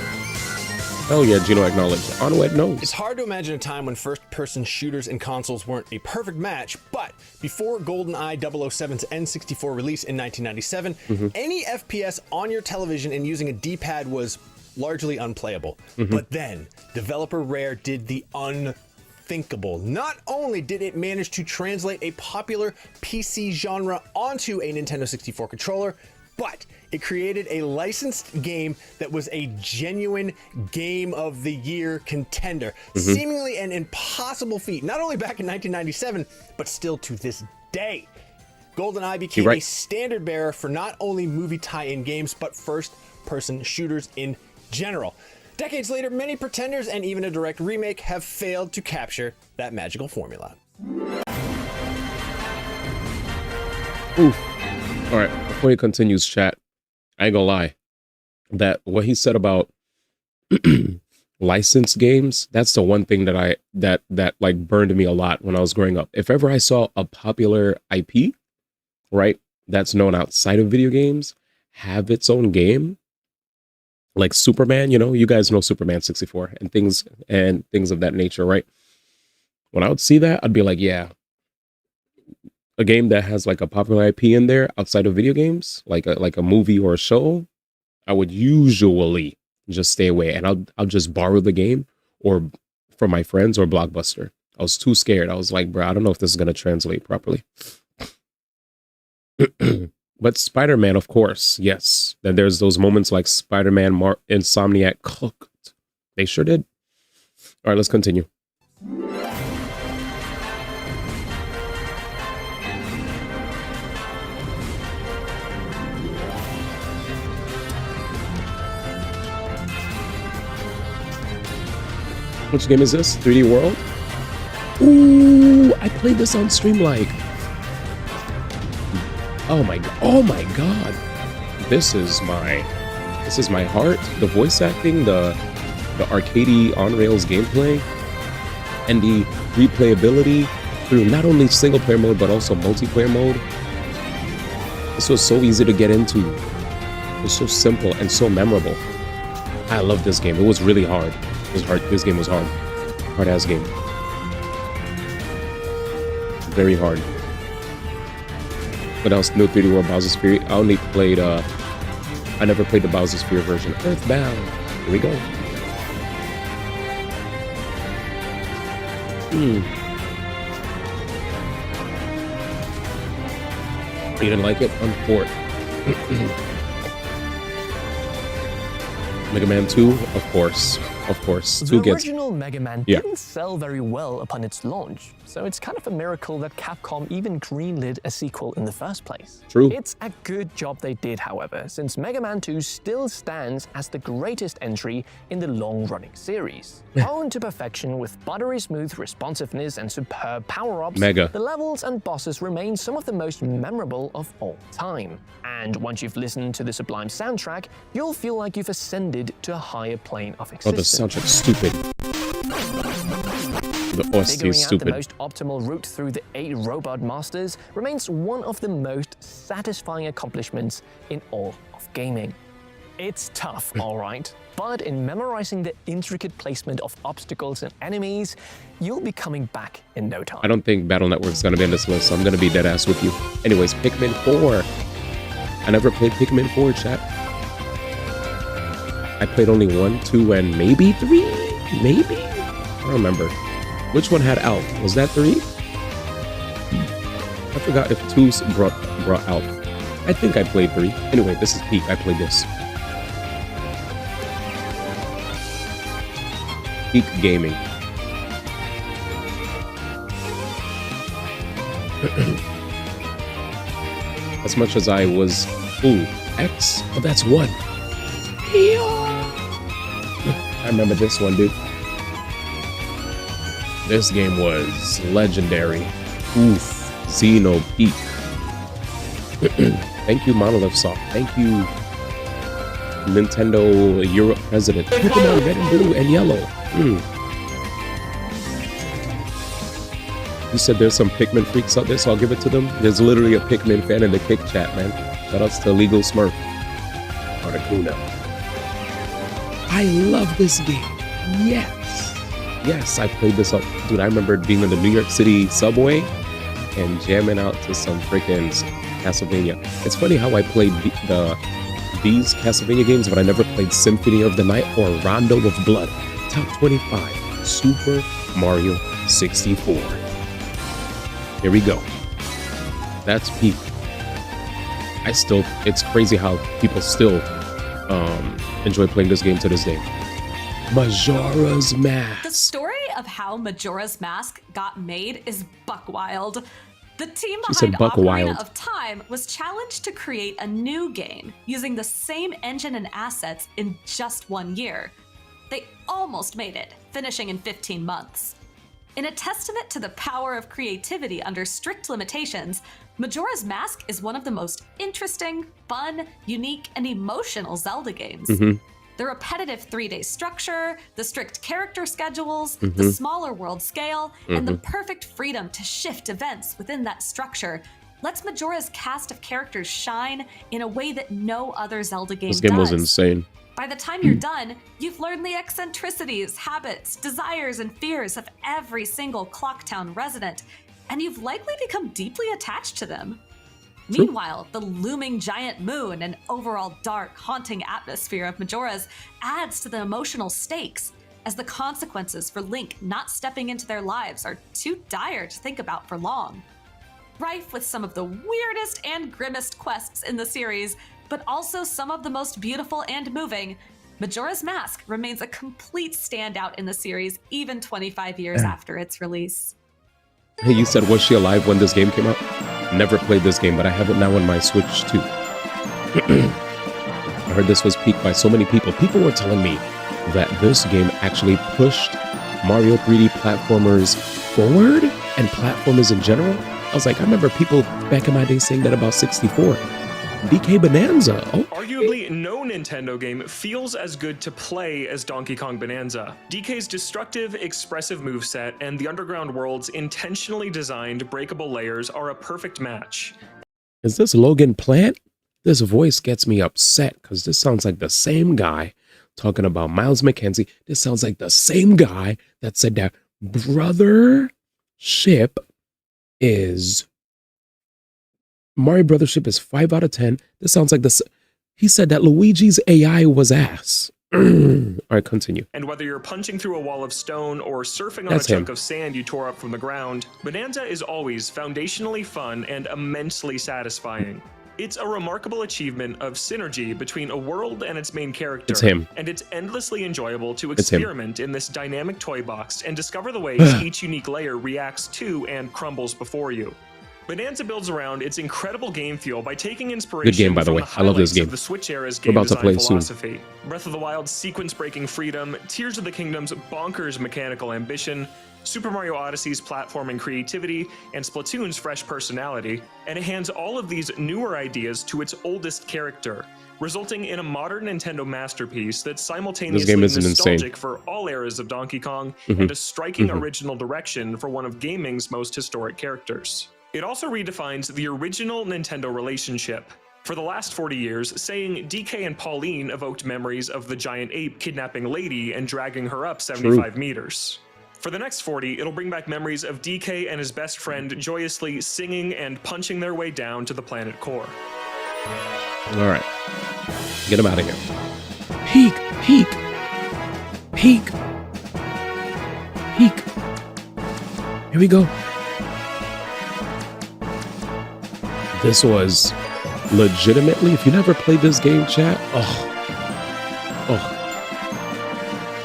Oh yeah, Gino acknowledged. Onward knows. It's hard to imagine a time when first-person shooters and consoles weren't a perfect match, but before GoldenEye 007's N64 release in 1997, any FPS on your television and using a D-pad was largely unplayable. But then, developer Rare did the unthinkable. Not only did it manage to translate a popular PC genre onto a Nintendo 64 controller, but it created a licensed game that was a genuine Game of the Year contender. Seemingly an impossible feat, not only back in 1997, but still to this day. GoldenEye became a standard bearer for not only movie tie-in games, but first-person shooters in general. Decades later, many pretenders and even a direct remake have failed to capture that magical formula. Oof. All right, before he continues, chat, I ain't gonna lie. That what he said about licensed games, that's the one thing that that like burned me a lot when I was growing up. If ever I saw a popular IP, right, that's known outside of video games, have its own game, like Superman, you know, you guys know Superman 64 and things of that nature, right? When I would see that, I'd be like, yeah, a game that has like a popular IP in there outside of video games, like a movie or a show, I would usually just stay away, and I'll just borrow the game or from my friends or Blockbuster. I was too scared. I was like, bro, I don't know if this is gonna translate properly. But Spider-Man, of course, yes. Then there's those moments like Spider-Man, Insomniac cooked. They sure did. All right, let's continue. Which game is this? 3D World? Ooh, I played this on stream like. Oh my god. This is my heart. The voice acting, the arcadey on rails gameplay, and the replayability through not only single player mode but also multiplayer mode. This was so easy to get into. It was so simple and so memorable. I love this game. It was really hard. It was hard. This game was hard. Hard-ass game. Very hard. What else? No 3D World Bowser's Fury. I only played, I never played the Bowser's Fury version. Earthbound. Here we go. You didn't like it? Unport. Mega Man 2, of course. Of course. The original Mega Man didn't sell very well upon its launch, so it's kind of a miracle that Capcom even greenlit a sequel in the first place. True. It's a good job they did, however, since Mega Man 2 still stands as the greatest entry in the long-running series. Honed to perfection with buttery smooth responsiveness and superb power-ups, the levels and bosses remain some of the most memorable of all time. And once you've listened to the sublime soundtrack, you'll feel like you've ascended to a higher plane of existence. Oh, the soundtrack's stupid. The OST is stupid. The most optimal route through the 8 robot masters remains one of the most satisfying accomplishments in all of gaming. It's tough, alright, but in memorizing the intricate placement of obstacles and enemies, you'll be coming back in no time. I don't think Battle Network is going to be on this list, so I'm going to be dead ass with you. Anyways, Pikmin 4. I never played Pikmin 4, chat. I played only 1, 2, and maybe 3? Maybe? I don't remember. Which one had Alf? Was that 3? I forgot if 2's brought Alf. I think I played 3. Anyway, this is Peak. I played this. Peak gaming. As much as I was... Ooh, X? Oh, that's 1. I remember this one, dude. This game was legendary. Oof. Xeno Peak. Thank you, Monolith Soft. Thank you, Nintendo Europe President. Pokemon Red and Blue and Yellow. You said there's some Pikmin freaks out there, so I'll give it to them. There's literally a Pikmin fan in the Kick chat, man. Shoutouts to Legal Smurf. Articuno. I love this game. Yes. Yes, I played this up. Dude, I remember being in the New York City subway and jamming out to some freaking Castlevania. It's funny how I played these Castlevania games, but I never played Symphony of the Night or Rondo of Blood. Top 25. Super Mario 64. Here we go. That's Peak. It's crazy how people still enjoy playing this game to this day. Majora's Mask. The story of how Majora's Mask got made is buck wild. The team behind Ocarina of Time was challenged to create a new game using the same engine and assets in just 1 year. They almost made it, finishing in 15 months. In a testament to the power of creativity under strict limitations, Majora's Mask is one of the most interesting, fun, unique, and emotional Zelda games. The repetitive 3-day structure, the strict character schedules, the smaller world scale, and the perfect freedom to shift events within that structure lets Majora's cast of characters shine in a way that no other Zelda game does. This game was insane. By the time you're done, you've learned the eccentricities, habits, desires, and fears of every single Clocktown resident, and you've likely become deeply attached to them. True. Meanwhile, the looming giant moon and overall dark, haunting atmosphere of Majora's adds to the emotional stakes, as the consequences for Link not stepping into their lives are too dire to think about for long. Rife with some of the weirdest and grimmest quests in the series, but also some of the most beautiful and moving, Majora's Mask remains a complete standout in the series even 25 years after its release. Hey, you said, was she alive when this game came out? Never played this game, but I have it now on my Switch too. I heard this was peaked by so many people. People were telling me that this game actually pushed Mario 3D platformers forward and platformers in general. I was like, I remember people back in my day saying that about 64. DK Bananza. Oh. Arguably, no Nintendo game feels as good to play as Donkey Kong Bonanza. DK's destructive, expressive moveset and the underground world's intentionally designed breakable layers are a perfect match. Is this Logan Plant? This voice gets me upset because this sounds like the same guy talking about Miles McKenzie. This sounds like the same guy that said that Brothership is Mario Brothership is 5 out of 10. This sounds like this. He said that Luigi's AI was ass. All right, continue. And whether you're punching through a wall of stone or surfing on a chunk of sand you tore up from the ground, Bonanza is always foundationally fun and immensely satisfying. It's a remarkable achievement of synergy between a world and its main character. It's him. And it's endlessly enjoyable to experiment in this dynamic toy box and discover the ways each unique layer reacts to and crumbles before you. Bonanza builds around its incredible game feel by taking inspiration Good game, by the from way. the I love this highlights game. of the Switch era's We're game about to design play soon. philosophy. Breath of the Wild's sequence-breaking freedom, Tears of the Kingdom's bonkers mechanical ambition, Super Mario Odyssey's platforming creativity, and Splatoon's fresh personality, and it hands all of these newer ideas to its oldest character, resulting in a modern Nintendo masterpiece that's simultaneously nostalgic for all eras of Donkey Kong and a striking original direction for one of gaming's most historic characters. It also redefines the original Nintendo relationship. For the last 40 years, saying DK and Pauline evoked memories of the giant ape kidnapping Lady and dragging her up 75 meters. For the next 40, it'll bring back memories of DK and his best friend joyously singing and punching their way down to the planet core. All right, get him out of here. Peek, peek, peek, peek. Here we go. This was legitimately, if you never played this game, chat, oh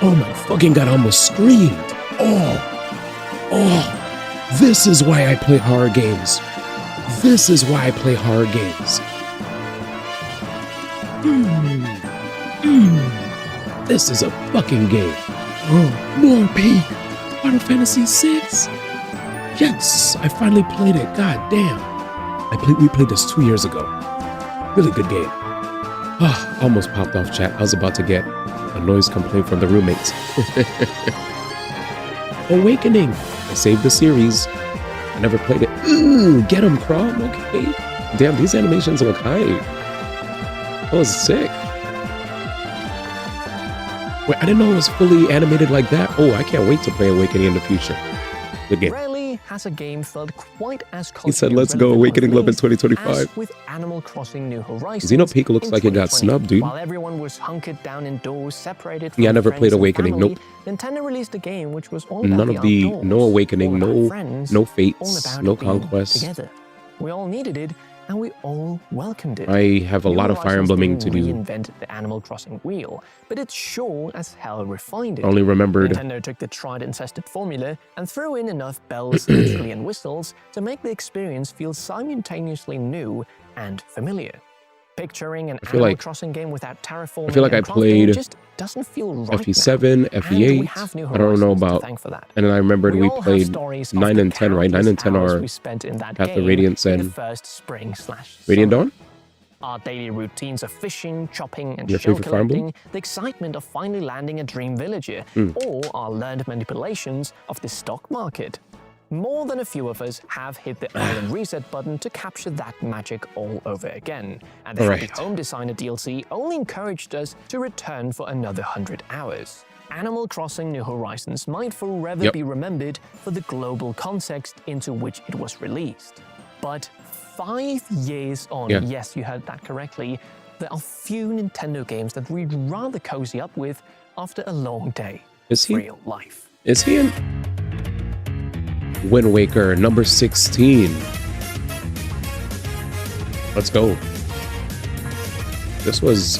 my fucking God, I almost screamed. This is why I play horror games. This is why I play horror games. This is a fucking game. More Peak. Final Fantasy VI. Yes, I finally played it. God damn. We played this 2 years ago. Really good game. Almost popped off, chat. I was about to get a noise complaint from the roommates. Awakening. I saved the series. I never played it. Get him, Crom. Okay. Damn, these animations look hype. That was sick. Wait, I didn't know it was fully animated like that. Oh, I can't wait to play Awakening in the future. Good game. Rarely has a game felt quite as He said, let's go Awakening Love in 2025. as with Animal Crossing New Horizons. Xenopeak looks like it got snubbed, dude. While everyone was hunkered down indoors, separated from Yeah, I never friends played and Awakening. family, Nope. Nintendo released a game which was all about None of the, outdoors, no Awakening, all about no, friends, no all Fates, about no being Conquests. together. We all needed it, and we all welcomed it. I have a New lot of Fire Horizons Emblemming to didn't do. reinvent the Animal Crossing wheel, but it sure as hell refined it. I only remembered Nintendo took the tried and tested formula and threw in enough bells, chili, and whistles to make the experience feel simultaneously new and familiar. Picturing an Animal Crossing game without terraforming I feel like I and crafting played just doesn't feel right FE7, now. FE8. And we have New I don't know Horizons to about. thank for that. And then I remembered we all have played stories of 9 the and 10, right? 9 and 10 countless are hours we spent in that Path of game Radiance in the and first spring/summer. Radiant Dawn? Our daily routines of fishing, chopping, and Your shell favorite Fire Emblem? collecting, the excitement of finally landing a dream villager, Mm. or our learned manipulations of the stock market. More than a few of us have hit the island reset button to capture that magic all over again, and the Happy Right. Home Designer DLC only encouraged us to return for another 100 hours. Animal Crossing New Horizons might forever be remembered for the global context into which it was released. But 5 years on, yes, you heard that correctly, there are few Nintendo games that we'd rather cozy up with after a long day of real life. Is he in Wind Waker number 16? Let's go. This was,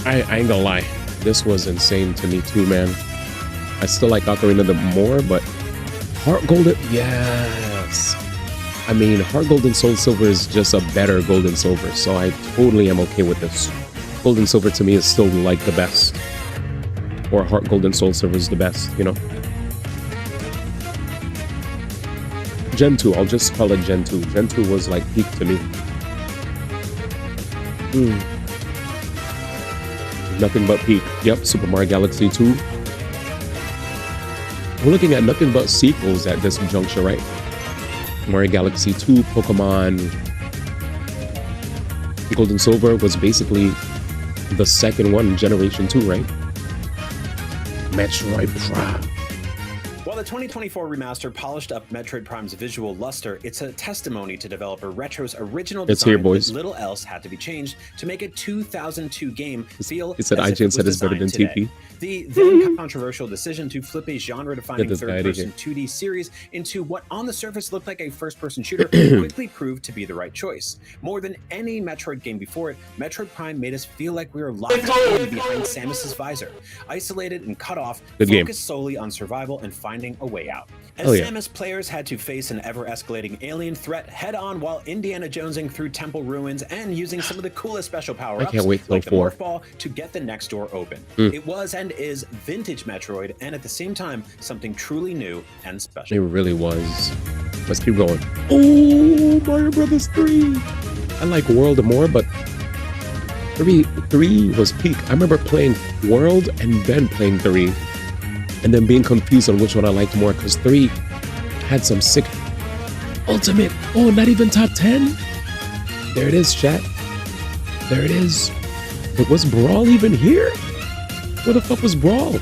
I ain't gonna lie, this was insane to me too, man. I still like Ocarina of the more, but Heart Gold, yes. I mean, Heart Gold and Soul Silver is just a better Gold and Silver, so I totally am okay with this. Gold and Silver to me is still like the best. Or Heart Gold and Soul Silver is the best, you know? Gen 2, I'll just call it Gen 2. Gen 2 was like peak to me. Nothing but peak. Yep, Super Mario Galaxy 2. We're looking at nothing but sequels at this juncture, right? Mario Galaxy 2, Pokemon Gold and Silver was basically the second one in Generation 2, right? Metroid Prime. While the 2024 remaster polished up Metroid Prime's visual luster, it's a testimony to developer Retro's original design that little else had to be changed to make a 2002 game feel He said IGN said it's better than TP. The then controversial decision to flip a genre-defining third-person 2D series into what on the surface looked like a first-person shooter quickly proved to be the right choice. More than any Metroid game before it, Metroid Prime made us feel like we were locked in behind Samus's visor, isolated and cut off, focused solely on survival and finding a way out. As Samus players had to face an ever-escalating alien threat head-on while Indiana Jonesing through temple ruins and using some of the coolest special power-ups like the Morph Ball to get the next door open. It was and is vintage Metroid, and at the same time, something truly new and special. It really was. Let's keep going. Oh, Mario Brothers 3. I like World more, but 3 was peak. I remember playing World and then playing 3. And then being confused on which one I liked more, because 3 had some sick ultimate. Oh, not even top 10? There it is, chat. There it is. But was Brawl even here? Where the fuck was Brawl?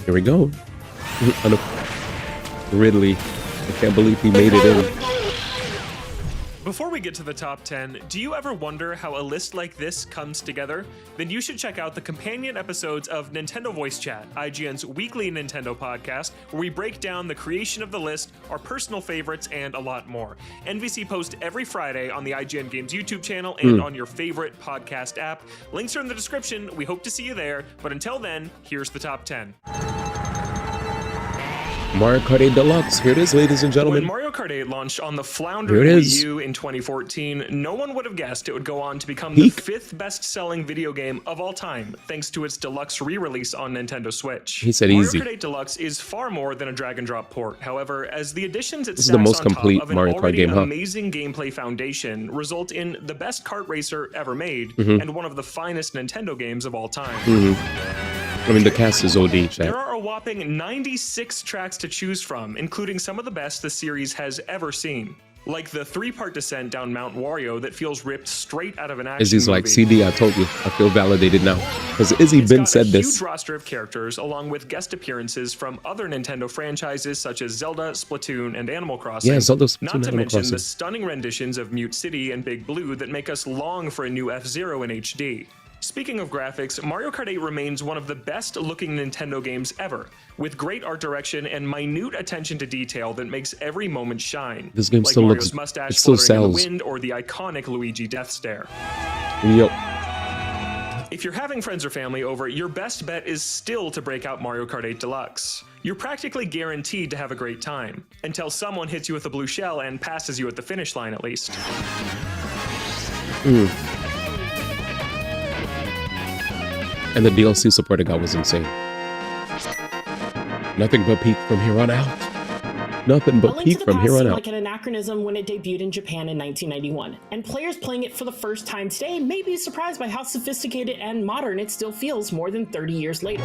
Here we go. Ridley. I can't believe he made it in. Before we get to the top 10, do you ever wonder how a list like this comes together? Then you should check out the companion episodes of Nintendo Voice Chat, IGN's weekly Nintendo podcast, where we break down the creation of the list, our personal favorites, and a lot more. NVC posts every Friday on the IGN Games YouTube channel and on your favorite podcast app. Links are in the description. We hope to see you there. But until then, here's the top 10. Mario Kart 8 Deluxe. Here it is, ladies and gentlemen. When Mario Kart 8 launched on the floundering Wii U in 2014, no one would have guessed it would go on to become the 5th best-selling video game of all time, thanks to its deluxe re-release on Nintendo Switch. He said Mario easy. Kart 8 Deluxe is far more than a drag-and-drop port. However, as the additions it This is the most complete of an Mario Kart game, amazing gameplay foundation result in the best kart racer ever made and one of the finest Nintendo games of all time. I mean, the cast is OD, chat. There are a whopping 96 tracks to choose from, including some of the best the series has ever seen. Like the 3-part descent down Mount Wario that feels ripped straight out of an action Izzy's movie. like, CD, I told you. I feel validated now. Because Izzy Ben said this. Huge roster of characters, along with guest appearances from other Nintendo franchises such as Zelda, Splatoon, and Animal Crossing. Yeah, Zelda, Splatoon, Not to Animal mention Crossing. the stunning renditions of Mute City and Big Blue that make us long for a new F-Zero in HD. Speaking of graphics, Mario Kart 8 remains one of the best-looking Nintendo games ever, with great art direction and minute attention to detail that makes every moment shine. This game like still Mario's looks, mustache it still fluttering in the sells. wind or the iconic Luigi death stare. Yup. If you're having friends or family over, your best bet is still to break out Mario Kart 8 Deluxe. You're practically guaranteed to have a great time, until someone hits you with a blue shell and passes you at the finish line at least. And the DLC support it got was insane. Nothing but peak from here on out. Nothing but peak from here on out. Like an anachronism when it debuted in Japan in 1991, and players playing it for the first time today may be surprised by how sophisticated and modern it still feels more than 30 years later.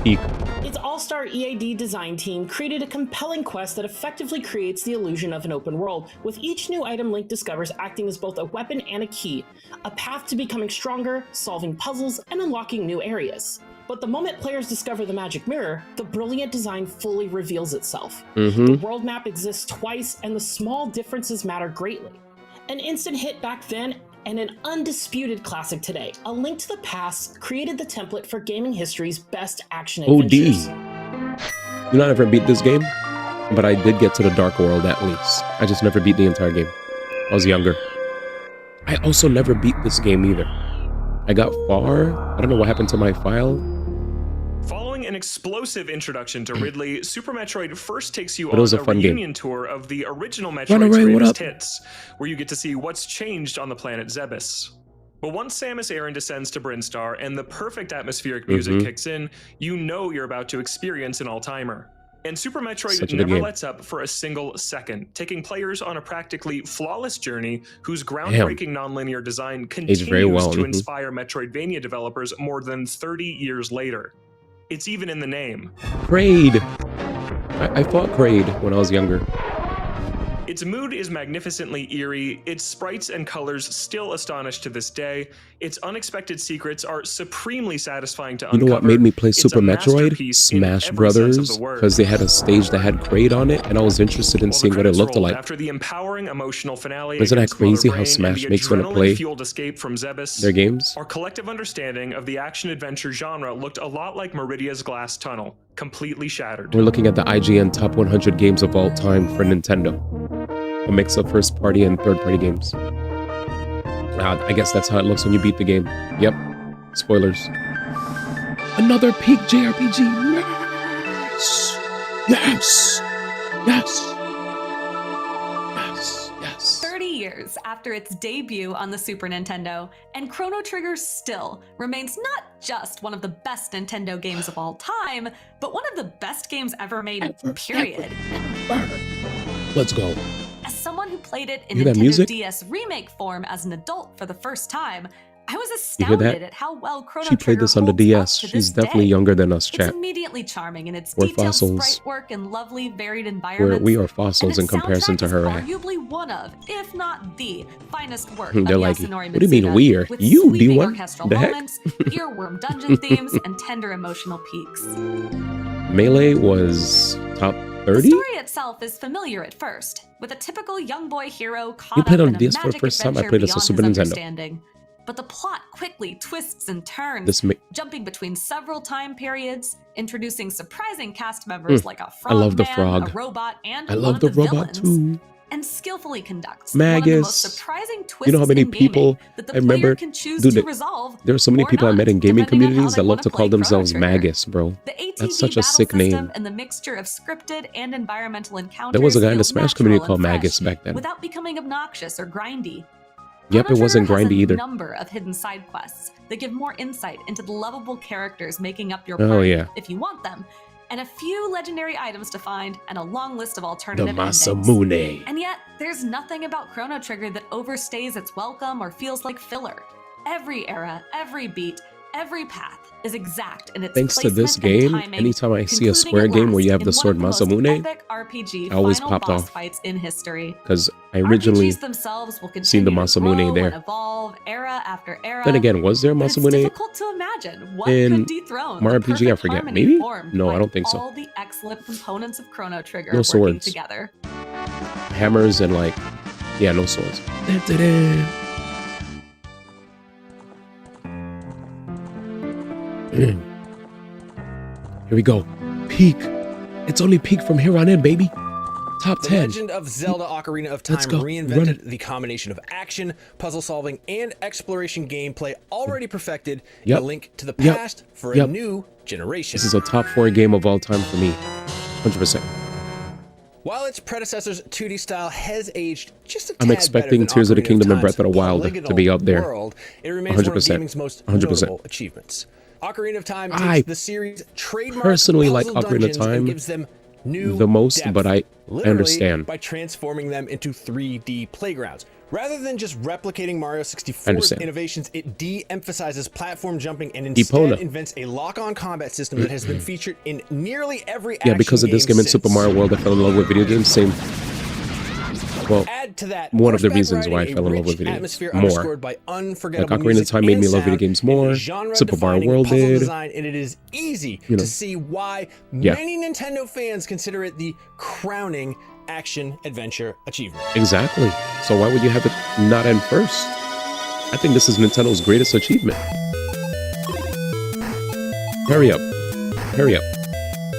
Peak. Its all-star EAD design team created a compelling quest that effectively creates the illusion of an open world, with each new item Link discovers acting as both a weapon and a key, a path to becoming stronger, solving puzzles, and unlocking new areas. But the moment players discover the magic mirror, the brilliant design fully reveals itself. The world map exists twice, and the small differences matter greatly. An instant hit back then, and an undisputed classic today, A Link to the Past created the template for gaming history's best action adventures. You know, I never beat this game, but I did get to the Dark World at least. I just never beat the entire game. I was younger. I also never beat this game either. I got far. I don't know what happened to my file. Following an explosive introduction to Ridley, Super Metroid first takes you But it was on a a fun reunion tour of the original Run Metroid's away, what greatest up? hits, where you get to see what's changed on the planet Zebes. But once Samus Aran descends to Brinstar and the perfect atmospheric music kicks in, you know you're about to experience an all-timer. And Super Metroid Such a good never game. lets up for a single second, taking players on a practically flawless journey whose groundbreaking nonlinear design continues very well. to inspire Metroidvania developers more than 30 years later. It's even in the name. Kraid. I fought Kraid when I was younger. Its mood is magnificently eerie, its sprites and colors still astonish to this day, its unexpected secrets are supremely satisfying to uncover. You know what made me play It's Super a Metroid? masterpiece Smash in every sense of Brothers, the word. because they had a stage that had Kraid on it, and I was interested in seeing what it looked like. After the empowering emotional finale Isn't that against crazy Mother how Brain Smash and the makes when I play adrenaline-fueled escape from Zebes, their games? our collective understanding of the action-adventure genre looked a lot like Meridia's glass tunnel, completely shattered. We're looking at the IGN Top 100 games of all time for Nintendo. A mix of first-party and third-party games. I guess that's how it looks when you beat the game. Yep. Spoilers. Another peak JRPG. Yes! Yes! Yes! Yes! Yes! 30 years after its debut on the Super Nintendo, and Chrono Trigger still remains not just one of the best Nintendo games of all time, but one of the best games ever made, period. Let's go. As someone who played it in You hear that Nintendo music? DS remake form as an adult for the first time, I was You hear astounded that? at how well Chrono She played Trigger this on the holds up DS. to She's this definitely day. younger than us, It's chat. immediately charming in its We're detailed fossils. sprite work and lovely varied environments. We are fossils in and its comparison to soundtrack her. is arguably one of, if not the, finest work They're of like, Yasunori what do you mean Mitsuda, we're? with You, sweeping D1? orchestral The heck? moments, earworm dungeon themes, and tender emotional peaks. Melee was top The 30? story itself is familiar at first, with a typical young boy hero caught You played up on in a DS for the magic first time? I adventure played this on beyond Super his Nintendo. understanding. But the plot quickly twists and turns, This ma- jumping between several time periods, introducing surprising cast members like a I love the frog man, frog. a robot, and I one love of the the robot villains, too. and skillfully conducts one of the most Magus. surprising twists You know how many in gaming people that the I player remember? can choose Dude, to resolve. there are so many or people I not, met in gaming depending on how communities they that love wanna to play call Chrono themselves Trigger. Magus, bro. The ATV That's such a battle sick system name. and the mixture of scripted and environmental encounters There was a guy in the feels Smash community natural called and Magus fresh, back then. without becoming obnoxious or grindy. Yep, Chrono it wasn't Trigger has grindy either. a number of hidden side quests that give more insight into the lovable characters making up your Oh, party, yeah. if you want them, and a few legendary items to find, and a long list of The alternative endings. Masamune. And yet, there's nothing about Chrono Trigger that overstays its welcome or feels like filler. Every era, every beat, every path is exact in its Thanks to this placement and game, timing, anytime I see a concluding Square at game where last you have in the one sword of the most Masamune, epic RPG I always final popped boss off. fights in history. Because I originally RPGs themselves will seen the continue to Masamune grow there. and evolve era after era. Then again, was there but it's Masamune difficult to imagine what in could dethrone Mario the RPG? I perfect forget. harmony Maybe? formed No, I by don't think so. all the excellent components of Chrono Trigger No working swords. together. Hammers and like, yeah, no swords. Dun-dun-dun. Here we go. Peak. It's only peak from here on in, baby. Top The 10. Legend of Zelda Ocarina of Time Let's go. Run reinvented it. the combination of action, puzzle solving, and exploration gameplay already perfected Yep. in A Link to the Yep. Past for a Yep. new generation. This is a top 4 game of all time for me. 100%. While its predecessor's 2D style has aged just a I'm tad expecting better than Tears of the Ocarina Kingdom and Time's Breath of the Wild to polygonal be up there. world, it remains one of 100%. gaming's most 100%. notable achievements. Ocarina of Time I takes the series trademark personally like puzzle Ocarina of dungeons and Time gives them new the most, depth, but I literally understand. by transforming them into 3D playgrounds. Rather than just replicating Mario I 64's understand. innovations, it de-emphasizes platform jumping and instead Epona. invents a lock-on combat system that has been featured in nearly every Yeah, action because of this game in since. Super Mario World, I fell in love with video games. Same. Well, Add to that, one of the horseback reasons why I riding, fell in a love with rich video games atmosphere more. underscored by Like unforgettable Ocarina of music Time made and me love video sound, games and more. genre Super Mario defining World puzzle did. design, and it is easy You know. to see why Yeah. many Nintendo fans consider it the crowning action adventure achievement. Exactly. So why would you have it not end first? I think this is Nintendo's greatest achievement. Hurry up. Hurry up.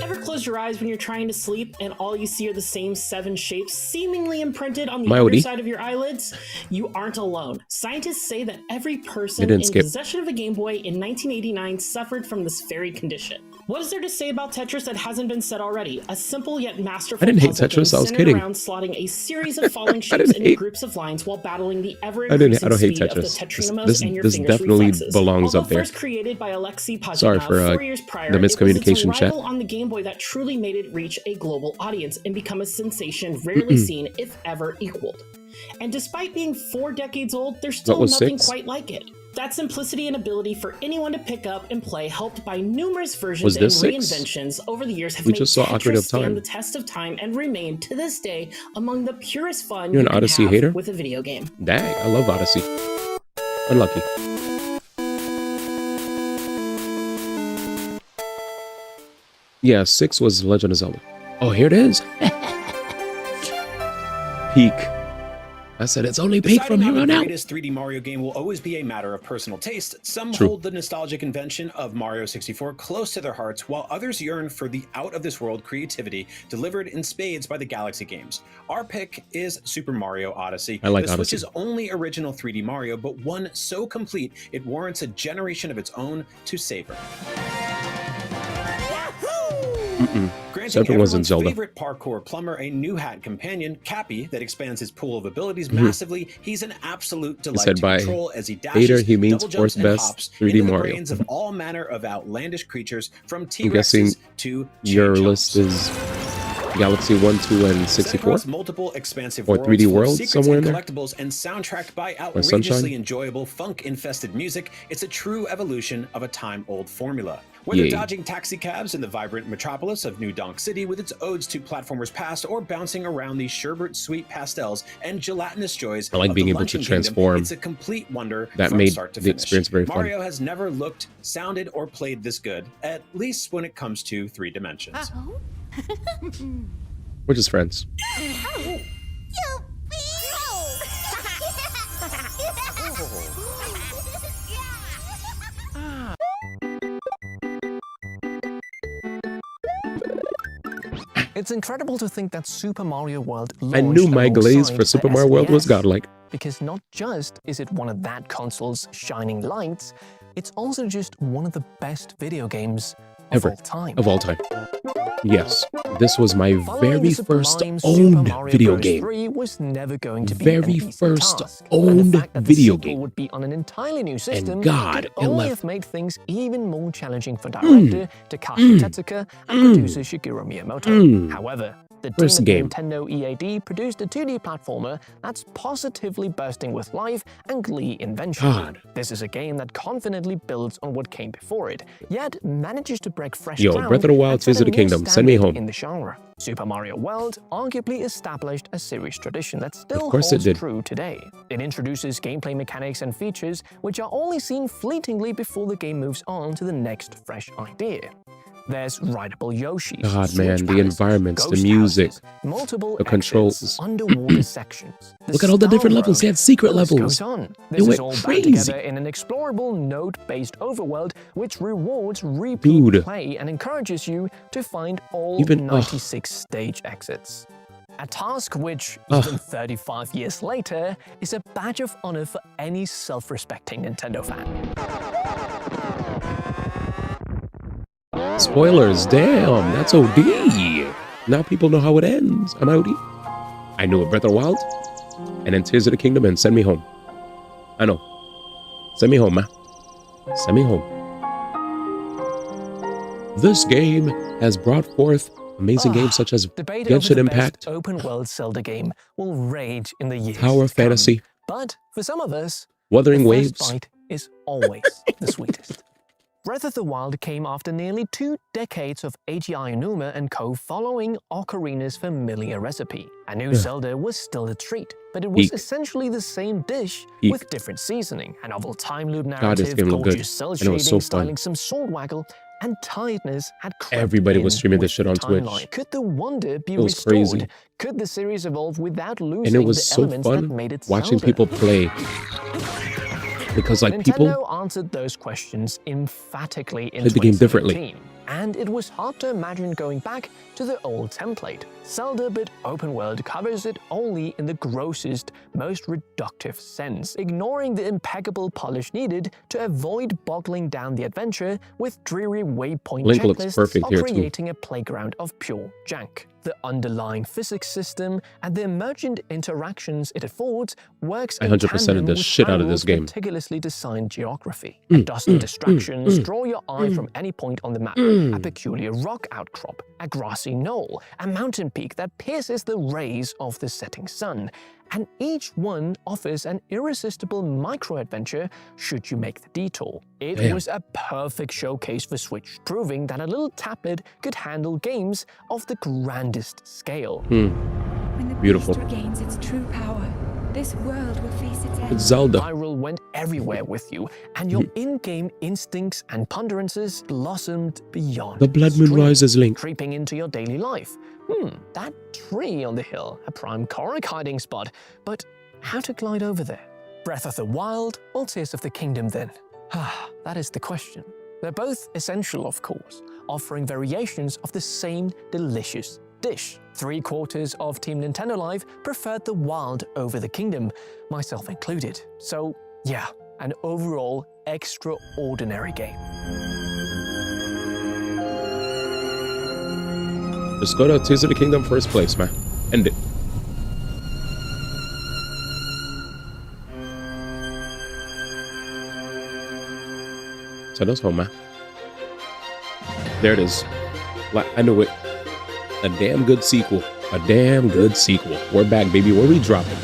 Ever close your eyes when you're trying to sleep and all you see are the same 7 shapes seemingly imprinted on the Maori. underside of your eyelids? You aren't alone. Scientists say that every person didn't in skip. possession of a Game Boy in 1989 suffered from this very condition. What is there to say about Tetris that hasn't been said already? A simple yet masterful I didn't hate puzzle game Tetris, I was centered kidding. around slotting a series of falling I shapes didn't into hate- groups of lines while battling the I ever-increasing don't hate speed of the Tetris. tetrinamos This and your this fingers' definitely reflexes. belongs Although up there. first created by Alexei Pajitnov Sorry for 4 years prior, the it was its miscommunication, chat. arrival on the Game Boy that truly made it reach a global audience and become a sensation rarely seen, if ever, equaled. And despite being 4 decades old, there's still nothing quite like it. That simplicity and ability for anyone to pick up and play, helped by numerous versions and reinventions over the years, have made Tetris stand the test of time and remain to this day among the purest fun you can have with a video game. Dang, I love Odyssey. Unlucky. Yeah, 6 was Legend of Zelda. Oh, here it is. Peak. I said it's only peak from here on out. The greatest 3D Mario game will always be a matter of personal taste. Some hold the nostalgic invention of Mario 64 close to their hearts, while others yearn for the out-of-this-world creativity delivered in spades by the Galaxy games. Our pick is Super Mario Odyssey. I like the Odyssey. Switch's only original 3D Mario, but one so complete it warrants a generation of its own to savor. Granting everyone's favorite parkour plumber a new hat companion, Cappy, that expands his pool of abilities massively, he's an absolute delight to control as he dashes, he means double jumps, and best hops 3D into the Mario. brains of all manner of outlandish creatures, from I'm guessing T-Rexes to your list is Galaxy 1, 2, and 64? multiple expansive Or 3D World secrets somewhere in and there? collectibles and soundtracked by Or Sunshine? outrageously enjoyable funk-infested music, it's a true evolution of a time-old formula. Whether Yay. dodging taxi cabs in the vibrant metropolis of New Donk City with its odes to platformers past, or bouncing around the sherbet-sweet pastels and gelatinous joys I like of being the able to Luncheon transform. Kingdom, it's a complete wonder That from made start to the finish. experience very fun. Mario has never looked, sounded, or played this good, at least when it comes to 3 dimensions. We're just friends. It's incredible to think that Super Mario World I knew my glaze for alongside Super the Mario World was SNES, godlike. because not just is it one of that console's shining lights, it's also just one of the best video games of all time. Of all time. Yes, this was my Following very the sublime first Super owned Mario video Bros. game. 3 was never going to be Very an easy first task, owned and the fact that video the sequel game. would be on an entirely new system God, could it only left- have made things even more challenging for director Takashi Tezuka and producer Shigeru Miyamoto. However, the team Where's the at game? Nintendo EAD produced a 2D platformer that's positively bursting with life and glee invention. God. This is a game that confidently builds on what came before it, yet manages to break fresh Yo, ground Breath of the Wild, and set Tears of a the new Kingdom, send me standard home. in the genre. Super Mario World arguably established a series tradition that still course it holds did. true today. It introduces gameplay mechanics and features which are only seen fleetingly before the game moves on to the next fresh idea. There's rideable Yoshis, God, Switch man, the palaces, environments, the ghost music, houses, multiple the controls. exits, underwater sections. Look at all the different Star levels. Road, They had secret the list levels. goes on. They This is went all bound crazy. together in an explorable node-based overworld which rewards repeat Dude. play and encourages you to find all Even- 96 stage exits. A task which, Ugh. even 35 years later, is a badge of honor for any self-respecting Nintendo fan. Spoilers, damn, that's OD. Now people know how it ends. I'm OD. I knew it, Breath of the Wild, and then Tears of the Kingdom, and send me home. I know. Send me home, man. Send me home. This game has brought forth amazing games such as Debate over Genshin the Impact, best open-world Zelda game will rage in the years Tower of to come. Fantasy, But for some of us, Wuthering the Waves. first bite is always the sweetest. Breath of the Wild came after nearly 2 decades of Eiji Aonuma and co. following Ocarina's familiar recipe. A new Zelda was still a treat, but it was Eek. essentially the same dish Eek. with different seasoning, a novel time loop God, this narrative, game looked good. gorgeous cell And it was shading, so fun. styling, some sword waggle, and tiredness had crept Everybody was in streaming this with shit the on Twitch. timeline. Could the wonder be It was restored? crazy. Could the series evolve without losing And it was the so elements that fun made it watching Zelda? people play. Because like Nintendo people answered those questions emphatically in played the game differently. 2017, and it was hard to imagine going back to the old template. Zelda but open world covers it only in the grossest, most reductive sense, ignoring the impeccable polish needed to avoid boggling down the adventure with dreary waypoint Link looks checklists perfect or here, too. creating a playground of pure jank. the underlying physics system and the emergent interactions it affords works I in 100%ed tandem the with shit out of this Hyrule's game. meticulously designed geography. A dozen distractions draw your eye from any point on the map. A peculiar rock outcrop, a grassy knoll, a mountain peak that pierces the rays of the setting sun. And each one offers an irresistible micro-adventure should you make the detour. It was a perfect showcase for Switch, proving that a little tablet could handle games of the grandest scale. When the Beautiful. beast regains its true power, this world will face its end. It's Zelda. Hyrule went everywhere with you, and your in-game instincts and ponderances blossomed beyond The Blood Moon extreme, rises, Link. creeping into your daily life. That tree on the hill, a prime Korok hiding spot, but how to glide over there? Breath of the Wild or Tears of the Kingdom then? That is the question. They're both essential, of course, offering variations of the same delicious dish. 3/4 of Team Nintendo Live preferred the Wild over the Kingdom, myself included. So yeah, an overall extraordinary game. Just go to Tears of the Kingdom first place, man. End it. Send us home, man. There it is. I knew it. A damn good sequel. A damn good sequel. We're back, baby. Where we dropping?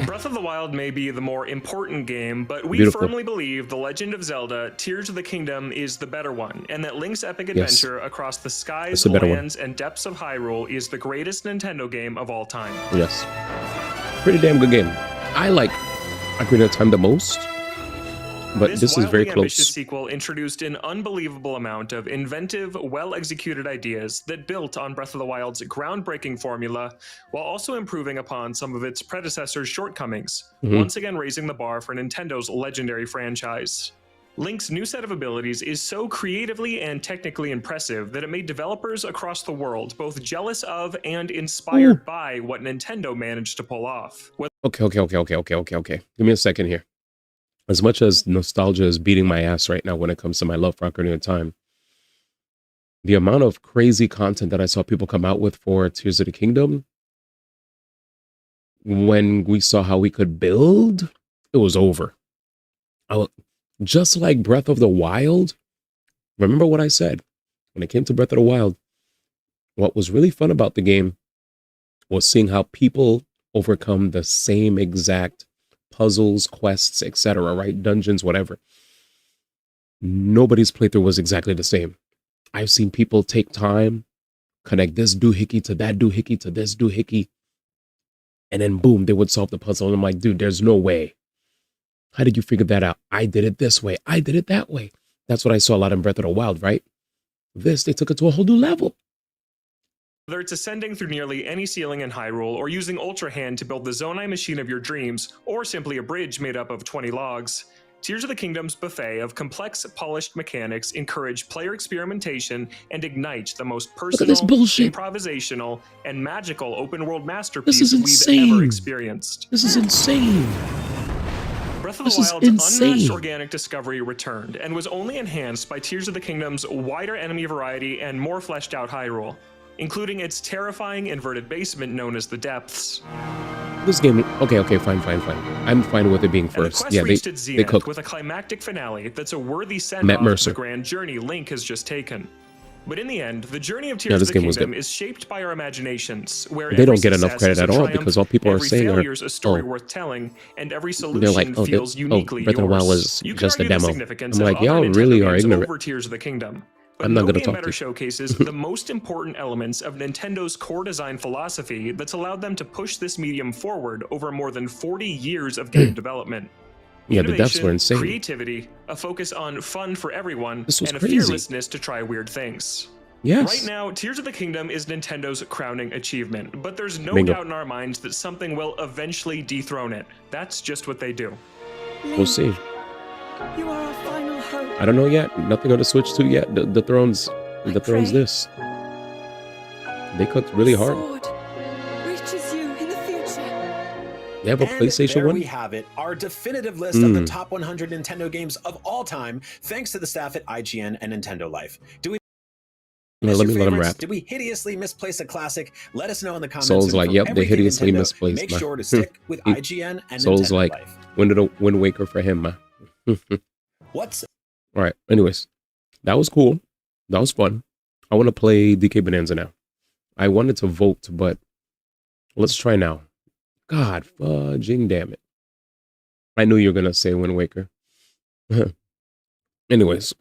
Breath of the Wild may be the more important game, but we Beautiful. firmly believe The Legend of Zelda Tears of the Kingdom is the better one, and that Link's epic adventure across the skies, the better one. lands, and depths of Hyrule is the greatest Nintendo game of all time. Yes. Pretty damn good game. I like Ocarina of Time the most, but this is very wildly ambitious close. sequel introduced an unbelievable amount of inventive, well-executed ideas that built on Breath of the Wild's groundbreaking formula, while also improving upon some of its predecessors' shortcomings, once again raising the bar for Nintendo's legendary franchise. Link's new set of abilities is so creatively and technically impressive that it made developers across the world both jealous of and inspired by what Nintendo managed to pull off. Okay. Give me a second here. As much as nostalgia is beating my ass right now when it comes to my love for Ocarina of Time, the amount of crazy content that I saw people come out with for Tears of the Kingdom, when we saw how we could build, it was over. Just like Breath of the Wild, remember what I said? When it came to Breath of the Wild, what was really fun about the game was seeing how people overcome the same exact puzzles, quests, etc., right? Dungeons, whatever. Nobody's playthrough was exactly the same. I've seen people take time, connect this doohickey to that doohickey to this doohickey, and then boom, they would solve the puzzle. And I'm like, dude, there's no way. How did you figure that out? I did it this way. I did it that way. That's what I saw a lot in Breath of the Wild, right? This, they took it to a whole new level. Whether it's ascending through nearly any ceiling in Hyrule, or using Ultra Hand to build the Zonai machine of your dreams, or simply a bridge made up of 20 logs, Tears of the Kingdom's buffet of complex, polished mechanics encourage player experimentation and ignite the most personal, improvisational, and magical open-world masterpiece we've ever experienced. This is insane. Breath of the Wild's unmatched organic discovery returned, and was only enhanced by Tears of the Kingdom's wider enemy variety and more fleshed out Hyrule, including its terrifying inverted basement known as the Depths. This game, okay, fine. I'm fine with it being first. And the quest reached its zenith with a climactic finale that's a worthy send-off of the grand journey Link has just taken. But in the end, the journey of Tears of the Kingdom is shaped by our imaginations, where they don't get enough credit at all because all people are saying are, a story worth telling, and every solution they're like, feels uniquely Breath of the Wild was just a demo. I'm like, y'all really are ignorant. Over Tears of the Kingdom. But I'm not no going to game talk to better you. showcases the most important elements of Nintendo's core design philosophy that's allowed them to push this medium forward over more than 40 years of game development. Yeah, the devs were insane. Creativity, a focus on fun for everyone, and a crazy. fearlessness to try weird things. Yes. Right now, Tears of the Kingdom is Nintendo's crowning achievement, but there's no Bingo. doubt in our minds that something will eventually dethrone it. That's just what they do. We'll see. You are our final hope. I don't know yet. Nothing on the Switch 2 yet. The Throne's this. They cooked really hard. Sword reaches you in the future. They have a PlayStation there 1? we have it, our definitive list of the top 100 Nintendo games of all time, thanks to the staff at IGN and Nintendo Life. Do we Well, let me let him rap. Did we hideously misplace a classic? Let us know in the comments. Soul's like, yep, they hideously misplaced. Make sure to stick with IGN and Soul's Nintendo like, Life. Wind Waker for him, man. What's all right? Anyways, that was cool. That was fun. I want to play DK Bonanza now. I wanted to vote, but let's try now. God, fudging damn it! I knew you were gonna say Wind Waker. Anyways,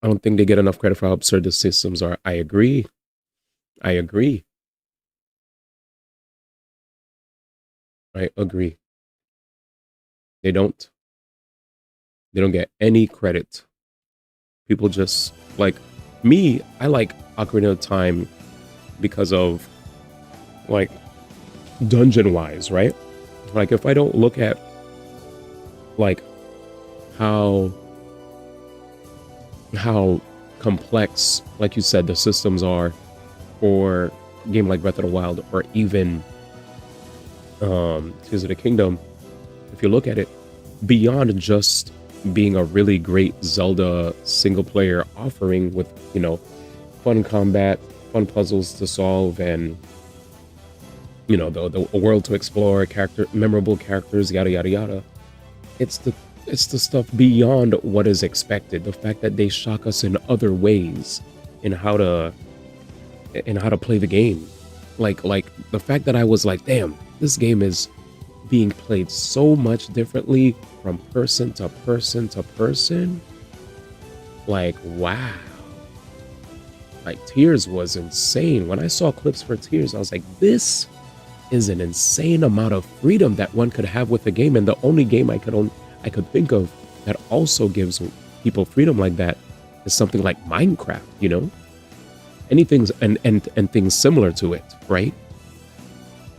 I don't think they get enough credit for how absurd the systems are. I agree. I agree. I agree. They don't get any credit. People just, like, me, I like Ocarina of Time because of, like, dungeon-wise, right? Like, if I don't look at, like, how complex, like you said, the systems are for a game like Breath of the Wild, or even Tears of the Kingdom, if you look at it, beyond just being a really great Zelda single-player offering with, you know, fun combat, fun puzzles to solve, and, you know, the world to explore, memorable characters, yada yada yada. It's the stuff beyond what is expected. The fact that they shock us in other ways in how to play the game. Like the fact that I was like, damn, this game is being played so much differently from person to person to person. Like, wow. Like, Tears was insane. When I saw clips for Tears, I was like, this is an insane amount of freedom that one could have with the game. And the only game I could think of that also gives people freedom like that is something like Minecraft, you know? Anything and things similar to it, right?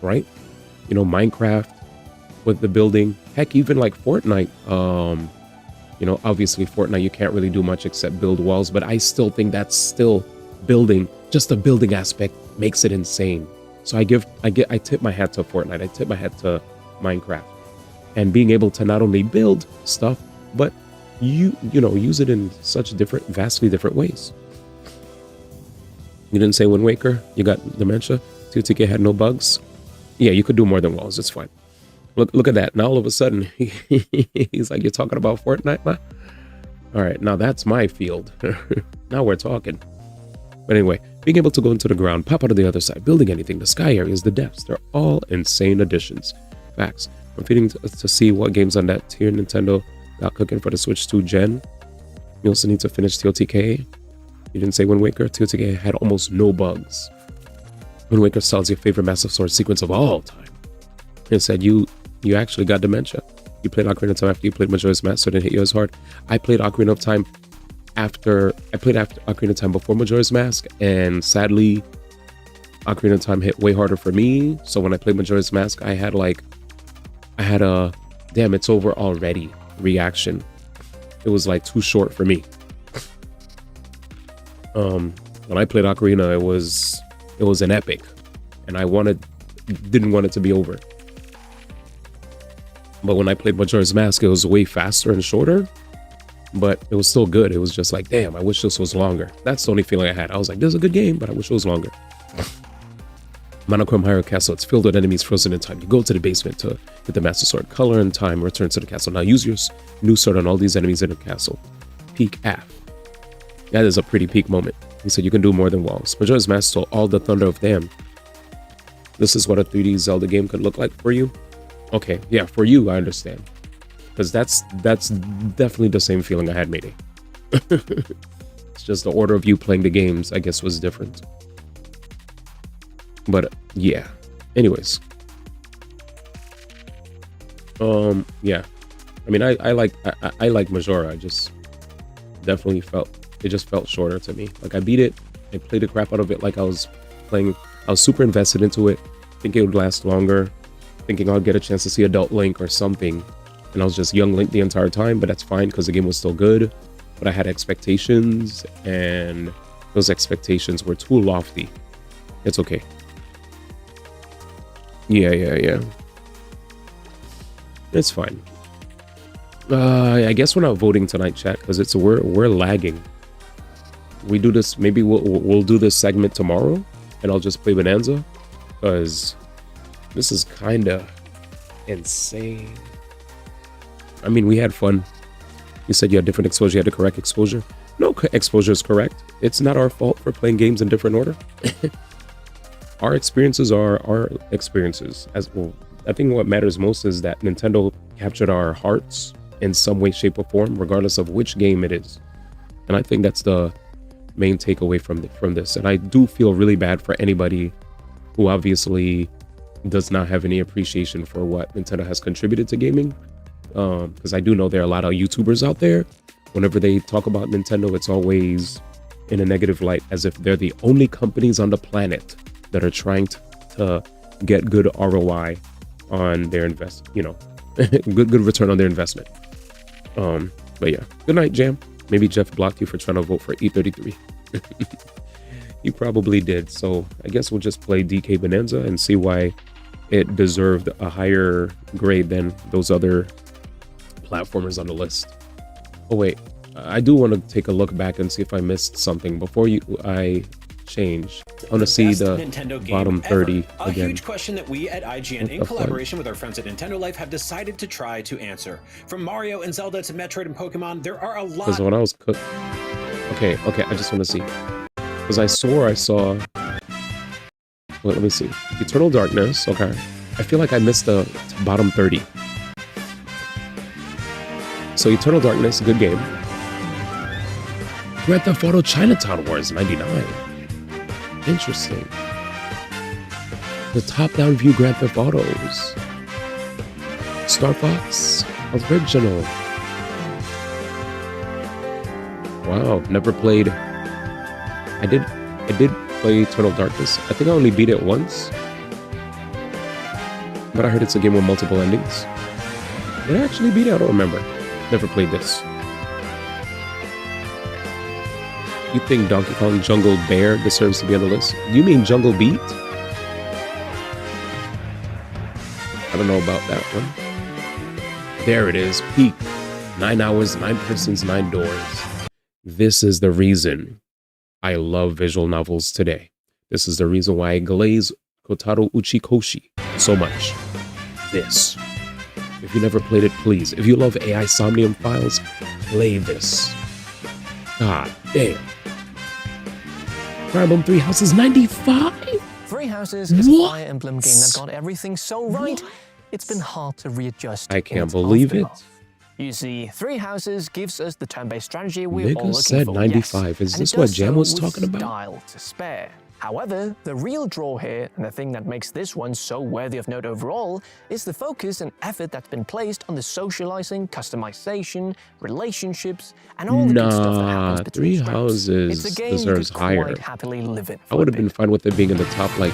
Right? You know, Minecraft with the building, heck, even like Fortnite. You know, obviously Fortnite, you can't really do much except build walls, but I still think that's still building. Just the building aspect makes it insane. So I tip my hat to Fortnite. I tip my hat to Minecraft. And being able to not only build stuff, but you know, use it in such vastly different ways. You didn't say Wind Waker? You got dementia? TTK had no bugs? Yeah, you could do more than walls. It's fine. Look at that. Now all of a sudden, he's like, you're talking about Fortnite, man? All right, now that's my field. Now we're talking. But anyway, being able to go into the ground, pop out of the other side, building anything, the sky areas, the depths, they're all insane additions. Facts. I'm feeling to see what games on that tier Nintendo got cooking for the Switch 2 gen. You also need to finish TOTK. You didn't say Wind Waker. TOTK had almost no bugs. Wind Waker tells your favorite Massive Sword sequence of all time. It said you actually got dementia. You played Ocarina of Time after you played Majora's Mask, so it didn't hit you as hard. I played Ocarina of Time after Ocarina of Time before Majora's Mask, and sadly, Ocarina of Time hit way harder for me. So when I played Majora's Mask, I had a damn, it's over already reaction. It was like too short for me. When I played Ocarina, it was an epic, and I didn't want it to be over. But when I played Majora's Mask, it was way faster and shorter, but it was still good. It was just like, damn, I wish this was longer. That's the only feeling I had. I was like, this is a good game, but I wish it was longer. Monochrome Hyrule Castle, it's filled with enemies frozen in time. You go to the basement to get the Master Sword, color in time, return to the castle. Now use your new sword on all these enemies in the castle. Peak Af. That is a pretty peak moment. He said you can do more than walls. Majora's Mask stole all the thunder of damn. This is what a 3D Zelda game could look like for you? Okay, yeah, for you, I understand. Because that's definitely the same feeling I had, Mayday. It's just the order of you playing the games, I guess, was different. But yeah. Anyways. Yeah. I mean, I like Majora. I just definitely it just felt shorter to me. Like, I beat it, I played the crap out of it like I was super invested into it, thinking it would last longer, thinking I'd get a chance to see Adult Link or something. And I was just young Link the entire time, but that's fine because the game was still good. But I had expectations, and those expectations were too lofty. It's okay. Yeah. It's fine. I guess we're not voting tonight, chat, because we're lagging. we do this, maybe we'll do this segment tomorrow, and I'll just play Bonanza, because this is kind of insane. I mean, we had fun. You said you had different exposure. You had the correct exposure. No exposure is correct. It's not our fault for playing games in different order. Our experiences are our experiences. As well, I think what matters most is that Nintendo captured our hearts in some way, shape, or form, regardless of which game it is. And I think that's the main takeaway from this. And I do feel really bad for anybody who obviously does not have any appreciation for what Nintendo has contributed to gaming. Because I do know there are a lot of YouTubers out there. Whenever they talk about Nintendo, it's always in a negative light, as if they're the only companies on the planet that are trying to get good ROI on their good return on their investment. But yeah, good night, Jam. Maybe Jeff blocked you for trying to vote for E33. You probably did. So I guess we'll just play DK Bananza and see why it deserved a higher grade than those other platformers on the list. Oh wait, I do want to take a look back and see if I missed something before I change. I want to see the bottom 30 a again. Huge question that we at IGN, in collaboration with our friends at Nintendo Life, have decided to try to answer. From Mario and Zelda to Metroid and Pokemon, there are a lot. Because when I was okay, I just want to see. Because I saw. Well, let me see. Eternal Darkness. Okay, I feel like I missed the bottom 30. So Eternal Darkness, good game. Grand Theft Auto Chinatown Wars 99. Interesting. The top-down view Grand Theft Autos. Star Fox Original. Wow, never played. I did play Eternal Darkness. I think I only beat it once. But I heard it's a game with multiple endings. Did I actually beat it? I don't remember. Never played this. You think Donkey Kong Jungle Bear deserves to be on the list? You mean Jungle Beat? I don't know about that one. There it is. Peak. 9 hours, 9 persons, 9 doors. This is the reason I love visual novels today. This is the reason why I glaze Kotaro Uchikoshi so much. This. If you never played it, please. If you love AI Somnium Files, play this. God damn. Fire Emblem 3 Houses 95? 3 Houses is a Fire Emblem game that got everything so right, it's been hard to readjust. I can't believe it. You see, 3 Houses gives us the turn-based strategy we're all Nigga looking said for. 95. Is this what Jam was talking about? Style to spare. However, the real draw here, and the thing that makes this one so worthy of note overall, is the focus and effort that's been placed on the socializing, customization, relationships, and all the good stuff that happens between 3 Houses it's a game deserves you could higher. quite happily live in. I would have been fine with it being in the top, like,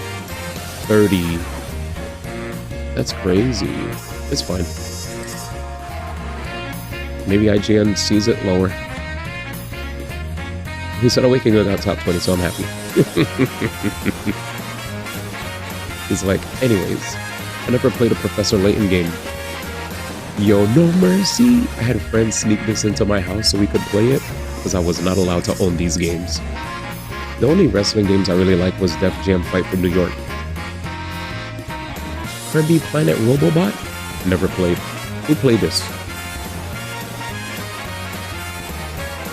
30. That's crazy. It's fine. Maybe IGN sees it lower. He said Awakening got top 20, so I'm happy. He's like, anyways, I never played a Professor Layton game. Yo, no mercy. I had friends sneak this into my house so we could play it, because I was not allowed to own these games. The only wrestling games I really liked was Def Jam Fight for New York. Kirby Planet Robobot? Never played. Who played this?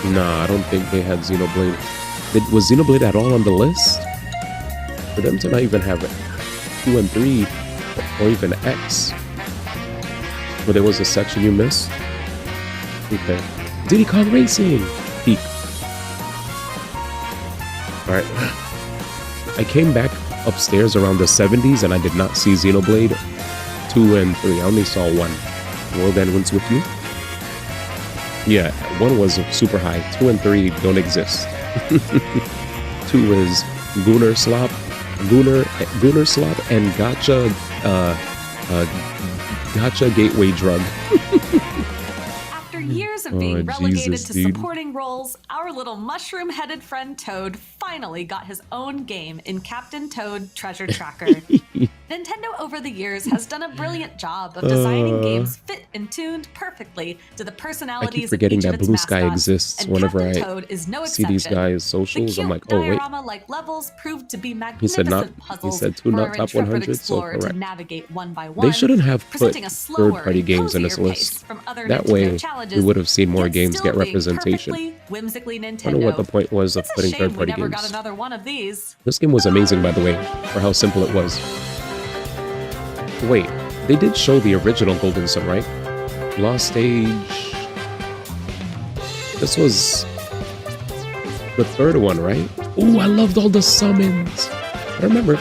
Nah, I don't think they had Xenoblade. Was Xenoblade at all on the list? For them to not even have it. 2 and 3, or even X. Where there was a section you missed? Okay. Diddy Kong Racing! Peak. Alright. I came back upstairs around the 70s and I did not see Xenoblade 2 and 3. I only saw 1. World End Wins With You. Yeah, 1 was super high. 2 and 3 don't exist. 2 is Gooner Slop, and Gacha Gateway Drug. After years of being relegated to supporting roles, our little mushroom-headed friend Toad finally got his own game in Captain Toad Treasure Tracker. Nintendo over the years has done a brilliant job of designing games fit and tuned perfectly to the I keep personalities of forgetting each of that its Blue Sky mascots, exists and whenever Captain I Toad is no see these exception. guys' The socials. I'm cute like, oh wait, diorama-like levels proved to be he magnificent puzzles said two for not our top intrepid 100, so explorer to correct. navigate one by They one, shouldn't have put presenting a slower third-party and games in cozier this pace list. from other That Nintendo way, we challenges, would have seen more yet games still get being representation. perfectly, whimsically I don't know what the Nintendo. point was of It's a putting shame we third-party never got games. another one of these. This game was amazing, by the way, for how simple it was. Wait, they did show the original Golden Sun, right? Lost Stage. This was the third one, right? Ooh, I loved all the summons. I remember.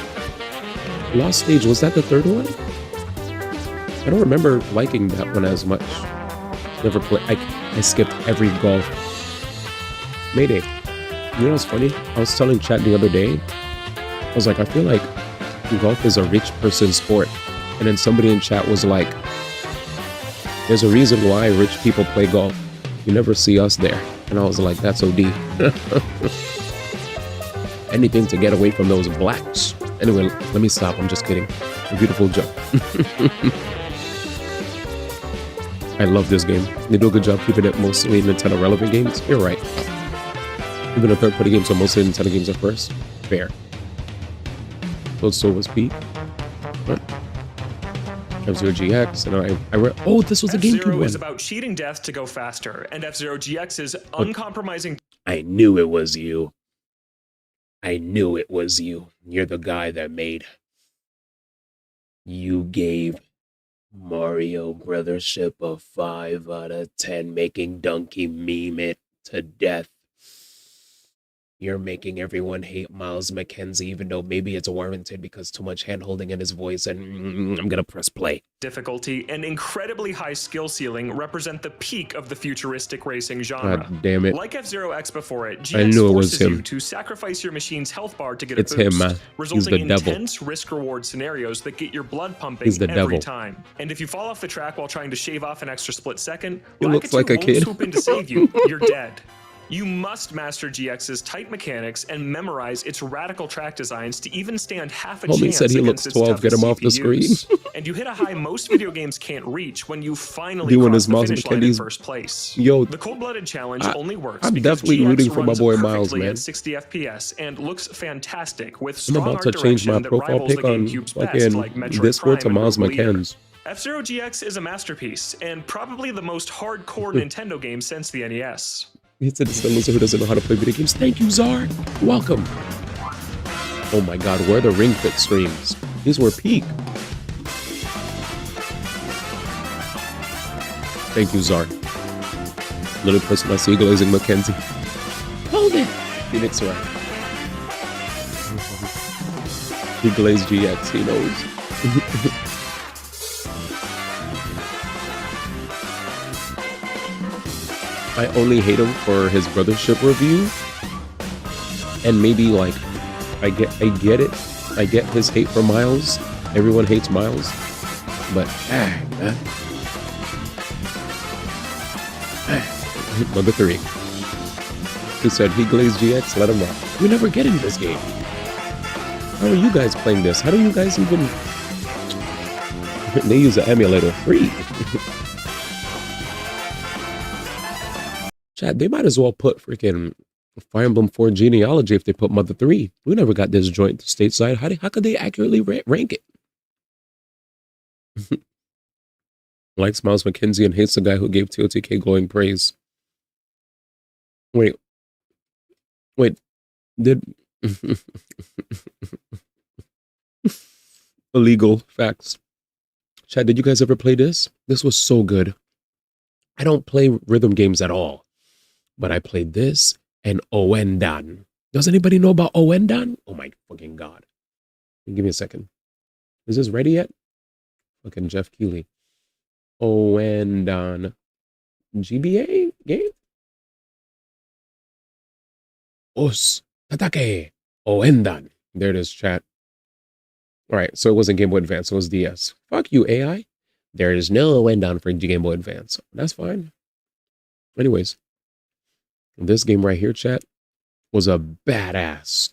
Lost Stage, was that the third one? I don't remember liking that one as much. Never played. I skipped every golf. Mayday. You know what's funny? I was telling Chat the other day. I was like, I feel like golf is a rich person's sport. And then somebody in chat was like, there's a reason why rich people play golf. You never see us there. And I was like, that's OD. Anything to get away from those blacks. Anyway, let me stop. I'm just kidding. A beautiful joke. I love this game. They do a good job keeping it mostly Nintendo relevant games. You're right. Even the third party games are mostly Nintendo games at first. Fair. So was Pete. What? F-Zero GX, and I read. Oh, this was a GameCube F-Zero one. is about cheating death to go faster, and F-Zero GX's uncompromising. I knew it was you. I knew it was you. You're the guy that made. You gave Mario Brothership a 5 out of 10, making Donkey meme it to death. You're making everyone hate Miles McKenzie, even though maybe it's warranted because too much hand-holding in his voice, and I'm gonna press play. Difficulty and incredibly high skill ceiling represent the peak of the futuristic racing genre. God damn it. Like F-Zero X before it, I GX knew it was forces him. you to sacrifice your machine's health bar to get It's a boost, him, man. He's resulting the in devil. intense risk-reward scenarios that get your blood pumping He's the every devil. time. And if you fall off the track while trying to shave off an extra split second, He looks Lakitu like a won't kid. swoop in to save you. You're dead. You must master GX's tight mechanics and memorize its radical track designs to even stand half a Homie chance said he against looks its 12, get him toughest off the CPUs. screen. And you hit a high most video games can't reach when you finally Doing cross his the Miles finish line in McKenzie's- first place. Yo, The cold-blooded challenge only works I'm because definitely GX rooting for my runs boy Miles, perfectly man. at 60 FPS and looks fantastic with I'm strong about to art change my direction that profile rivals the pic on GameCube's best, fucking like Metroid Discord to Prime and Miles Groove Leader. McKenzie. F-Zero GX is a masterpiece and probably the most hardcore Nintendo game since the NES. He said it's the loser who doesn't know how to play video games. Thank you, Czar. Welcome. Oh my god, where are the Ring Fit streams? These were peak. Thank you, Czar. Little person I see glazing Mackenzie. Hold it. Phoenix Wright. He glazed GX, he knows. I only hate him for his brothership review. And maybe like I get it. I get his hate for Miles. Everyone hates Miles. But man. Number 3. Who said he glazed GX, let him rock. We're never getting this game. How are you guys playing this? How do you guys even they use an emulator free? Chat, they might as well put freaking Fire Emblem 4 genealogy if they put Mother 3. We never got this joint stateside. How could they accurately rank it? Likes Miles McKenzie and hates the guy who gave TOTK glowing praise. Wait. Did illegal facts. Chat, did you guys ever play this? This was so good. I don't play rhythm games at all. But I played this and Oendan. Does anybody know about Oendan? Oh my fucking god. Give me a second. Is this ready yet? Fucking Jeff Keighley. Oendan. GBA game? Os Tatake. Oendan. There it is, chat. Alright, so it wasn't Game Boy Advance, it was DS. Fuck you, AI. There is no Oendan for Game Boy Advance. That's fine. Anyways. This game right here, chat, was a badass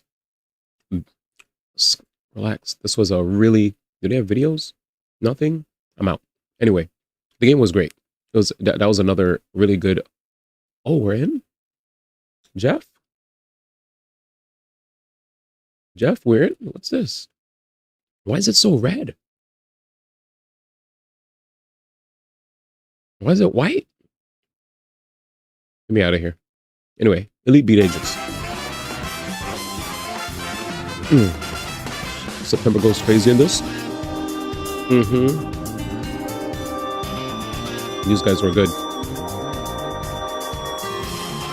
Relax. This was a really... Do they have videos? Nothing? I'm out. Anyway, the game was great. It was that was another really good... Oh, we're in? Jeff? Jeff, we're in? What's this? Why is it so red? Why is it white? Get me out of here. Anyway, Elite Beat Agents. September goes crazy in this. These guys were good.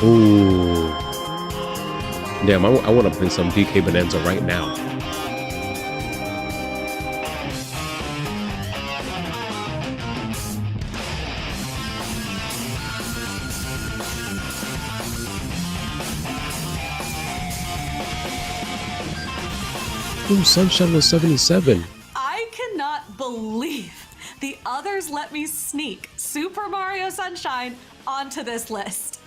Ooh. Damn, I want to play some DK Bananza right now. Ooh, Sunshine was 77. I cannot believe the others let me sneak Super Mario Sunshine onto this list.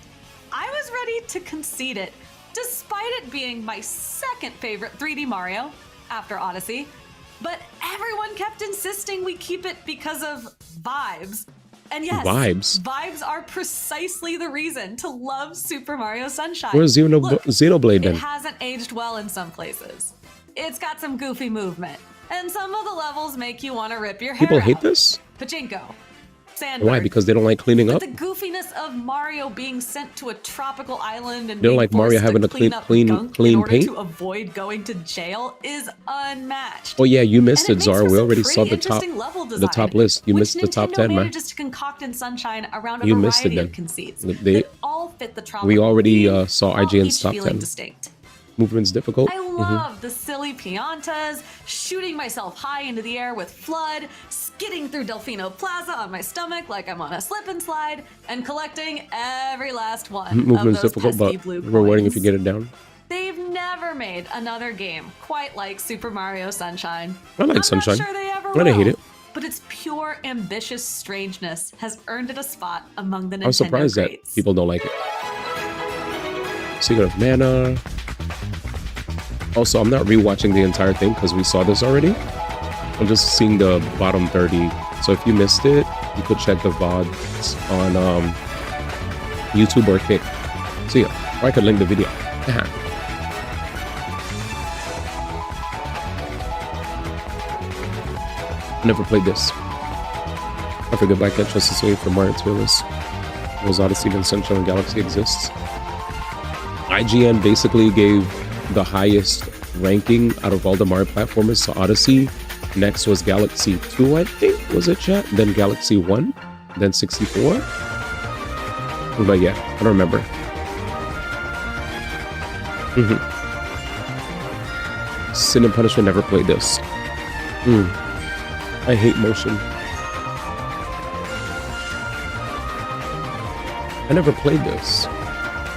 I was ready to concede it, despite it being my second favorite 3D Mario after Odyssey. But everyone kept insisting we keep it because of vibes. And yes, vibes are precisely the reason to love Super Mario Sunshine. Where's Xenoblade then? It hasn't aged well in some places. It's got some goofy movement, and some of the levels make you want to rip your hair People out. hate this? Pachinko. Sandberg. Why? Because they don't like cleaning up? But the goofiness of Mario being sent to a tropical island and They don't like Mario having to clean paint? to avoid going to jail is unmatched. Oh yeah, you missed it, Zara. For We some already pretty saw the interesting level top design, list. You which missed the top Nintendo 10, man. manages to concoct in Sunshine around a You missed it variety then. of conceits They- that all fit the tropical We already theme, saw while IGN's each top feeling 10. distinct. Movement's difficult. I love the silly piantas, shooting myself high into the air with FLUDD, skidding through Delfino Plaza on my stomach like I'm on a slip and slide, and collecting every last one Movement's of those difficult, pesky but blue rewarding if coins. you get it down. They've never made another game quite like Super Mario Sunshine. I like I'm Sunshine. not sure they ever I didn't hate will, it. but its pure ambitious strangeness has earned it a spot among the Nintendo I was surprised greats. that people don't like it. Secret of Mana. Also, I'm not rewatching the entire thing because we saw this already. I'm just seeing the bottom 30. So if you missed it, you could check the VODs on YouTube or Kick. So yeah, or I could link the video. Never played this. I forget Black Cat just to wait for Mario Fearless. Was Odyssey and Sunshine and Galaxy exists. IGN basically gave the highest ranking out of all the Mario platformers to Odyssey. Next was Galaxy 2, I think, was it, chat? Then Galaxy 1, then 64. But yeah, I don't remember. Sin and Punishment, never played this. I hate motion. I never played this.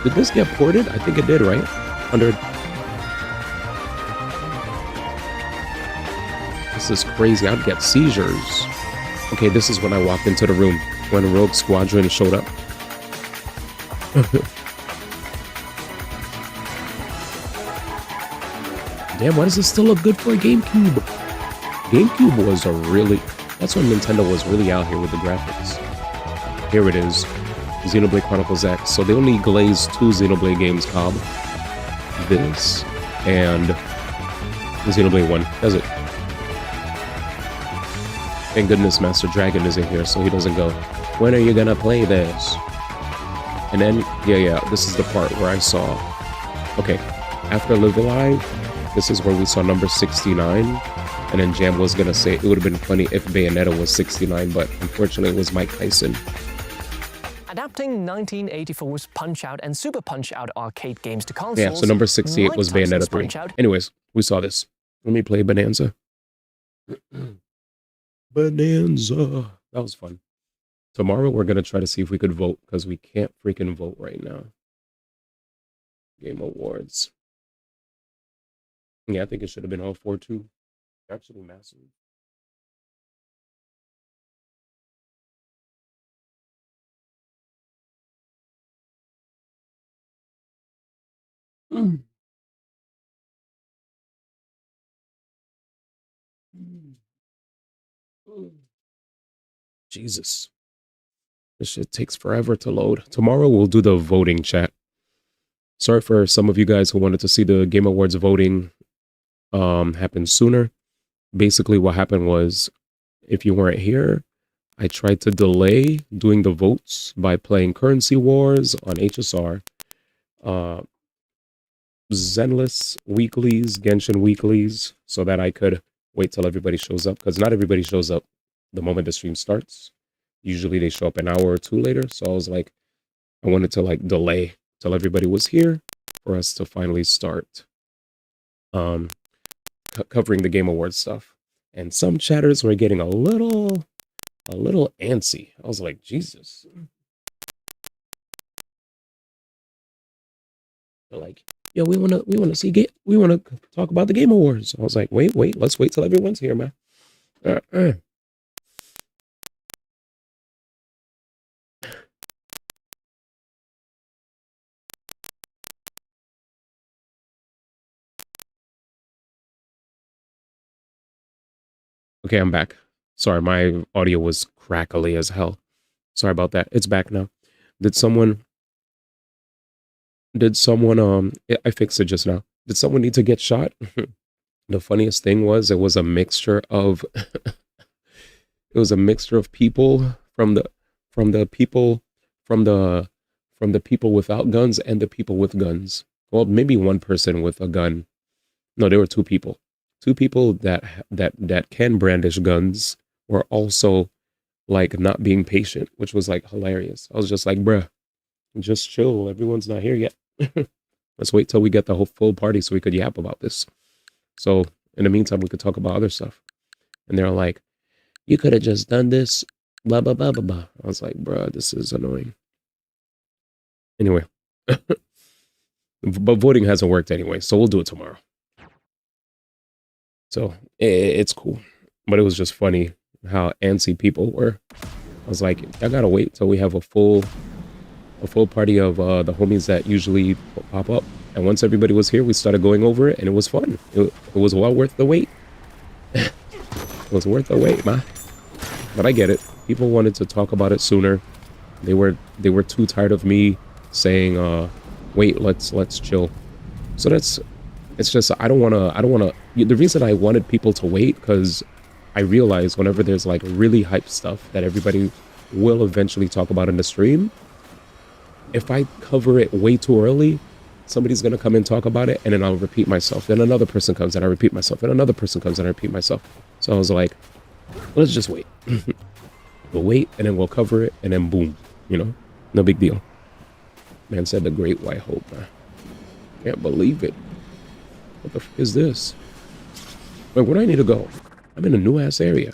Did this get ported? I think it did, right? Under... This is crazy. I'd get seizures. Okay, this is when I walked into the room. When Rogue Squadron showed up. Damn, why does it still look good for a GameCube? GameCube was a really... That's when Nintendo was really out here with the graphics. Here it is. Xenoblade Chronicles X. So they only glazed 2 Xenoblade games, Cobb. This and Xenoblade 1. That's it. Thank goodness Master Dragon isn't here, so he doesn't go, when are you gonna play this? And then, yeah, this is the part where I saw... Okay, after Live Alive, this is where we saw number 69. And then Jam was gonna say it would have been funny if Bayonetta was 69, but unfortunately it was Mike Tyson. Adapting 1984's Punch-Out and Super Punch-Out arcade games to consoles. Yeah, so number 68 was Mike Tyson's Bayonetta 3. Punch-Out. Anyways, we saw this. Let me play Bonanza. Bonanza. That was fun. Tomorrow we're going to try to see if we could vote because we can't freaking vote right now. Game Awards. Yeah, I think it should have been all 4 too. Actually massive. Jesus. This shit takes forever to load. Tomorrow we'll do the voting chat. Sorry for some of you guys who wanted to see the Game Awards voting happen sooner. Basically what happened was, if you weren't here, I tried to delay doing the votes by playing Currency Wars on HSR, Zenless Weeklies, Genshin Weeklies, so that I could wait till everybody shows up, because not everybody shows up the moment the stream starts. Usually they show up an hour or two later, so I was like, I wanted to like delay till everybody was here for us to finally start covering the Game Awards stuff. And some chatters were getting a little antsy. I was like, Jesus. They're like, yo, we wanna talk about the Game Awards. I was like, wait, let's wait till everyone's here, man. Okay, I'm back. Sorry, my audio was crackly as hell. Sorry about that. It's back now. Did someone I fixed it just now. Did someone need to get shot? The funniest thing was it was a mixture of people from the people without guns and the people with guns. Well, maybe one person with a gun. No, there were two people. Two people that can brandish guns were also like not being patient, which was like hilarious. I was just like, bruh, just chill. Everyone's not here yet. Let's wait till we get the whole full party so we could yap about this. So in the meantime, we could talk about other stuff. And they're like, you could have just done this, blah, blah, blah, blah, blah. I was like, bruh, this is annoying. Anyway, but voting hasn't worked anyway, so we'll do it tomorrow. So it's cool, but it was just funny how antsy people were. I was like, I gotta wait till we have a full party of the homies that usually pop up. And once everybody was here, we started going over it, and it was fun. It was well worth the wait. It was worth the wait, man. But I get it. People wanted to talk about it sooner. They were too tired of me saying, wait, let's chill. So it's just I don't wanna. The reason I wanted people to wait, because I realize whenever there's like really hype stuff that everybody will eventually talk about in the stream, if I cover it way too early, somebody's gonna come and talk about it, and then I'll repeat myself. Then another person comes and I repeat myself, and another person comes and I repeat myself. So I was like, let's just wait. We'll wait, and then we'll cover it, and then boom, no big deal. Man said the Great White Hope, man. Can't believe it. What the f is this? Wait, where do I need to go? I'm in a new ass area.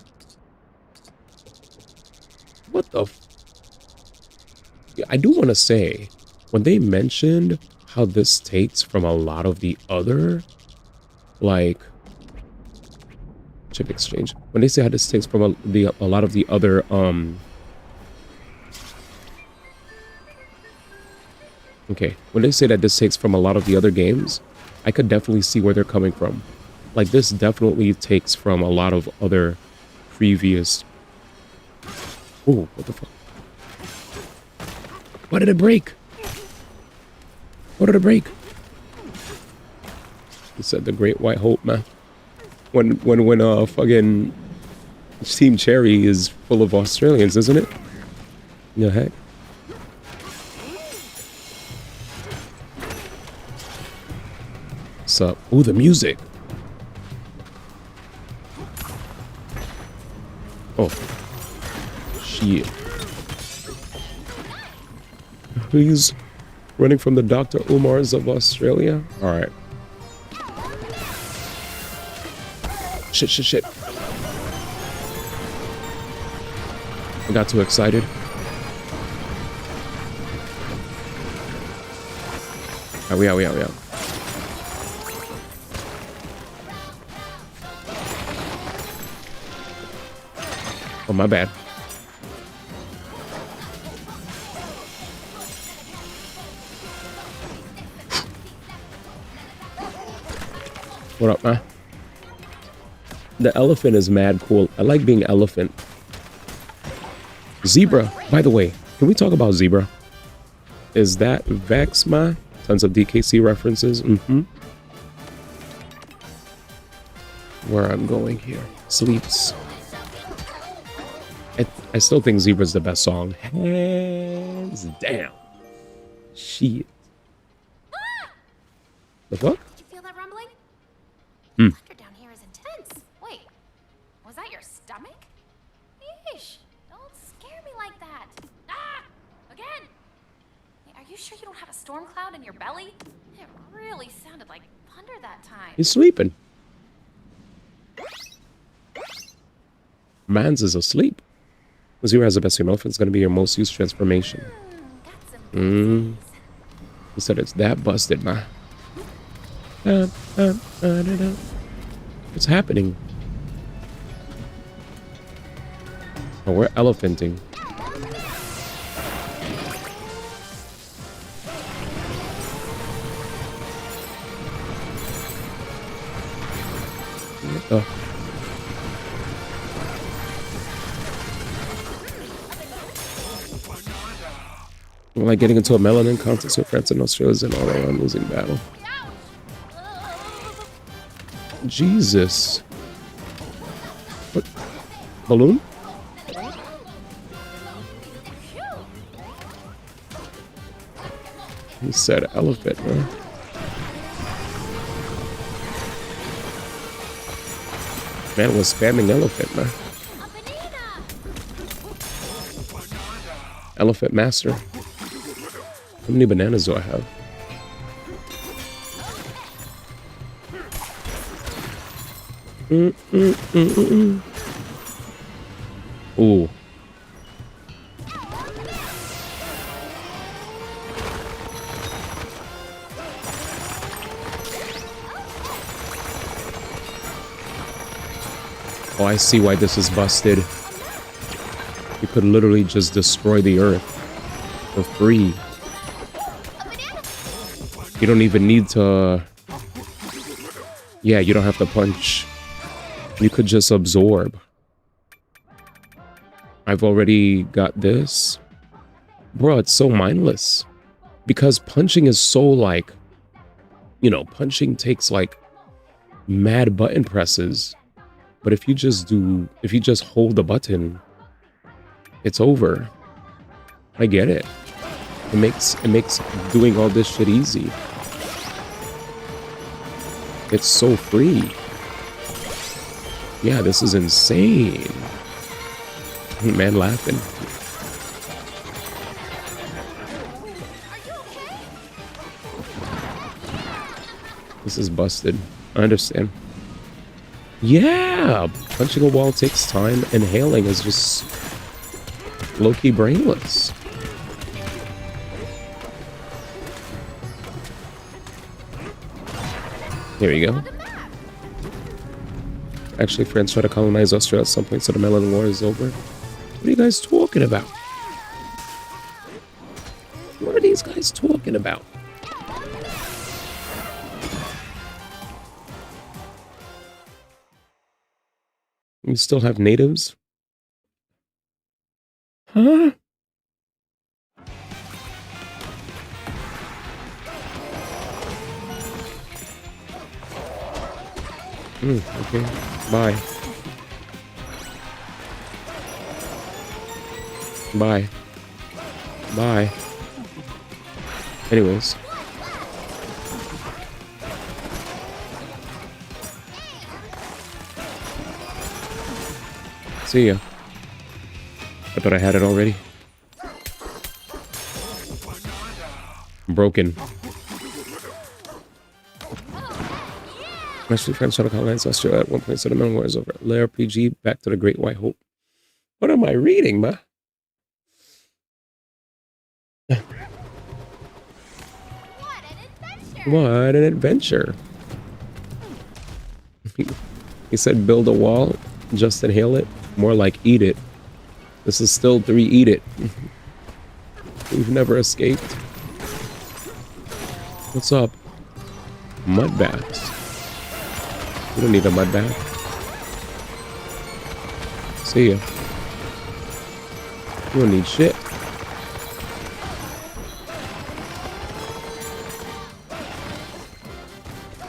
What the f? Yeah, I do want to say, when they mentioned how this takes from a lot of the other, like, chip exchange. When they say how this takes from a lot of the other, okay, when they say that this takes from a lot of the other games, I could definitely see where they're coming from. Like, this definitely takes from a lot of other previous... Ooh, what the fuck? Why did it break? What did it break? He said the Great White Hope, man. When fucking Team Cherry is full of Australians, isn't it? The heck? What's up? Ooh, the music. Oh. Shit. He's running from the Dr. Umars of Australia. Alright. Shit. I got too excited. We out. Oh, my bad. What up, man? The elephant is mad cool. I like being elephant. Zebra, by the way, can we talk about Zebra? Is that Vexma? Tons of DKC references. Where I'm going here. Sleeps. I still think Zebra's the best song. Hands down. Shit. The fuck? Did you feel that rumbling? Hmm. Thunder down here is intense. Wait, was that your stomach? Yeesh, don't scare me like that. Ah, again. Wait, are you sure you don't have a storm cloud in your belly? It really sounded like thunder that time. He's sleeping. Mans is asleep. Zero has the best female elephant. It's going to be your most used transformation. He said it's that busted, man. What's happening? Oh, we're elephanting. What the? Like getting into a melanin contest with France and Australia and all around losing battle. Jesus. What? Balloon? He said elephant, man. Man was spamming elephant, man. Elephant master. How many bananas do I have? Ooh. Oh, I see why this is busted. You could literally just destroy the earth for free. You don't even need to... Yeah, you don't have to punch. You could just absorb. I've already got this. Bro, it's so mindless. Because punching is so like... You know, punching takes like mad button presses. But if you just do... If you just hold the button, it's over. I get it. It makes doing all this shit easy. It's so free. Yeah, this is insane. Man laughing. This is busted. I understand. Yeah! Punching a wall takes time. Inhaling is just low-key brainless. Here we go. Actually, France tried to colonize Australia at some point, so the Melanin War is over. What are you guys talking about? What are these guys talking about? We still have natives? Huh? Okay. Bye. Bye. Bye. Anyways. See ya. I thought I had it already. Broken. Especially French Shuttle Colonize Australia at one point, so the Melanin War is over. Lair PG, back to the Great White Hope. What am I reading, ma? What an adventure. He said build a wall, just inhale it. More like eat it. This is still 3 eat it. We've never escaped. What's up? Mud baths. We don't need a mud bath. see you. You don't need shit.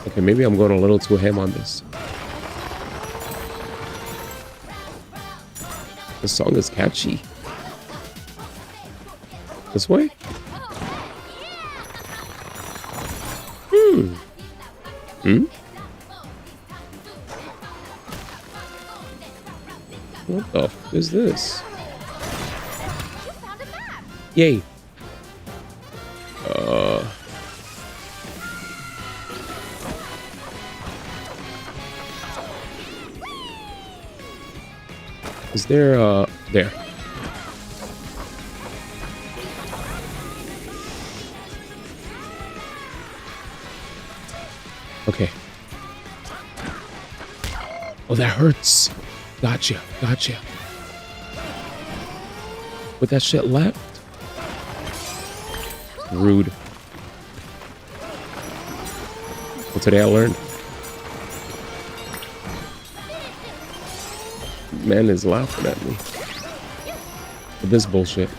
Okay, maybe I'm going a little too ham on this. The song is catchy. This way? Hmm? What the f is this? Yay. Is there, there. Okay. Oh, that hurts. Gotcha, gotcha. With that shit left? Rude. Well, today I learned. Man is laughing at me. With this bullshit.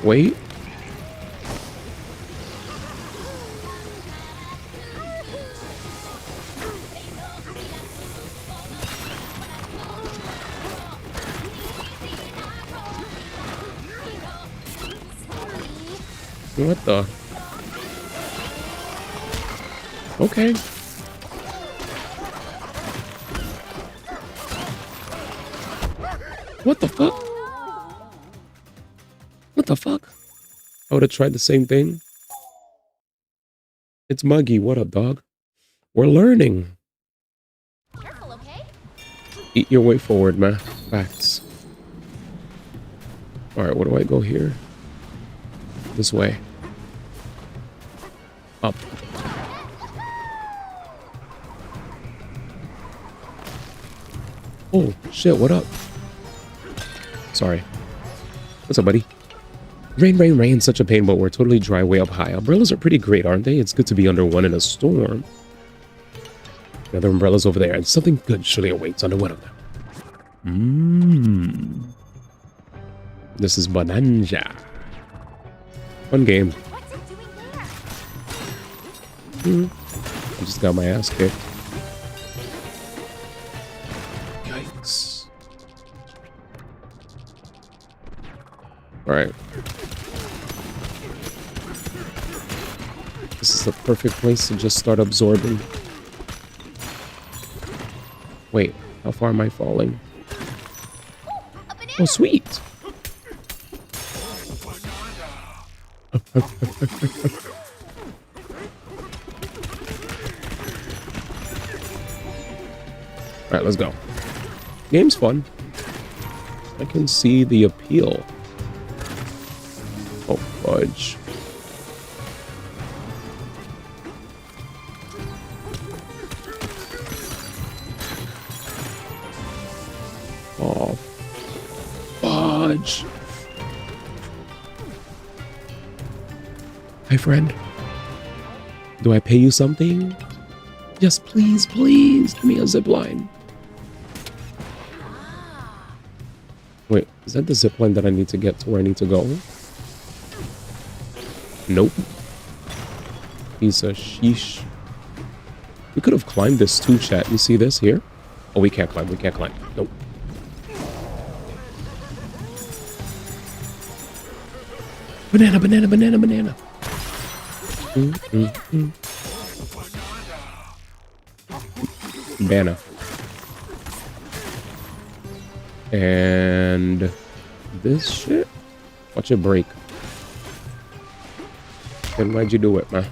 Wait. What the? Okay. What the fuck? What the fuck? I would have tried the same thing. It's Muggy. What up, dog? We're learning. Careful, okay? Eat your way forward, man. Facts. Alright, where do I go here? This way. Up. Oh, shit, what up? Sorry. What's up, buddy? Rain, rain, rain, such a pain, but we're totally dry way up high. Umbrellas are pretty great, aren't they? It's good to be under one in a storm. Another umbrella's over there, and something good surely awaits under one of them. This is Bananza. Fun game. I just got my ass kicked. Yikes. Alright. This is the perfect place to just start absorbing. Wait, how far am I falling? Oh, sweet! Alright, let's go. Game's fun. I can see the appeal. Oh, fudge. Oh, fudge. Hi, friend. Do I pay you something? Yes, please, please. Give me a zip line. Wait, is that the zip line that I need to get to where I need to go? Nope. Piece of sheesh. We could have climbed this too, chat. You see this here? Oh, we can't climb. We can't climb. Nope. Banana, banana, banana, banana. Banana. And this shit? Watch it break. Then why'd you do it, man?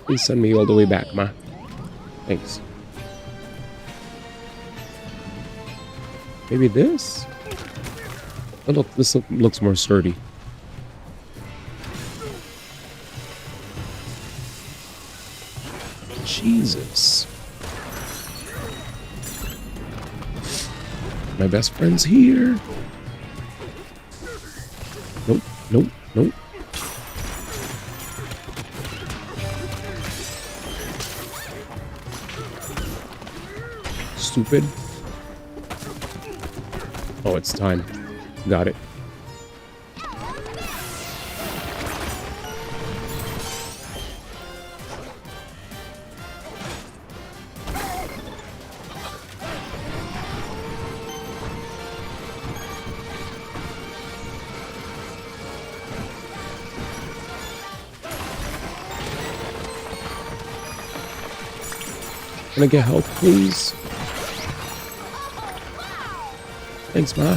Please send me all the way back, ma. Thanks. Maybe this? Oh, look, this looks more sturdy. Jesus. My best friend's here. Nope, nope, nope. stupid. Oh, it's time. Got it. Can I get help, please? Thanks, Ma.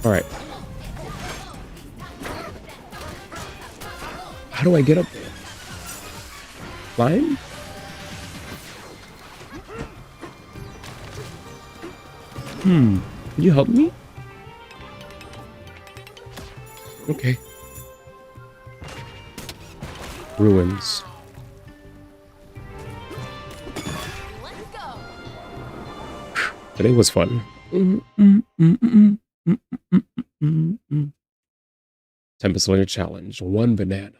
Alright. How do I get up there? Climb? Can you help me? Okay. Ruins. Today was fun. 10% Slayer challenge. 1 banana.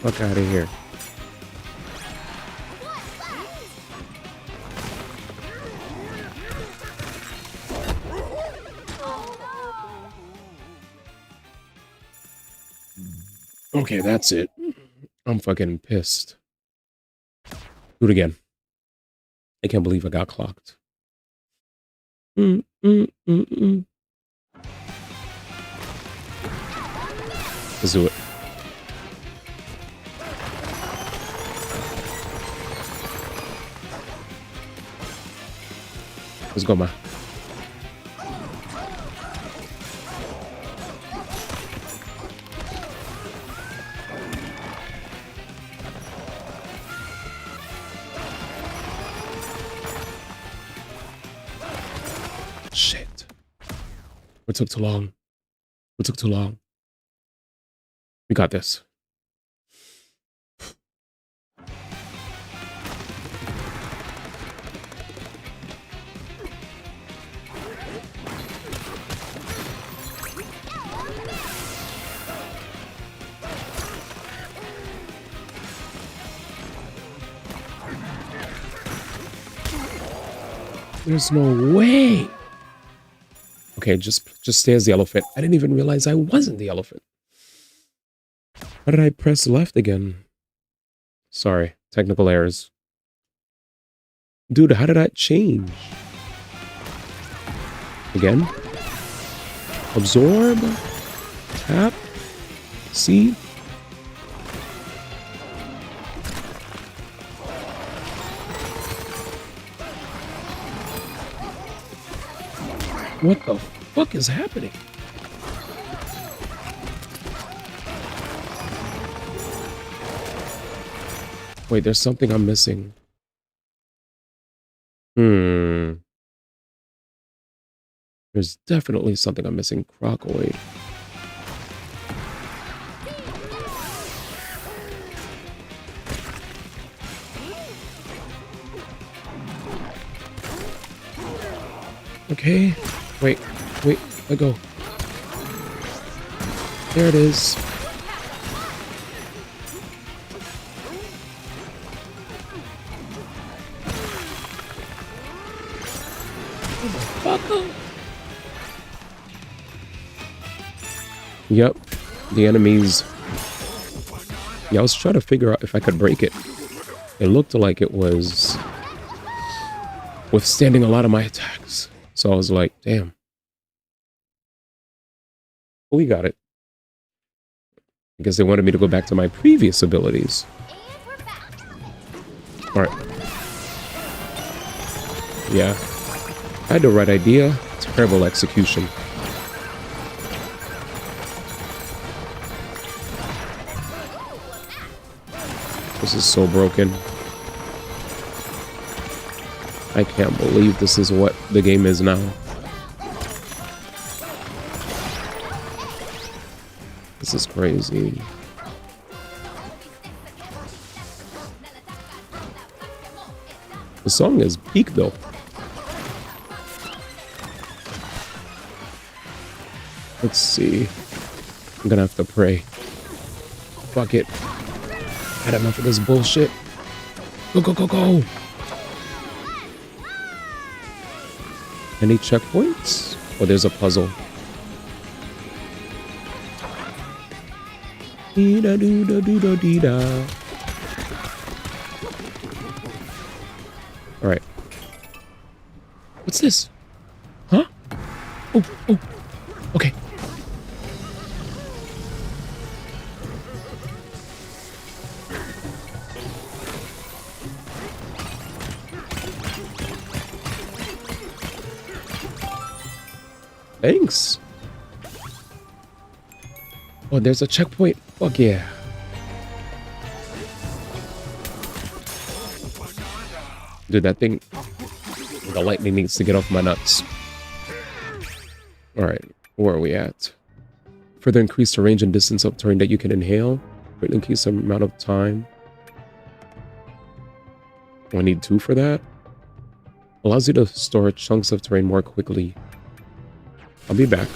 Fuck out of here. Okay, that's it. I'm fucking pissed. Do it again. I can't believe I got clocked. Let's do it. Let's go, ma. Shit. It took too long. It took too long. We got this. There's no way. Okay, just stay as the elephant. I didn't even realize I wasn't the elephant. How did I press left again? Sorry, technical errors. Dude, how did that change? Again? Absorb? Tap? See? What the fuck is happening? Wait, there's something I'm missing. There's definitely something I'm missing. Crocoid. Okay. Wait, let go. There it is. Yep, the enemies. Yeah, I was trying to figure out if I could break it. It looked like it was withstanding a lot of my attacks. So I was like, damn. We got it. I guess they wanted me to go back to my previous abilities. Alright. Yeah. I had the right idea. Terrible execution. This is so broken. I can't believe this is what the game is now. This is crazy. The song is peak though. Let's see. I'm gonna have to pray. Fuck it. Had enough of this bullshit. Go, go, go, go. Any checkpoints? Oh, there's a puzzle. Dee-da-doo-da-doo-da-dee-da. All right. What's this? Huh? Oh, oh. Okay. Thanks. Oh, there's a checkpoint. Fuck yeah. Dude, that thing, the lightning needs to get off my nuts. All right, where are we at? Further increase the range and distance of terrain that you can inhale. Greatly increase the amount of time. Oh, I need 2 for that. Allows you to store chunks of terrain more quickly. I'll be back.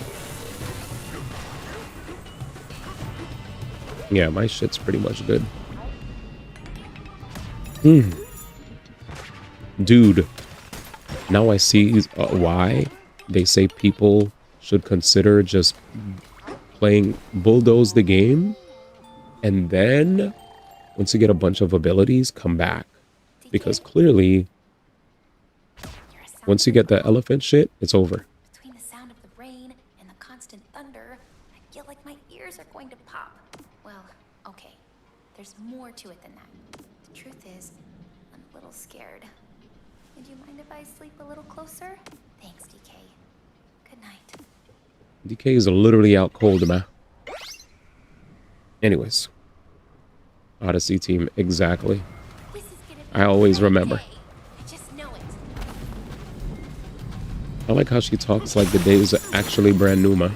Yeah, my shit's pretty much good. Dude, now I see why they say people should consider just playing bulldoze the game, and then once you get a bunch of abilities, come back. Because clearly, once you get the elephant shit, it's over. Between the sound of the rain and the constant thunder, I feel like my ears are going to pop. Well, okay, there's more to it than that. The truth is, I'm a little scared. Would you mind if I sleep a little closer? Thanks, DK. Good night. DK is literally out cold, man. Anyways. Odyssey team, exactly. I always remember. I just know it. I like how she talks like the day is actually brand new, man.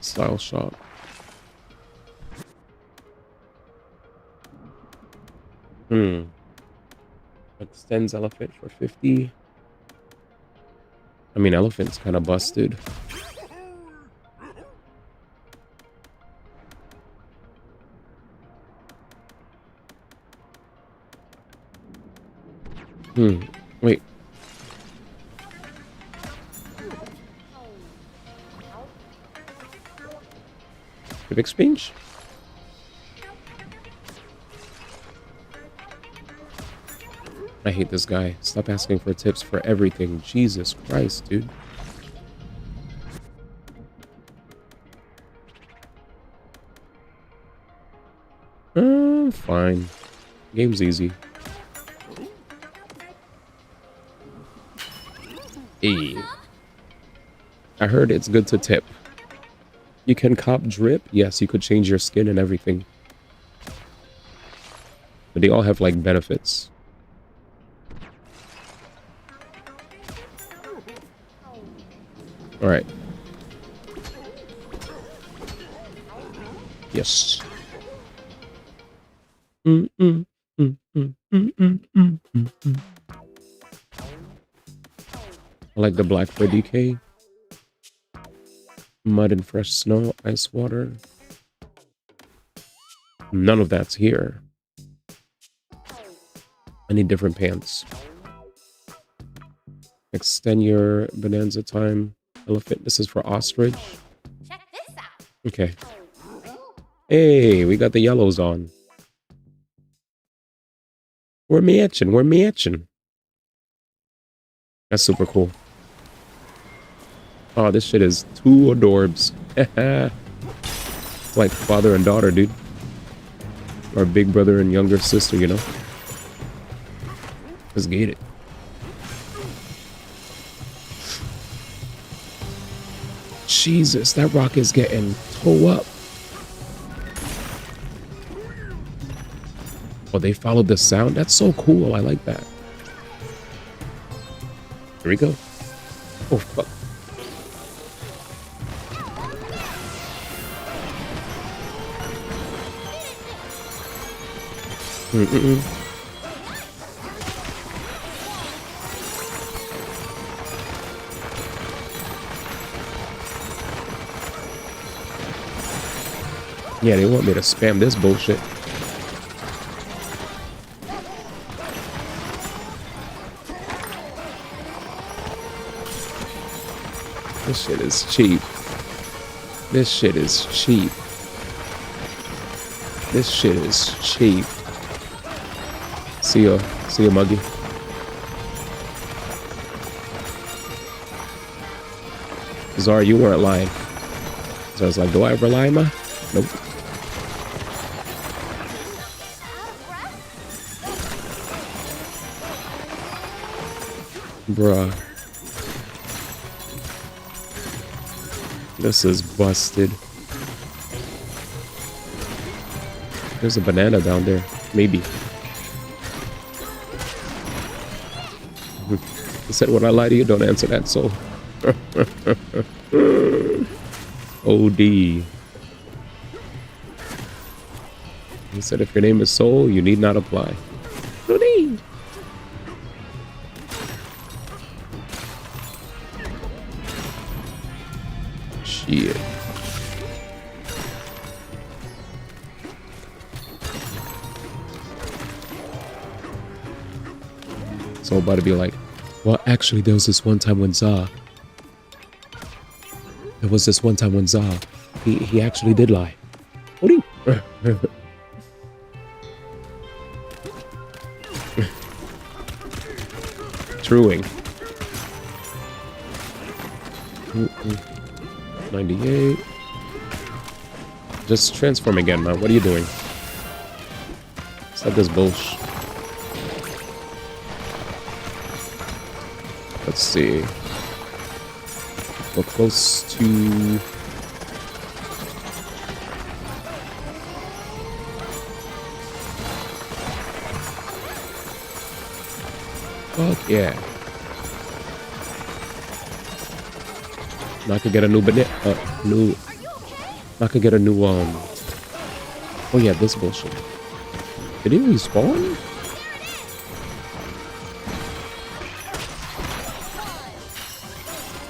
Style shot. Extends elephant for 50. I mean, elephant's kind of busted. Wait. Quick exchange? I hate this guy. Stop asking for tips for everything. Jesus Christ, dude. Fine. Game's easy. Hey. I heard it's good to tip. You can cop drip. Yes, you could change your skin and everything. But they all have like benefits. All right. Yes. I like the black for DK. Mud and fresh snow, ice water. None of that's here. I need different pants. Extend your bonanza time. Elephant. This is for ostrich. Check this out. Okay. Hey, we got the yellows on. We're matching. We're matching. That's super cool. Oh, this shit is too adorbs. It's like father and daughter, dude. Or big brother and younger sister, you know? Let's get it. Jesus, that rock is getting toe up. Oh, they followed the sound? That's so cool. I like that. Here we go. Oh, fuck. Yeah, they want me to spam this bullshit. This shit is cheap. This shit is cheap. This shit is cheap. See ya, Muggy. Zara, you weren't lying. So I was like, do I ever lie, ma? Nope. Bruh. This is busted. There's a banana down there. Maybe. He said, when I lie to you, don't answer that, soul. OD. He said, if your name is Soul, you need not apply. No need. Shit. So about to be like, well, actually, there was this one time when Za. There was this one time when Za. He actually did lie. What do you? Truing. 98. Just transform again, man. What are you doing? Stop this bullshit. Let's see. We're close to... Fuck yeah. Now I could get a new banana. I could get a new, Oh yeah, this bullshit. Did he respawn?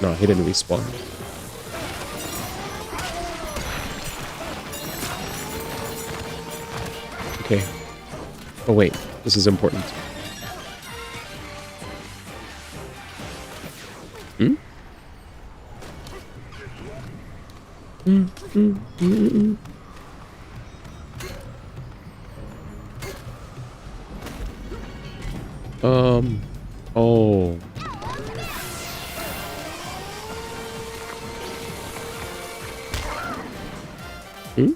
No, he didn't respawn. Okay. Oh wait, this is important. Hmm? Oh. Hmm?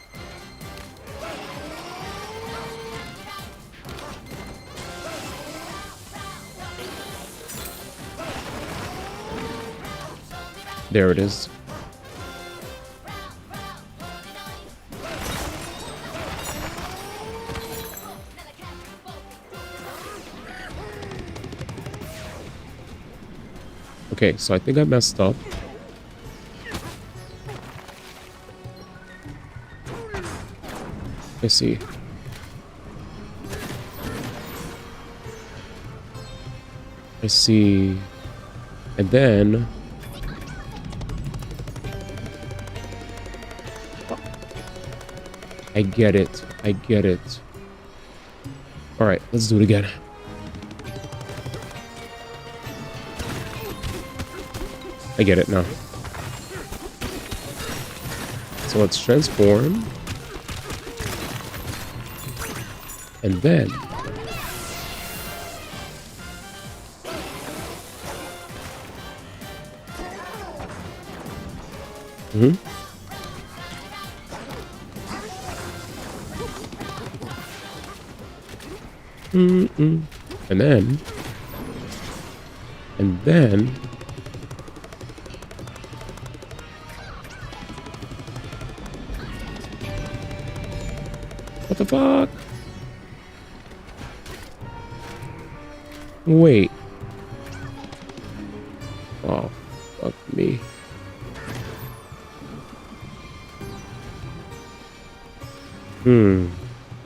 There it is. Okay, so I think I messed up. Let's see. I see. And then... I get it. I get it. Alright, let's do it again. I get it now. So let's transform. And then... And then... What the fuck? Wait. Oh, fuck me.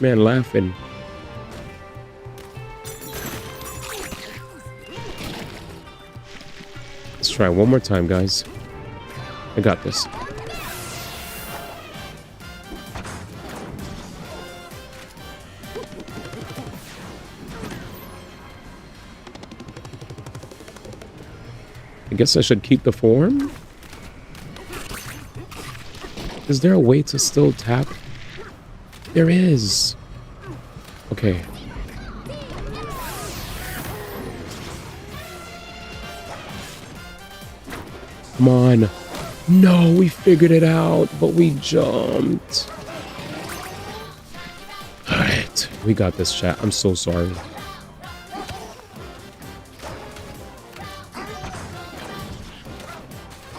Man, laughing. Let's try one more time, guys. I got this. I guess I should keep the form? Is there a way to still tap? There is. Okay. Come on. No, we figured it out, but we jumped. All right, we got this, chat. I'm so sorry.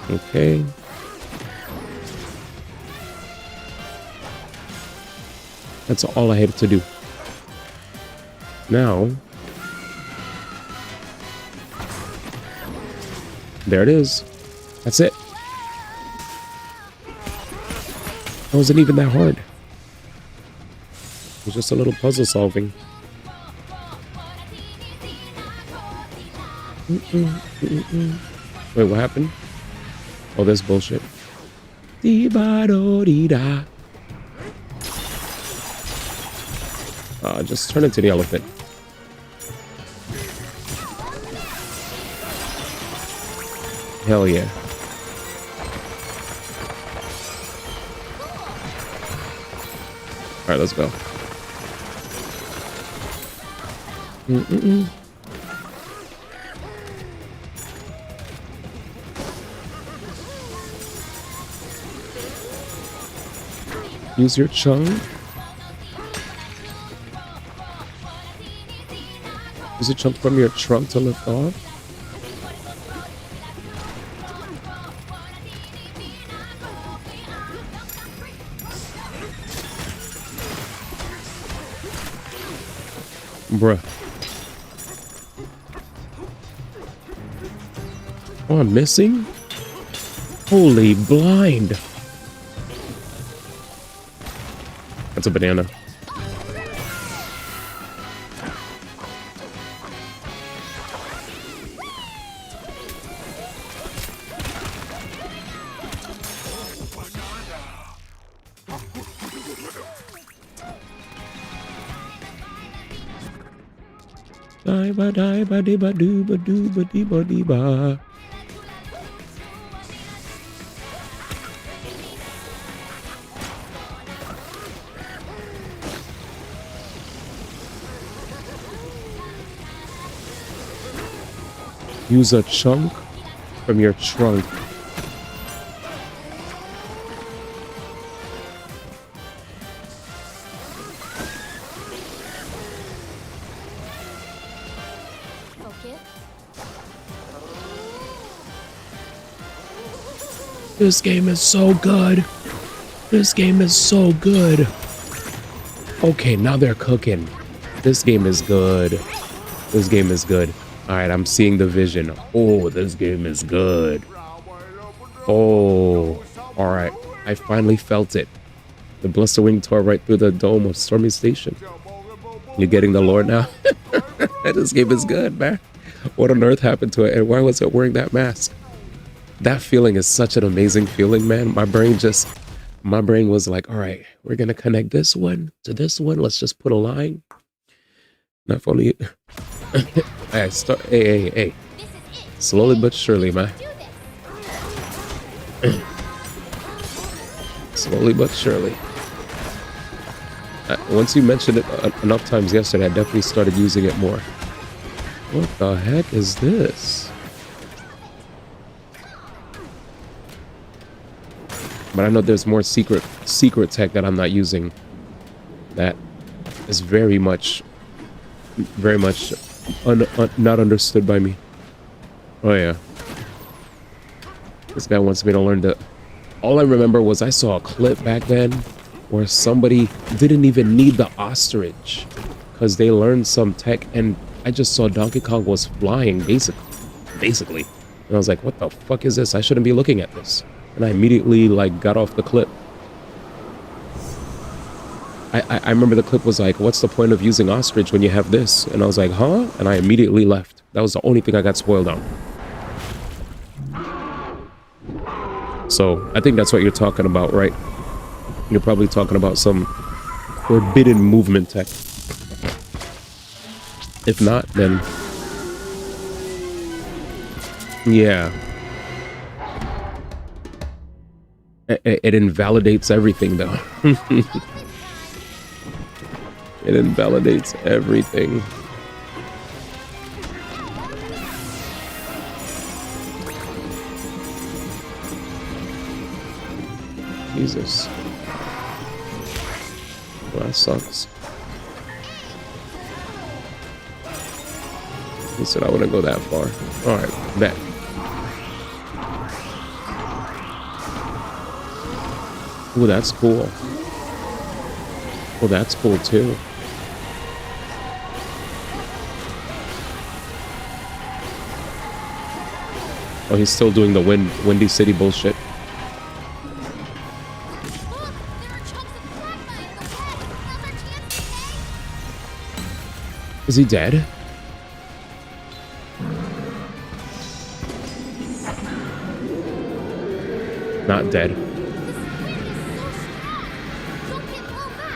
Okay. That's all I had to do. Now, there it is. That's it. It wasn't even that hard. It was just a little puzzle solving. Wait, what happened? Oh, this bullshit. Dee-ba-do-dee-da. Just turn into the elephant. Hell yeah. Alright, let's go. Use your chunk. Use a chunk from your trunk to lift off. Bruh. Oh, I'm missing? Holy blind. That's a banana. Ba-dee-ba-doo-ba-doo-ba-dee-ba. Use a chunk from your trunk. This game is so good. This game is so good. Okay, now they're cooking. This game is good. This game is good. All right, I'm seeing the vision. Oh, this game is good. Oh, all right. I finally felt it. The Blister Wing tore right through the dome of Stormy Station. You're getting the lore now? This game is good, man. What on earth happened to it? And why was it wearing that mask? That feeling is such an amazing feeling, man. My brain was like, all right, we're going to connect this one to this one. Let's just put a line. Not only... Hey. Slowly but surely, man. Slowly but surely. Once you mentioned it enough times yesterday, I definitely started using it more. What the heck is this? But I know there's more secret tech that I'm not using. That is very much not understood by me. Oh yeah. This guy wants me to learn all I remember was I saw a clip back then where somebody didn't even need the ostrich because they learned some tech, and I just saw Donkey Kong was flying basically. And I was like, what the fuck is this? I shouldn't be looking at this. And I immediately got off the clip. I remember the clip was like, what's the point of using ostrich when you have this? And I was like, huh? And I immediately left. That was the only thing I got spoiled on. So I think that's what you're talking about, right? You're probably talking about some forbidden movement tech. If not, then yeah. It invalidates everything, though. It invalidates everything. Jesus. Well, that sucks. He said I wouldn't go that far. Alright, bet. Ooh, that's cool. Well, that's cool too. Oh, he's still doing the Windy City bullshit. Is he dead? Not dead.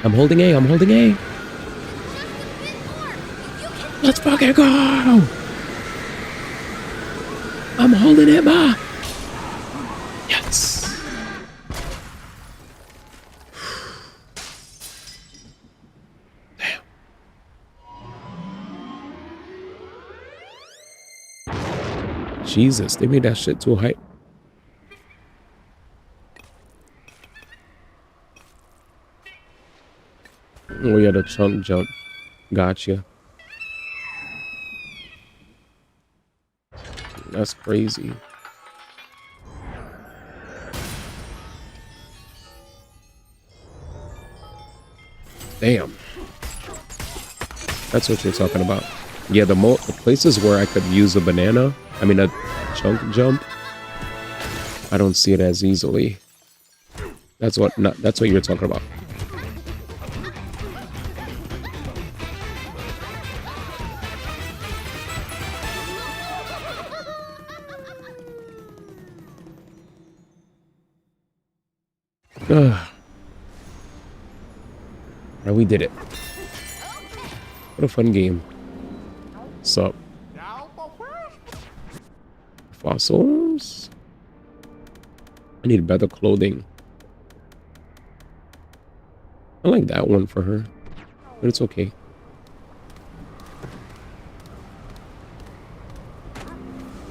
I'm holding A, I'm holding A. Let's fucking go! I'm holding it, ma! Yes! Damn. Jesus, they made that shit too hype. Oh yeah, the chunk jump. Gotcha. That's crazy. Damn. That's what you're talking about. Yeah, the places where I could use a banana, I mean a chunk jump, I don't see it as easily. That's what you're talking about. Right, we did it. What a fun game. What's up? Fossils? I need better clothing. I like that one for her, but it's okay.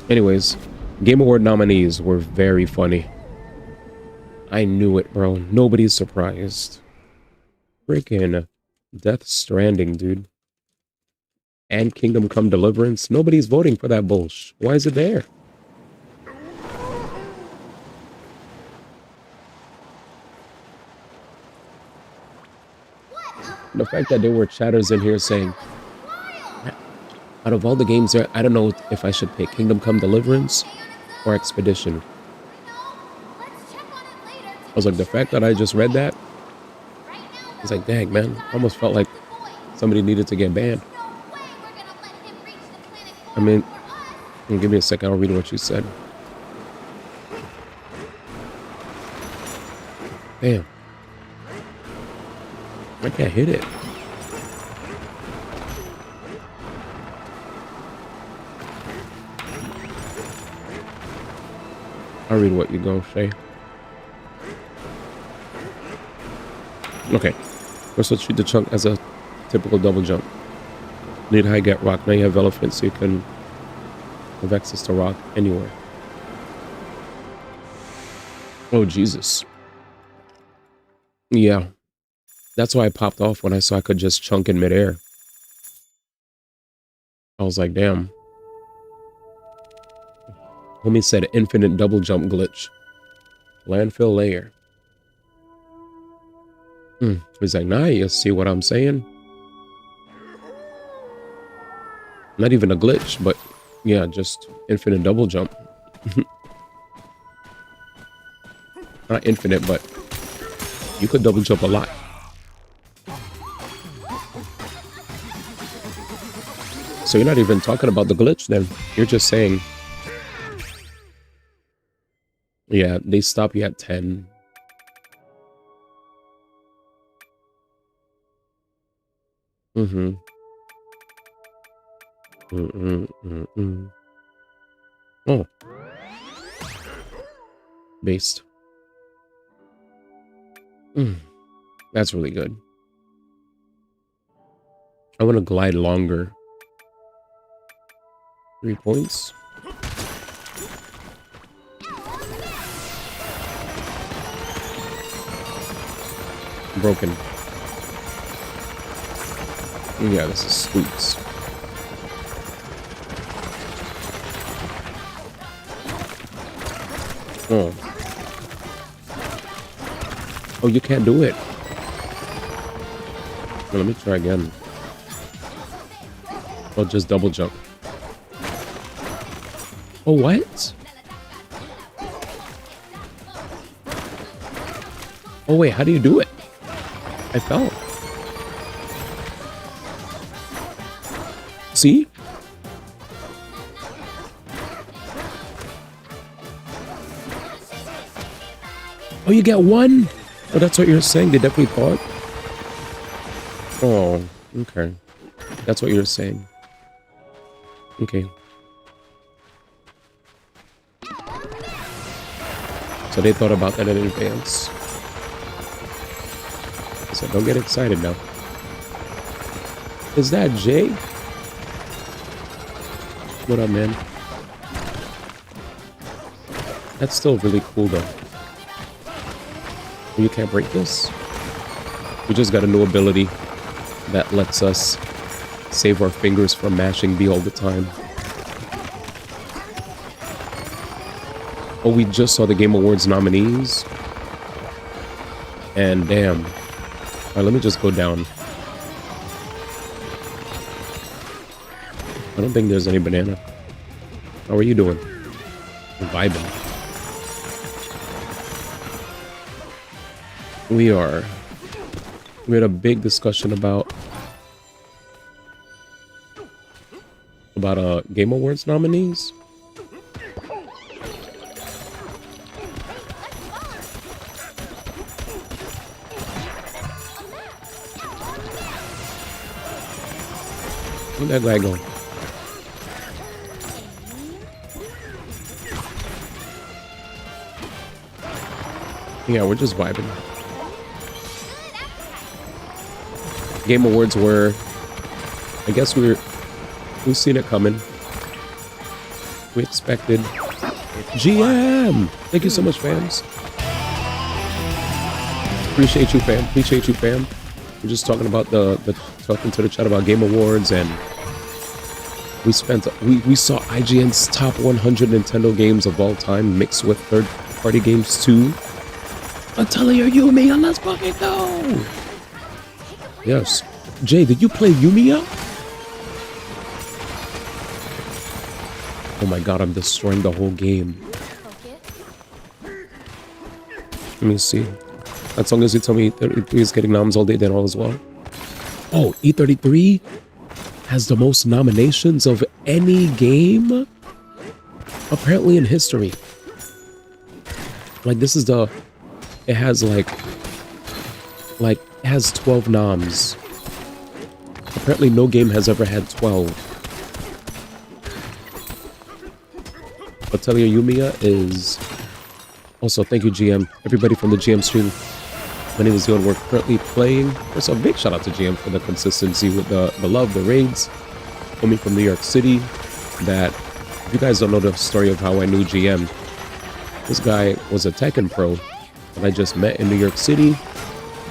Anyways, Game Award nominees were very funny. I knew it, bro. Nobody's surprised. Freaking Death Stranding, dude. And Kingdom Come Deliverance. Nobody's voting for that bullshit. Why is it there? The fact that there were chatters in here saying, out of all the games there, I don't know if I should pick Kingdom Come Deliverance or Expedition. I was like, the fact that I just read that, I was like, dang, man. I almost felt like somebody needed to get banned. I mean, give me a second. I'll read what you said. Damn. I can't hit it. I'll read what you go say. Okay, first let's treat the chunk as a typical double jump. Need high get rock. Now you have elephant, so you can have access to rock anywhere. Oh Jesus. Yeah, that's why I popped off when I saw I could just chunk in midair. I was like, damn. Homie said infinite double jump glitch. Landfill layer. He's like, nah, you see what I'm saying? Not even a glitch, but yeah, just infinite double jump. Not infinite, but you could double jump a lot. So you're not even talking about the glitch then. You're just saying, yeah, they stop you at 10. Oh. Based. That's really good. I want to glide longer. 3 points. Broken. Yeah, this is Scoots. Oh. Oh, you can't do it. Well, let me try again. I'll just double jump. Oh, what? Oh, wait, how do you do it? I fell. See? Oh, you get one? Oh, that's what you're saying? They definitely thought? Oh, okay. That's what you're saying. Okay. So they thought about that in advance. So don't get excited now. Is that Jay? What up, man? That's still really cool, though. You can't break this. We just got a new ability that lets us save our fingers from mashing B all the time. Oh, we just saw the Game Awards nominees. And damn. Alright, let me just go down. I don't think there's any banana. How are you doing? I'm vibing. We had a big discussion about Game Awards nominees. Where'd that guy go? Yeah, we're just vibing. Game Awards were, I guess we've seen it coming. We expected. GM! Thank you so much, fams. Appreciate you, fam. Appreciate you, fam. We're just talking about talking to the chat about Game Awards, and we saw IGN's top 100 Nintendo games of all time mixed with third-party games too. Atelier Yumiya, let's fucking go! Yes. Jay, did you play Yumiya? Oh my god, I'm destroying the whole game. Let me see. As long as you tell me E33 is getting noms all day, then all is well. Oh, E33 has the most nominations of any game apparently in history. Like, this is the... It has it has 12 noms. Apparently no game has ever had 12. Atelier Yumiya is... Also, thank you, GM. Everybody from the GM stream. My name is Yon. We're currently playing. First, a big shout out to GM for the consistency with the love, the raids. Coming from New York City. That, if you guys don't know the story of how I knew GM, this guy was a Tekken pro that I just met in New York City.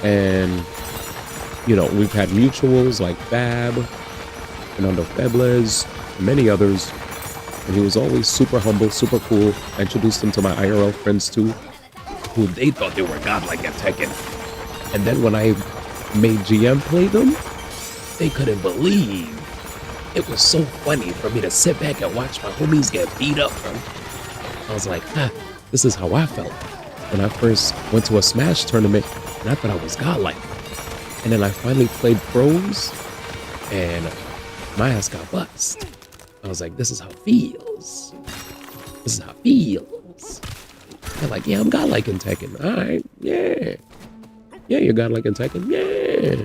And, you know, we've had mutuals like Fab, Fernando Febles, and many others. And he was always super humble, super cool. I introduced him to my IRL friends too, who they thought they were godlike at Tekken. And then when I made GM play them, they couldn't believe. It was so funny for me to sit back and watch my homies get beat up, bro. I was like, this is how I felt when I first went to a Smash tournament and I thought I was godlike. And then I finally played pros and my ass got bust. I was like, this is how it feels. This is how it feels. They're like, yeah, I'm godlike in Tekken. All right, yeah. Yeah, you're godlike in Tekken. Yeah.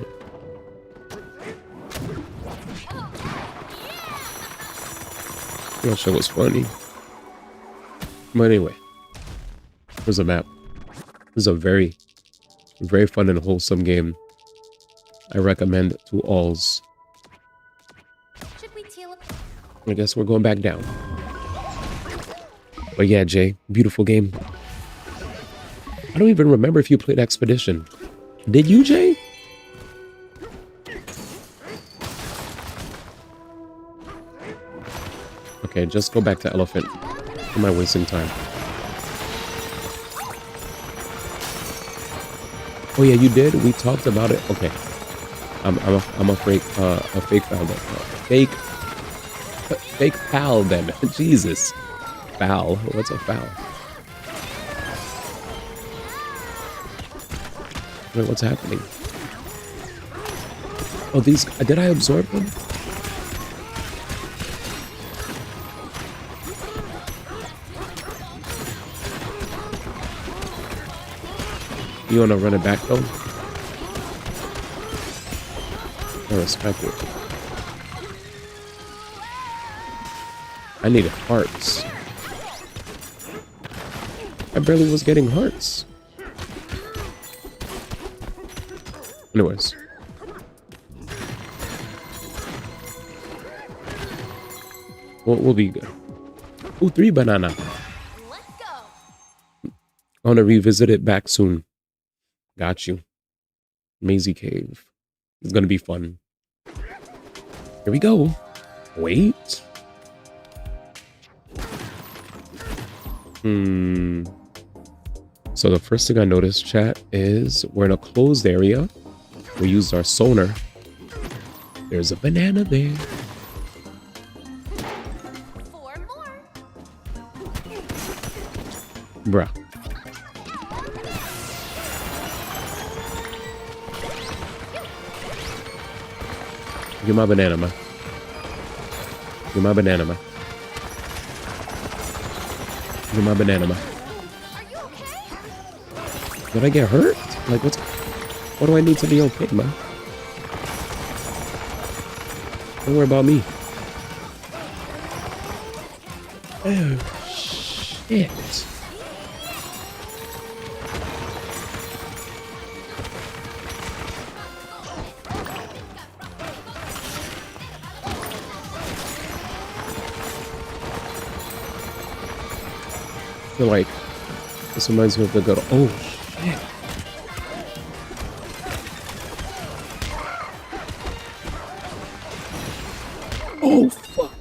That shit was funny. But anyway, here's a map. This is a very, very fun and wholesome game. I recommend it to alls. I guess we're going back down. But yeah, Jay, beautiful game. I don't even remember if you played Expedition. Did you, Jay? Okay, just go back to Elephant. Am I wasting time? Oh yeah, you did. We talked about it. Okay, I'm a fake pal then. Fake pal then. Jesus, foul. What's a foul? Wait, what's happening? Oh, these. Did I absorb them? You want to run it back though? I respect it. I needed hearts. I barely was getting hearts. Anyways. We'll be good. Ooh, 3 banana. I want to revisit it back soon. Got you. Mazy Cave. It's gonna be fun. Here we go. Wait. So the first thing I noticed, chat, is we're in a closed area. We used our sonar. There's a banana there. 4 more. Bruh. Give my banana, man. Give my banana, man. Give my banana, man. Are you okay? Did I get hurt? Like, what do I need to be okay, man? Don't worry about me. Oh, shit. I feel like this reminds me of the good. Oh shit! Oh fuck!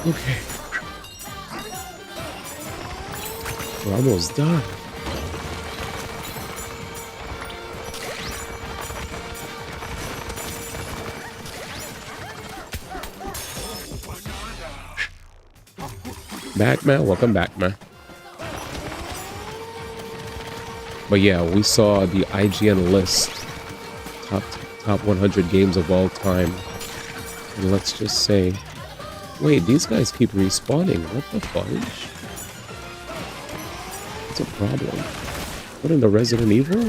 Okay. We're almost done. Back, man. Welcome back, man. But yeah, we saw the IGN list. Top 100 games of all time. And let's just say... Wait, these guys keep respawning. What the fudge? What's a problem? What in the Resident Evil?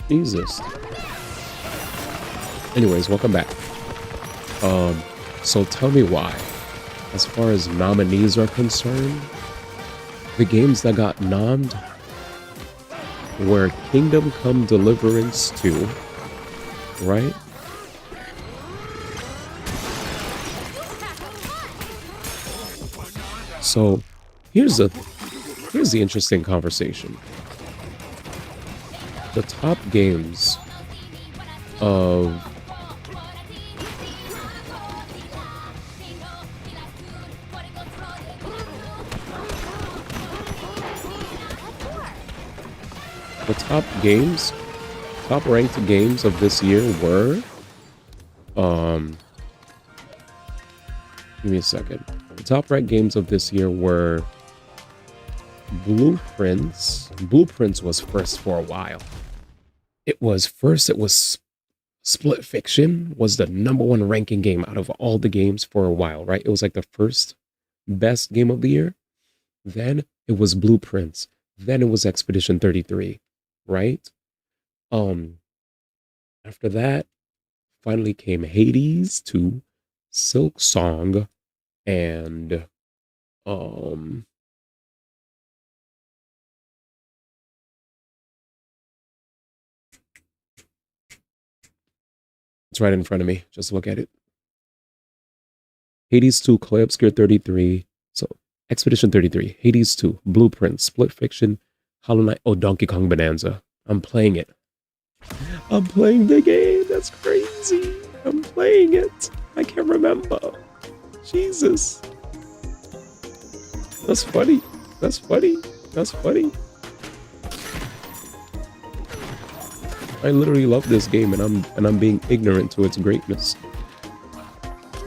Jesus. Anyways, welcome back. So tell me why. As far as nominees are concerned, the games that got nommed were Kingdom Come Deliverance 2, right? So here's the interesting conversation. The top games of top ranked games of this year were Give me a second. The top ranked games of this year were Blueprints. Blueprints was first for a while. It was Split Fiction was the #1 ranking game out of all the games for a while, right? It was like the first best game of the year. Then it was Blueprints. Then it was Expedition 33, right? After that, finally came Hades 2, Silk Song, and it's right in front of me. Just look at it. Hades 2, Clay Obscure 33. So Expedition 33, Hades 2, Blueprint, Split Fiction, Hollow Knight, oh, Donkey Kong Bonanza. I'm playing it. I'm playing the game. That's crazy. I'm playing it. I can't remember. Jesus. That's funny. That's funny. That's funny. I literally love this game, and I'm being ignorant to its greatness.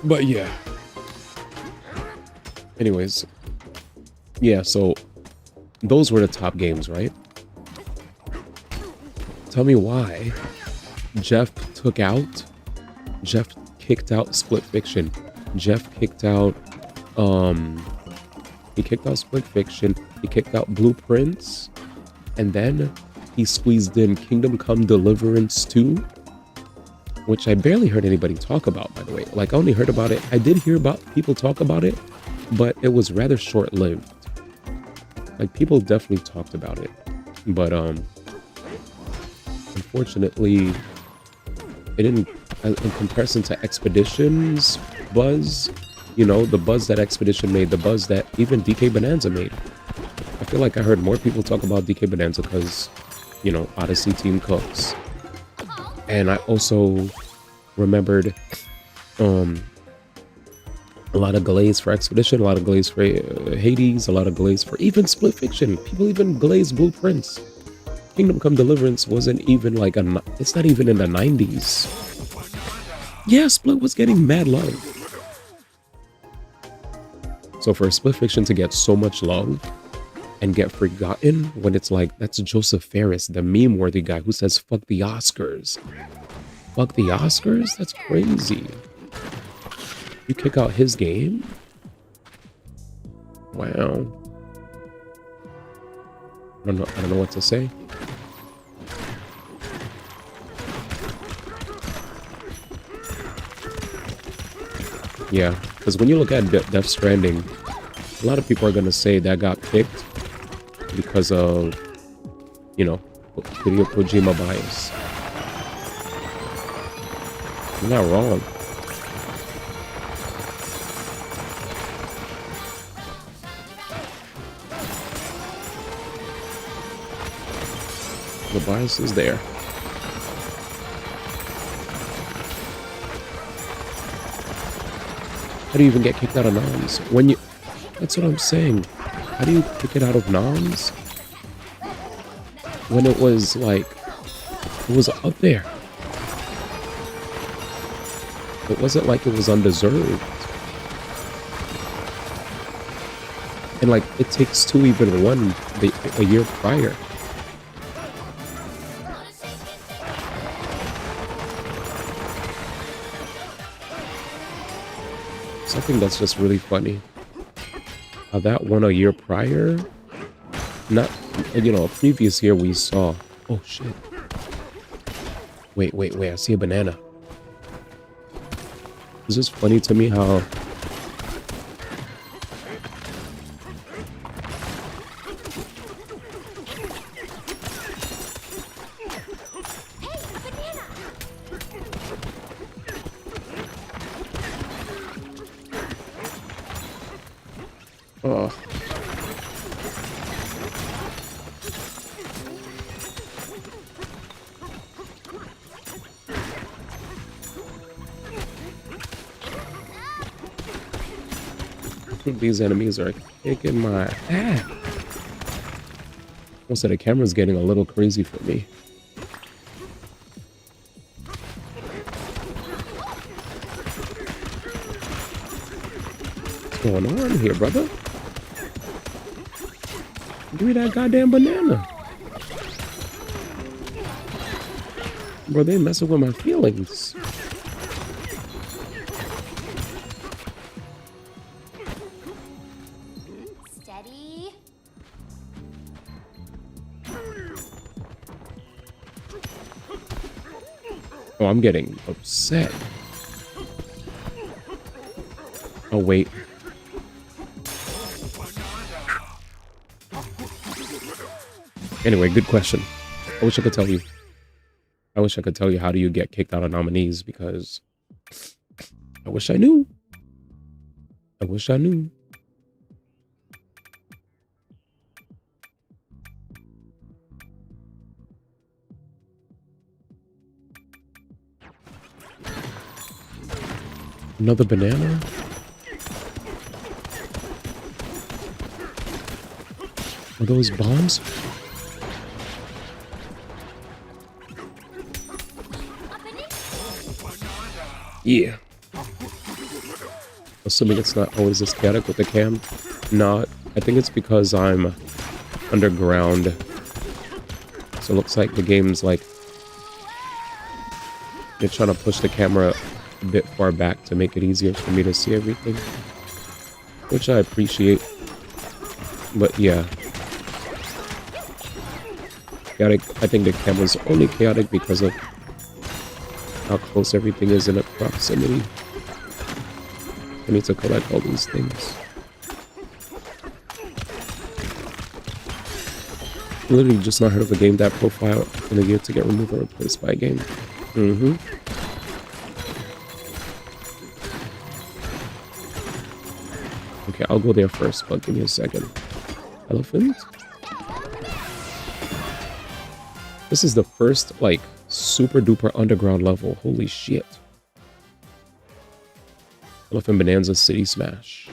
But yeah. Anyways. Yeah, so those were the top games, right? Tell me why Jeff kicked out Split Fiction. Jeff kicked out he kicked out Split Fiction, he kicked out Blueprints, and then he squeezed in Kingdom Come Deliverance 2, which I barely heard anybody talk about, by the way. Like, I only heard about it. I did hear about people talk about it, but it was rather short-lived. Like, people definitely talked about it, but unfortunately, it didn't, in comparison to Expedition's buzz, you know, the buzz that Expedition made, the buzz that even DK Bananza made. I feel like I heard more people talk about DK Bananza because, you know, Odyssey Team Cooks. And I also remembered a lot of glaze for Expedition, a lot of glaze for Hades, a lot of glaze for even Split Fiction. People even glazed Blueprints. Kingdom Come Deliverance wasn't even like it's not even in the 90s. Yeah, Split was getting mad love. So for Split Fiction to get so much love and get forgotten when it's like, that's Joseph Ferris, the meme-worthy guy who says, fuck the Oscars. Fuck the Oscars? That's crazy. You kick out his game? Wow. I don't know what to say. Yeah, because when you look at Death Stranding, a lot of people are going to say that got picked because of, you know, Hideo Kojima bias. You're not wrong. The bias is there. How do you even get kicked out of NOMS? When you... That's what I'm saying. How do you kick it out of NOMS? When it was like... It was up there. It wasn't like it was undeserved. And like, it takes two even won a year prior. I think that's just really funny. How that won a year prior, not, you know, a previous year we saw. Oh shit. Wait, I see a banana. It's just funny to me how these enemies are kicking my ass. Also, the camera's getting a little crazy for me. going on here, brother? Give me that goddamn banana. Bro, they messing with my feelings. Steady. Oh, I'm getting upset. Oh, wait. Anyway, good question. I wish I could tell you. I wish I could tell you how do you get kicked out of nominees, because I wish I knew. I wish I knew. Another banana? Are those bombs? Yeah. Assuming it's not always this chaotic with the cam. Not. I think it's because I'm underground. So it looks like the game's like they're trying to push the camera a bit far back to make it easier for me to see everything, which I appreciate. But yeah, chaotic. I think the camera's only chaotic because of how close everything is in a proximity. I need to collect all these things. Literally just not heard of a game that profile in a year to get removed or replaced by a game. Okay, I'll go there first, but give me a second. Elephant? This is the first, like, super duper underground level. Holy shit. Elephant Bonanza City Smash.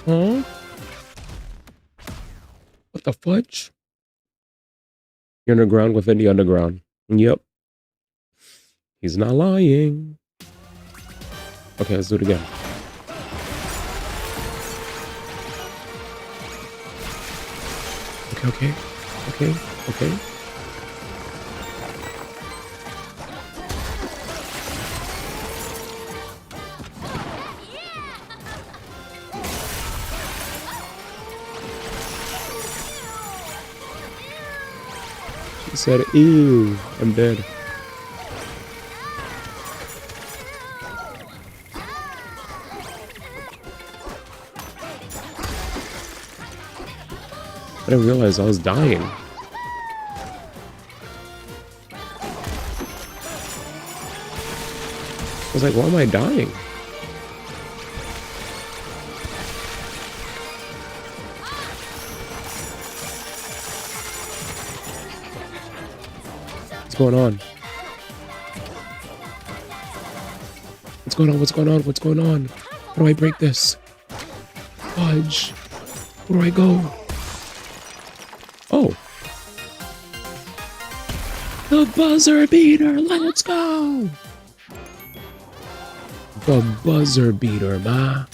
Huh? What the fudge? You're underground within the underground. Yep. He's not lying. Okay, let's do it again. Okay. She said, ew, I'm dead. I didn't realize I was dying. I was like, why am I dying? What's going on? What's going on? How do I break this? Fudge. Where do I go? Oh. The buzzer beater, let's go! The buzzer beater, ma.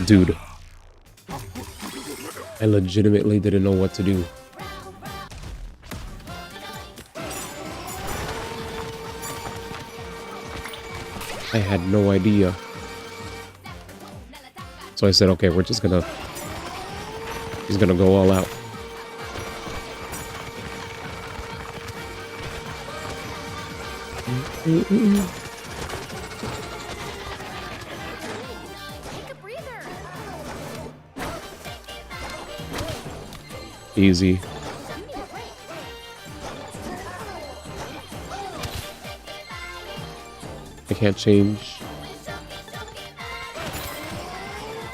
Dude. I legitimately didn't know what to do. I had no idea. So I said, okay, he's gonna go all out. Easy. I can't change.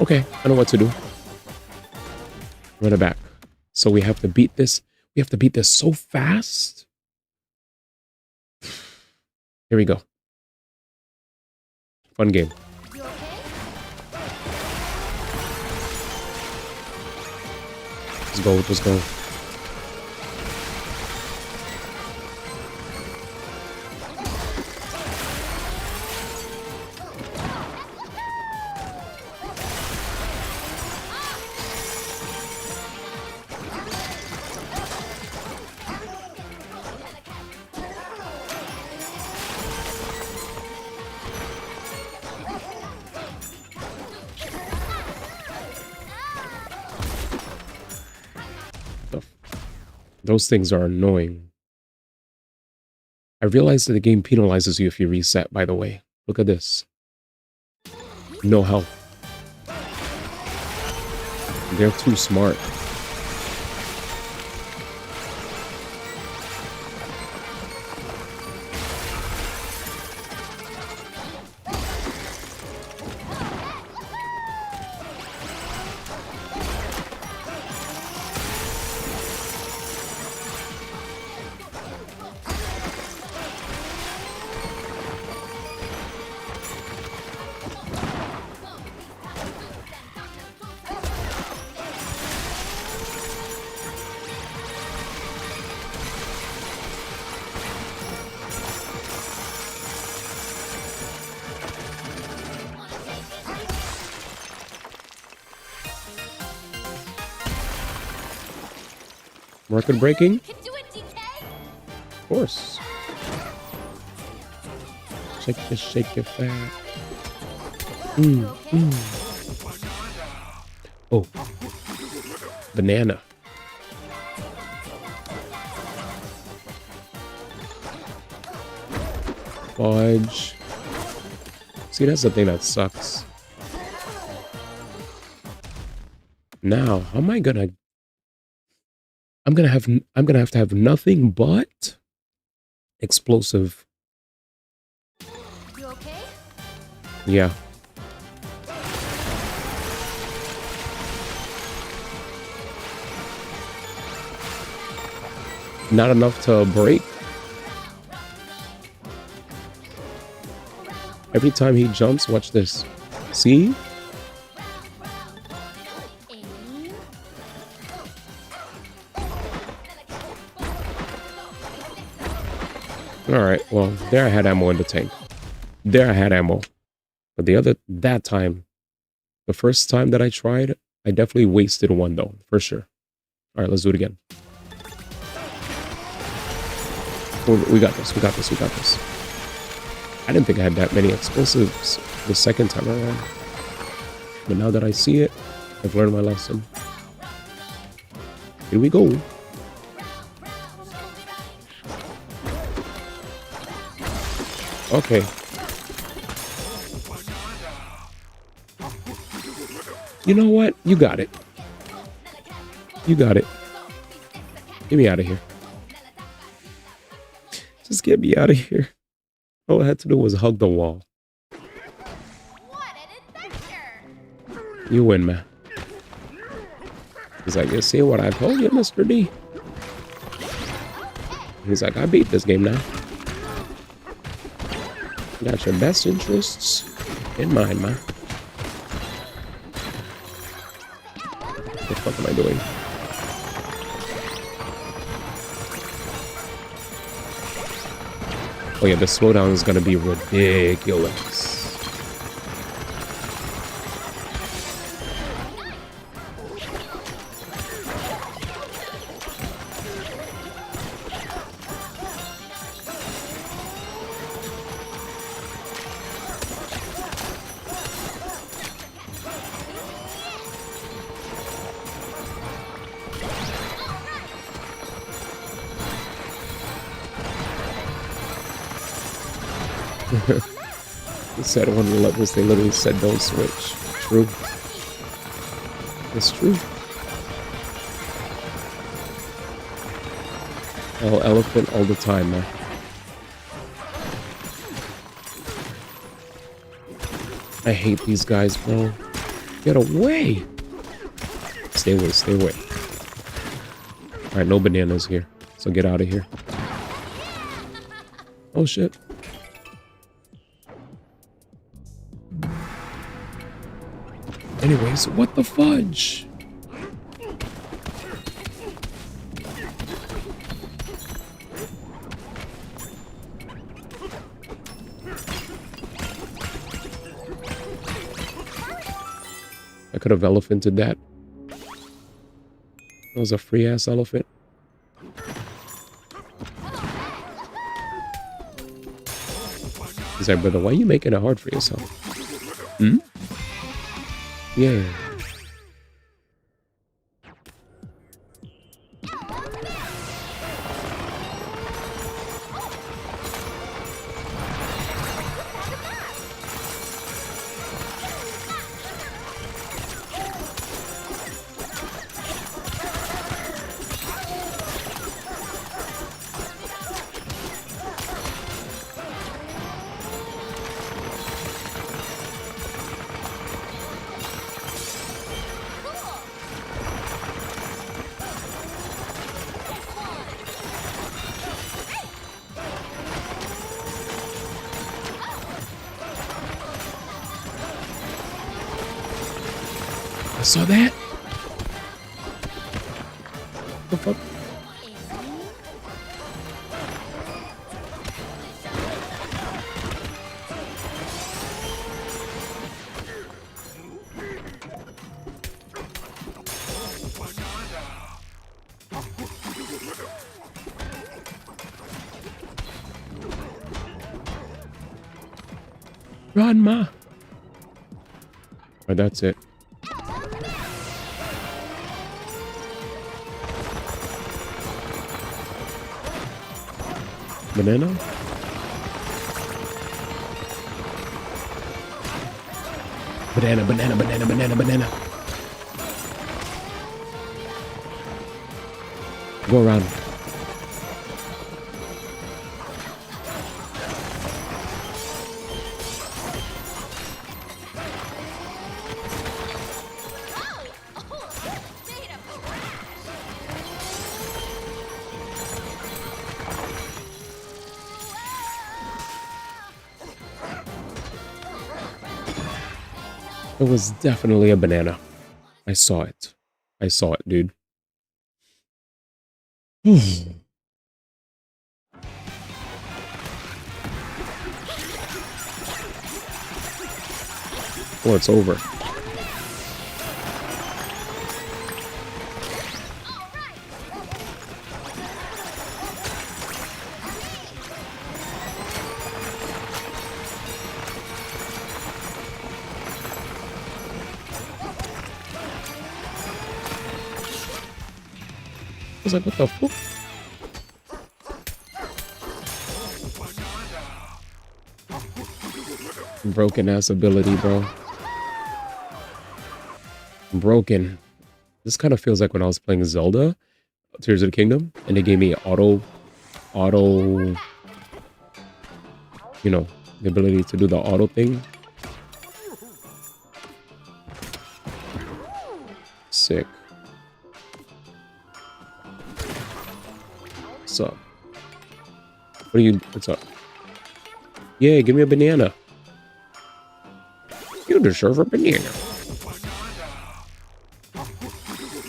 Okay, I know what to do. Run it back. So we have to beat this. We have to beat this so fast. Here we go. Fun game. Let's go, let's go. Those things are annoying. I realize that the game penalizes you if you reset, by the way. Look at this. No health. They're too smart. Record breaking? Of course. Shake it fat. Oh. Banana. Fudge. See, that's the thing that sucks. Now, how am I gonna... I'm gonna have to have nothing but explosive. You okay? Yeah. Not enough to break. Every time he jumps, watch this. See? Alright, well, there I had ammo in the tank. There I had ammo. But that time, the first time that I tried, I definitely wasted one though, for sure. Alright, let's do it again. We got this, we got this, we got this. I didn't think I had that many explosives the second time around. But now that I see it, I've learned my lesson. Here we go. Okay. You know what? You got it. You got it. Get me out of here. Just get me out of here. All I had to do was hug the wall. What an adventure! You win, man. He's like, you see what I told you, Mr. D? He's like, I beat this game now. You got your best interests in mind, man. What the fuck am I doing? Oh yeah, the slowdown is gonna be ridiculous. They said one of the levels, they literally said don't switch. True. It's true. Oh, elephant all the time, man. I hate these guys, bro. Get away! Stay away, stay away. Alright, no bananas here. So get out of here. Oh shit. Anyways, what the fudge? I could have elephanted that. That was a free ass elephant. He's like, brother, why are you making it hard for yourself? Hmm? Yeah. I saw that. The fuck? Run, ma. Alright, that's it. Banana? Banana, banana, banana, banana, banana. Go around. It was definitely a banana. I saw it. I saw it, dude. Oh, it's over. I was like, what the fuck? Broken ass ability, bro. Broken. This kind of feels like when I was playing Zelda, Tears of the Kingdom, and they gave me auto, you know, the ability to do the auto thing. Sick. What's up? What are you, what's up? Yeah, give me a banana. You deserve a banana.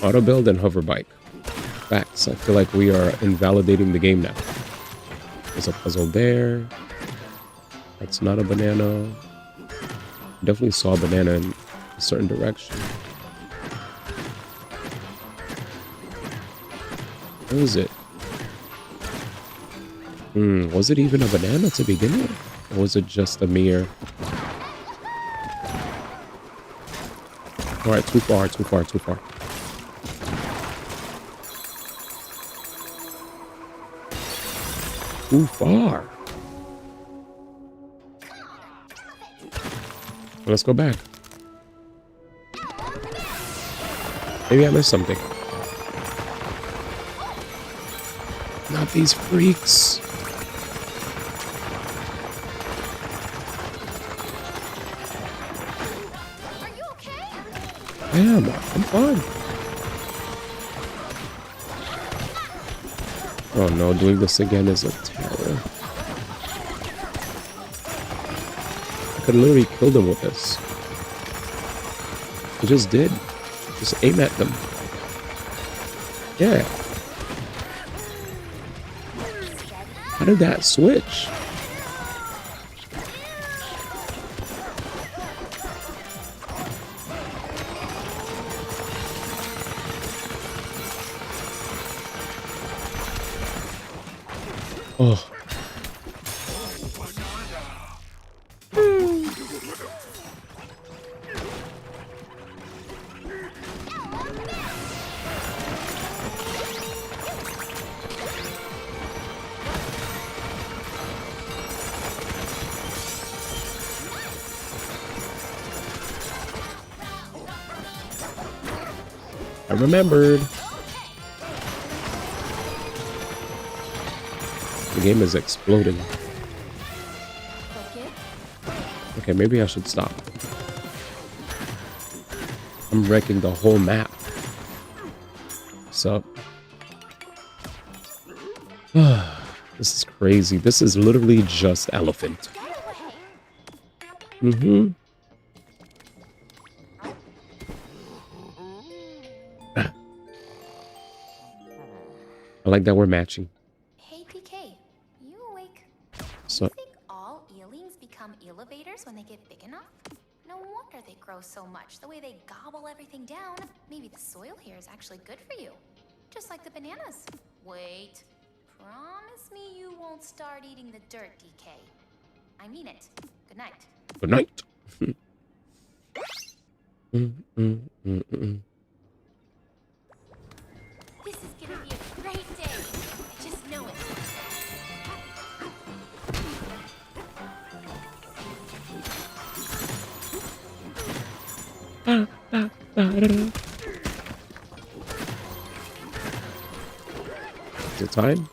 Auto build and hover bike. Facts. I feel like we are invalidating the game now. There's a puzzle there. That's not a banana. Definitely saw a banana in a certain direction. What is it? Was it even a banana to begin with? Or was it just a mere... Alright, too far, too far, too far. Too far. Let's go back. Maybe I missed something. Not these freaks. Are you okay? I am. I'm fine. Oh no, doing this again is a terror. I could literally kill them with this. I just did. Just aim at them. Yeah. How did that switch? Oh. I remembered. The game is exploding. Okay, maybe I should stop. I'm wrecking the whole map. What's up? This is crazy. This is literally just elephant. Mm-hmm. I like that we're matching. Hey, PK, you awake? So, You think all eelings become elevators when they get big enough? No wonder they grow so much, the way they gobble everything down. Maybe the soil here is actually good for you. Just like the bananas. Wait. Promise me you won't start eating the dirt, DK. I mean it. Good night. good night. This is gonna be a great day. I just know it. Is it time?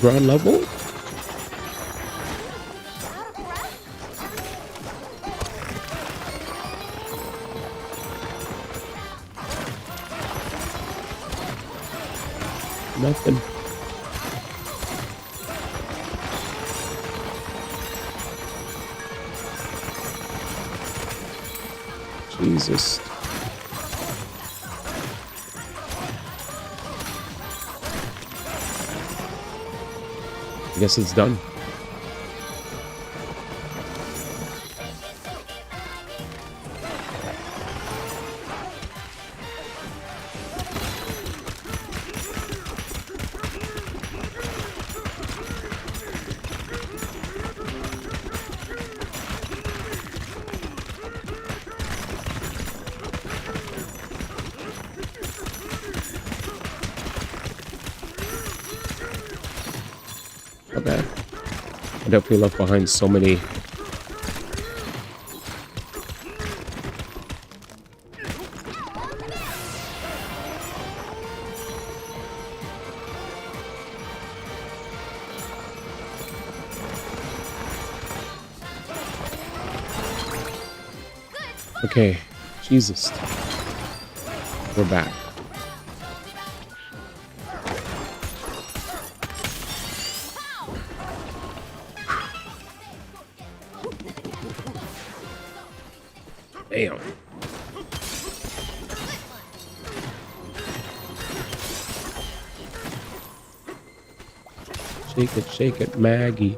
Ground level? Nothing. Jesus. I guess it's done. Okay. I definitely left behind so many. Okay, Jesus. We're back. Damn. Shake it, Maggie.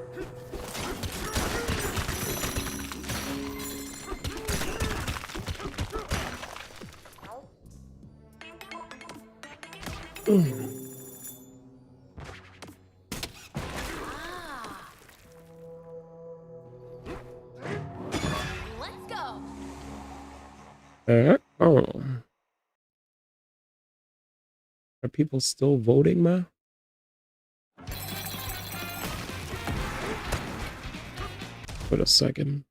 Let's go. Oh. people still voting, man? Wait a second.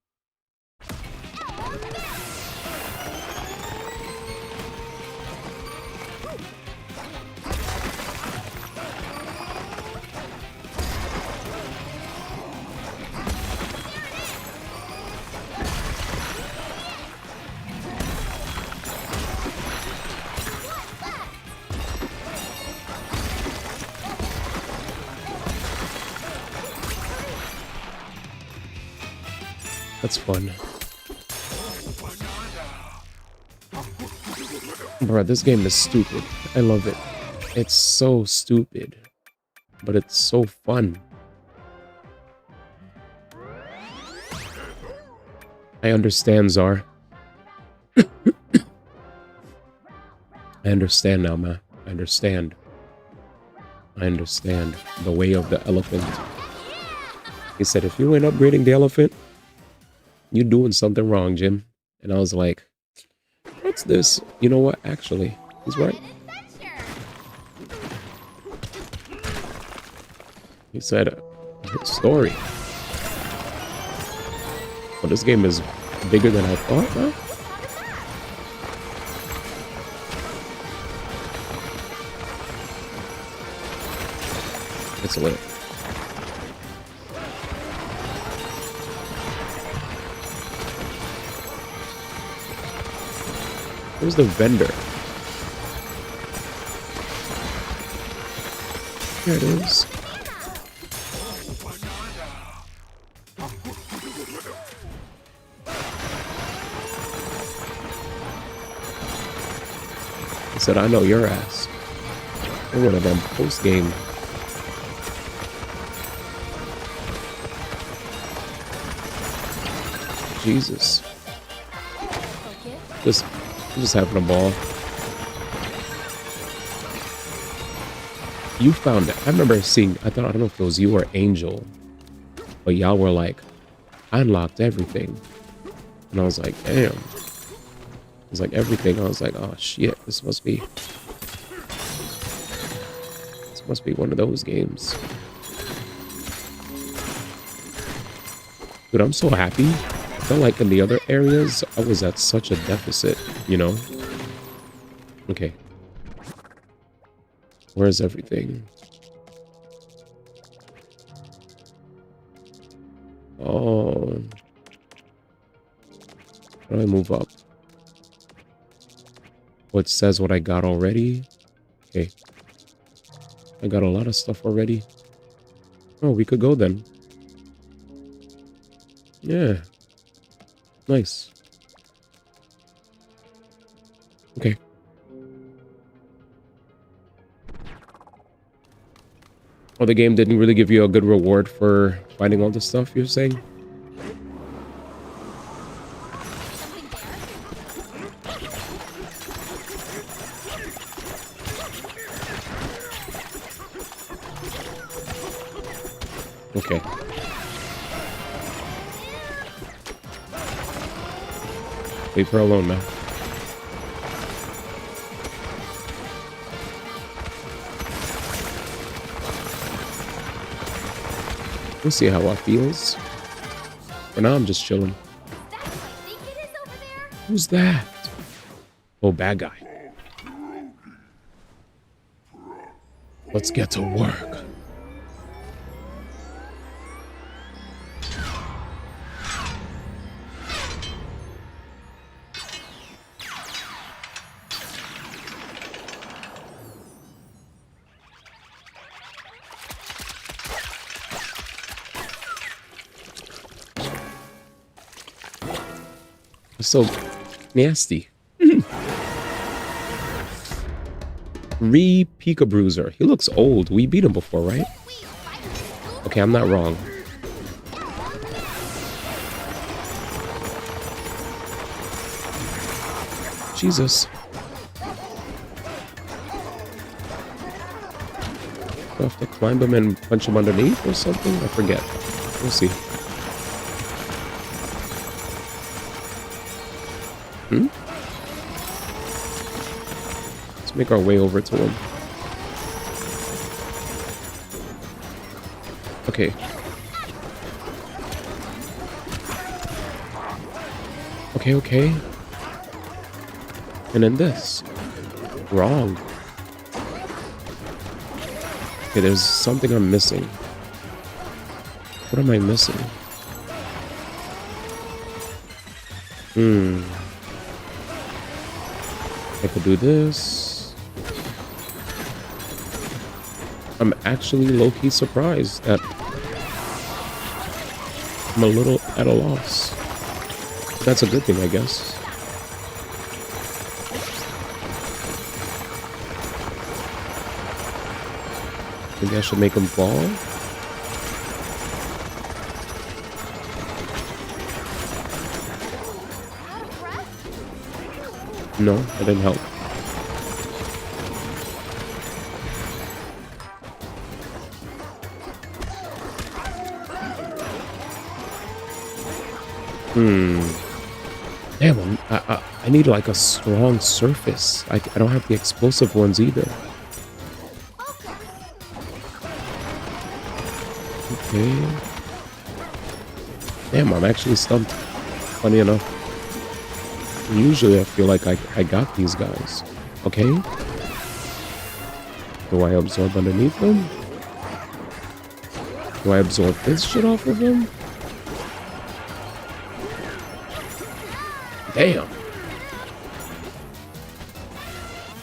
That's fun. Bruh, this game is stupid. I love it. It's so stupid, but it's so fun. I understand, Czar. I understand now, man. I understand. I understand the way of the elephant. He said, if you ain't upgrading the elephant, you're doing something wrong, Jim. And I was like, what's this? You know what? Actually, he's right. He said, story. But this game is bigger than I thought, huh? It's lit. Where's the vendor? Here it is. He said, I know your ass. You're one of them post-game. Jesus. Just having a ball. You found it. I remember seeing, I don't know if it was you or Angel, but y'all were like, I unlocked everything. And I was like, damn. It was like everything. I was like, oh shit, this must be one of those games. Dude, I'm so happy. I felt like in the other areas, I was at such a deficit, you know? Okay. Where's everything? Oh. How do I move up? Oh, it says what I got already? Okay. I got a lot of stuff already. Oh, we could go then. Yeah. Nice. Okay. Oh, the game didn't really give you a good reward for finding all the stuff, you're saying? Okay. Leave her alone now. We'll see how it feels. For now, I'm just chilling. Who's that? Oh, bad guy. Let's get to work. So nasty. Pika Bruiser. He looks old. We beat him before, right? Okay, I'm not wrong. Jesus. Do I have to climb him and punch him underneath or something? I forget. We'll see. Let's make our way over to him. Okay. Okay, okay. And then this. Wrong. Okay, there's something I'm missing. What am I missing? I could do this. I'm actually low-key surprised that I'm a little at a loss. That's a good thing, I guess. Maybe I should make him fall. No, that didn't help. Damn, I need like a strong surface. I don't have the explosive ones either. Okay. Damn, I'm actually stumped. Funny enough. Usually I feel like I got these guys. Okay. Do I absorb underneath them? Do I absorb this shit off of them? Damn.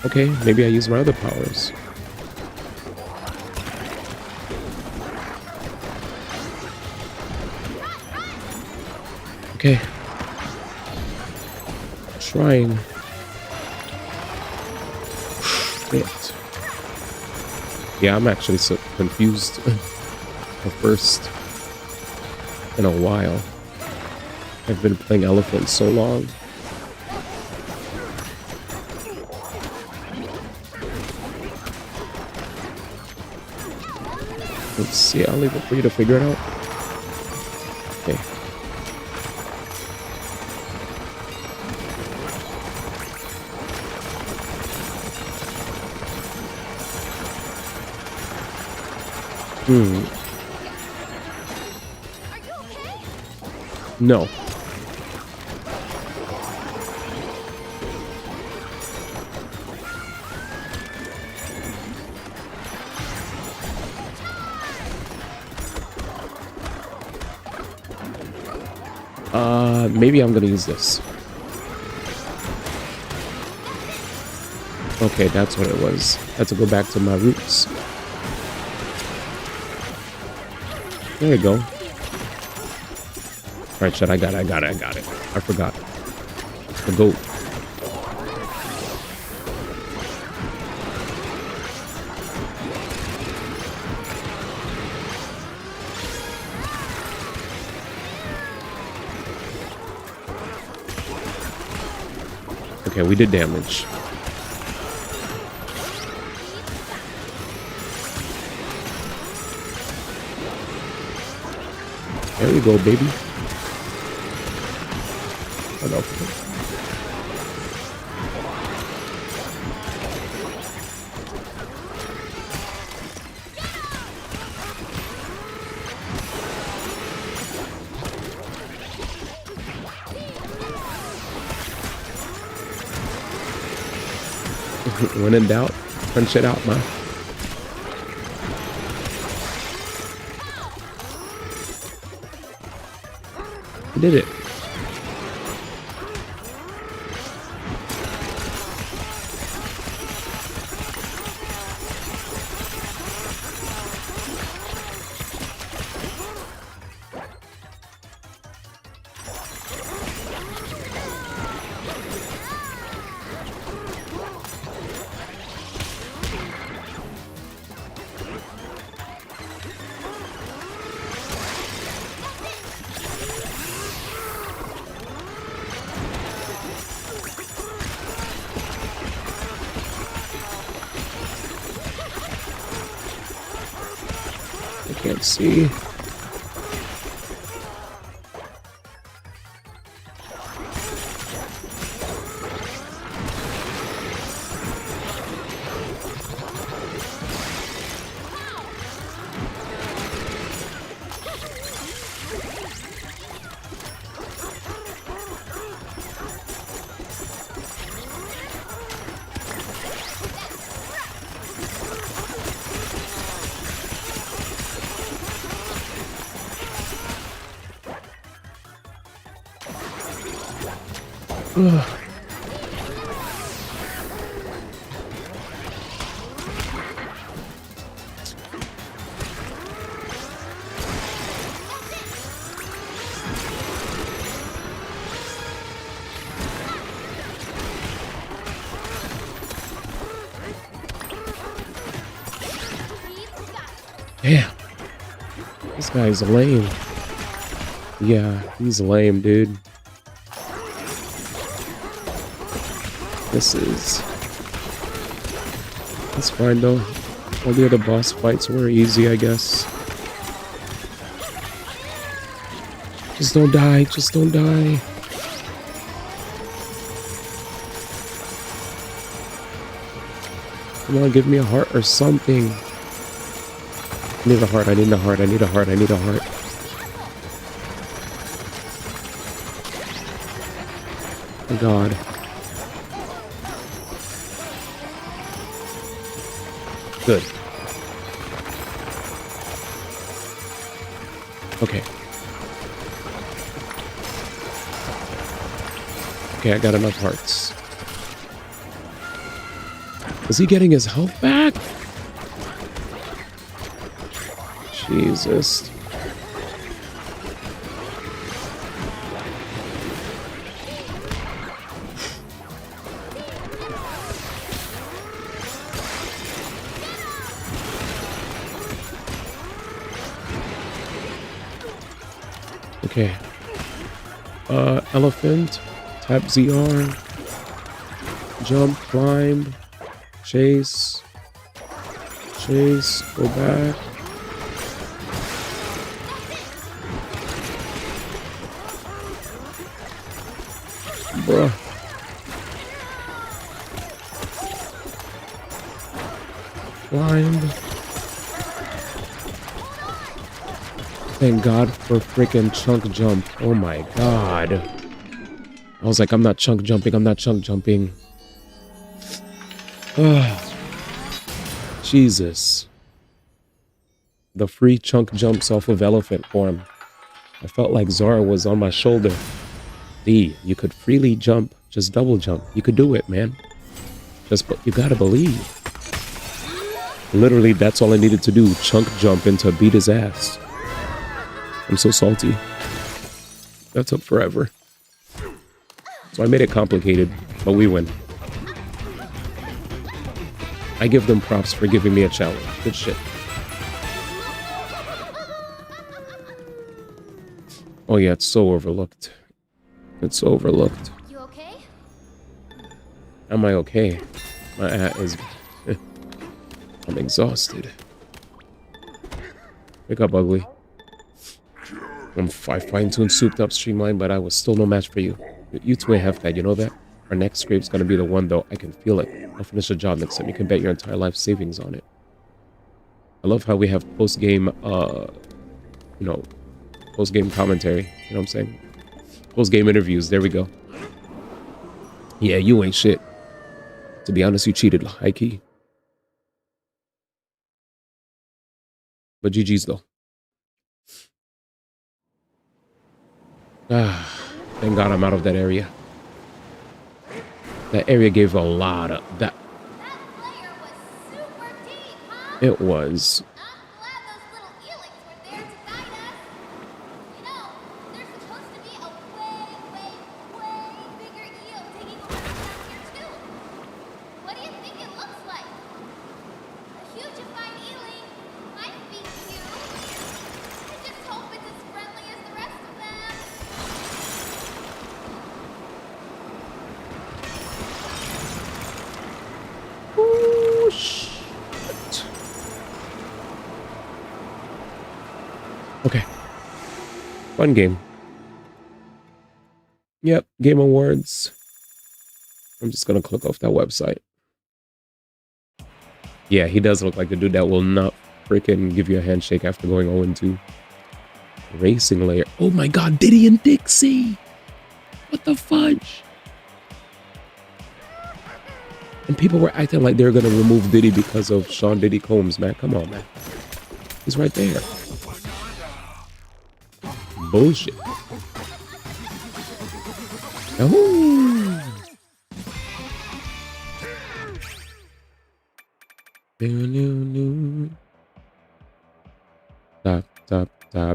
Okay, maybe I use my other powers. Okay. Trying. Shit. Yeah, I'm actually so confused. The first in a while. I've been playing Elephant so long. Let's see, I'll leave it for you to figure it out. Okay. No. Maybe I'm gonna use this. Okay, that's what it was. I had to go back to my roots. There you go. Alright, shit, I got it. I forgot. The goat. Okay, we did damage. There you go, baby. Oh, no. When in doubt, punch it out, man. You did it. Can't see. Damn. This guy's lame. Yeah, he's lame, dude. This is... That's fine, though. All the other boss fights were easy, I guess. Just don't die. Just don't die. Come on, give me a heart or something. I need a heart, I need a heart, I need a heart, I need a heart. Oh God. Good. Okay. Okay, I got enough hearts. Is he getting his health back? Jesus. Okay. Elephant, tap ZR, jump, climb, chase, go back. Bruh. Climb. Thank God for freaking chunk jump. Oh my God. I was like, I'm not chunk jumping. I'm not chunk jumping. Jesus. The free chunk jumps off of elephant form. I felt like Zora was on my shoulder. D, you could freely jump. Just double jump. You could do it, man. But you gotta believe. Literally, that's all I needed to do. Chunk jump into beat his ass. I'm so salty. That took forever. So I made it complicated, but we win. I give them props for giving me a challenge. Good shit. Oh yeah, it's so overlooked. It's overlooked. You okay? Am I okay? My ass is... I'm exhausted. Wake up, ugly. I'm fine-tuned, souped-up, streamlined, but I was still no match for you. You two ain't half bad, you know that? Our next scrape's gonna be the one, though. I can feel it. I'll finish the job next time. You can bet your entire life savings on it. I love how we have post-game, post-game commentary. You know what I'm saying? Post-game interviews. There we go. Yeah, you ain't shit. To be honest, you cheated, high-key. But GG's, though. Thank God I'm out of that area. That area gave a lot of that. That layer was super deep, huh? It was. I'm glad those little eelings were there to guide us. You know, there's supposed to be a way bigger eel taking over down here too. What do you think it looks like? A hugified eeling might be cute. I just hope it's as friendly as the rest of them. Oh, shit. Okay. Fun game. Yep, Game Awards. I'm just gonna click off that website. Yeah, he does look like the dude that will not freaking give you a handshake after going 0-2. Racing layer. Oh my God, Diddy and Dixie. What the fudge? And people were acting like they were gonna remove Diddy because of Sean Diddy Combs, man. Come on, man. He's right there. Bullshit. Oh. Top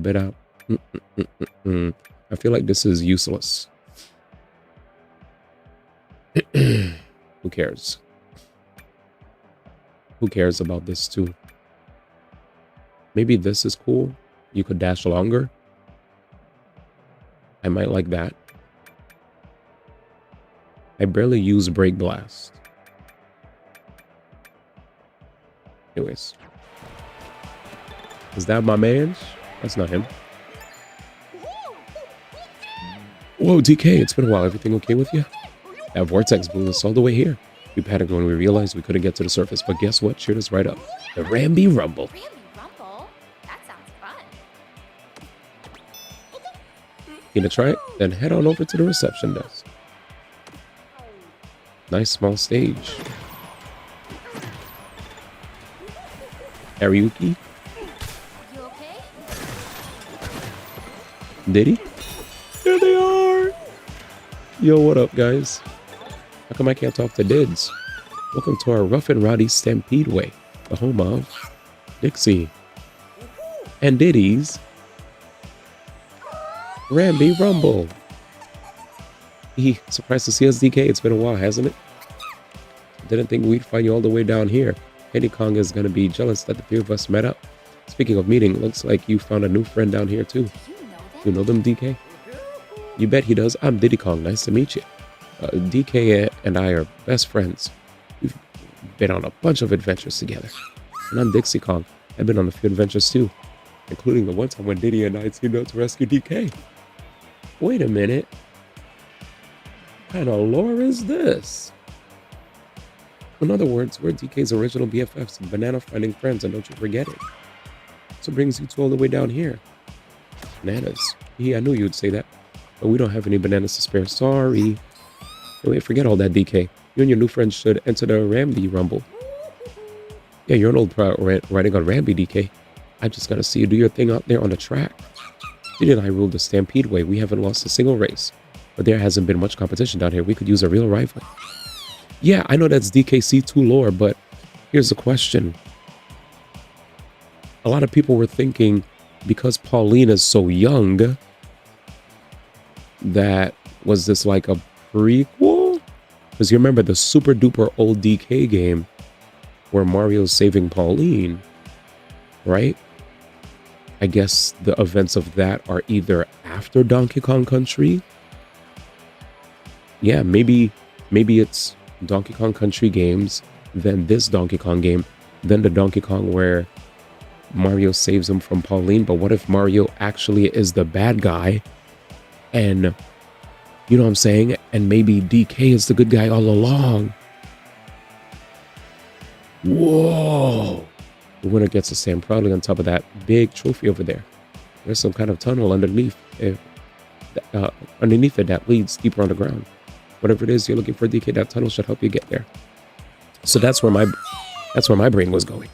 it out. I feel like this is useless. Who cares? Who cares about this too? Maybe this is cool. You could dash longer. I might like that. I barely use Break Blast. Anyways. Is that my man? That's not him. Whoa, DK, it's been a while. Everything okay with you? That vortex blew us all the way here. We panicked when we realized we couldn't get to the surface, but guess what? Cheered us right up. The Ramby Rumble. Ramby Rumble? That sounds fun. You gonna try it? Then head on over to the reception desk. Nice small stage. Karaoke? You okay? Diddy? There they are! Yo, what up, guys? How come I can't talk to Dids? Welcome to our rough and rowdy Stampede Way, the home of Dixie and Diddy's Ramby Rumble. Surprised to see us, DK. It's been a while, hasn't it? Didn't think we'd find you all the way down here. Eddie Kong is gonna be jealous that the three of us met up. Speaking of meeting, looks like you found a new friend down here too. You know them, DK? You bet he does. I'm Diddy Kong. Nice to meet you. DK and I are best friends. We've been on a bunch of adventures together. And I'm Dixie Kong. I've been on a few adventures too, including the one time when Diddy and I teamed up to rescue DK. Wait a minute. What kind of lore is this? In other words, we're DK's original BFFs and banana finding friends, and don't you forget it. So brings you two all the way down here. Bananas. Yeah, I knew you'd say that. But we don't have any bananas to spare. Sorry. Wait, forget all that, DK. You and your new friends should enter the Ramby Rumble. Yeah, you're an old pro riding on Ramby, DK. I just gotta see you do your thing out there on the track. Diddy and I ruled the Stampede Way. We haven't lost a single race. But there hasn't been much competition down here. We could use a real rival. Yeah, I know that's DKC2 lore, but here's the question. A lot of people were thinking because Pauline is so young, that was this like a prequel? Because you remember the super duper old DK game where Mario's saving Pauline, right? I guess the events of that are either after Donkey Kong Country. Yeah, maybe it's Donkey Kong Country games, then this Donkey Kong game, then the Donkey Kong where Mario saves him from Pauline. But what if Mario actually is the bad guy? And you know what I'm saying? And maybe DK is the good guy all along. Whoa! The winner gets to stand proudly on top of that big trophy over there. There's some kind of tunnel underneath it that leads deeper underground. Whatever it is you're looking for, DK, that tunnel should help you get there. So that's where my brain was going.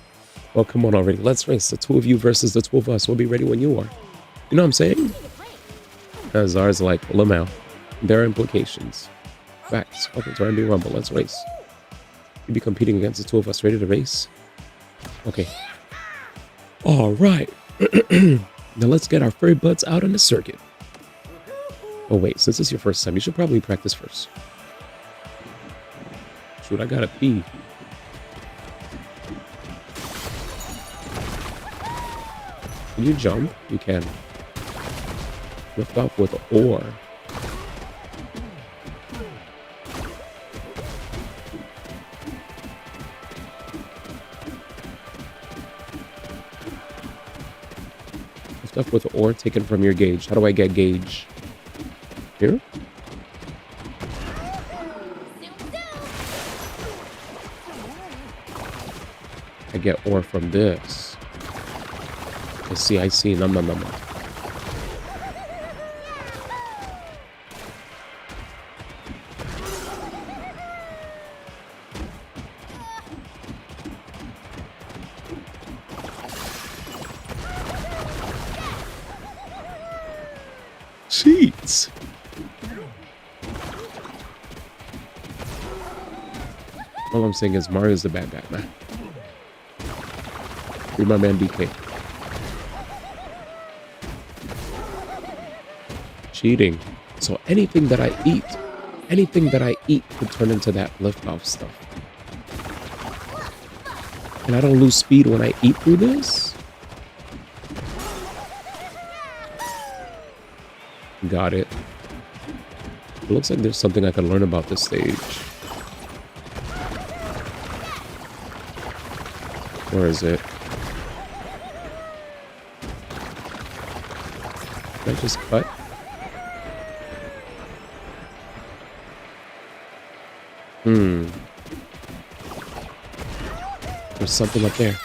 Well, come on already. Let's race. The two of you versus the two of us. We'll be ready when you are. You know what I'm saying? As ours like Lamau. There are implications. Facts. Welcome to Ramby Rumble. Let's race. You'll be competing against the two of us. Ready to race? Okay. All right. Now let's get our furry butts out on the circuit. Oh wait, since it's your first time, you should probably practice first. Shoot, I gotta pee. Can you jump? You can. Lift off with ore. Lift off with ore taken from your gauge. How do I get gauge? Here? I get ore from this. I see. Nom. Cheats. All I'm saying is Mario's the bad guy, man. Free my man DK. Cheating. So anything that I eat could turn into that lift off stuff. And I don't lose speed when I eat through this? Got it. It looks like there's something I can learn about this stage. Where is it? Can I just cut? There's something up there.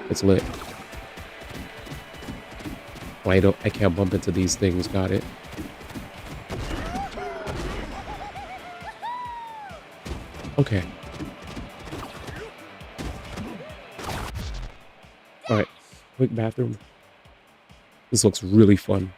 It's lit. Oh, I can't bump into these things. Got it. Okay. All right. Quick bathroom. This looks really fun.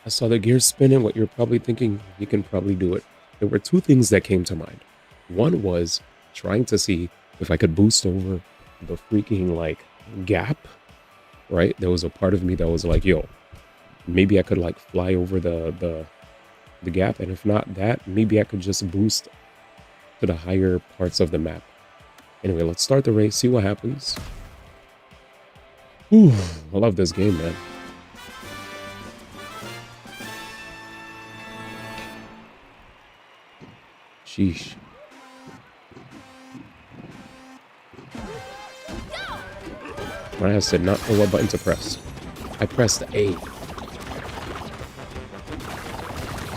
I saw the gears spinning. What you're probably thinking, you can probably do it. There were two things that came to mind. One was trying to see if I could boost over the freaking like gap, right? There was a part of me that was like, yo, maybe I could like fly over the gap. And if not that, maybe I could just boost to the higher parts of the map. Anyway, let's start the race, see what happens. Whew, I love this game, man. Sheesh. My ass did not know what button to press. I pressed A.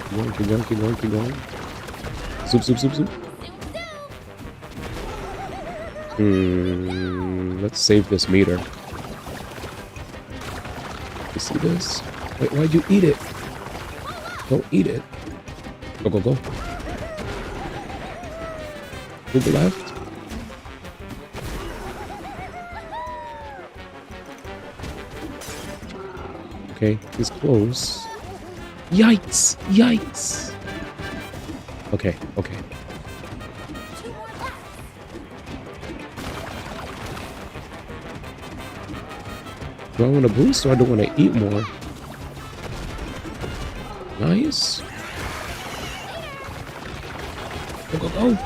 Keep going, keep going, keep going. Zoop, zoop, zoop, zoop. Let's save this meter. You see this? Wait, why'd you eat it? Don't eat it. Go, go, go. To the left. Okay, he's close. Yikes! Yikes! Okay, okay. Do I want to boost or do I want to eat more? Nice. Go, go, go.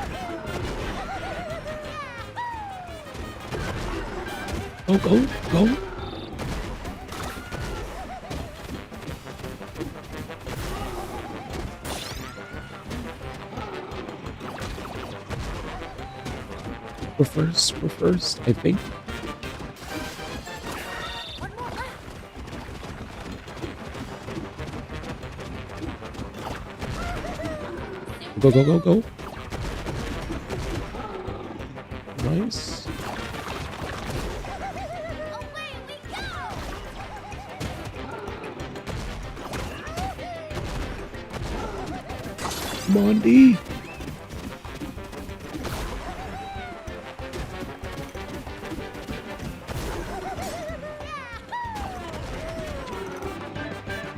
Go, go, go. We're first, I think. Go, go, go, go. Nice. Come on, D.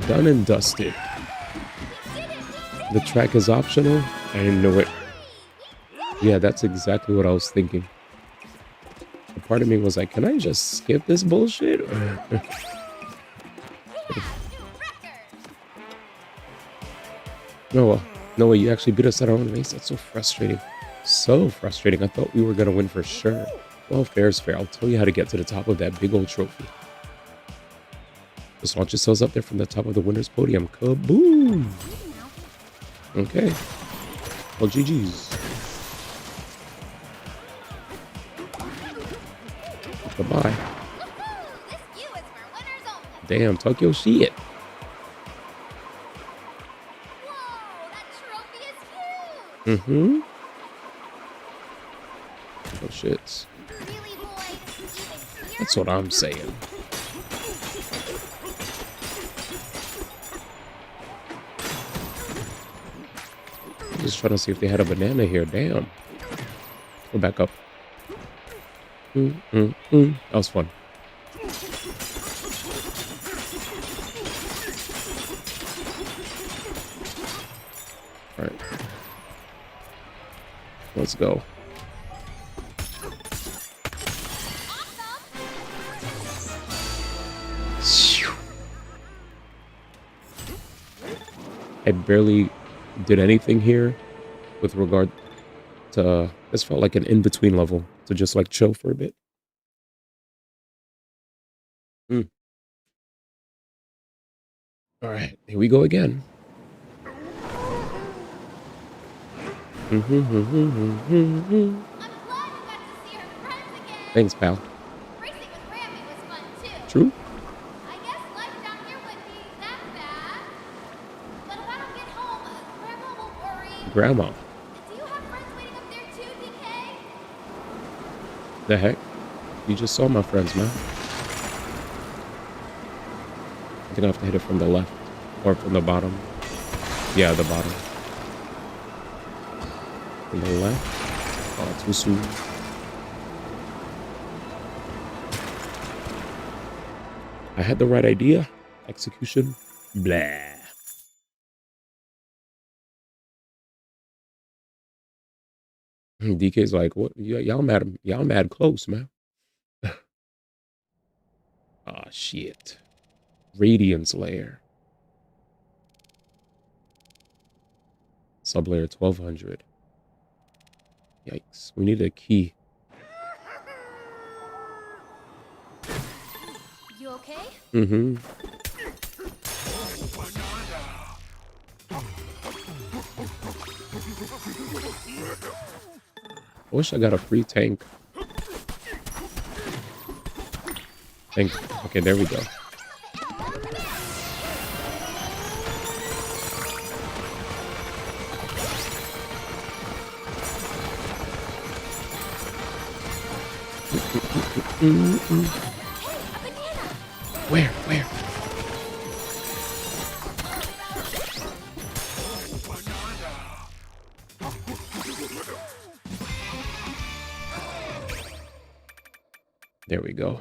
Done and dusted. The track is optional. I didn't know it. Yeah, that's exactly what I was thinking. A part of me was like, can I just skip this bullshit? No, no way, you actually beat us at our own race. That's so frustrating. So frustrating. I thought we were going to win for sure. Well, fair is fair. I'll tell you how to get to the top of that big old trophy. Just launch yourselves up there from the top of the winner's podium. Kaboom! Okay. Well, GG's. Goodbye. Damn, Tokyo shit. Mm-hmm. Oh, shit. That's what I'm saying. Just trying to see if they had a banana here. Damn. Go back up. That was fun. All right. Let's go. I barely did anything here with regard to this. Felt like an in-between level to just like chill for a bit. All right, here we go again. Thanks, pal. True. Grandma. Do you have friends waiting up there too, DK? The heck? You just saw my friends, man. I think I have to hit it from the left. Or from the bottom. Yeah, the bottom. From the left. Oh, too soon. I had the right idea. Execution. Blah. DK's like, what? Y'all mad close, man. Ah, shit. Radiance layer. Sublayer 1200. Yikes. We need a key. You okay? Mm-hmm. I wish I got a free tank. Okay, there we go. Where? There we go.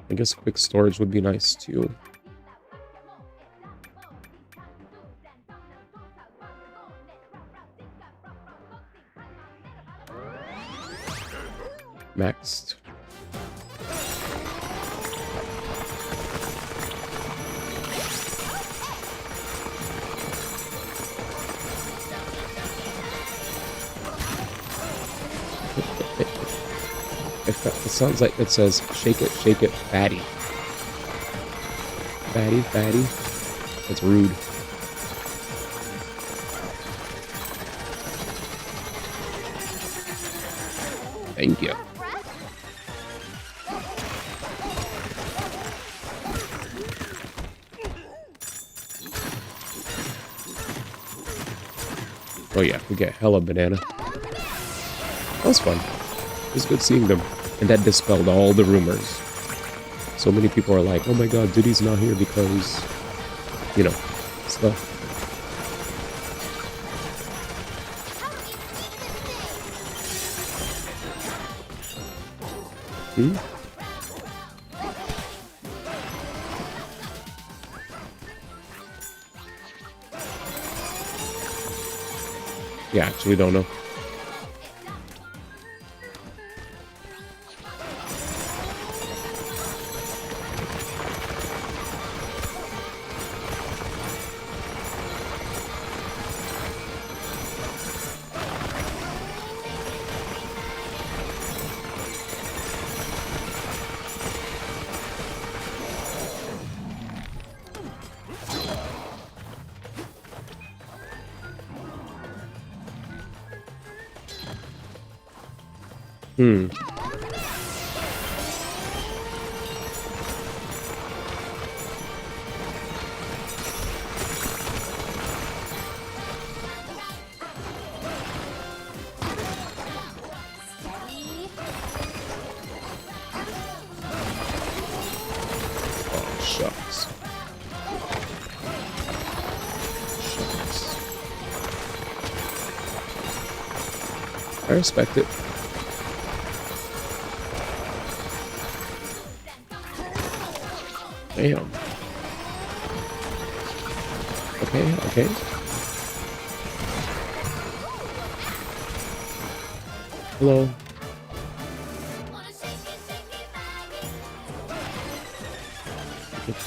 I guess quick storage would be nice too. Maxed. It sounds like it says shake it, fatty. Fatty. That's rude. Thank you. Oh yeah, we get hella banana. That was fun. It was good seeing them. And that dispelled all the rumors. So many people are like, oh my god, Diddy's not here because, you know, stuff. Yeah, actually don't know. Shucks. I respect it. Damn. Okay. Hello.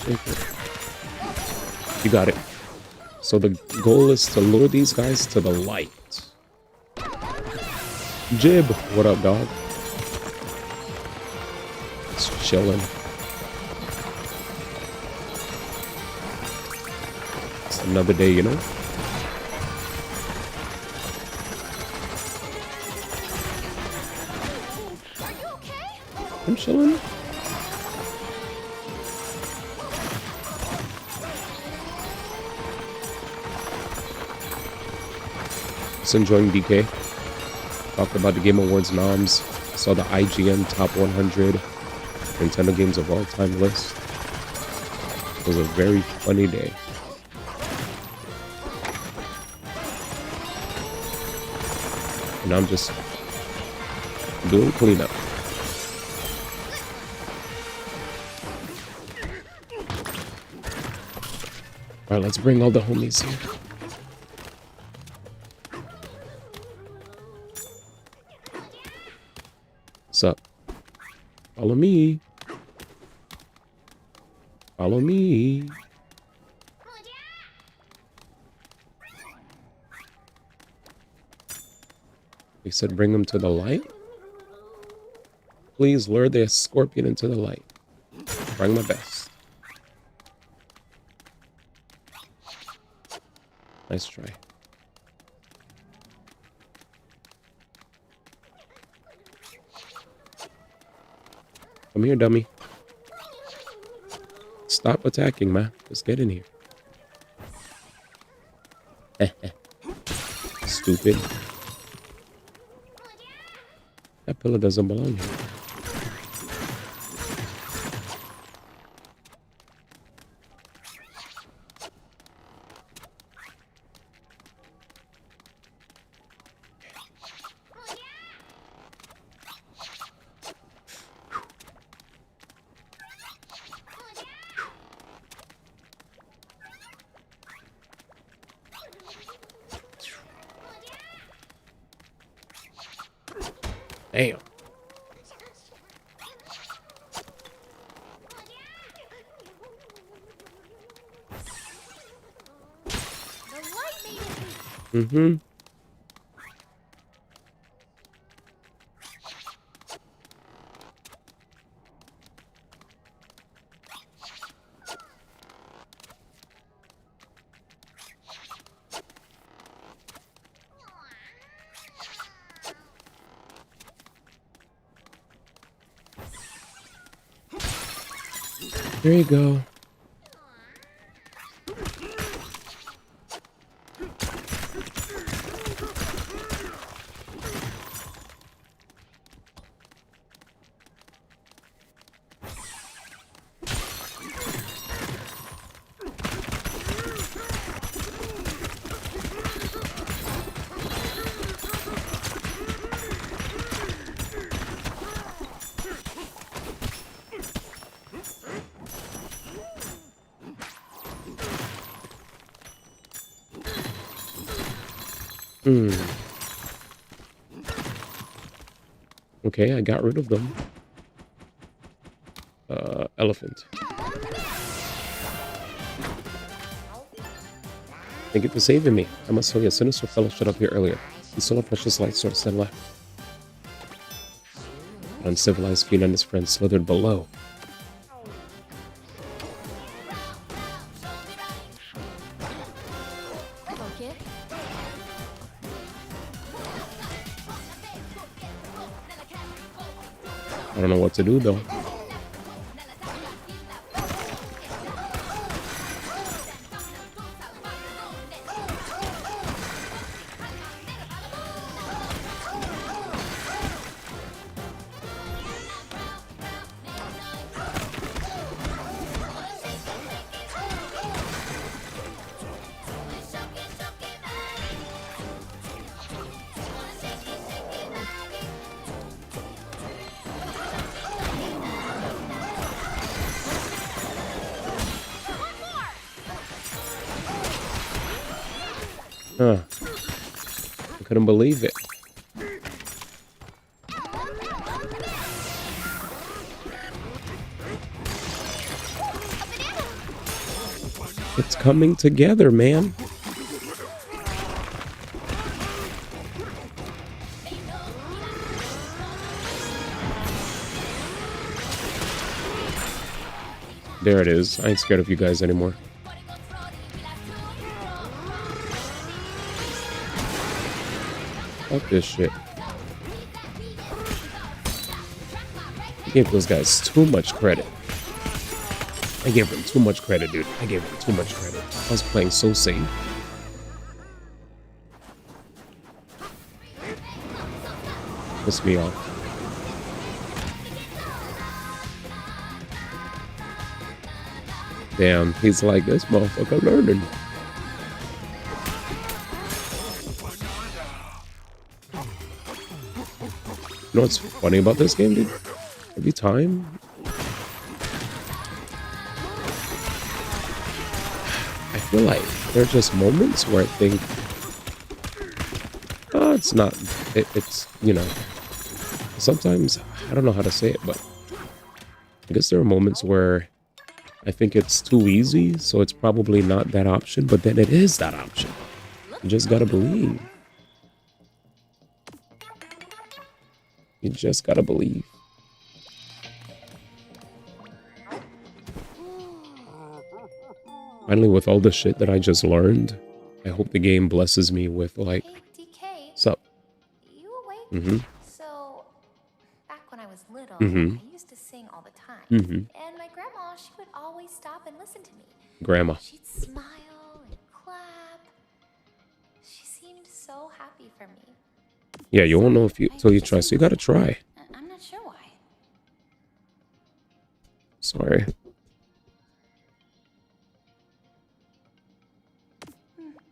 Shake it. You got it. So the goal is to lure these guys to the light. Jib, what up, dog? Just chilling. It's another day, you know? Are you okay? I'm chilling. Just enjoying DK. Talked about the Game Awards noms. Saw the IGN Top 100 Nintendo Games of All Time list. It was a very funny day. And I'm just doing cleanup. Alright, let's bring all the homies here. What's up? Follow me. Follow me. They said bring them to the light. Please lure the scorpion into the light. Trying my best. Nice try. Come here, dummy. Stop attacking, man. Just get in here. Stupid. That pillow doesn't belong here. Damn. Mm-hmm. There you go. Okay, I got rid of them. Elephant. Thank you for saving me. I must tell you, a sinister fellow showed up here earlier. He stole a precious light source and left. An uncivilized fiend and his friends slithered below. I don't know what to do though. Huh. I couldn't believe it. It's coming together, man. There it is. I ain't scared of you guys anymore. Fuck this shit. I gave those guys too much credit. I gave them too much credit, dude. I gave them too much credit. I was playing so safe. Pissed me off. Damn, he's like, this motherfucker learning. You know what's funny about this game, dude? Every time I feel like there are just moments where I think, oh, it's not, it's, you know, sometimes, I don't know how to say it, but I guess there are moments where I think it's too easy, so it's probably not that option, but then it is that option. You just gotta believe. You just gotta believe. Finally, with all the shit that I just learned, I hope the game blesses me with, like, sup? You awake? Mm-hmm. So, back when I was little, Mm-hmm. I used to sing all the time. Mm-hmm. And my grandma, she would always stop and listen to me. Grandma. She'd smile and clap. She seemed so happy for me. Yeah, you won't know if you till you try, so you gotta try. I'm not sure why. Sorry.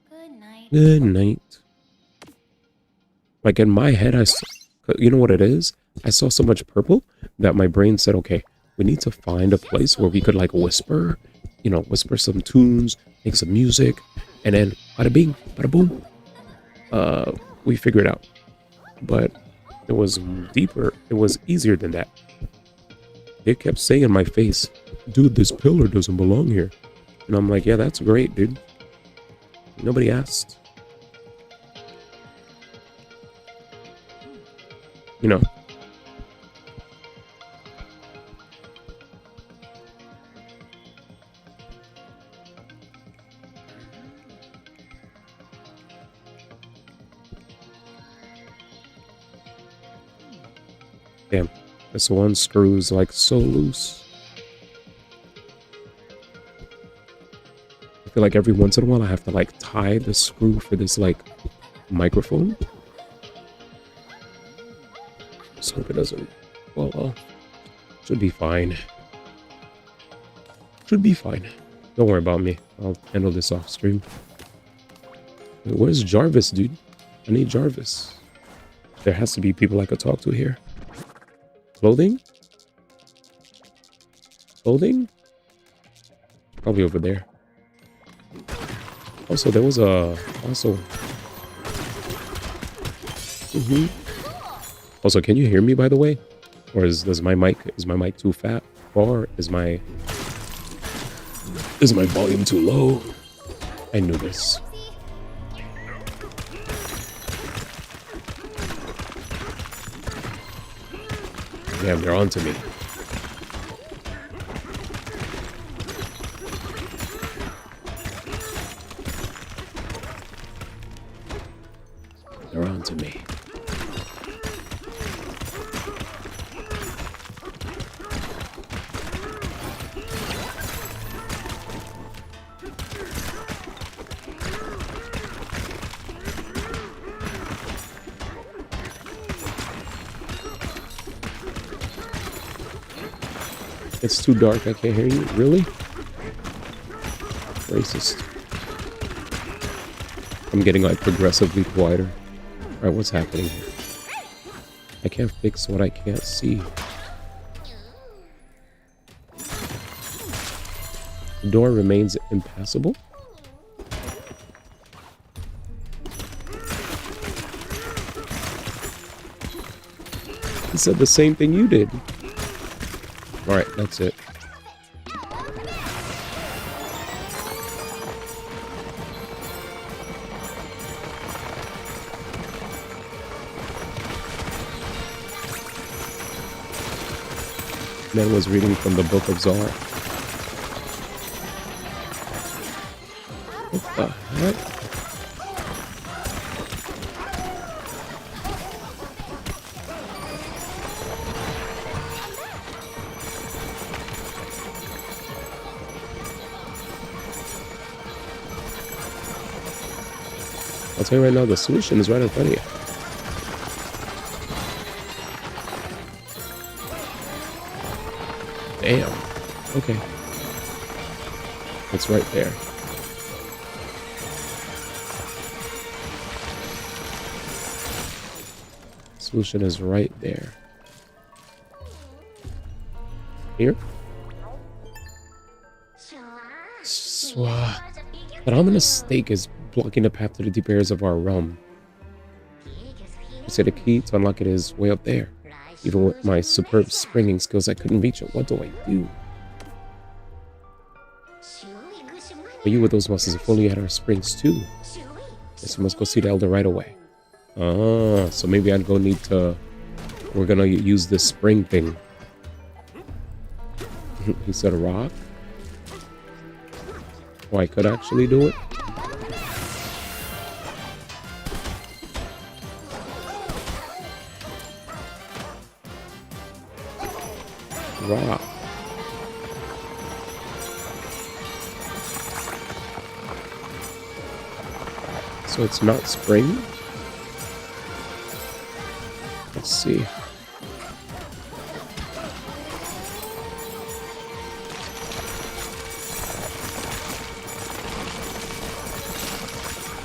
Good night. Good night. Like in my head, you know what it is? I saw so much purple that my brain said, okay, we need to find a place where we could like whisper, you know, whisper some tunes, make some music, and then bada bing, bada boom. We figured it out. But it was deeper. It was easier than that. They kept saying in my face, dude, this pillar doesn't belong here. And I'm like, yeah, that's great, dude. Nobody asked. You know. Damn, this one screw's like so loose. I feel like every once in a while I have to like tie the screw for this like microphone. Just hope it doesn't fall off. Should be fine. Should be fine. Don't worry about me. I'll handle this off stream. Wait, where's Jarvis, dude? I need Jarvis. There has to be people I could talk to here. Clothing? Clothing? Probably over there. Also, there was a... Also, can you hear me, by the way? Or is my mic too fat? Or is my volume too low? I knew this. Damn, they're on to me. They're on to me. It's too dark, I can't hear you. Really? Racist. I'm getting like progressively quieter. Alright, what's happening here? I can't fix what I can't see. The door remains impassable. He said the same thing you did. Alright, that's it. Man was reading from the Book of Zar. What the heck? I'll tell you right now, the solution is right in front of you. Damn. Okay. It's right there. Solution is right there. Here? An ominous stake is blocking the path to the deep areas of our realm. You say the key to unlock it is way up there. Even with my superb springing skills, I couldn't reach it. What do I do? But you with those muscles, if only you had our springs too. Guess we must go see the elder right away. Ah, so maybe I'd go need to... We're gonna use this spring thing. He said a rock. Oh, I could actually do it. Rock. So it's not spring? Let's see.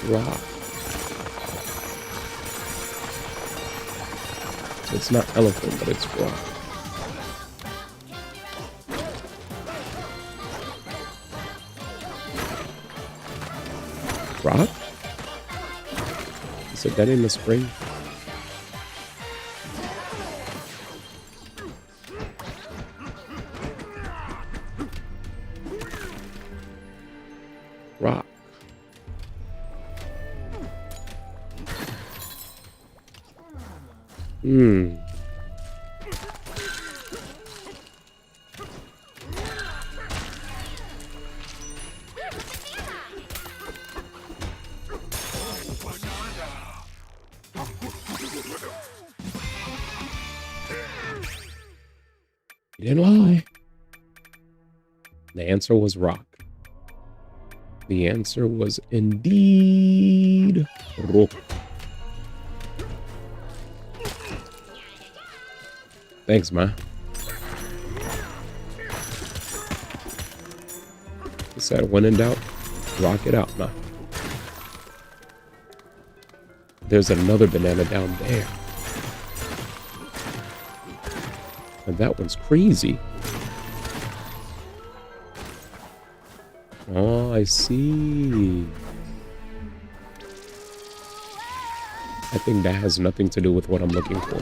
Rock. So it's not elephant, but it's rock. Rock? Is it that in the spring? Rock. Hmm. You didn't lie. The answer was rock. The answer was indeed rock. Thanks, man. He said, when in doubt, rock it out, man. There's another banana down there. And that one's crazy. Oh, I see. I think that has nothing to do with what I'm looking for.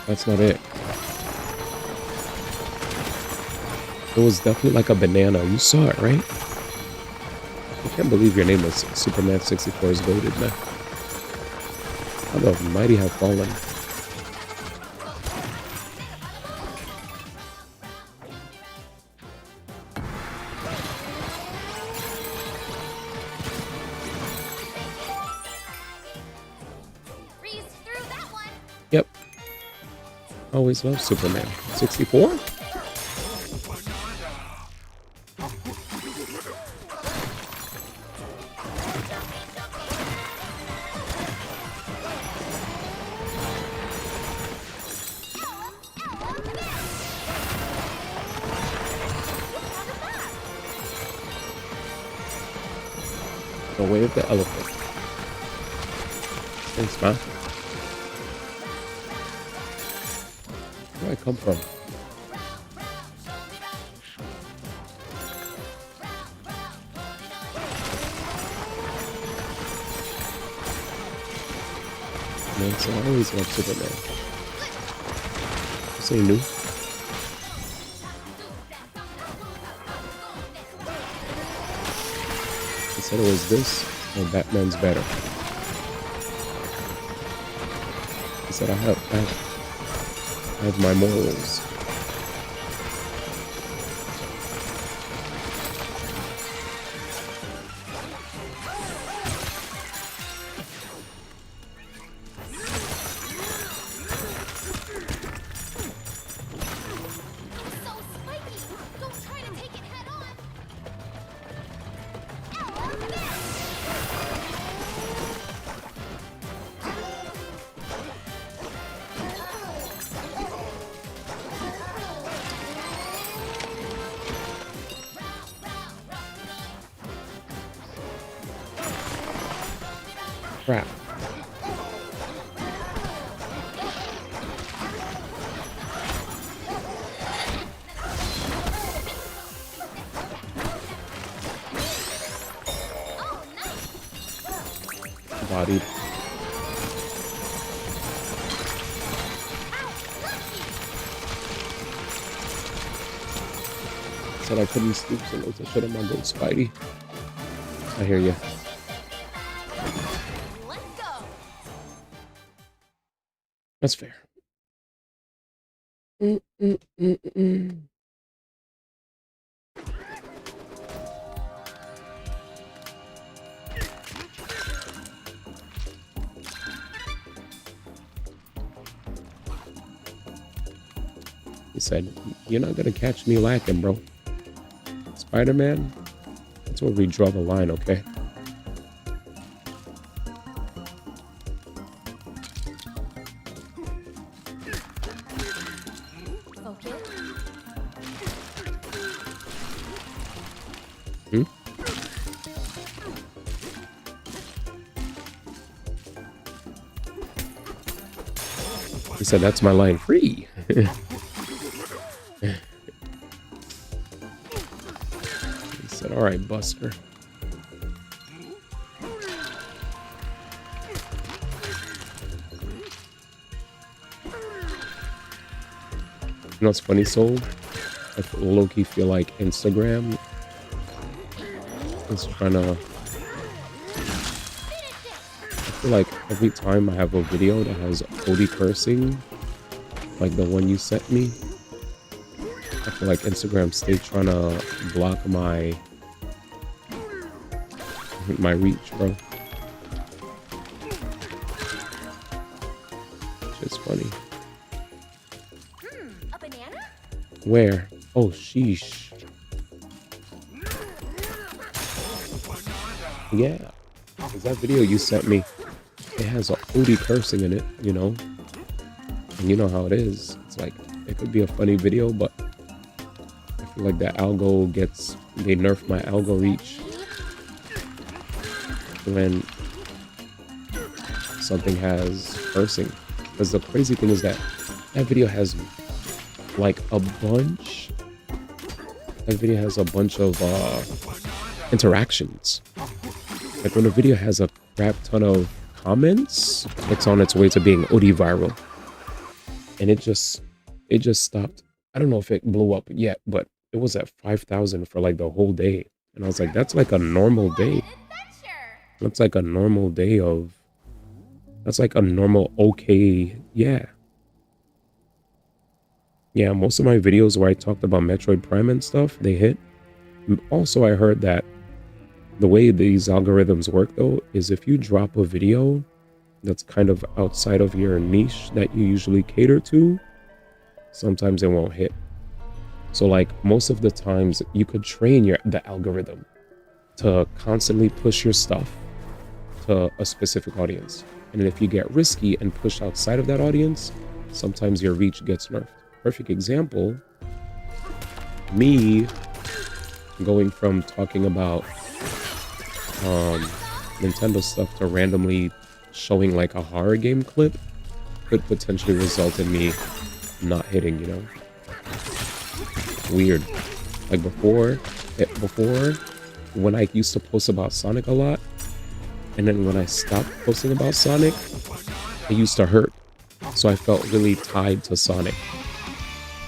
That's not it. It was definitely like a banana. You saw it, right? I can't believe your name was Superman 64 is voted, man. How the mighty have fallen. Yep. Always love Superman. 64? The way of the elephant. Thanks, man. Where do I come from? Man, so I always love Superman. This ain't new. He said it was this, and Batman's better. He said I have my morals. crap. Bodied. Said I couldn't stoop, so I should have my goat Spidey. I hear you. That's fair. He said, "You're not gonna catch me lacking, bro. Spider-Man, that's where we draw the line, okay?" Hmm? He said, "That's my line free." He said, "All right, Buster." You know what's funny, Soul? I low-key feel like Instagram is trying to... I feel like every time I have a video that has OD cursing, like the one you sent me, I feel like Instagram stays trying to block my reach, bro. Shit's funny. A banana? Where? Oh, sheesh. Yeah, because that video you sent me, it has OD cursing in it, you know? And you know how it is. It's like, it could be a funny video, but I feel like the algo gets... They nerf my algo reach when something has cursing. Because the crazy thing is that that video has like a bunch... That video has a bunch of interactions. Like when a video has a crap ton of comments, it's on its way to being OD viral. And it just stopped. I don't know if it blew up yet, but it was at 5,000 for like the whole day. And I was like, that's like a normal day. That's like a normal day of... That's like a normal okay, yeah. Yeah, most of my videos where I talked about Metroid Prime and stuff, they hit. Also, I heard that the way these algorithms work, though, is if you drop a video that's kind of outside of your niche that you usually cater to, sometimes it won't hit. So, like, most of the times, you could train the algorithm to constantly push your stuff to a specific audience. And if you get risky and push outside of that audience, sometimes your reach gets nerfed. Perfect example, me going from talking about Nintendo stuff to randomly showing like a horror game clip could potentially result in me not hitting, you know? Weird. Like before, when I used to post about Sonic a lot, and then when I stopped posting about Sonic, it used to hurt. So I felt really tied to Sonic,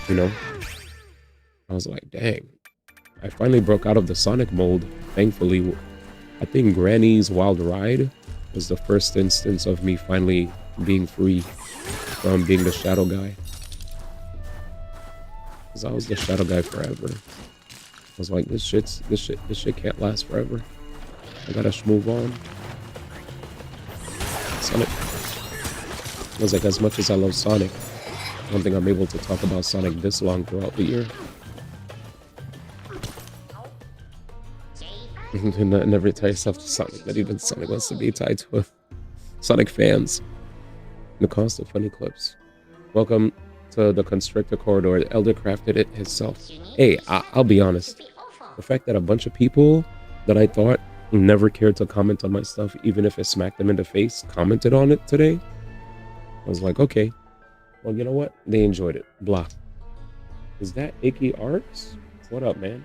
you know? I was like, dang. I finally broke out of the Sonic mold, thankfully. I think Granny's Wild Ride was the first instance of me finally being free from being the shadow guy. Because I was the shadow guy forever. I was like, this shit can't last forever. I gotta move on. Sonic. I was like, as much as I love Sonic, I don't think I'm able to talk about Sonic this long throughout the year. Never tie yourself to Sonic, not even Sonic wants to be tied to Sonic fans. The cost of funny clips. Welcome to the Constrictor Corridor. The Elder crafted it himself. Hey, I'll be honest. The fact that a bunch of people that I thought never cared to comment on my stuff, even if it smacked them in the face, commented on it today. I was like, okay, well, you know what? They enjoyed it. Blah. Is that Icky Arts? What up, man?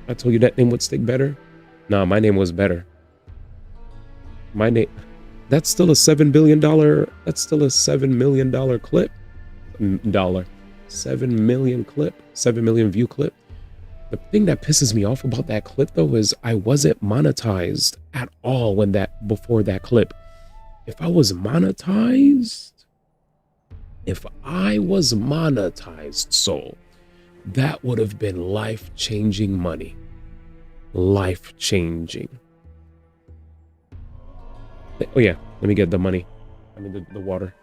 I told you that name would stick better. Nah, my name was better. My name. That's still a $7 billion. That's still a $7 million clip. $7 million clip. 7 million view clip. The thing that pisses me off about that clip though is I wasn't monetized at all before that clip. If I was monetized, soul, that would have been life-changing money. Life-changing. Oh yeah, let me get the money. I mean the water.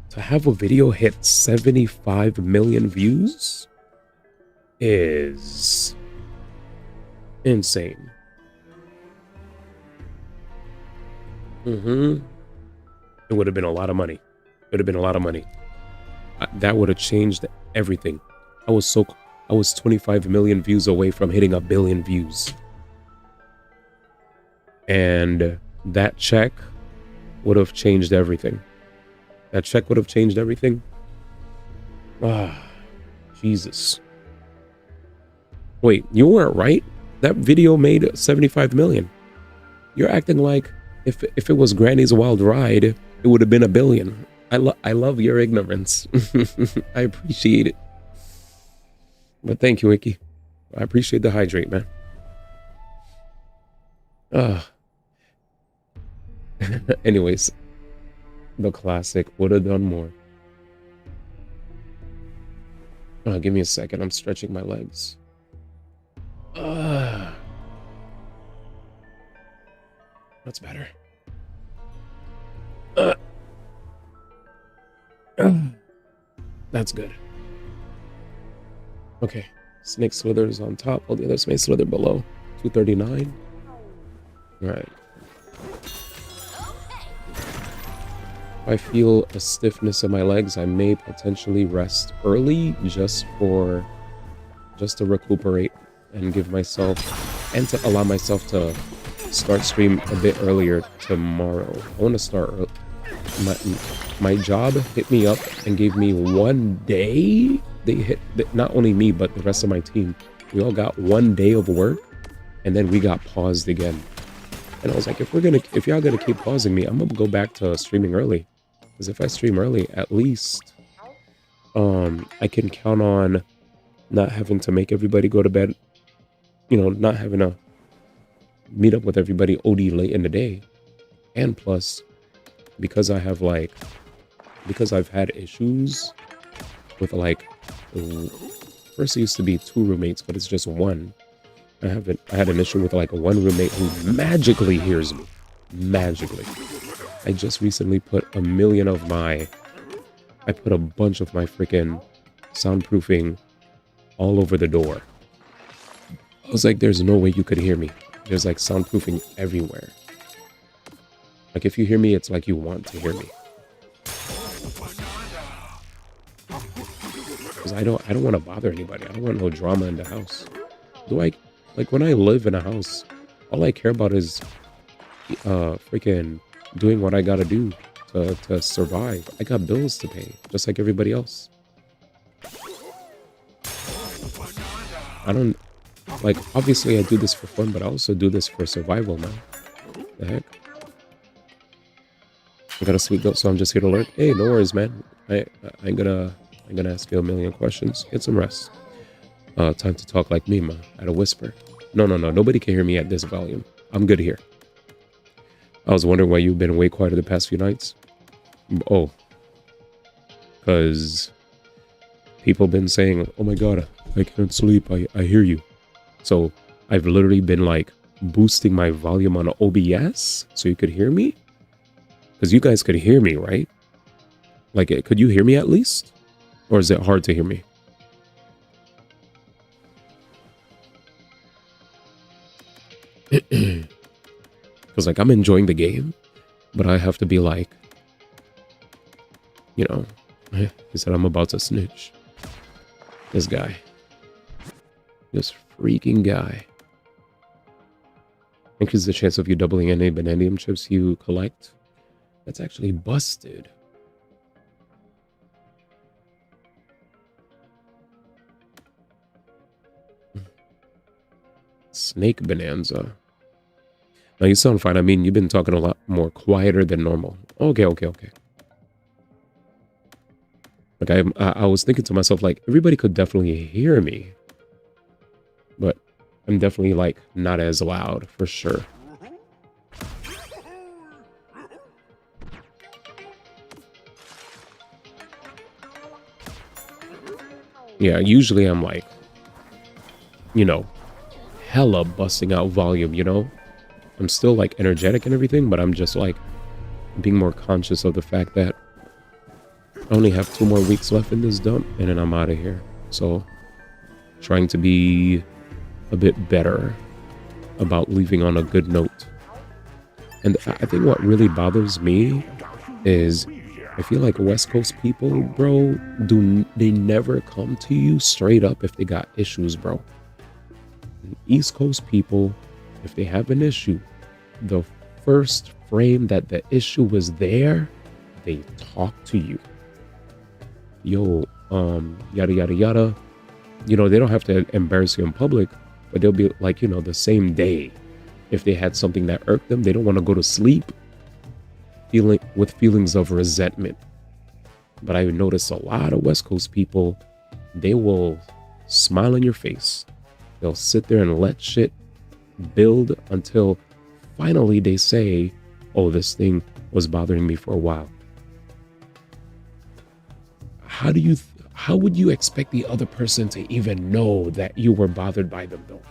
To have a video hit 75 million views is insane. It would have been a lot of money. That would have changed everything. I was 25 million views away from hitting 1 billion views. And that check would have changed everything. Ah, Jesus. Wait, you weren't right? That video made 75 million. You're acting like if it was Granny's Wild Ride, it would have been 1 billion. I love your ignorance. I appreciate it. But thank you, Icky. I appreciate the hydrate, man. Anyways, the classic would have done more. Give me a second. I'm stretching my legs. That's better. That's good. Okay. Snake slithers on top. All the others may slither below. 239. All right. If I feel a stiffness in my legs, I may potentially rest early just to recuperate and give myself and to allow myself to start stream a bit earlier tomorrow. I want to start early. My job hit me up and gave me 1 day. They hit not only me but the rest of my team. We all got 1 day of work, and then we got paused again. And I was like, if y'all gonna keep pausing me, I'm gonna go back to streaming early. Because if I stream early, at least I can count on not having to make everybody go to bed. You know, not having to meet up with everybody OD late in the day. And plus, because I've had issues with first it used to be 2 roommates, but it's just 1. I had an issue with 1 roommate who magically hears me. Magically. I just recently put I put a bunch of my freaking soundproofing all over the door. I was like, there's no way you could hear me. There's soundproofing everywhere. If you hear me, it's like you want to hear me. Because I don't want to bother anybody. I don't want no drama in the house. When I live in a house, all I care about is freaking doing what I gotta do to survive. I got bills to pay, just like everybody else. I don't obviously I do this for fun, but I also do this for survival, man. The heck? I gotta sleep though, so I'm just here to lurk. Hey, no worries, man. I ain't gonna ask you a million questions. Get some rest. Time to talk like me, man. At a whisper. No. Nobody can hear me at this volume. I'm good here. I was wondering why you've been way quieter the past few nights. Oh. Because people been saying, oh my god, I can't sleep. I hear you. So I've literally been boosting my volume on OBS so you could hear me. Because you guys could hear me, right? Could you hear me at least? Or is it hard to hear me? Because I'm enjoying the game, but I have to be he said I'm about to snitch. This guy. This freaking guy. Increases the chance of you doubling any vanadium chips you collect. That's actually busted. Snake Bonanza. Now you sound fine. I mean, you've been talking a lot more quieter than normal. Okay. Like I was thinking to myself, like, everybody could definitely hear me, but I'm definitely like not as loud for sure. Yeah, usually I'm like, you know, hella busting out volume, you know? I'm still like energetic and everything, but I'm just like being more conscious of the fact that I only have 2 more weeks left in this dump and then I'm out of here. So trying to be a bit better about leaving on a good note. And I think what really bothers me is I feel like West Coast people, bro, they never come to you straight up if they got issues, bro. And East Coast people, if they have an issue, the first frame that the issue was there, they talk to you. Yo, yada, yada, yada. You know, they don't have to embarrass you in public, but they'll be like, you know, the same day. If they had something that irked them, they don't want to go to sleep with feelings of resentment. But I notice a lot of West Coast people, they will smile in your face. They'll sit there and let shit build until finally they say, oh, this thing was bothering me for a while. How would you expect the other person to even know that you were bothered by them though?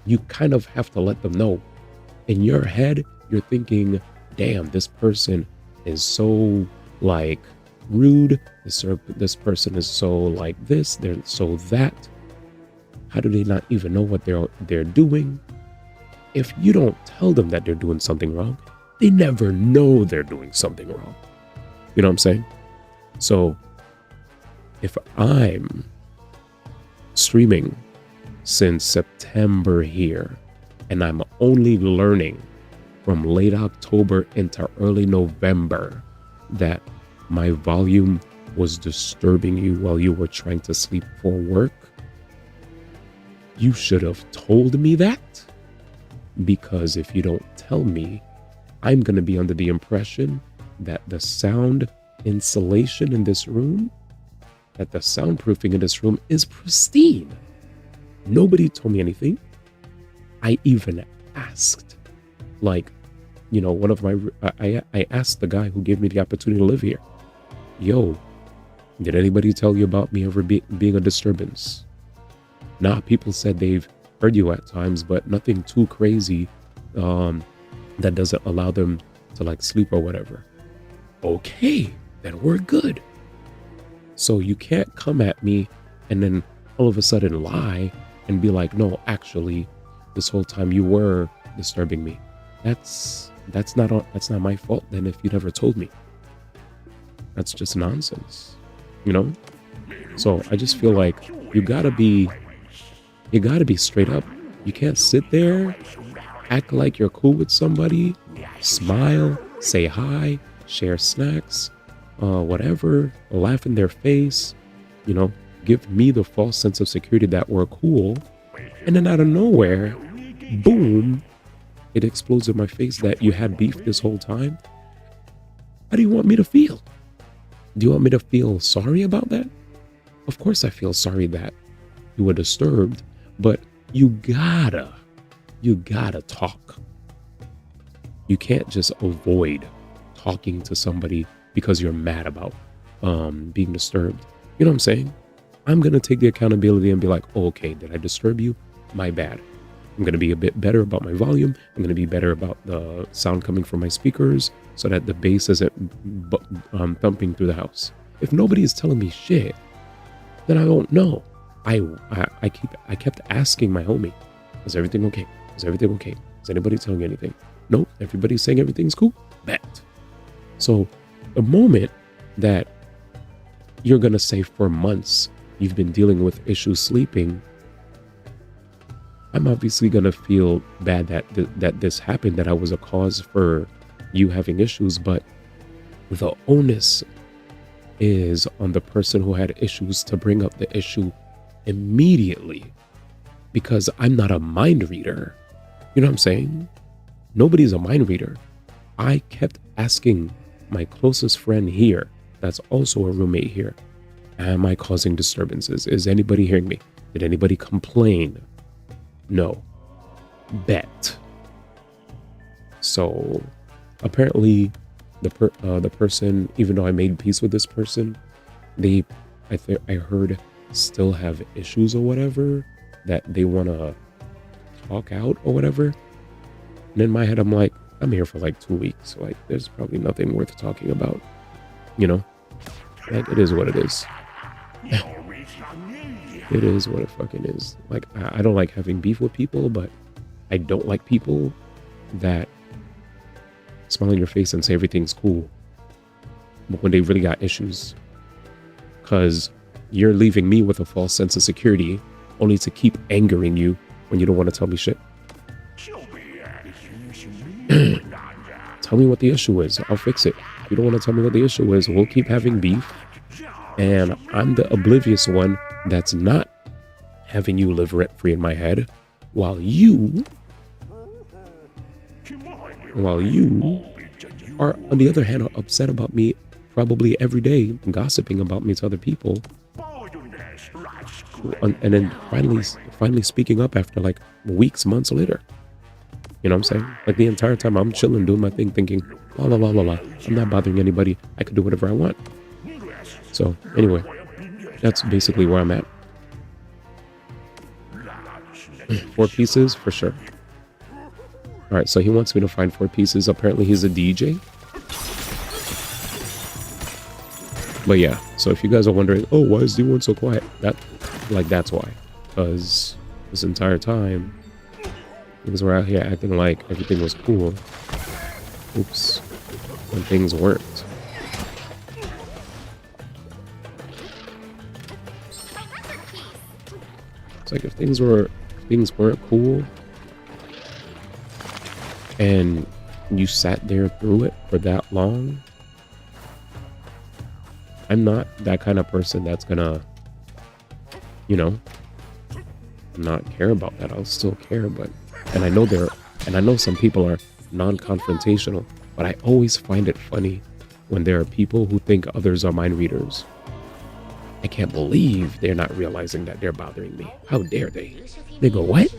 You kind of have to let them know. In your head, you're thinking, damn, this person is so like rude. This person is so like this, they're so that. How do they not even know what they're doing? If you don't tell them that they're doing something wrong, they never know they're doing something wrong. You know what I'm saying? So if I'm streaming since September here, and I'm only learning from late October into early November that my volume was disturbing you while you were trying to sleep for work, you should have told me that. Because if you don't tell me, I'm going to be under the impression that the sound insulation in this room, that the soundproofing in this room is pristine. Nobody told me anything. I even asked, like, you know, one of my, I asked the guy who gave me the opportunity to live here, yo, did anybody tell you about me ever being a disturbance? Nah, people said they've heard you at times, but nothing too crazy that doesn't allow them to like sleep or whatever. Okay, then we're good. So you can't come at me and then all of a sudden lie and be like, no, actually, this whole time you were disturbing me. That's not my fault then if you never told me. That's just nonsense, you know? So I just feel like you gotta be straight up. You can't sit there, act like you're cool with somebody, smile, say hi, share snacks, whatever, laugh in their face, you know, give me the false sense of security that we're cool. And then out of nowhere, boom, it explodes in my face that you had beef this whole time. How do you want me to feel? Do you want me to feel sorry about that? Of course I feel sorry that you were disturbed, but you gotta talk. You can't just avoid talking to somebody because you're mad about being disturbed. You know what I'm saying? I'm gonna take the accountability and be like, oh, okay, did I disturb you? My bad. I'm gonna be a bit better about my volume. I'm gonna be better about the sound coming from my speakers so that the bass isn't thumping through the house. If nobody is telling me shit, then I don't know. I kept asking my homie, is everything okay? Is everything okay? Is anybody telling you anything? Nope, everybody's saying everything's cool. Bet. So the moment that you're gonna say for months you've been dealing with issues sleeping, I'm obviously gonna feel bad that that this happened, that I was a cause for you having issues, but the onus is on the person who had issues to bring up the issue immediately, because I'm not a mind reader. You know what I'm saying? Nobody's a mind reader. I kept asking my closest friend here, that's also a roommate here, am I causing disturbances? Is anybody hearing me? Did anybody complain? No. Bet. So apparently the person, even though I made peace with this person, I heard still have issues or whatever, that they want to talk out or whatever. And in my head, I'm like, I'm here for like 2 weeks. Like, there's probably nothing worth talking about. You know? Like, it is what it is. It is what it fucking is. Like, I don't like having beef with people, but I don't like people that smile in your face and say everything's cool, but when they really got issues. Because you're leaving me with a false sense of security, only to keep angering you when you don't want to tell me shit. Tell me what the issue is. I'll fix it. If you don't want to tell me what the issue is, we'll keep having beef. And I'm the oblivious one that's not having you live rent-free in my head, while you are, on the other hand, are upset about me probably every day, gossiping about me to other people. And then finally speaking up after like weeks, months later. You know what I'm saying? Like, the entire time I'm chilling, doing my thing, thinking, la la la la la, I'm not bothering anybody. I could do whatever I want. So anyway, that's basically where I'm at. 4 pieces for sure. All right, so he wants me to find 4 pieces. Apparently he's a DJ. But yeah, so if you guys are wondering, oh, why is D1 so quiet? That's why. Because this entire time, he was out here acting like everything was cool. Oops. When things weren't. It's like if things weren't cool, and you sat there through it for that long, I'm not that kind of person that's gonna, you know, not care about that. I'll still care, but, and I know some people are non-confrontational, but I always find it funny when there are people who think others are mind readers. I can't believe they're not realizing that they're bothering me. How dare they? They go, what?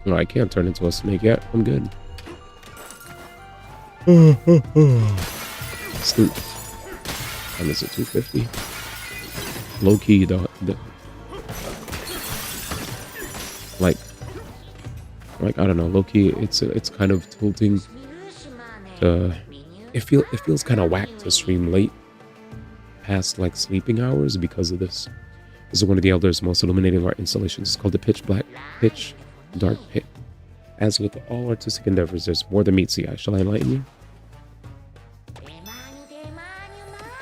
No, I can't turn into a snake yet. I'm good. Sleep. And is it 250? Low key, like I don't know, low key, it's kind of tilting. It feels kind of whack to stream late past like sleeping hours because of this. This is one of the Elder's most illuminating art installations. It's called the Pitch Dark Pit. As with all artistic endeavors, there's more than meets the eye. Shall I enlighten you?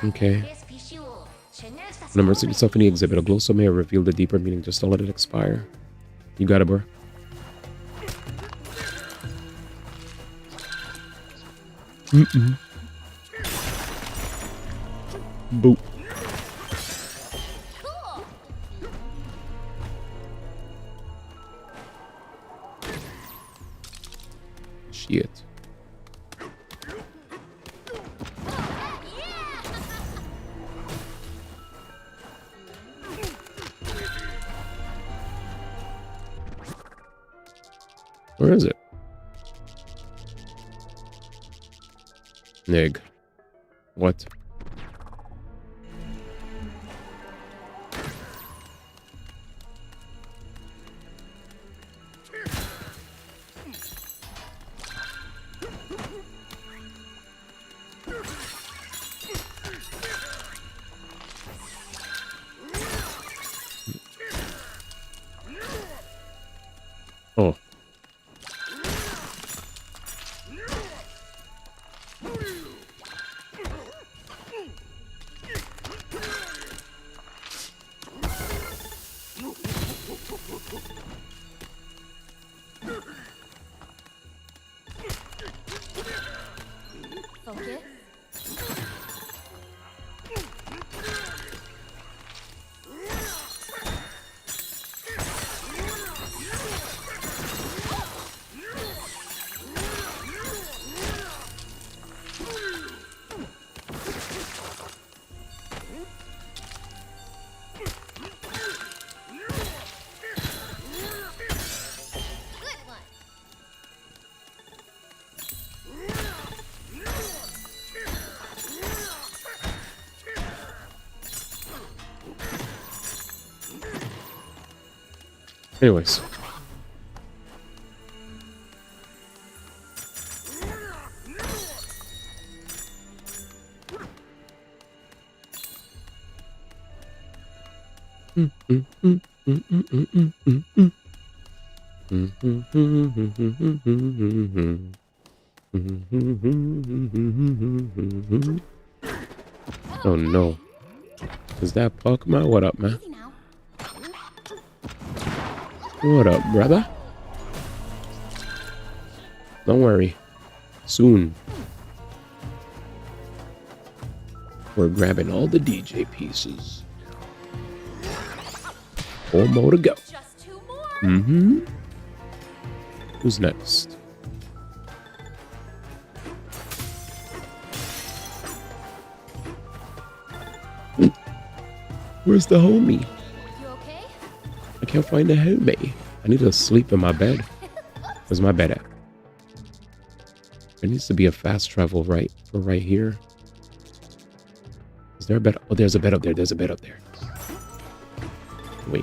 Okay. When immersing yourself in the exhibit, a glow so may reveal the deeper meaning. Just don't let it expire. You got it, bro. Boop. Shit. Where is it? Nig. What? Oh. Anyways. Oh no. Is that Pokemon? What up, man? What up, brother? Don't worry. Soon. We're grabbing all the DJ pieces. 4 more to go. Just 2 more. Mm-hmm. Who's next? Where's the homie? You okay? I can't find the homie. I need to sleep in my bed. Where's my bed at? There needs to be a fast travel right here. Is there a bed? Oh, there's a bed up there. There's a bed up there. Wait.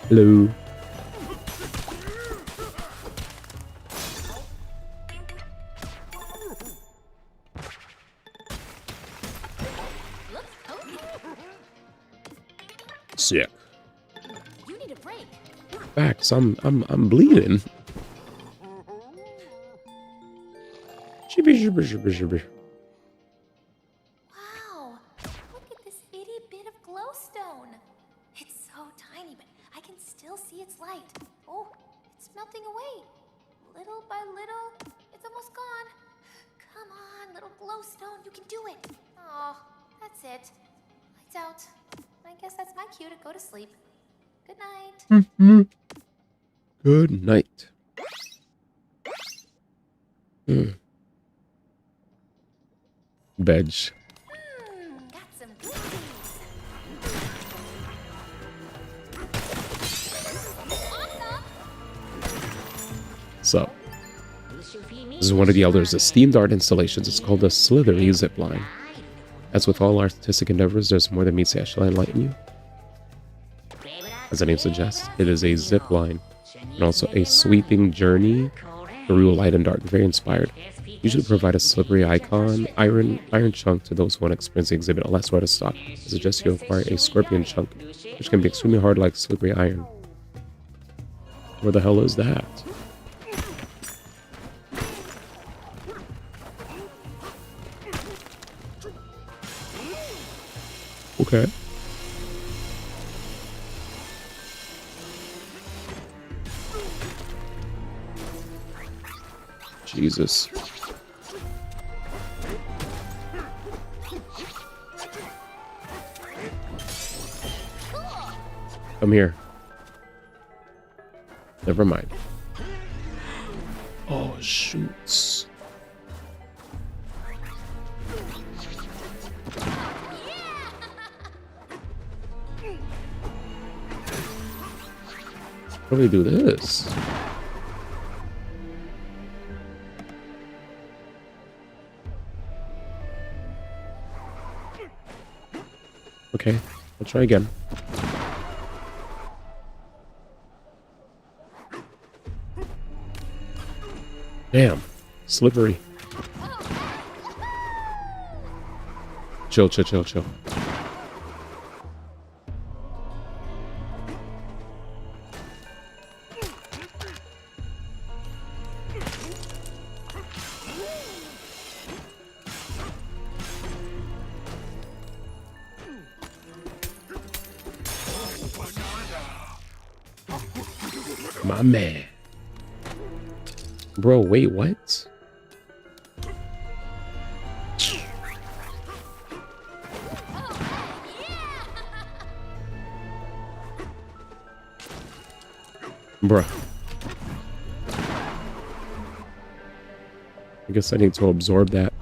Hello. Sick. You need a break. Facts. I'm bleeding. Wow, look at this itty bit of glowstone. It's so tiny, but I can still see its light. Oh, it's melting away. Little by little, it's almost gone. Come on, little glowstone, you can do it. Oh, that's it. Lights out. I guess that's my cue to go to sleep. Good night. Good night. Veg. Got some goodies. So, this is one of the Elder's esteemed art installations. It's called the Slithery Zipline. As with all artistic endeavors, there's more than meets the shall enlighten you. As the name suggests, it is a zip line and also a sweeping journey through light and dark. Very inspired. Usually provide a slippery iron chunk to those who want to experience the exhibit. Unless where to stop. I suggest you acquire a scorpion chunk, which can be extremely hard like slippery iron. Where the hell is that? Okay. Jesus. Come here. Never mind. Oh, shoots. How do we do this? Okay, I'll try again. Damn, slippery. Chill. My man. Bro, wait, what? Bruh. I guess I need to absorb that.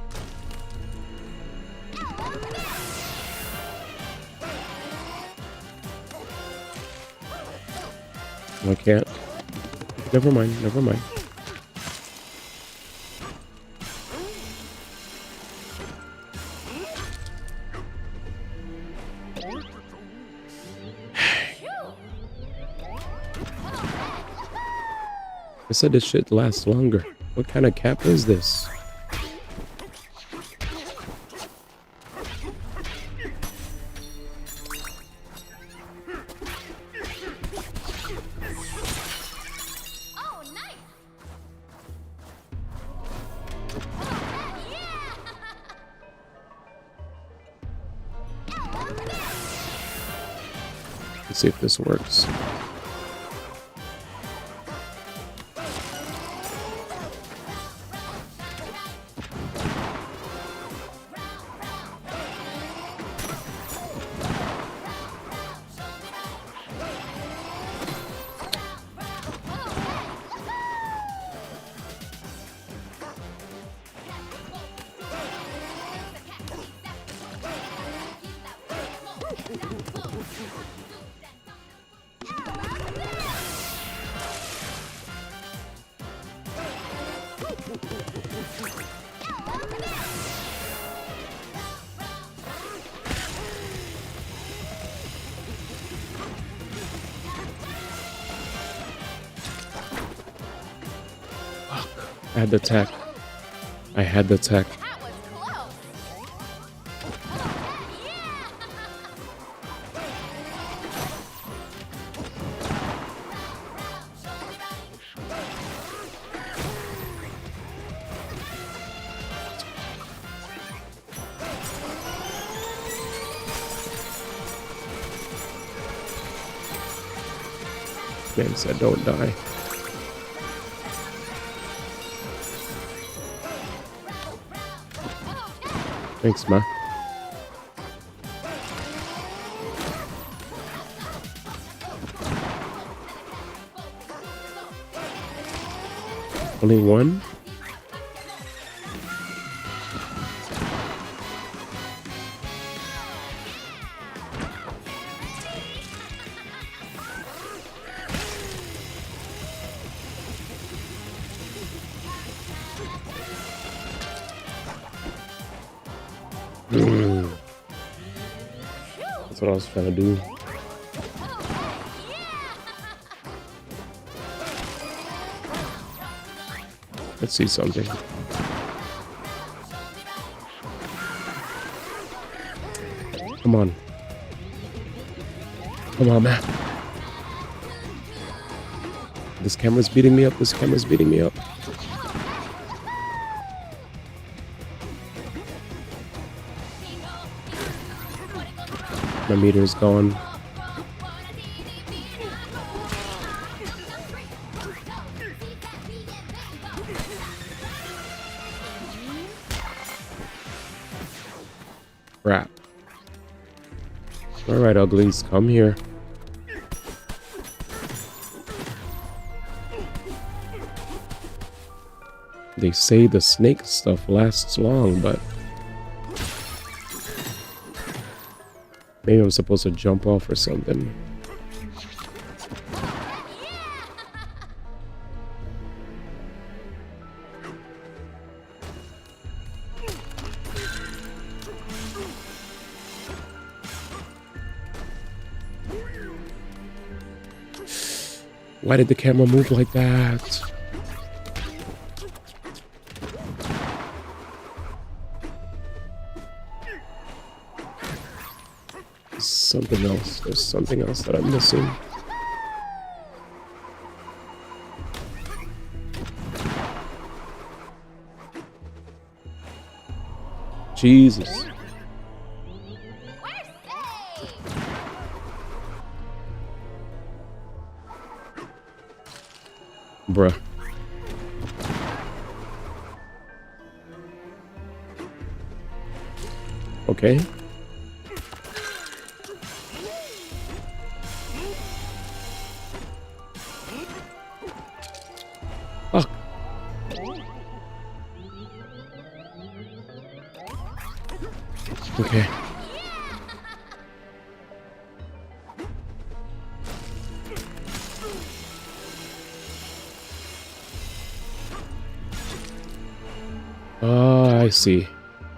I can't. Never mind. I said this shit lasts longer. What kind of cap is this? Oh, nice. Let's see if this works. I had the tech. I had the tech. Man said don't die. Thanks, ma. Only one? That's what I was trying to do. Let's see something. Come on. Come on, man. This camera's beating me up. This camera's beating me up. My meter's gone. Crap. Alright, uglies, come here. They say the snake stuff lasts long, but maybe I'm supposed to jump off or something. Why did the camera move like that? Something else. There's something else that I'm missing. Jesus. Bruh. Okay. Fuck. Okay. I see.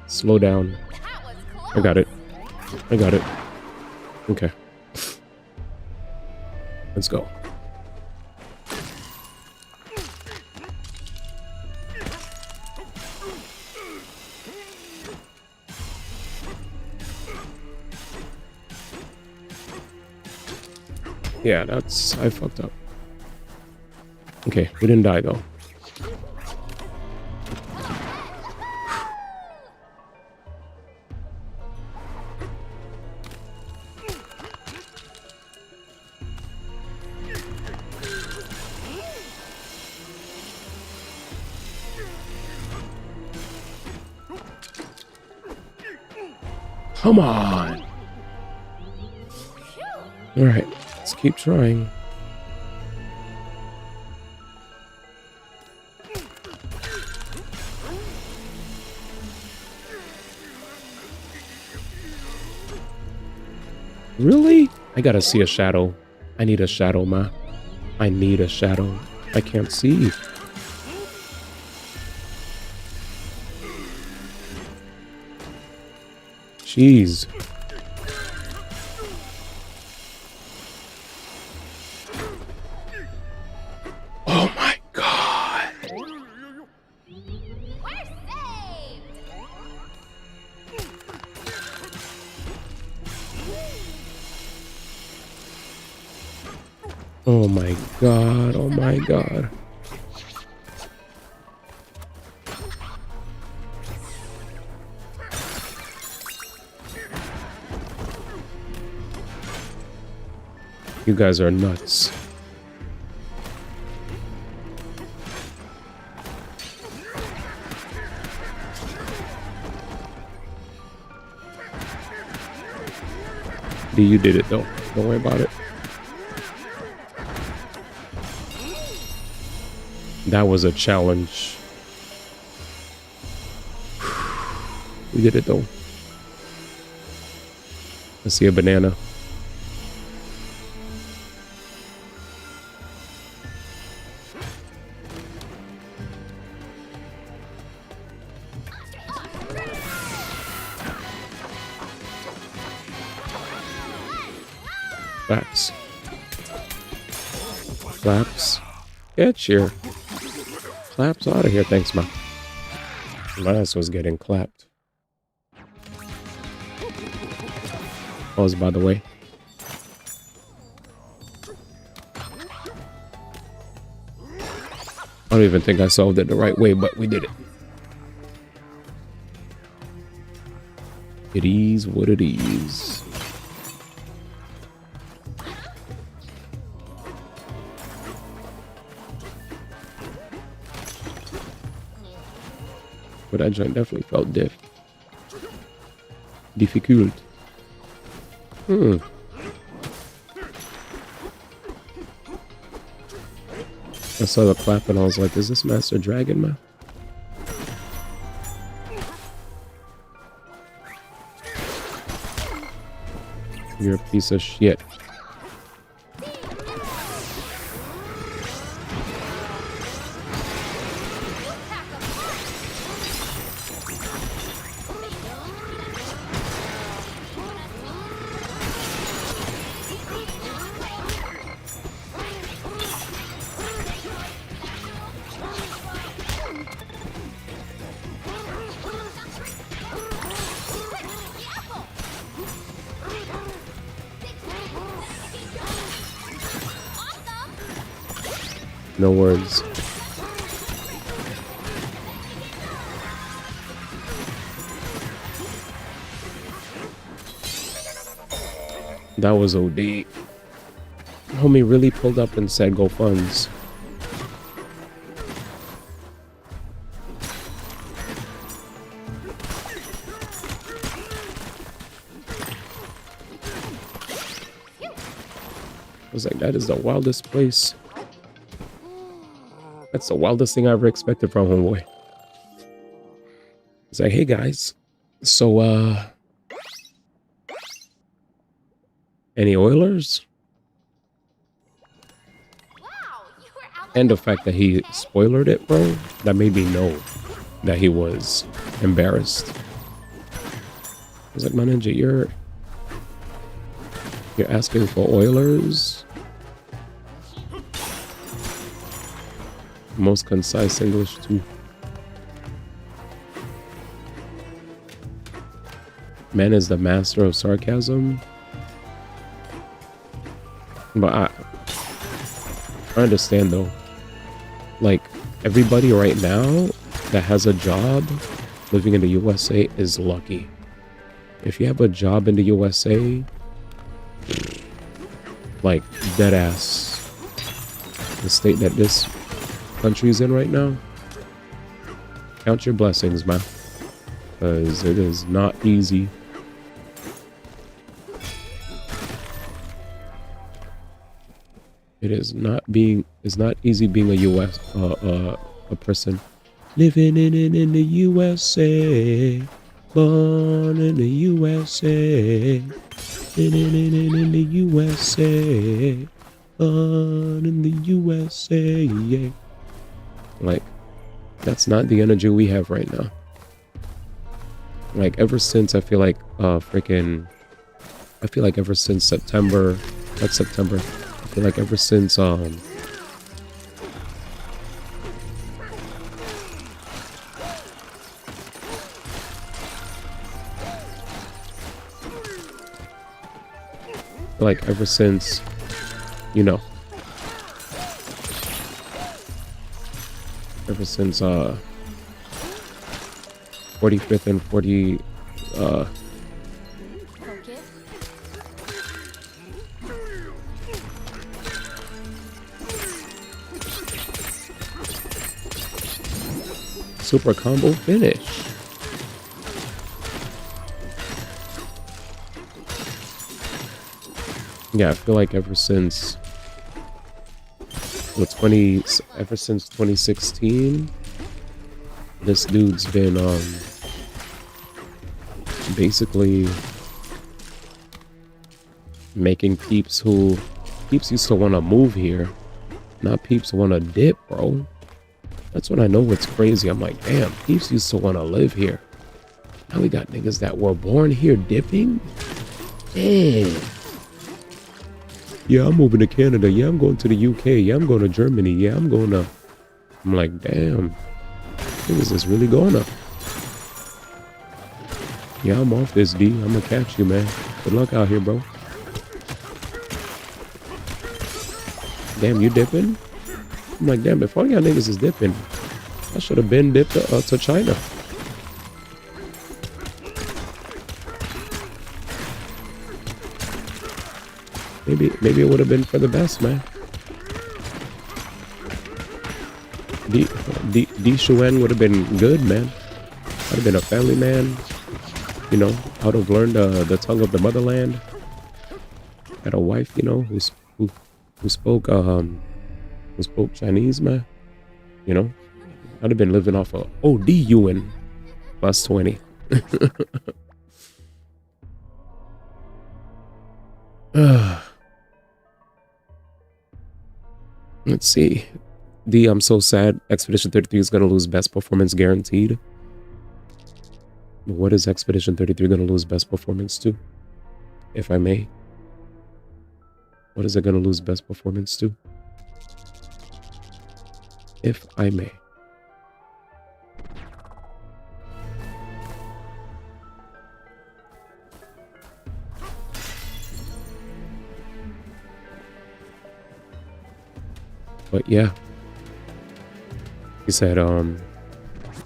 Slow down. I got it. I got it. Okay. Let's go. Yeah, that's... I fucked up. Okay, we didn't die, though. Come on. All right, let's keep trying. Really? I gotta see a shadow. I need a shadow, ma. I need a shadow. I can't see. Jeez. Oh my god. We're saved! Oh my god. Oh my god. You guys are nuts. You did it though. Don't worry about it. That was a challenge. We did it though. I see a banana. Flaps. Flaps. Get your flaps out of here. Thanks, ma. My ass was getting clapped. Pause, by the way. I don't even think I solved it the right way, but we did it. It is what it is. But that joint definitely felt difficult. I saw the clap and I was like, is this Master Dragon, man? You're a piece of shit. No words. That was OD. Homie really pulled up and said go funds. I was like, that is the wildest place. That's the wildest thing I ever expected from homeboy. It's like, hey guys, so any Oilers? And the fact that he spoiled it, bro, that made me know that he was embarrassed. I was like, my ninja, you're asking for Oilers? Most concise English too. Man is the master of sarcasm. But I understand though. Like, everybody right now that has a job living in the USA is lucky. If you have a job in the USA, like dead ass, the state that this country's in right now, count your blessings, man. Because it is not easy. It's not easy being a US a person living in the USA, born in the USA, in the USA, born in the USA. Like, that's not the energy we have right now. Like, ever since I feel like ever since September, not September, I feel like ever since like ever since, you know, ever since 45th and 40 super combo finish. Yeah, I feel like ever since ever since 2016, this dude's been basically making peeps used to want to move here, not peeps want to dip, bro. That's when I know what's crazy. I'm like, damn, peeps used to want to live here. Now we got niggas that were born here dipping. Damn. Yeah, I'm moving to Canada. Yeah, I'm going to the UK. Yeah, I'm going to Germany. Yeah, I'm like, damn. Niggas is really going up. Yeah, I'm off this, D. I'm gonna catch you, man. Good luck out here, bro. Damn, you dipping? I'm like, damn, if all y'all niggas is dipping, I should have been dipped to China. Maybe it would have been for the best, man. D Shuen would have been good, man. I'd have been a family man. You know, I would have learned the tongue of the motherland. Had a wife, you know, who spoke Chinese, man. You know, I'd have been living off of ODUN plus 20. Let's see. D, I'm so sad. Expedition 33 is going to lose best performance guaranteed. What is Expedition 33 going to lose best performance to? If I may. What is it going to lose best performance to? If I may. But yeah. He said,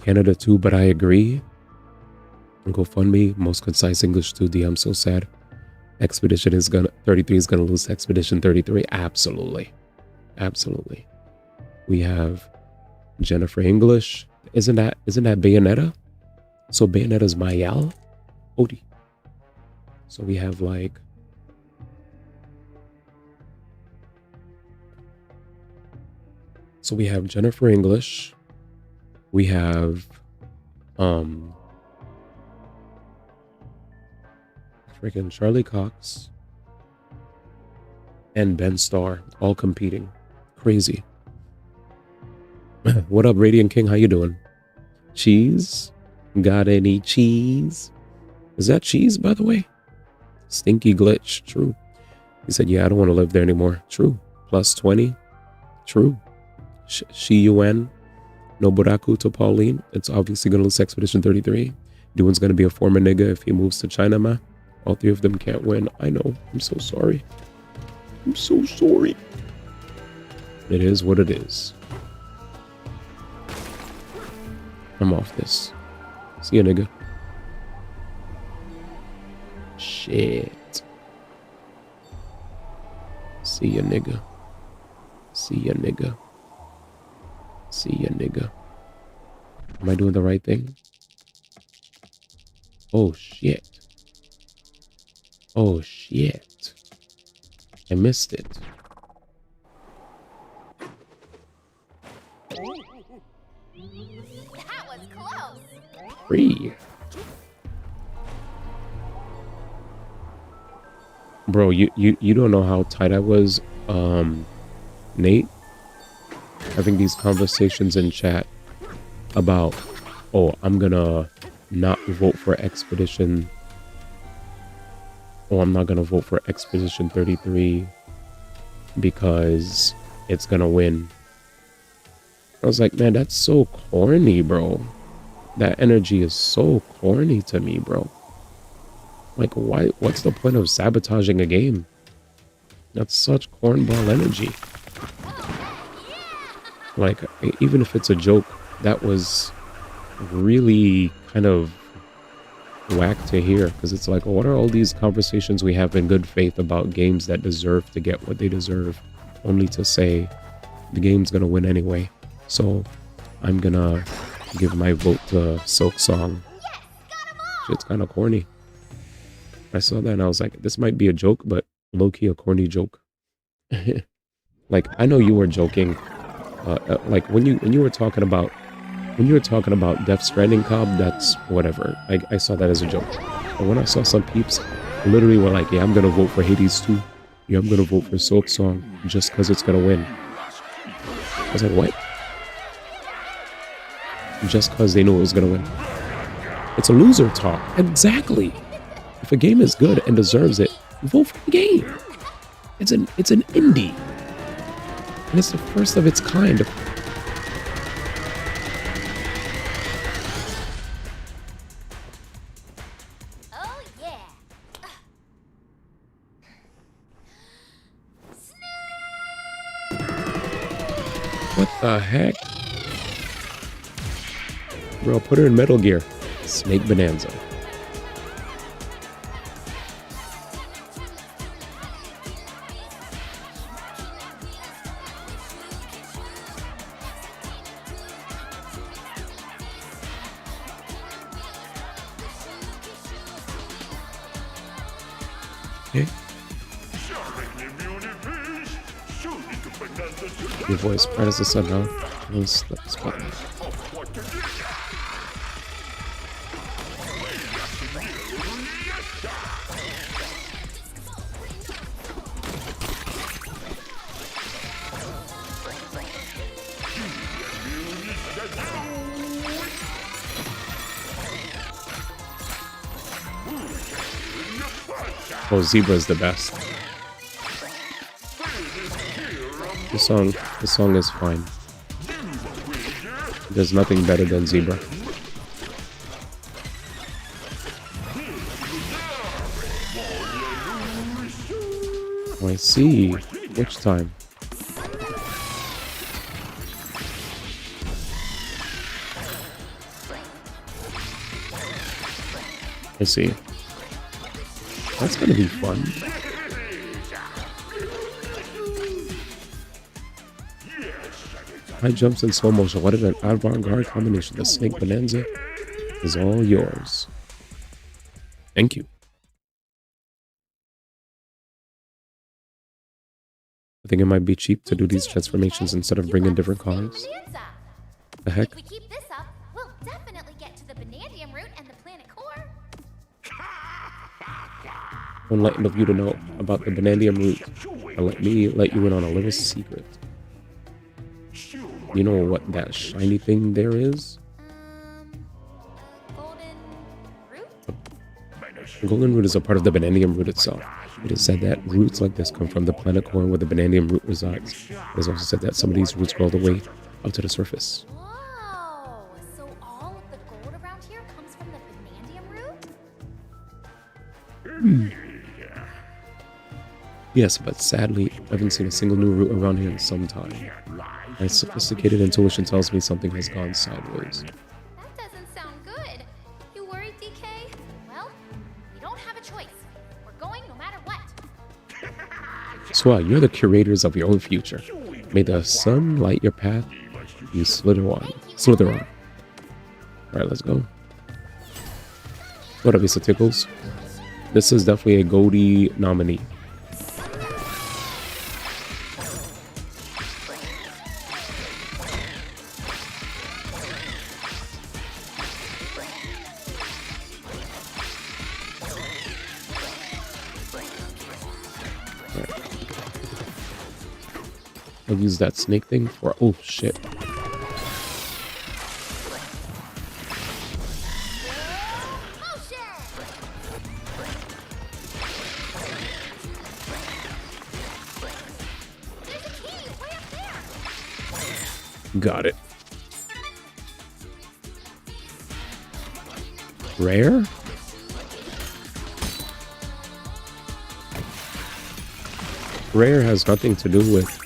Canada too, but I agree. GoFundMe, most concise English 2D. I'm so sad. Expedition 33 is gonna lose Expedition 33. Absolutely. Absolutely. We have Jennifer English. Isn't that Bayonetta? So Bayonetta's Mayal? Odie. So we have like Jennifer English. We have freaking Charlie Cox and Ben Starr all competing. Crazy. What up, Radiant King? How you doing? Cheese? Got any cheese? Is that cheese, by the way? Stinky glitch. True. He said, yeah, I don't want to live there anymore. True. Plus 20. True. Shi-Yuen. Noburaku to Pauline. It's obviously going to lose Expedition 33. Duan's going to be a former nigga if he moves to China, ma. All three of them can't win. I know. I'm so sorry. I'm so sorry. It is what it is. I'm off this. See ya, nigga. Shit. See ya, nigga. See ya, nigga. See ya, nigga. Am I doing the right thing? Oh, shit. Oh, shit. I missed it. That was close. Free. Bro, you don't know how tight I was, Nate, having these conversations in chat about, oh, I'm gonna not vote for Expedition. Oh, I'm not gonna vote for Expedition 33 because it's gonna win. I was like, man, that's so corny, bro. That energy is so corny to me, bro. Like, why? What's the point of sabotaging a game? That's such cornball energy. Like, even if it's a joke, that was really kind of whack to hear. Because it's like, what are all these conversations we have in good faith about games that deserve to get what they deserve, only to say the game's gonna win anyway. So I'm gonna give my vote to Silk Song. Shit's kind of corny. I saw that and I was like, this might be a joke, but low-key a corny joke. Like, I know you were joking. Like when you were talking about Death Stranding Cobb, that's whatever. I saw that as a joke. But when I saw some peeps literally were like, yeah, I'm gonna vote for Hades 2. Yeah, I'm gonna vote for Silk Song just because it's gonna win. I was like, what? Just because they knew it was gonna win. It's a loser talk. Exactly. If a game is good and deserves it, vote for the game. It's an indie. And it's the first of its kind. Oh yeah. What the heck? Bro, put her in Metal Gear. Snake Bonanza. Okay. Your voice, bright as the sun, huh? Let's spot that. Oh, Zebra's the best. The song is fine. There's nothing better than Zebra. Oh, I see. Which time? I see. That's gonna be fun. High jumps in slow motion. What an avant-garde combination. The Snake Bonanza is all yours. Thank you. I think it might be cheap to do these transformations instead of bringing different cars. The heck? If we keep this up, we'll definitely get to the Banandium route and the planet core. I'll enlighten of you to know about the Banandium route. Let me let you in on a little secret. You know what that shiny thing there is? Golden root? The golden root is a part of the Banandium root itself. It is said that roots like this come from the planet core where the Banandium root resides. It is also said that some of these roots grow all the way up to the surface. Whoa! So all of the gold around here comes from the Banandium root? Yes, but sadly, I haven't seen a single new route around here in some time. My sophisticated intuition tells me something has gone sideways. That doesn't sound good. You worried, DK? Well, we don't have a choice. We're going no matter what. Swell, you're the curators of your own future. May the sun light your path. You slither on. Alright, let's go. What up, Mr. Tickles? This is definitely a Goldie nominee. I'll use that snake thing for... Oh, shit. Got it. Rare? Rare has nothing to do with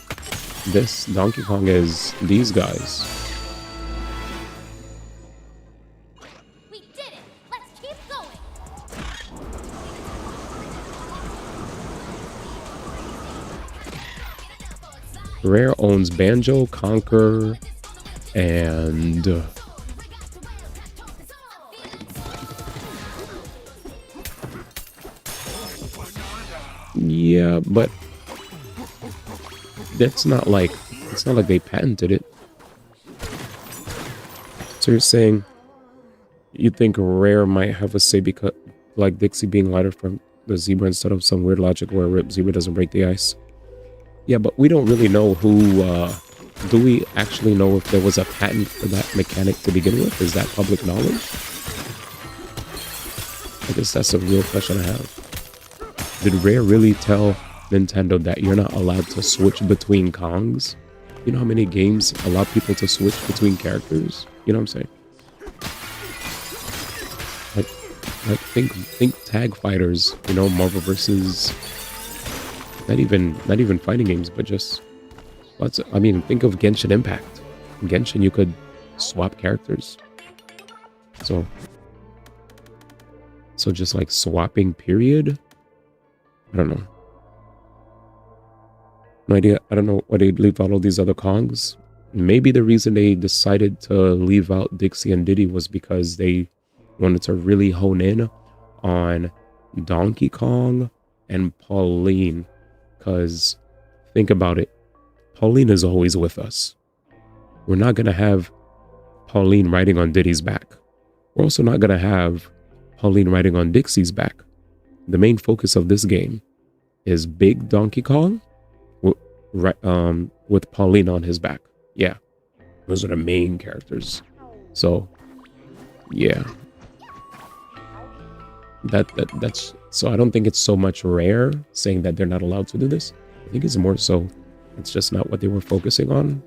this. Donkey Kong is these guys. We did it! Let's keep going! Rare owns Banjo, Conquer, and... yeah, but... it's not like they patented it. So you're saying you think Rare might have a say because, like Dixie being lighter from the zebra instead of some weird logic where Rip Zebra doesn't break the ice? Yeah, but we don't really know who, do we actually know if there was a patent for that mechanic to begin with? Is that public knowledge? I guess that's a real question I have. Did Rare really tell Nintendo that you're not allowed to switch between Kongs? You know how many games allow people to switch between characters? You know what I'm saying? Like think tag fighters, you know, Marvel versus not even fighting games, but just lots of, I mean, think of Genshin Impact. In Genshin you could swap characters. So just like swapping period? I don't know. No idea. I don't know why they leave out all these other Kongs. Maybe the reason they decided to leave out Dixie and Diddy was because they wanted to really hone in on Donkey Kong and Pauline. Because think about it. Pauline is always with us. We're not going to have Pauline riding on Diddy's back. We're also not going to have Pauline riding on Dixie's back. The main focus of this game is big Donkey Kong with Pauline on his back. Yeah, those are the main characters. So yeah, that's so I don't think it's so much Rare saying that they're not allowed to do this. I think it's more so it's just not what they were focusing on.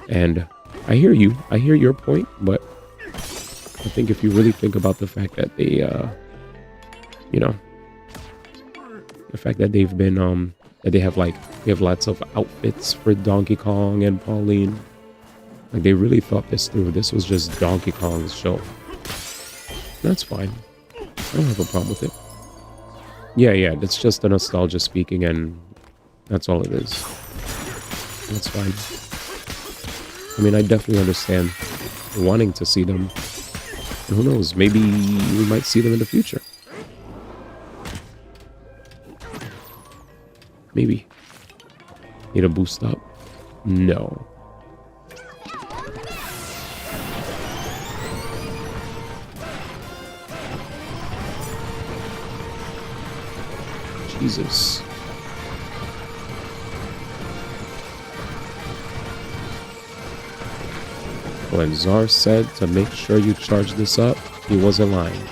And I hear you, I hear your point, but I think if you really think about the fact that they you know, the fact that they've been that they have lots of outfits for Donkey Kong and Pauline. Like they really thought this through. This was just Donkey Kong's show. That's fine. I don't have a problem with it. Yeah, that's just the nostalgia speaking, and that's all it is. That's fine. I mean, I definitely understand wanting to see them. And who knows, maybe we might see them in the future. Maybe. Need a boost up? No. Jesus. When Czar said to make sure you charge this up, he wasn't lying.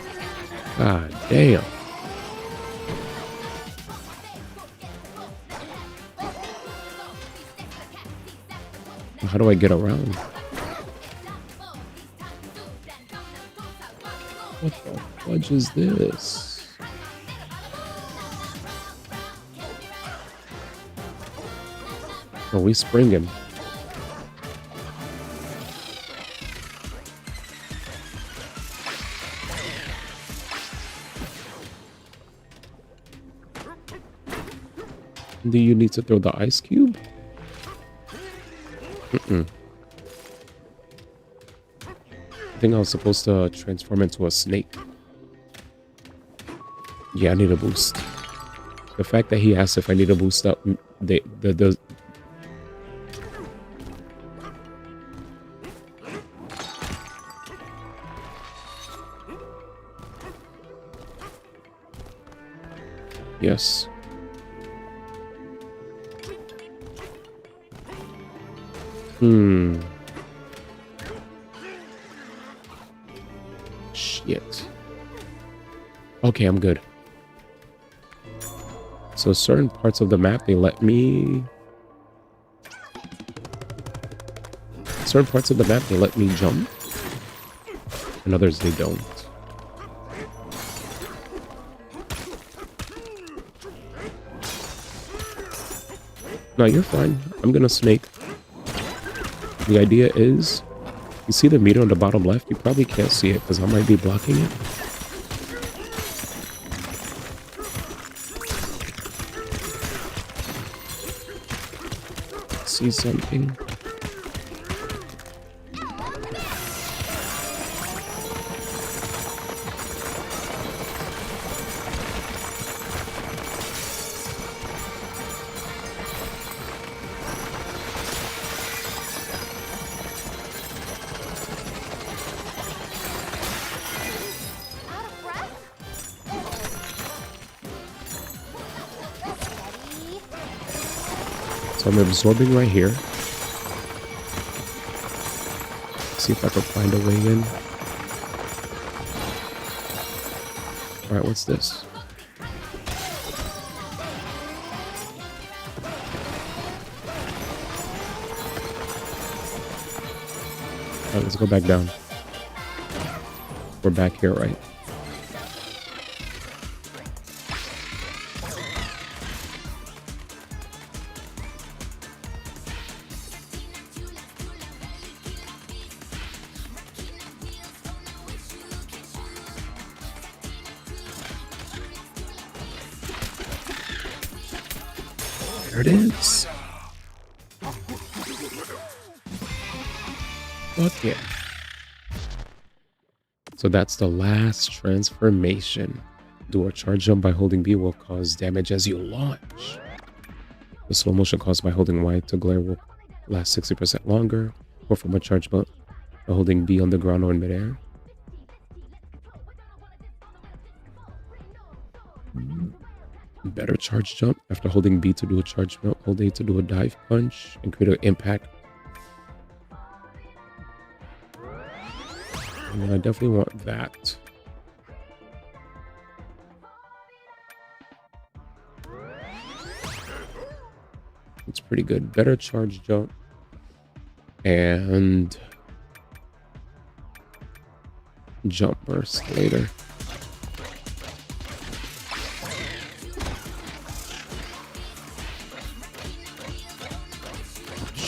God damn. How do I get around? What the fudge is this? Oh, we springing. Do you need to throw the ice cube? I think I was supposed to transform into a snake. Yeah, I need a boost. The fact that he asked if I need a boost up, the yes. Shit. Okay, I'm good. So certain parts of the map, they let me... Certain parts of the map, they let me jump. And others, they don't. No, you're fine. I'm gonna snake. The idea is, you see the meter on the bottom left? You probably can't see it because I might be blocking it. See something? So I'm absorbing right here. See if I can find a way in. Alright, what's this? Alright, let's go back down. We're back here, right? There it is. Fuck yeah. So that's the last transformation. Do a charge jump by holding B will cause damage as you launch. The slow motion caused by holding Y to glare will last 60% longer. Or from a charge jump by holding B on the ground or in midair. Better charge jump after holding B to do a charge jump, hold A to do a dive punch and create an impact. And I definitely want that. It's pretty good. Better charge jump and jump burst later.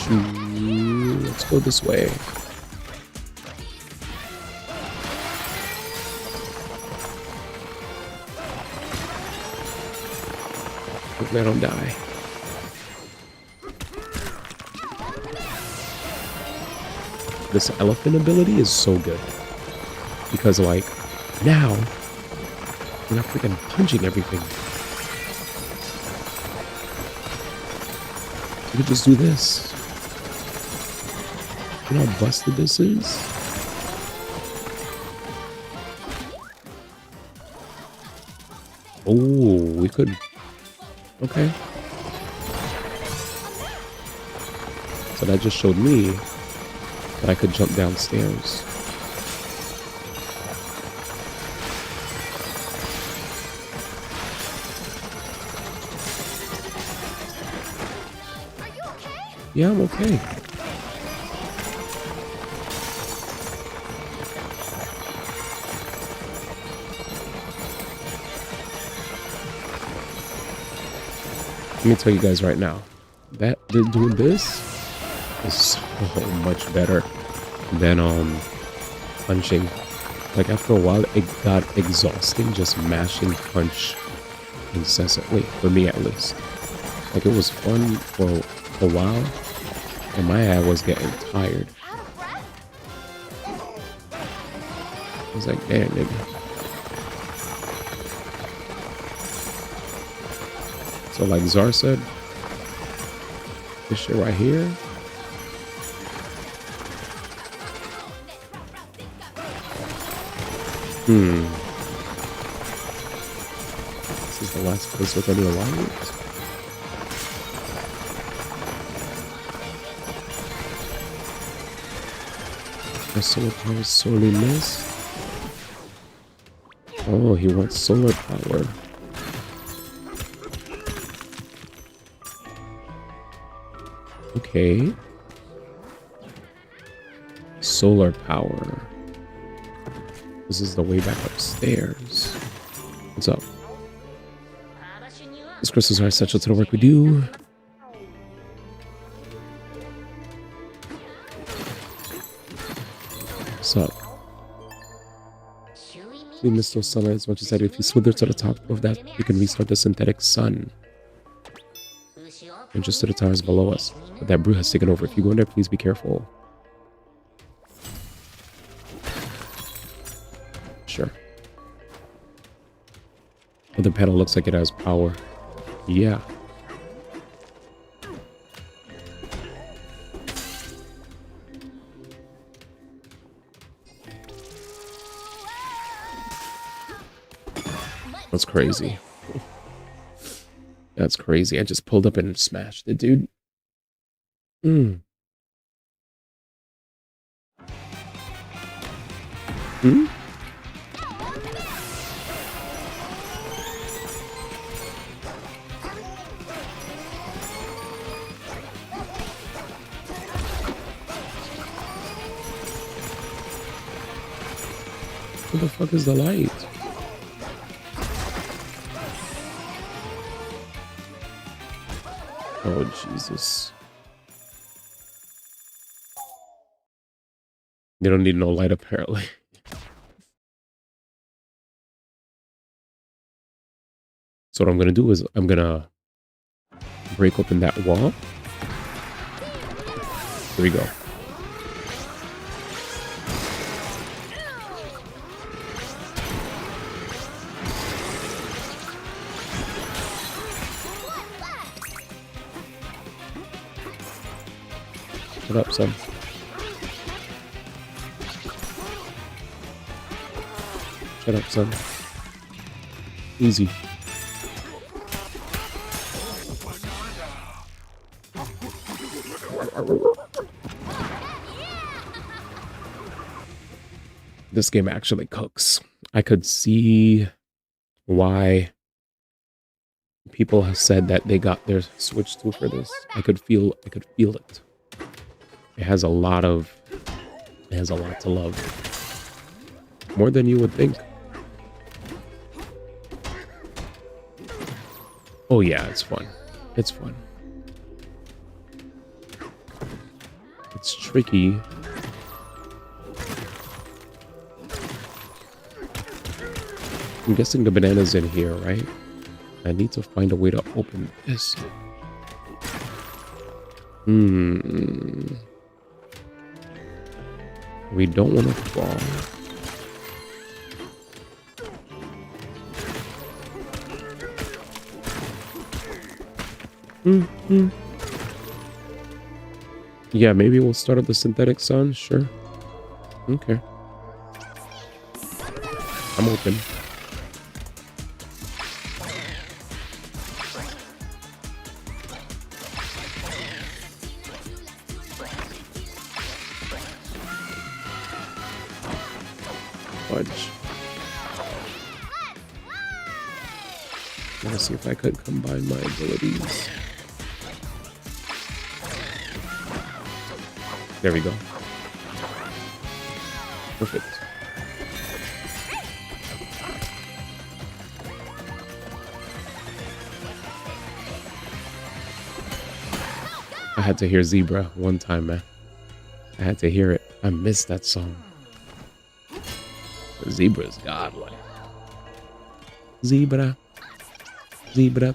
Let's go this way. Hopefully I don't die. This elephant ability is so good. Because like, now, we're not freaking punching everything. You could just do this. You know how busted this is? Oh, we could... Okay. So that just showed me that I could jump downstairs. Are you okay? Yeah, I'm okay. Let me tell you guys right now, doing this is so much better than punching. Like after a while, it got exhausting just mashing punch incessantly, for me at least. Like it was fun for a while, and my head was getting tired. I was like, damn, nigga. So like Zar said, this shit right here. This is the last place with any alignment. The solar power is sorely missed. Oh, he wants solar power. Okay. Solar power. This is the way back upstairs. What's up? These crystals are essential to the work we do. What's up? We miss those sunlight as much as I do. If you slither to the top of that, you can restart the synthetic sun. And just to the towers below us. But that brew has taken over. If you go in there, please be careful. Sure. Well, the panel looks like it has power. Yeah. That's crazy. That's crazy. I just pulled up and smashed it, dude. What the fuck is the light? Oh, Jesus. They don't need no light, apparently. So what I'm going to do is I'm going to break open that wall. Here we go. Shut up, son. Shut up, son. Easy. This game actually cooks. I could see why people have said that they got their Switch 2 for this. I could feel it. It has a lot to love. More than you would think. Oh yeah, it's fun. It's fun. It's tricky. I'm guessing the banana's in here, right? I need to find a way to open this. We don't want to fall. Yeah, maybe we'll start up the synthetic sun. Sure. Okay. I'm open. Fudge. Let's see if I could combine my abilities. There we go. Perfect. had to hear Zebra one time, man. I had to hear it. I missed that song. Zebra's godlike. Zebra. Zebra.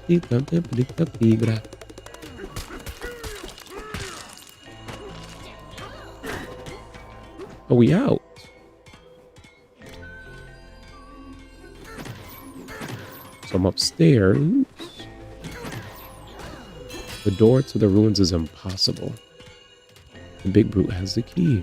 Zebra. Oh, we out. So I'm upstairs. The door to the ruins is impossible. The big brute has the key.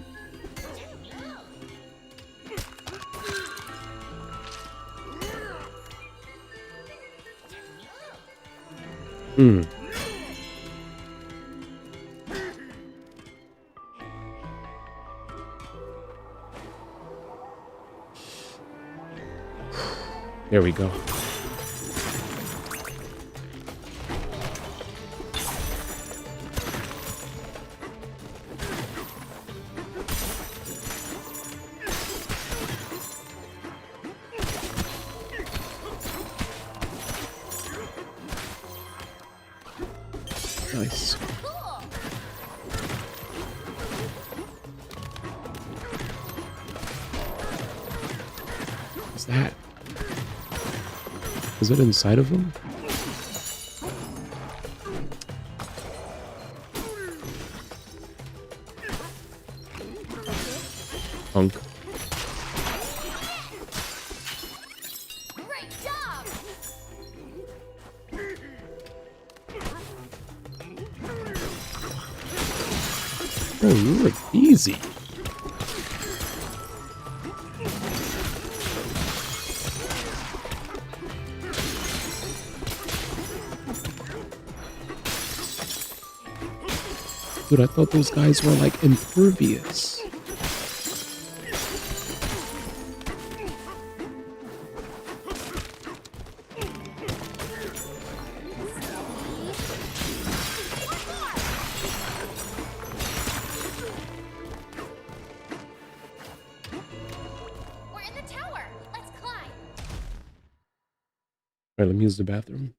There we go. Nice. What's that? Is it inside of him? Punk. Great job! Oh, you were easy. Dude, I thought those guys were like impervious. We're in the tower. Let's climb. All right, let me use the bathroom.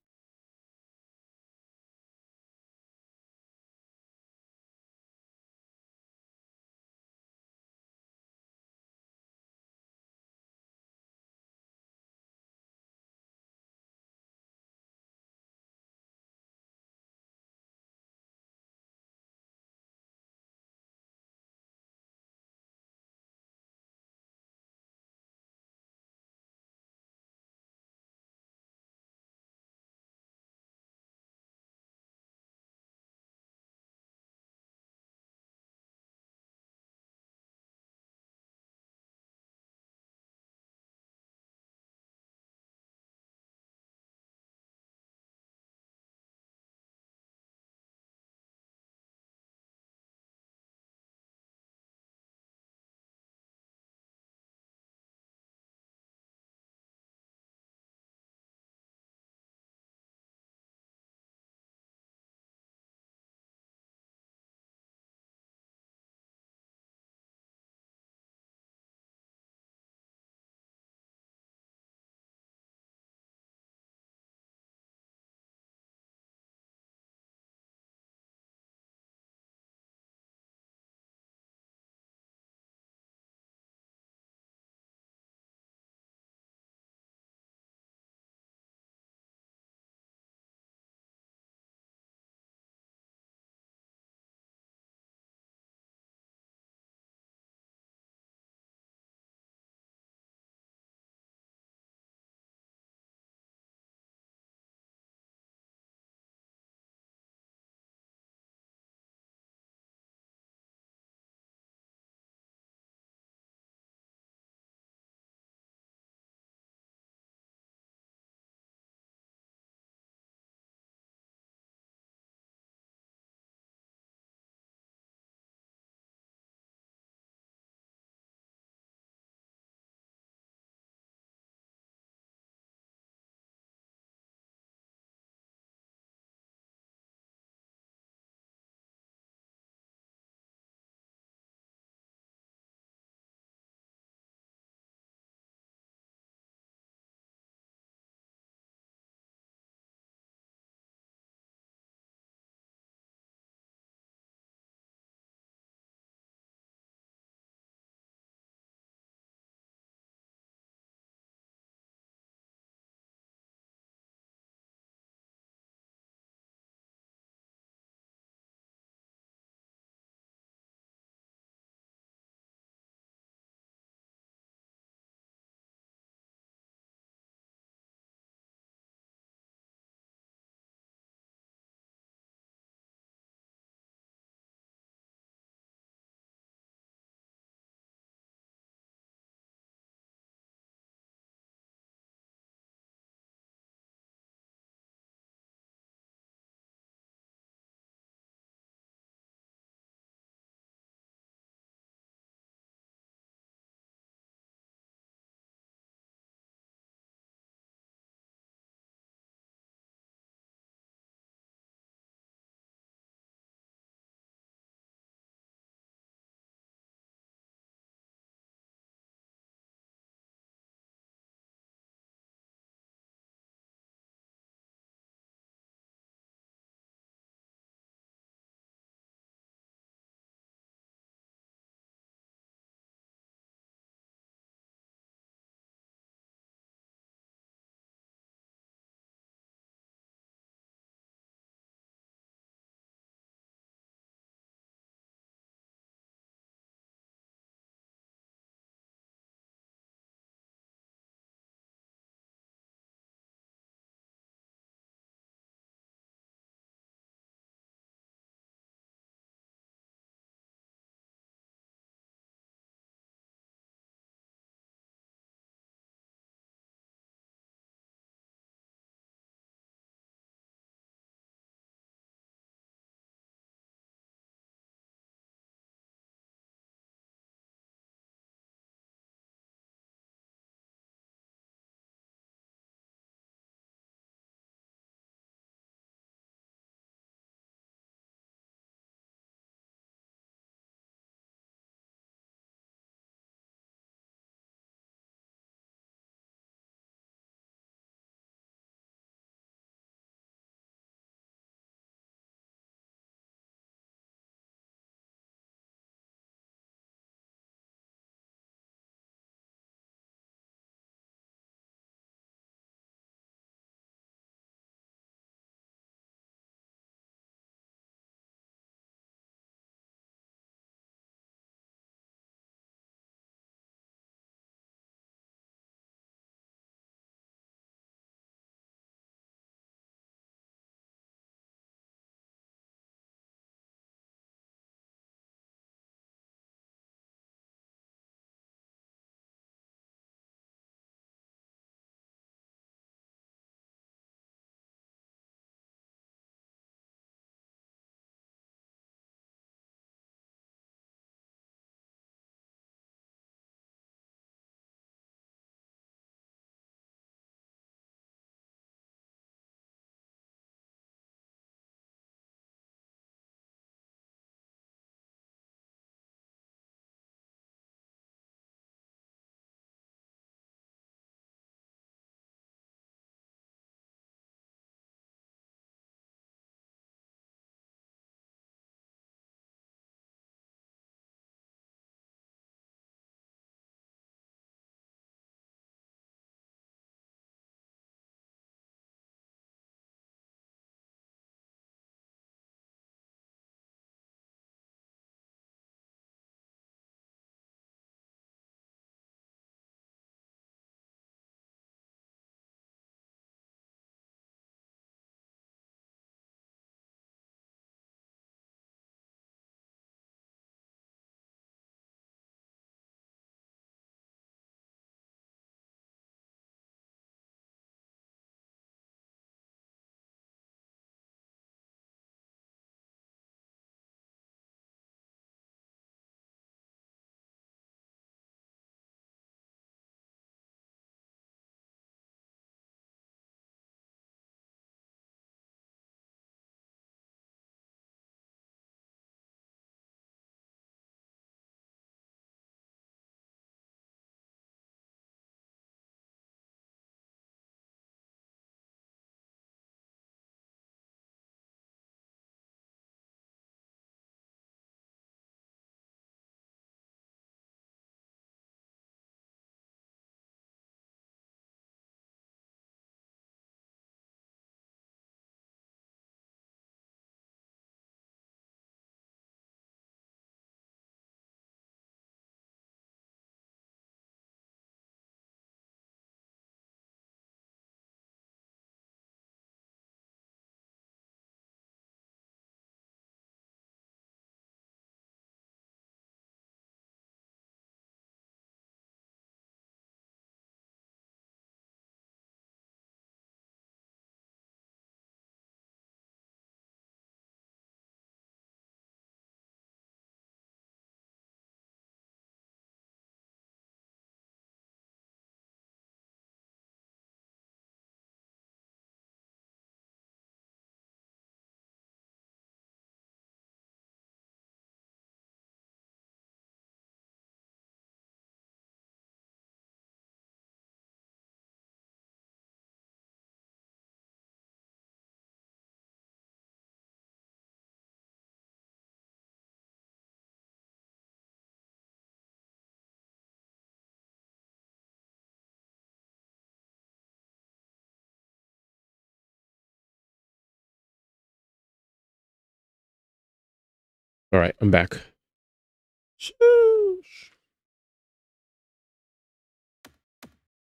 All right, I'm back.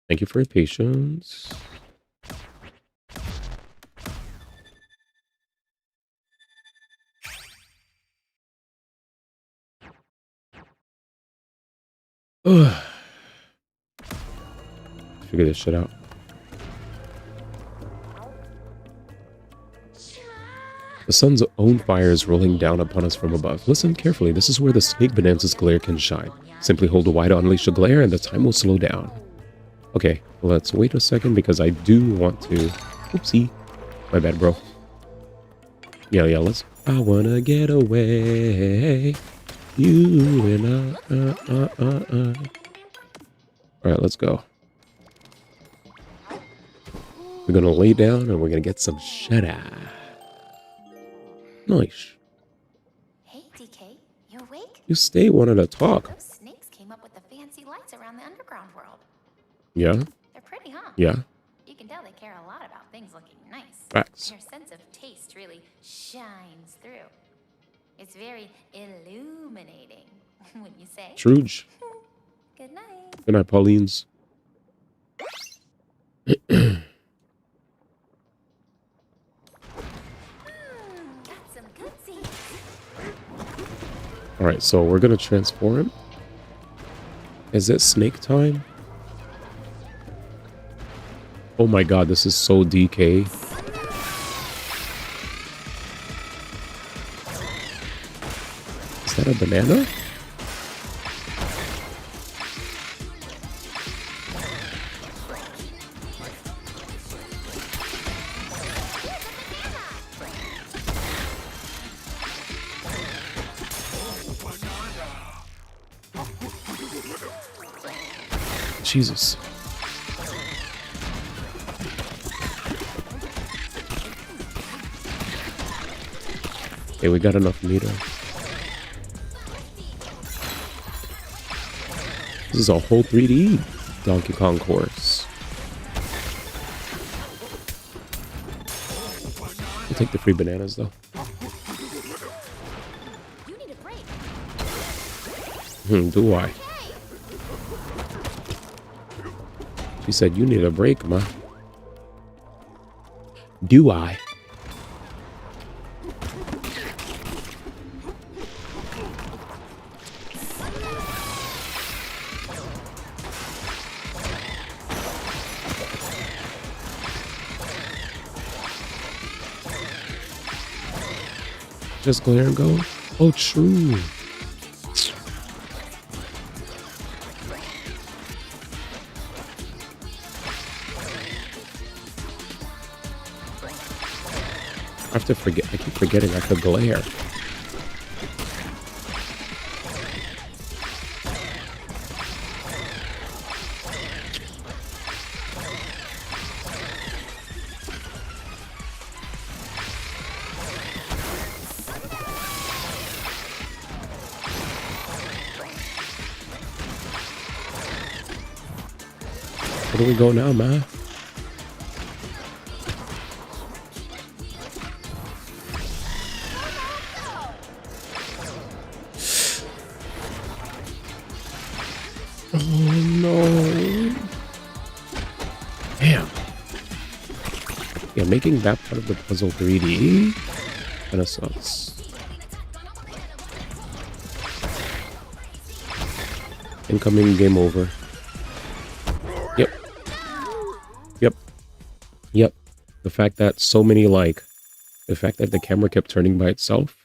Thank you for your patience. Figure this shit out. The sun's own fire is rolling down upon us from above. Listen carefully. This is where the snake bonanza's glare can shine. Simply hold a wide to unleash the glare and the time will slow down. Okay, let's wait a second because I do want to... Oopsie. My bad, bro. Yeah, let's... I wanna get away. You and I. Alright, let's go. We're gonna lay down and we're gonna get some shut-eye. Nice. Hey, DK, you awake? You stay wanting to talk. Those snakes came up with the fancy lights around the underground world. Yeah? They're pretty, huh? Yeah. You can tell they care a lot about things looking nice. Facts. Their sense of taste really shines through. It's very illuminating, wouldn't you say? Truge. Good night. Good night, Paulines. Alright, so we're gonna transform him. Is it snake time? Oh my god, this is so DK. Is that a banana? Jesus. Okay, we got enough meter. This is a whole 3D Donkey Kong course. I'll take the free bananas though. Do I? She said, you need a break, ma. Do I? Just glare and go? Oh, true. I keep forgetting I could glare. Where do we go now, man? Oh no. Damn. Yeah, making that part of the puzzle 3D kind of sucks. Incoming, game over. Yep. Yep. The fact that so many, the fact that the camera kept turning by itself.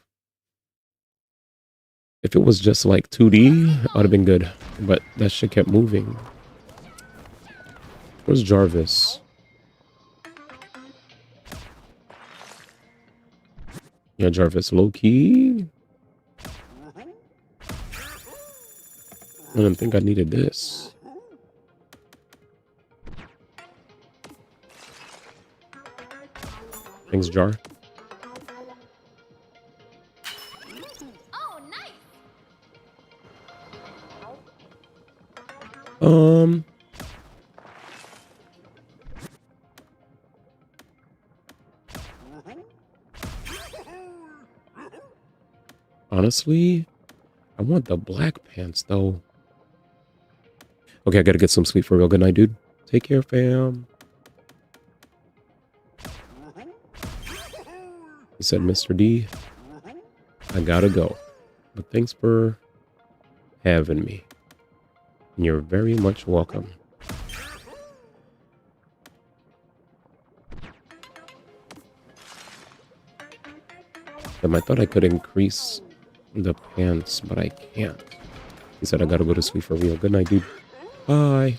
If it was just like 2D, I'd have been good. But that shit kept moving. Where's Jarvis? Yeah, Jarvis, low key. I didn't think I needed this. Thanks, Jar. Honestly, I want the black pants, though. Okay, I gotta get some sleep for real. Good night, dude. Take care, fam. He said, Mr. D, I gotta go. But thanks for having me. And you're very much welcome. I thought I could increase the pants, but I can't. He said I gotta go to sleep for real. Good night, dude. Bye.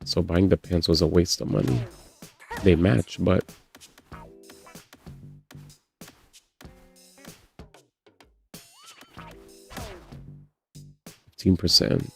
So buying the pants was a waste of money. They match, but... 15%.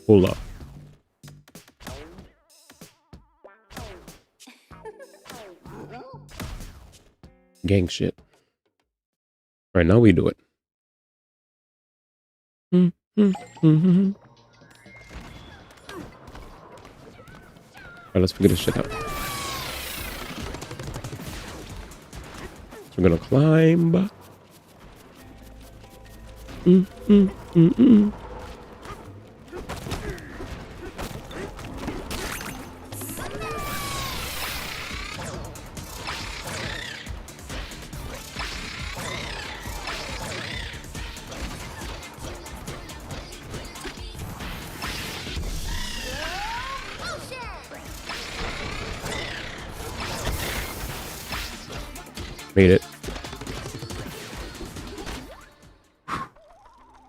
Hold up. Gang shit. All right, now we do it. All right, let's figure this shit out. So we're gonna climb. Made it.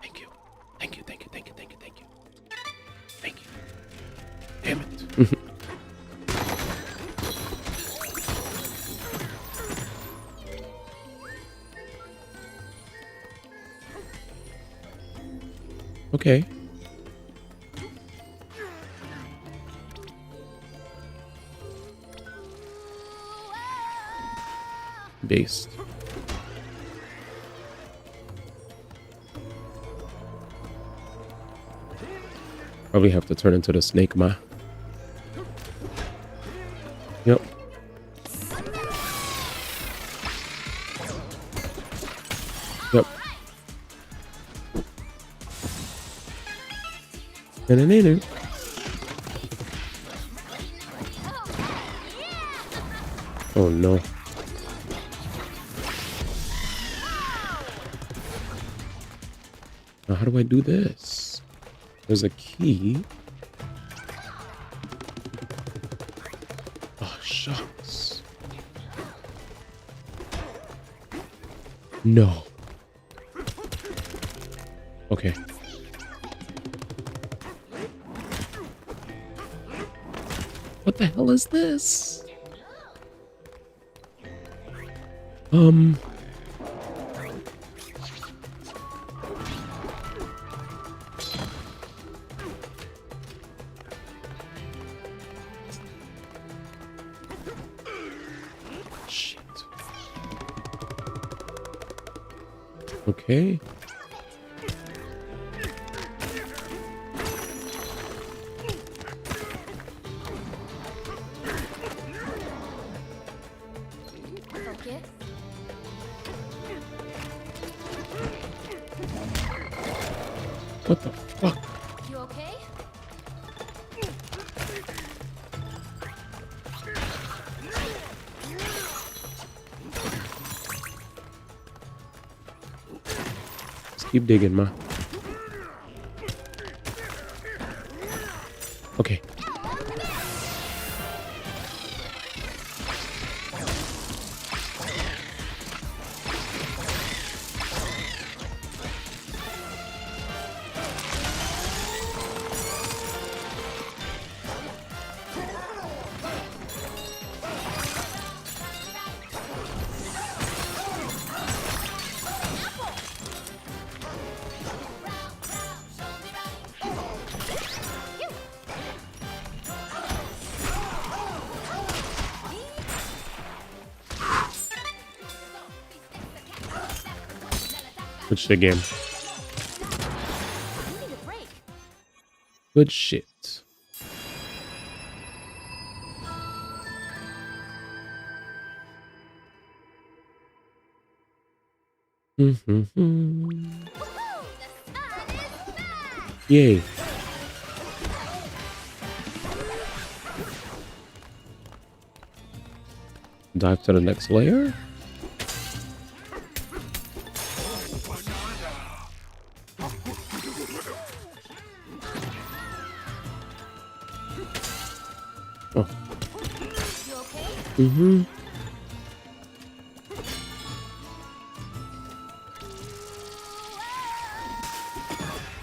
Thank you. Thank you, thank you, thank you, thank you, thank you. Thank you. Damn it. Okay. Based. Probably have to turn into the snake ma. Yep. Yep. Oh no. Now, how do I do this? There's a key. Oh, shucks. No. Okay. What the hell is this? Shit. Okay. What the fuck? You okay? Just keep digging, ma. Okay. Good shit, game. Good shit. Yay. Dive to the next layer. Oh. Mm-hmm.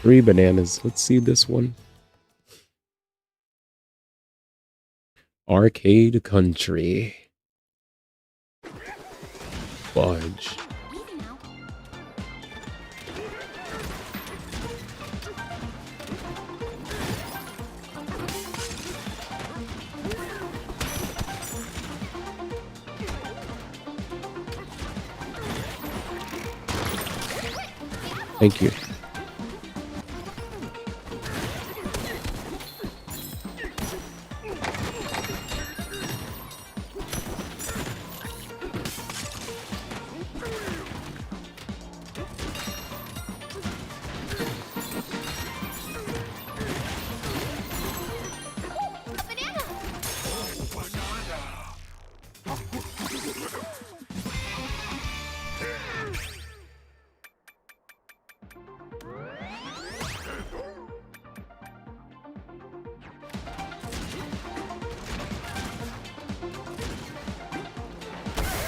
3 bananas. Let's see this one. Arcade Country. Fudge. Thank you.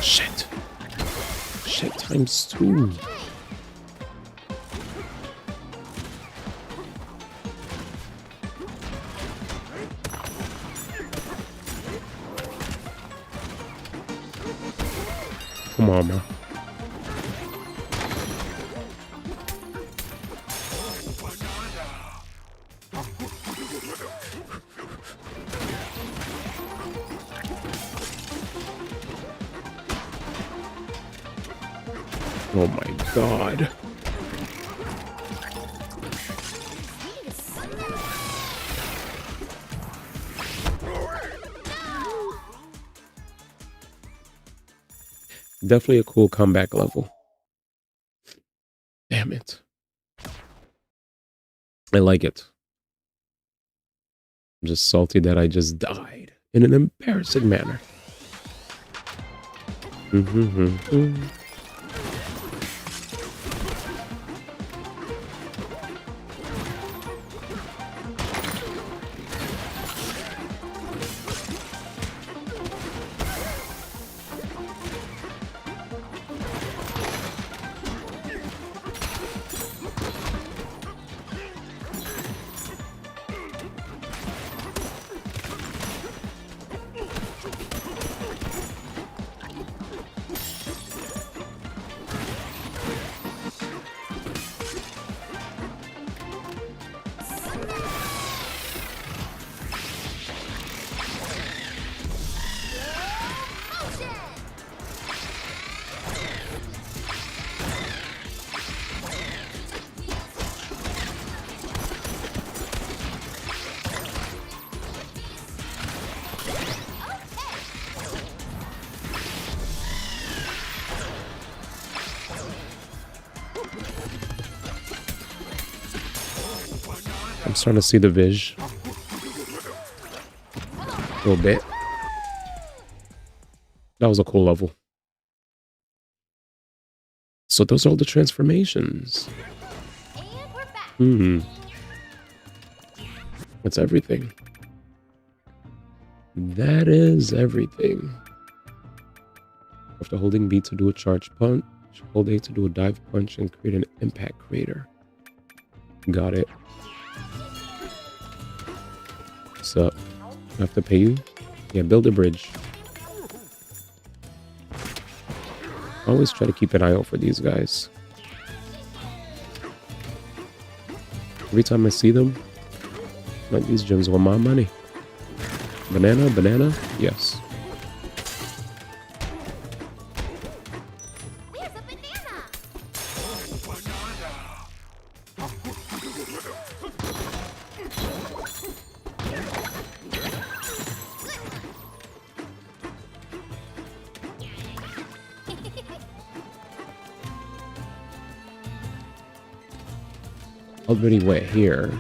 Shit. Shit times 2. Come on, man. Oh my god. Definitely a cool comeback level. Damn it. I like it. I'm just salty that I just died in an embarrassing manner. I'm starting to see the vision. A little bit. That was a cool level. So those are all the transformations. That's everything. That is everything. After holding B to do a charge punch, hold A to do a dive punch and create an impact crater. Got it. What's up? I have to pay you? Yeah, build a bridge. I always try to keep an eye out for these guys. Every time I see them, like these gems want my money. Banana, banana, yes. There's a banana! already wet here.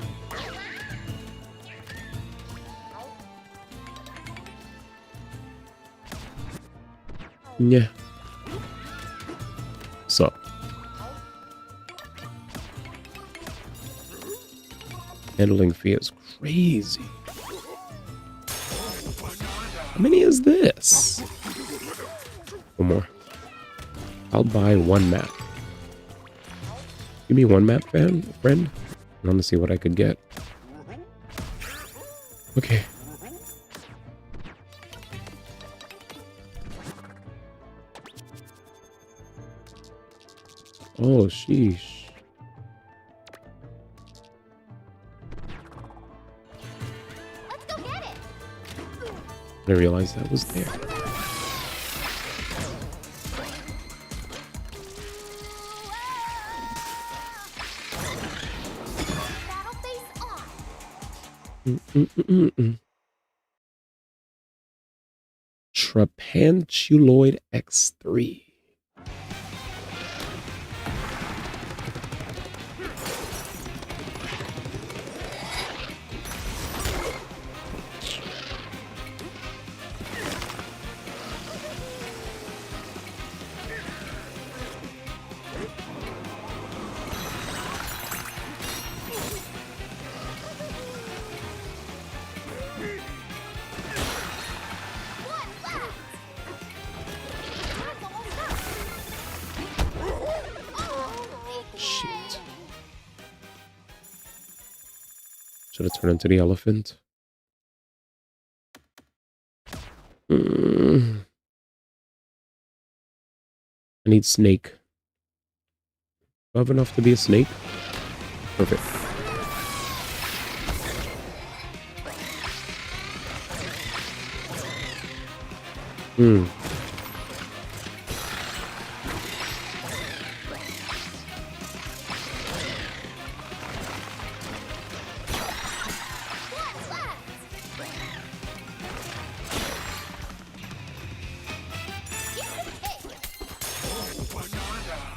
Yeah. So. Handling fee is crazy. How many is this? One more. I'll buy one map. Give me one map, friend. I want to see what I could get. Okay. Oh, sheesh. Let's go get it. I didn't realize that was there. Battle face on. Trapantuloid X3. Shit. Should have turned into the elephant. I need snake. Do I have enough to be a snake? Perfect.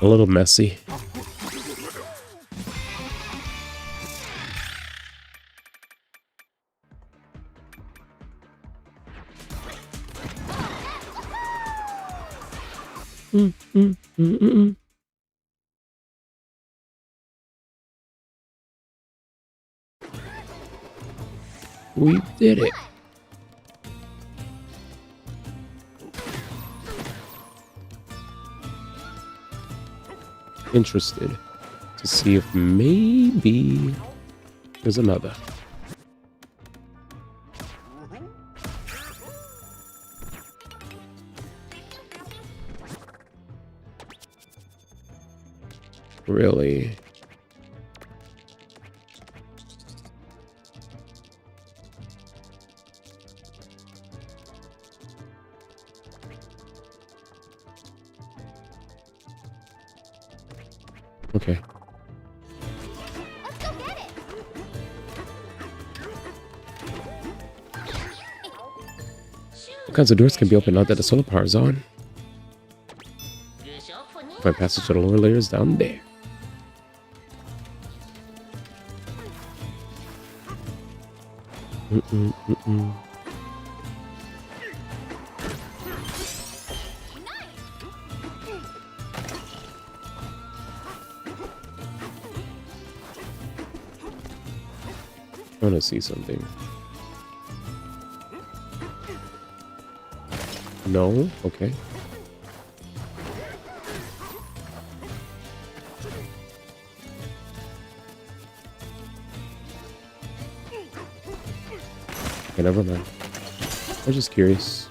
A little messy. We did it. Interested to see if maybe there's another. Really? Okay. Let's go get it. What kinds of doors can be opened now that the solar power is on? Find passage to the lower layers down there. I want to see something. No? Okay. Okay, never mind. I was just curious.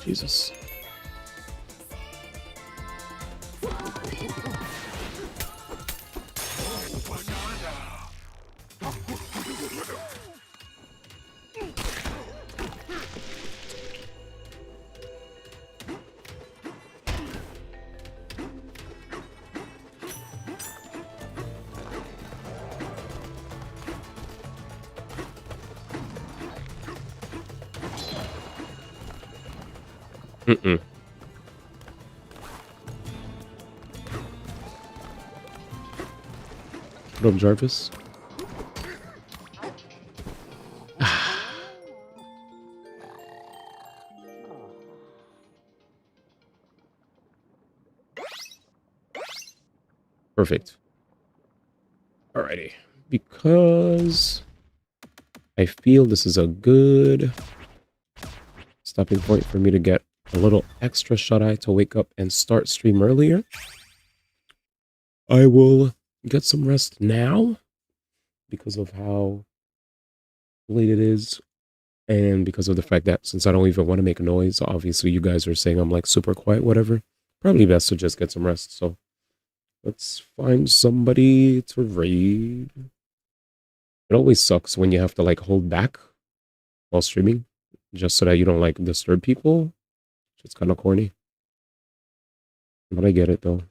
Jesus. Mm-mm. What up, Jarvis? Perfect. Alrighty. Because I feel this is a good stopping point for me to get a little extra shut-eye to wake up and start stream earlier. I will get some rest now because of how late it is and because of the fact that since I don't even want to make a noise, obviously you guys are saying I'm like super quiet, whatever. Probably best to just get some rest. So let's find somebody to raid. It always sucks when you have to like hold back while streaming just so that you don't like disturb people. It's kind of corny. But I get it though.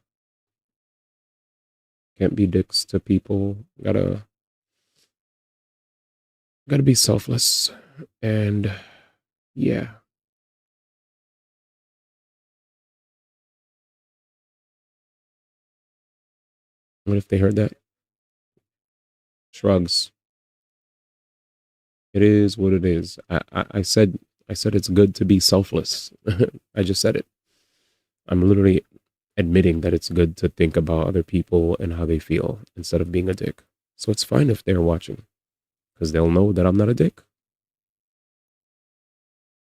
Can't be dicks to people. Gotta be selfless. And yeah. What if they heard that? Shrugs. It is what it is. I said it's good to be selfless. I just said it. I'm literally admitting that it's good to think about other people and how they feel instead of being a dick. So it's fine if they're watching because they'll know that I'm not a dick.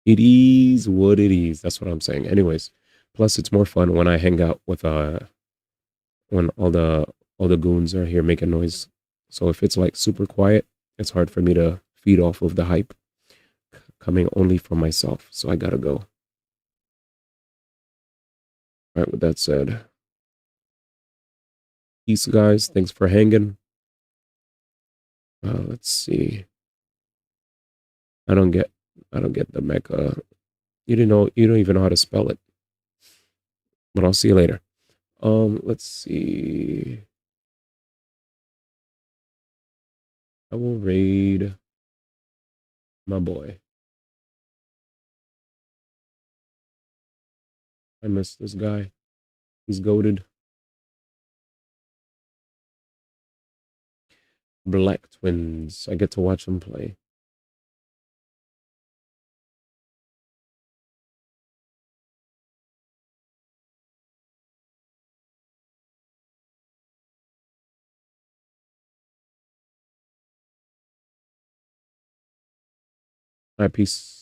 It is what it is. That's what I'm saying. Anyways, plus it's more fun when I hang out with when all the goons are here making noise. So if it's like super quiet, it's hard for me to feed off of the hype coming only from myself. So I gotta go. All right, with that said, peace, guys. Thanks for hanging. Let's see. I don't get the mecha. You don't even know how to spell it. But I'll see you later. Let's see. I will raid my boy. I miss this guy. He's goated. Black Twins. I get to watch them play. All right, peace.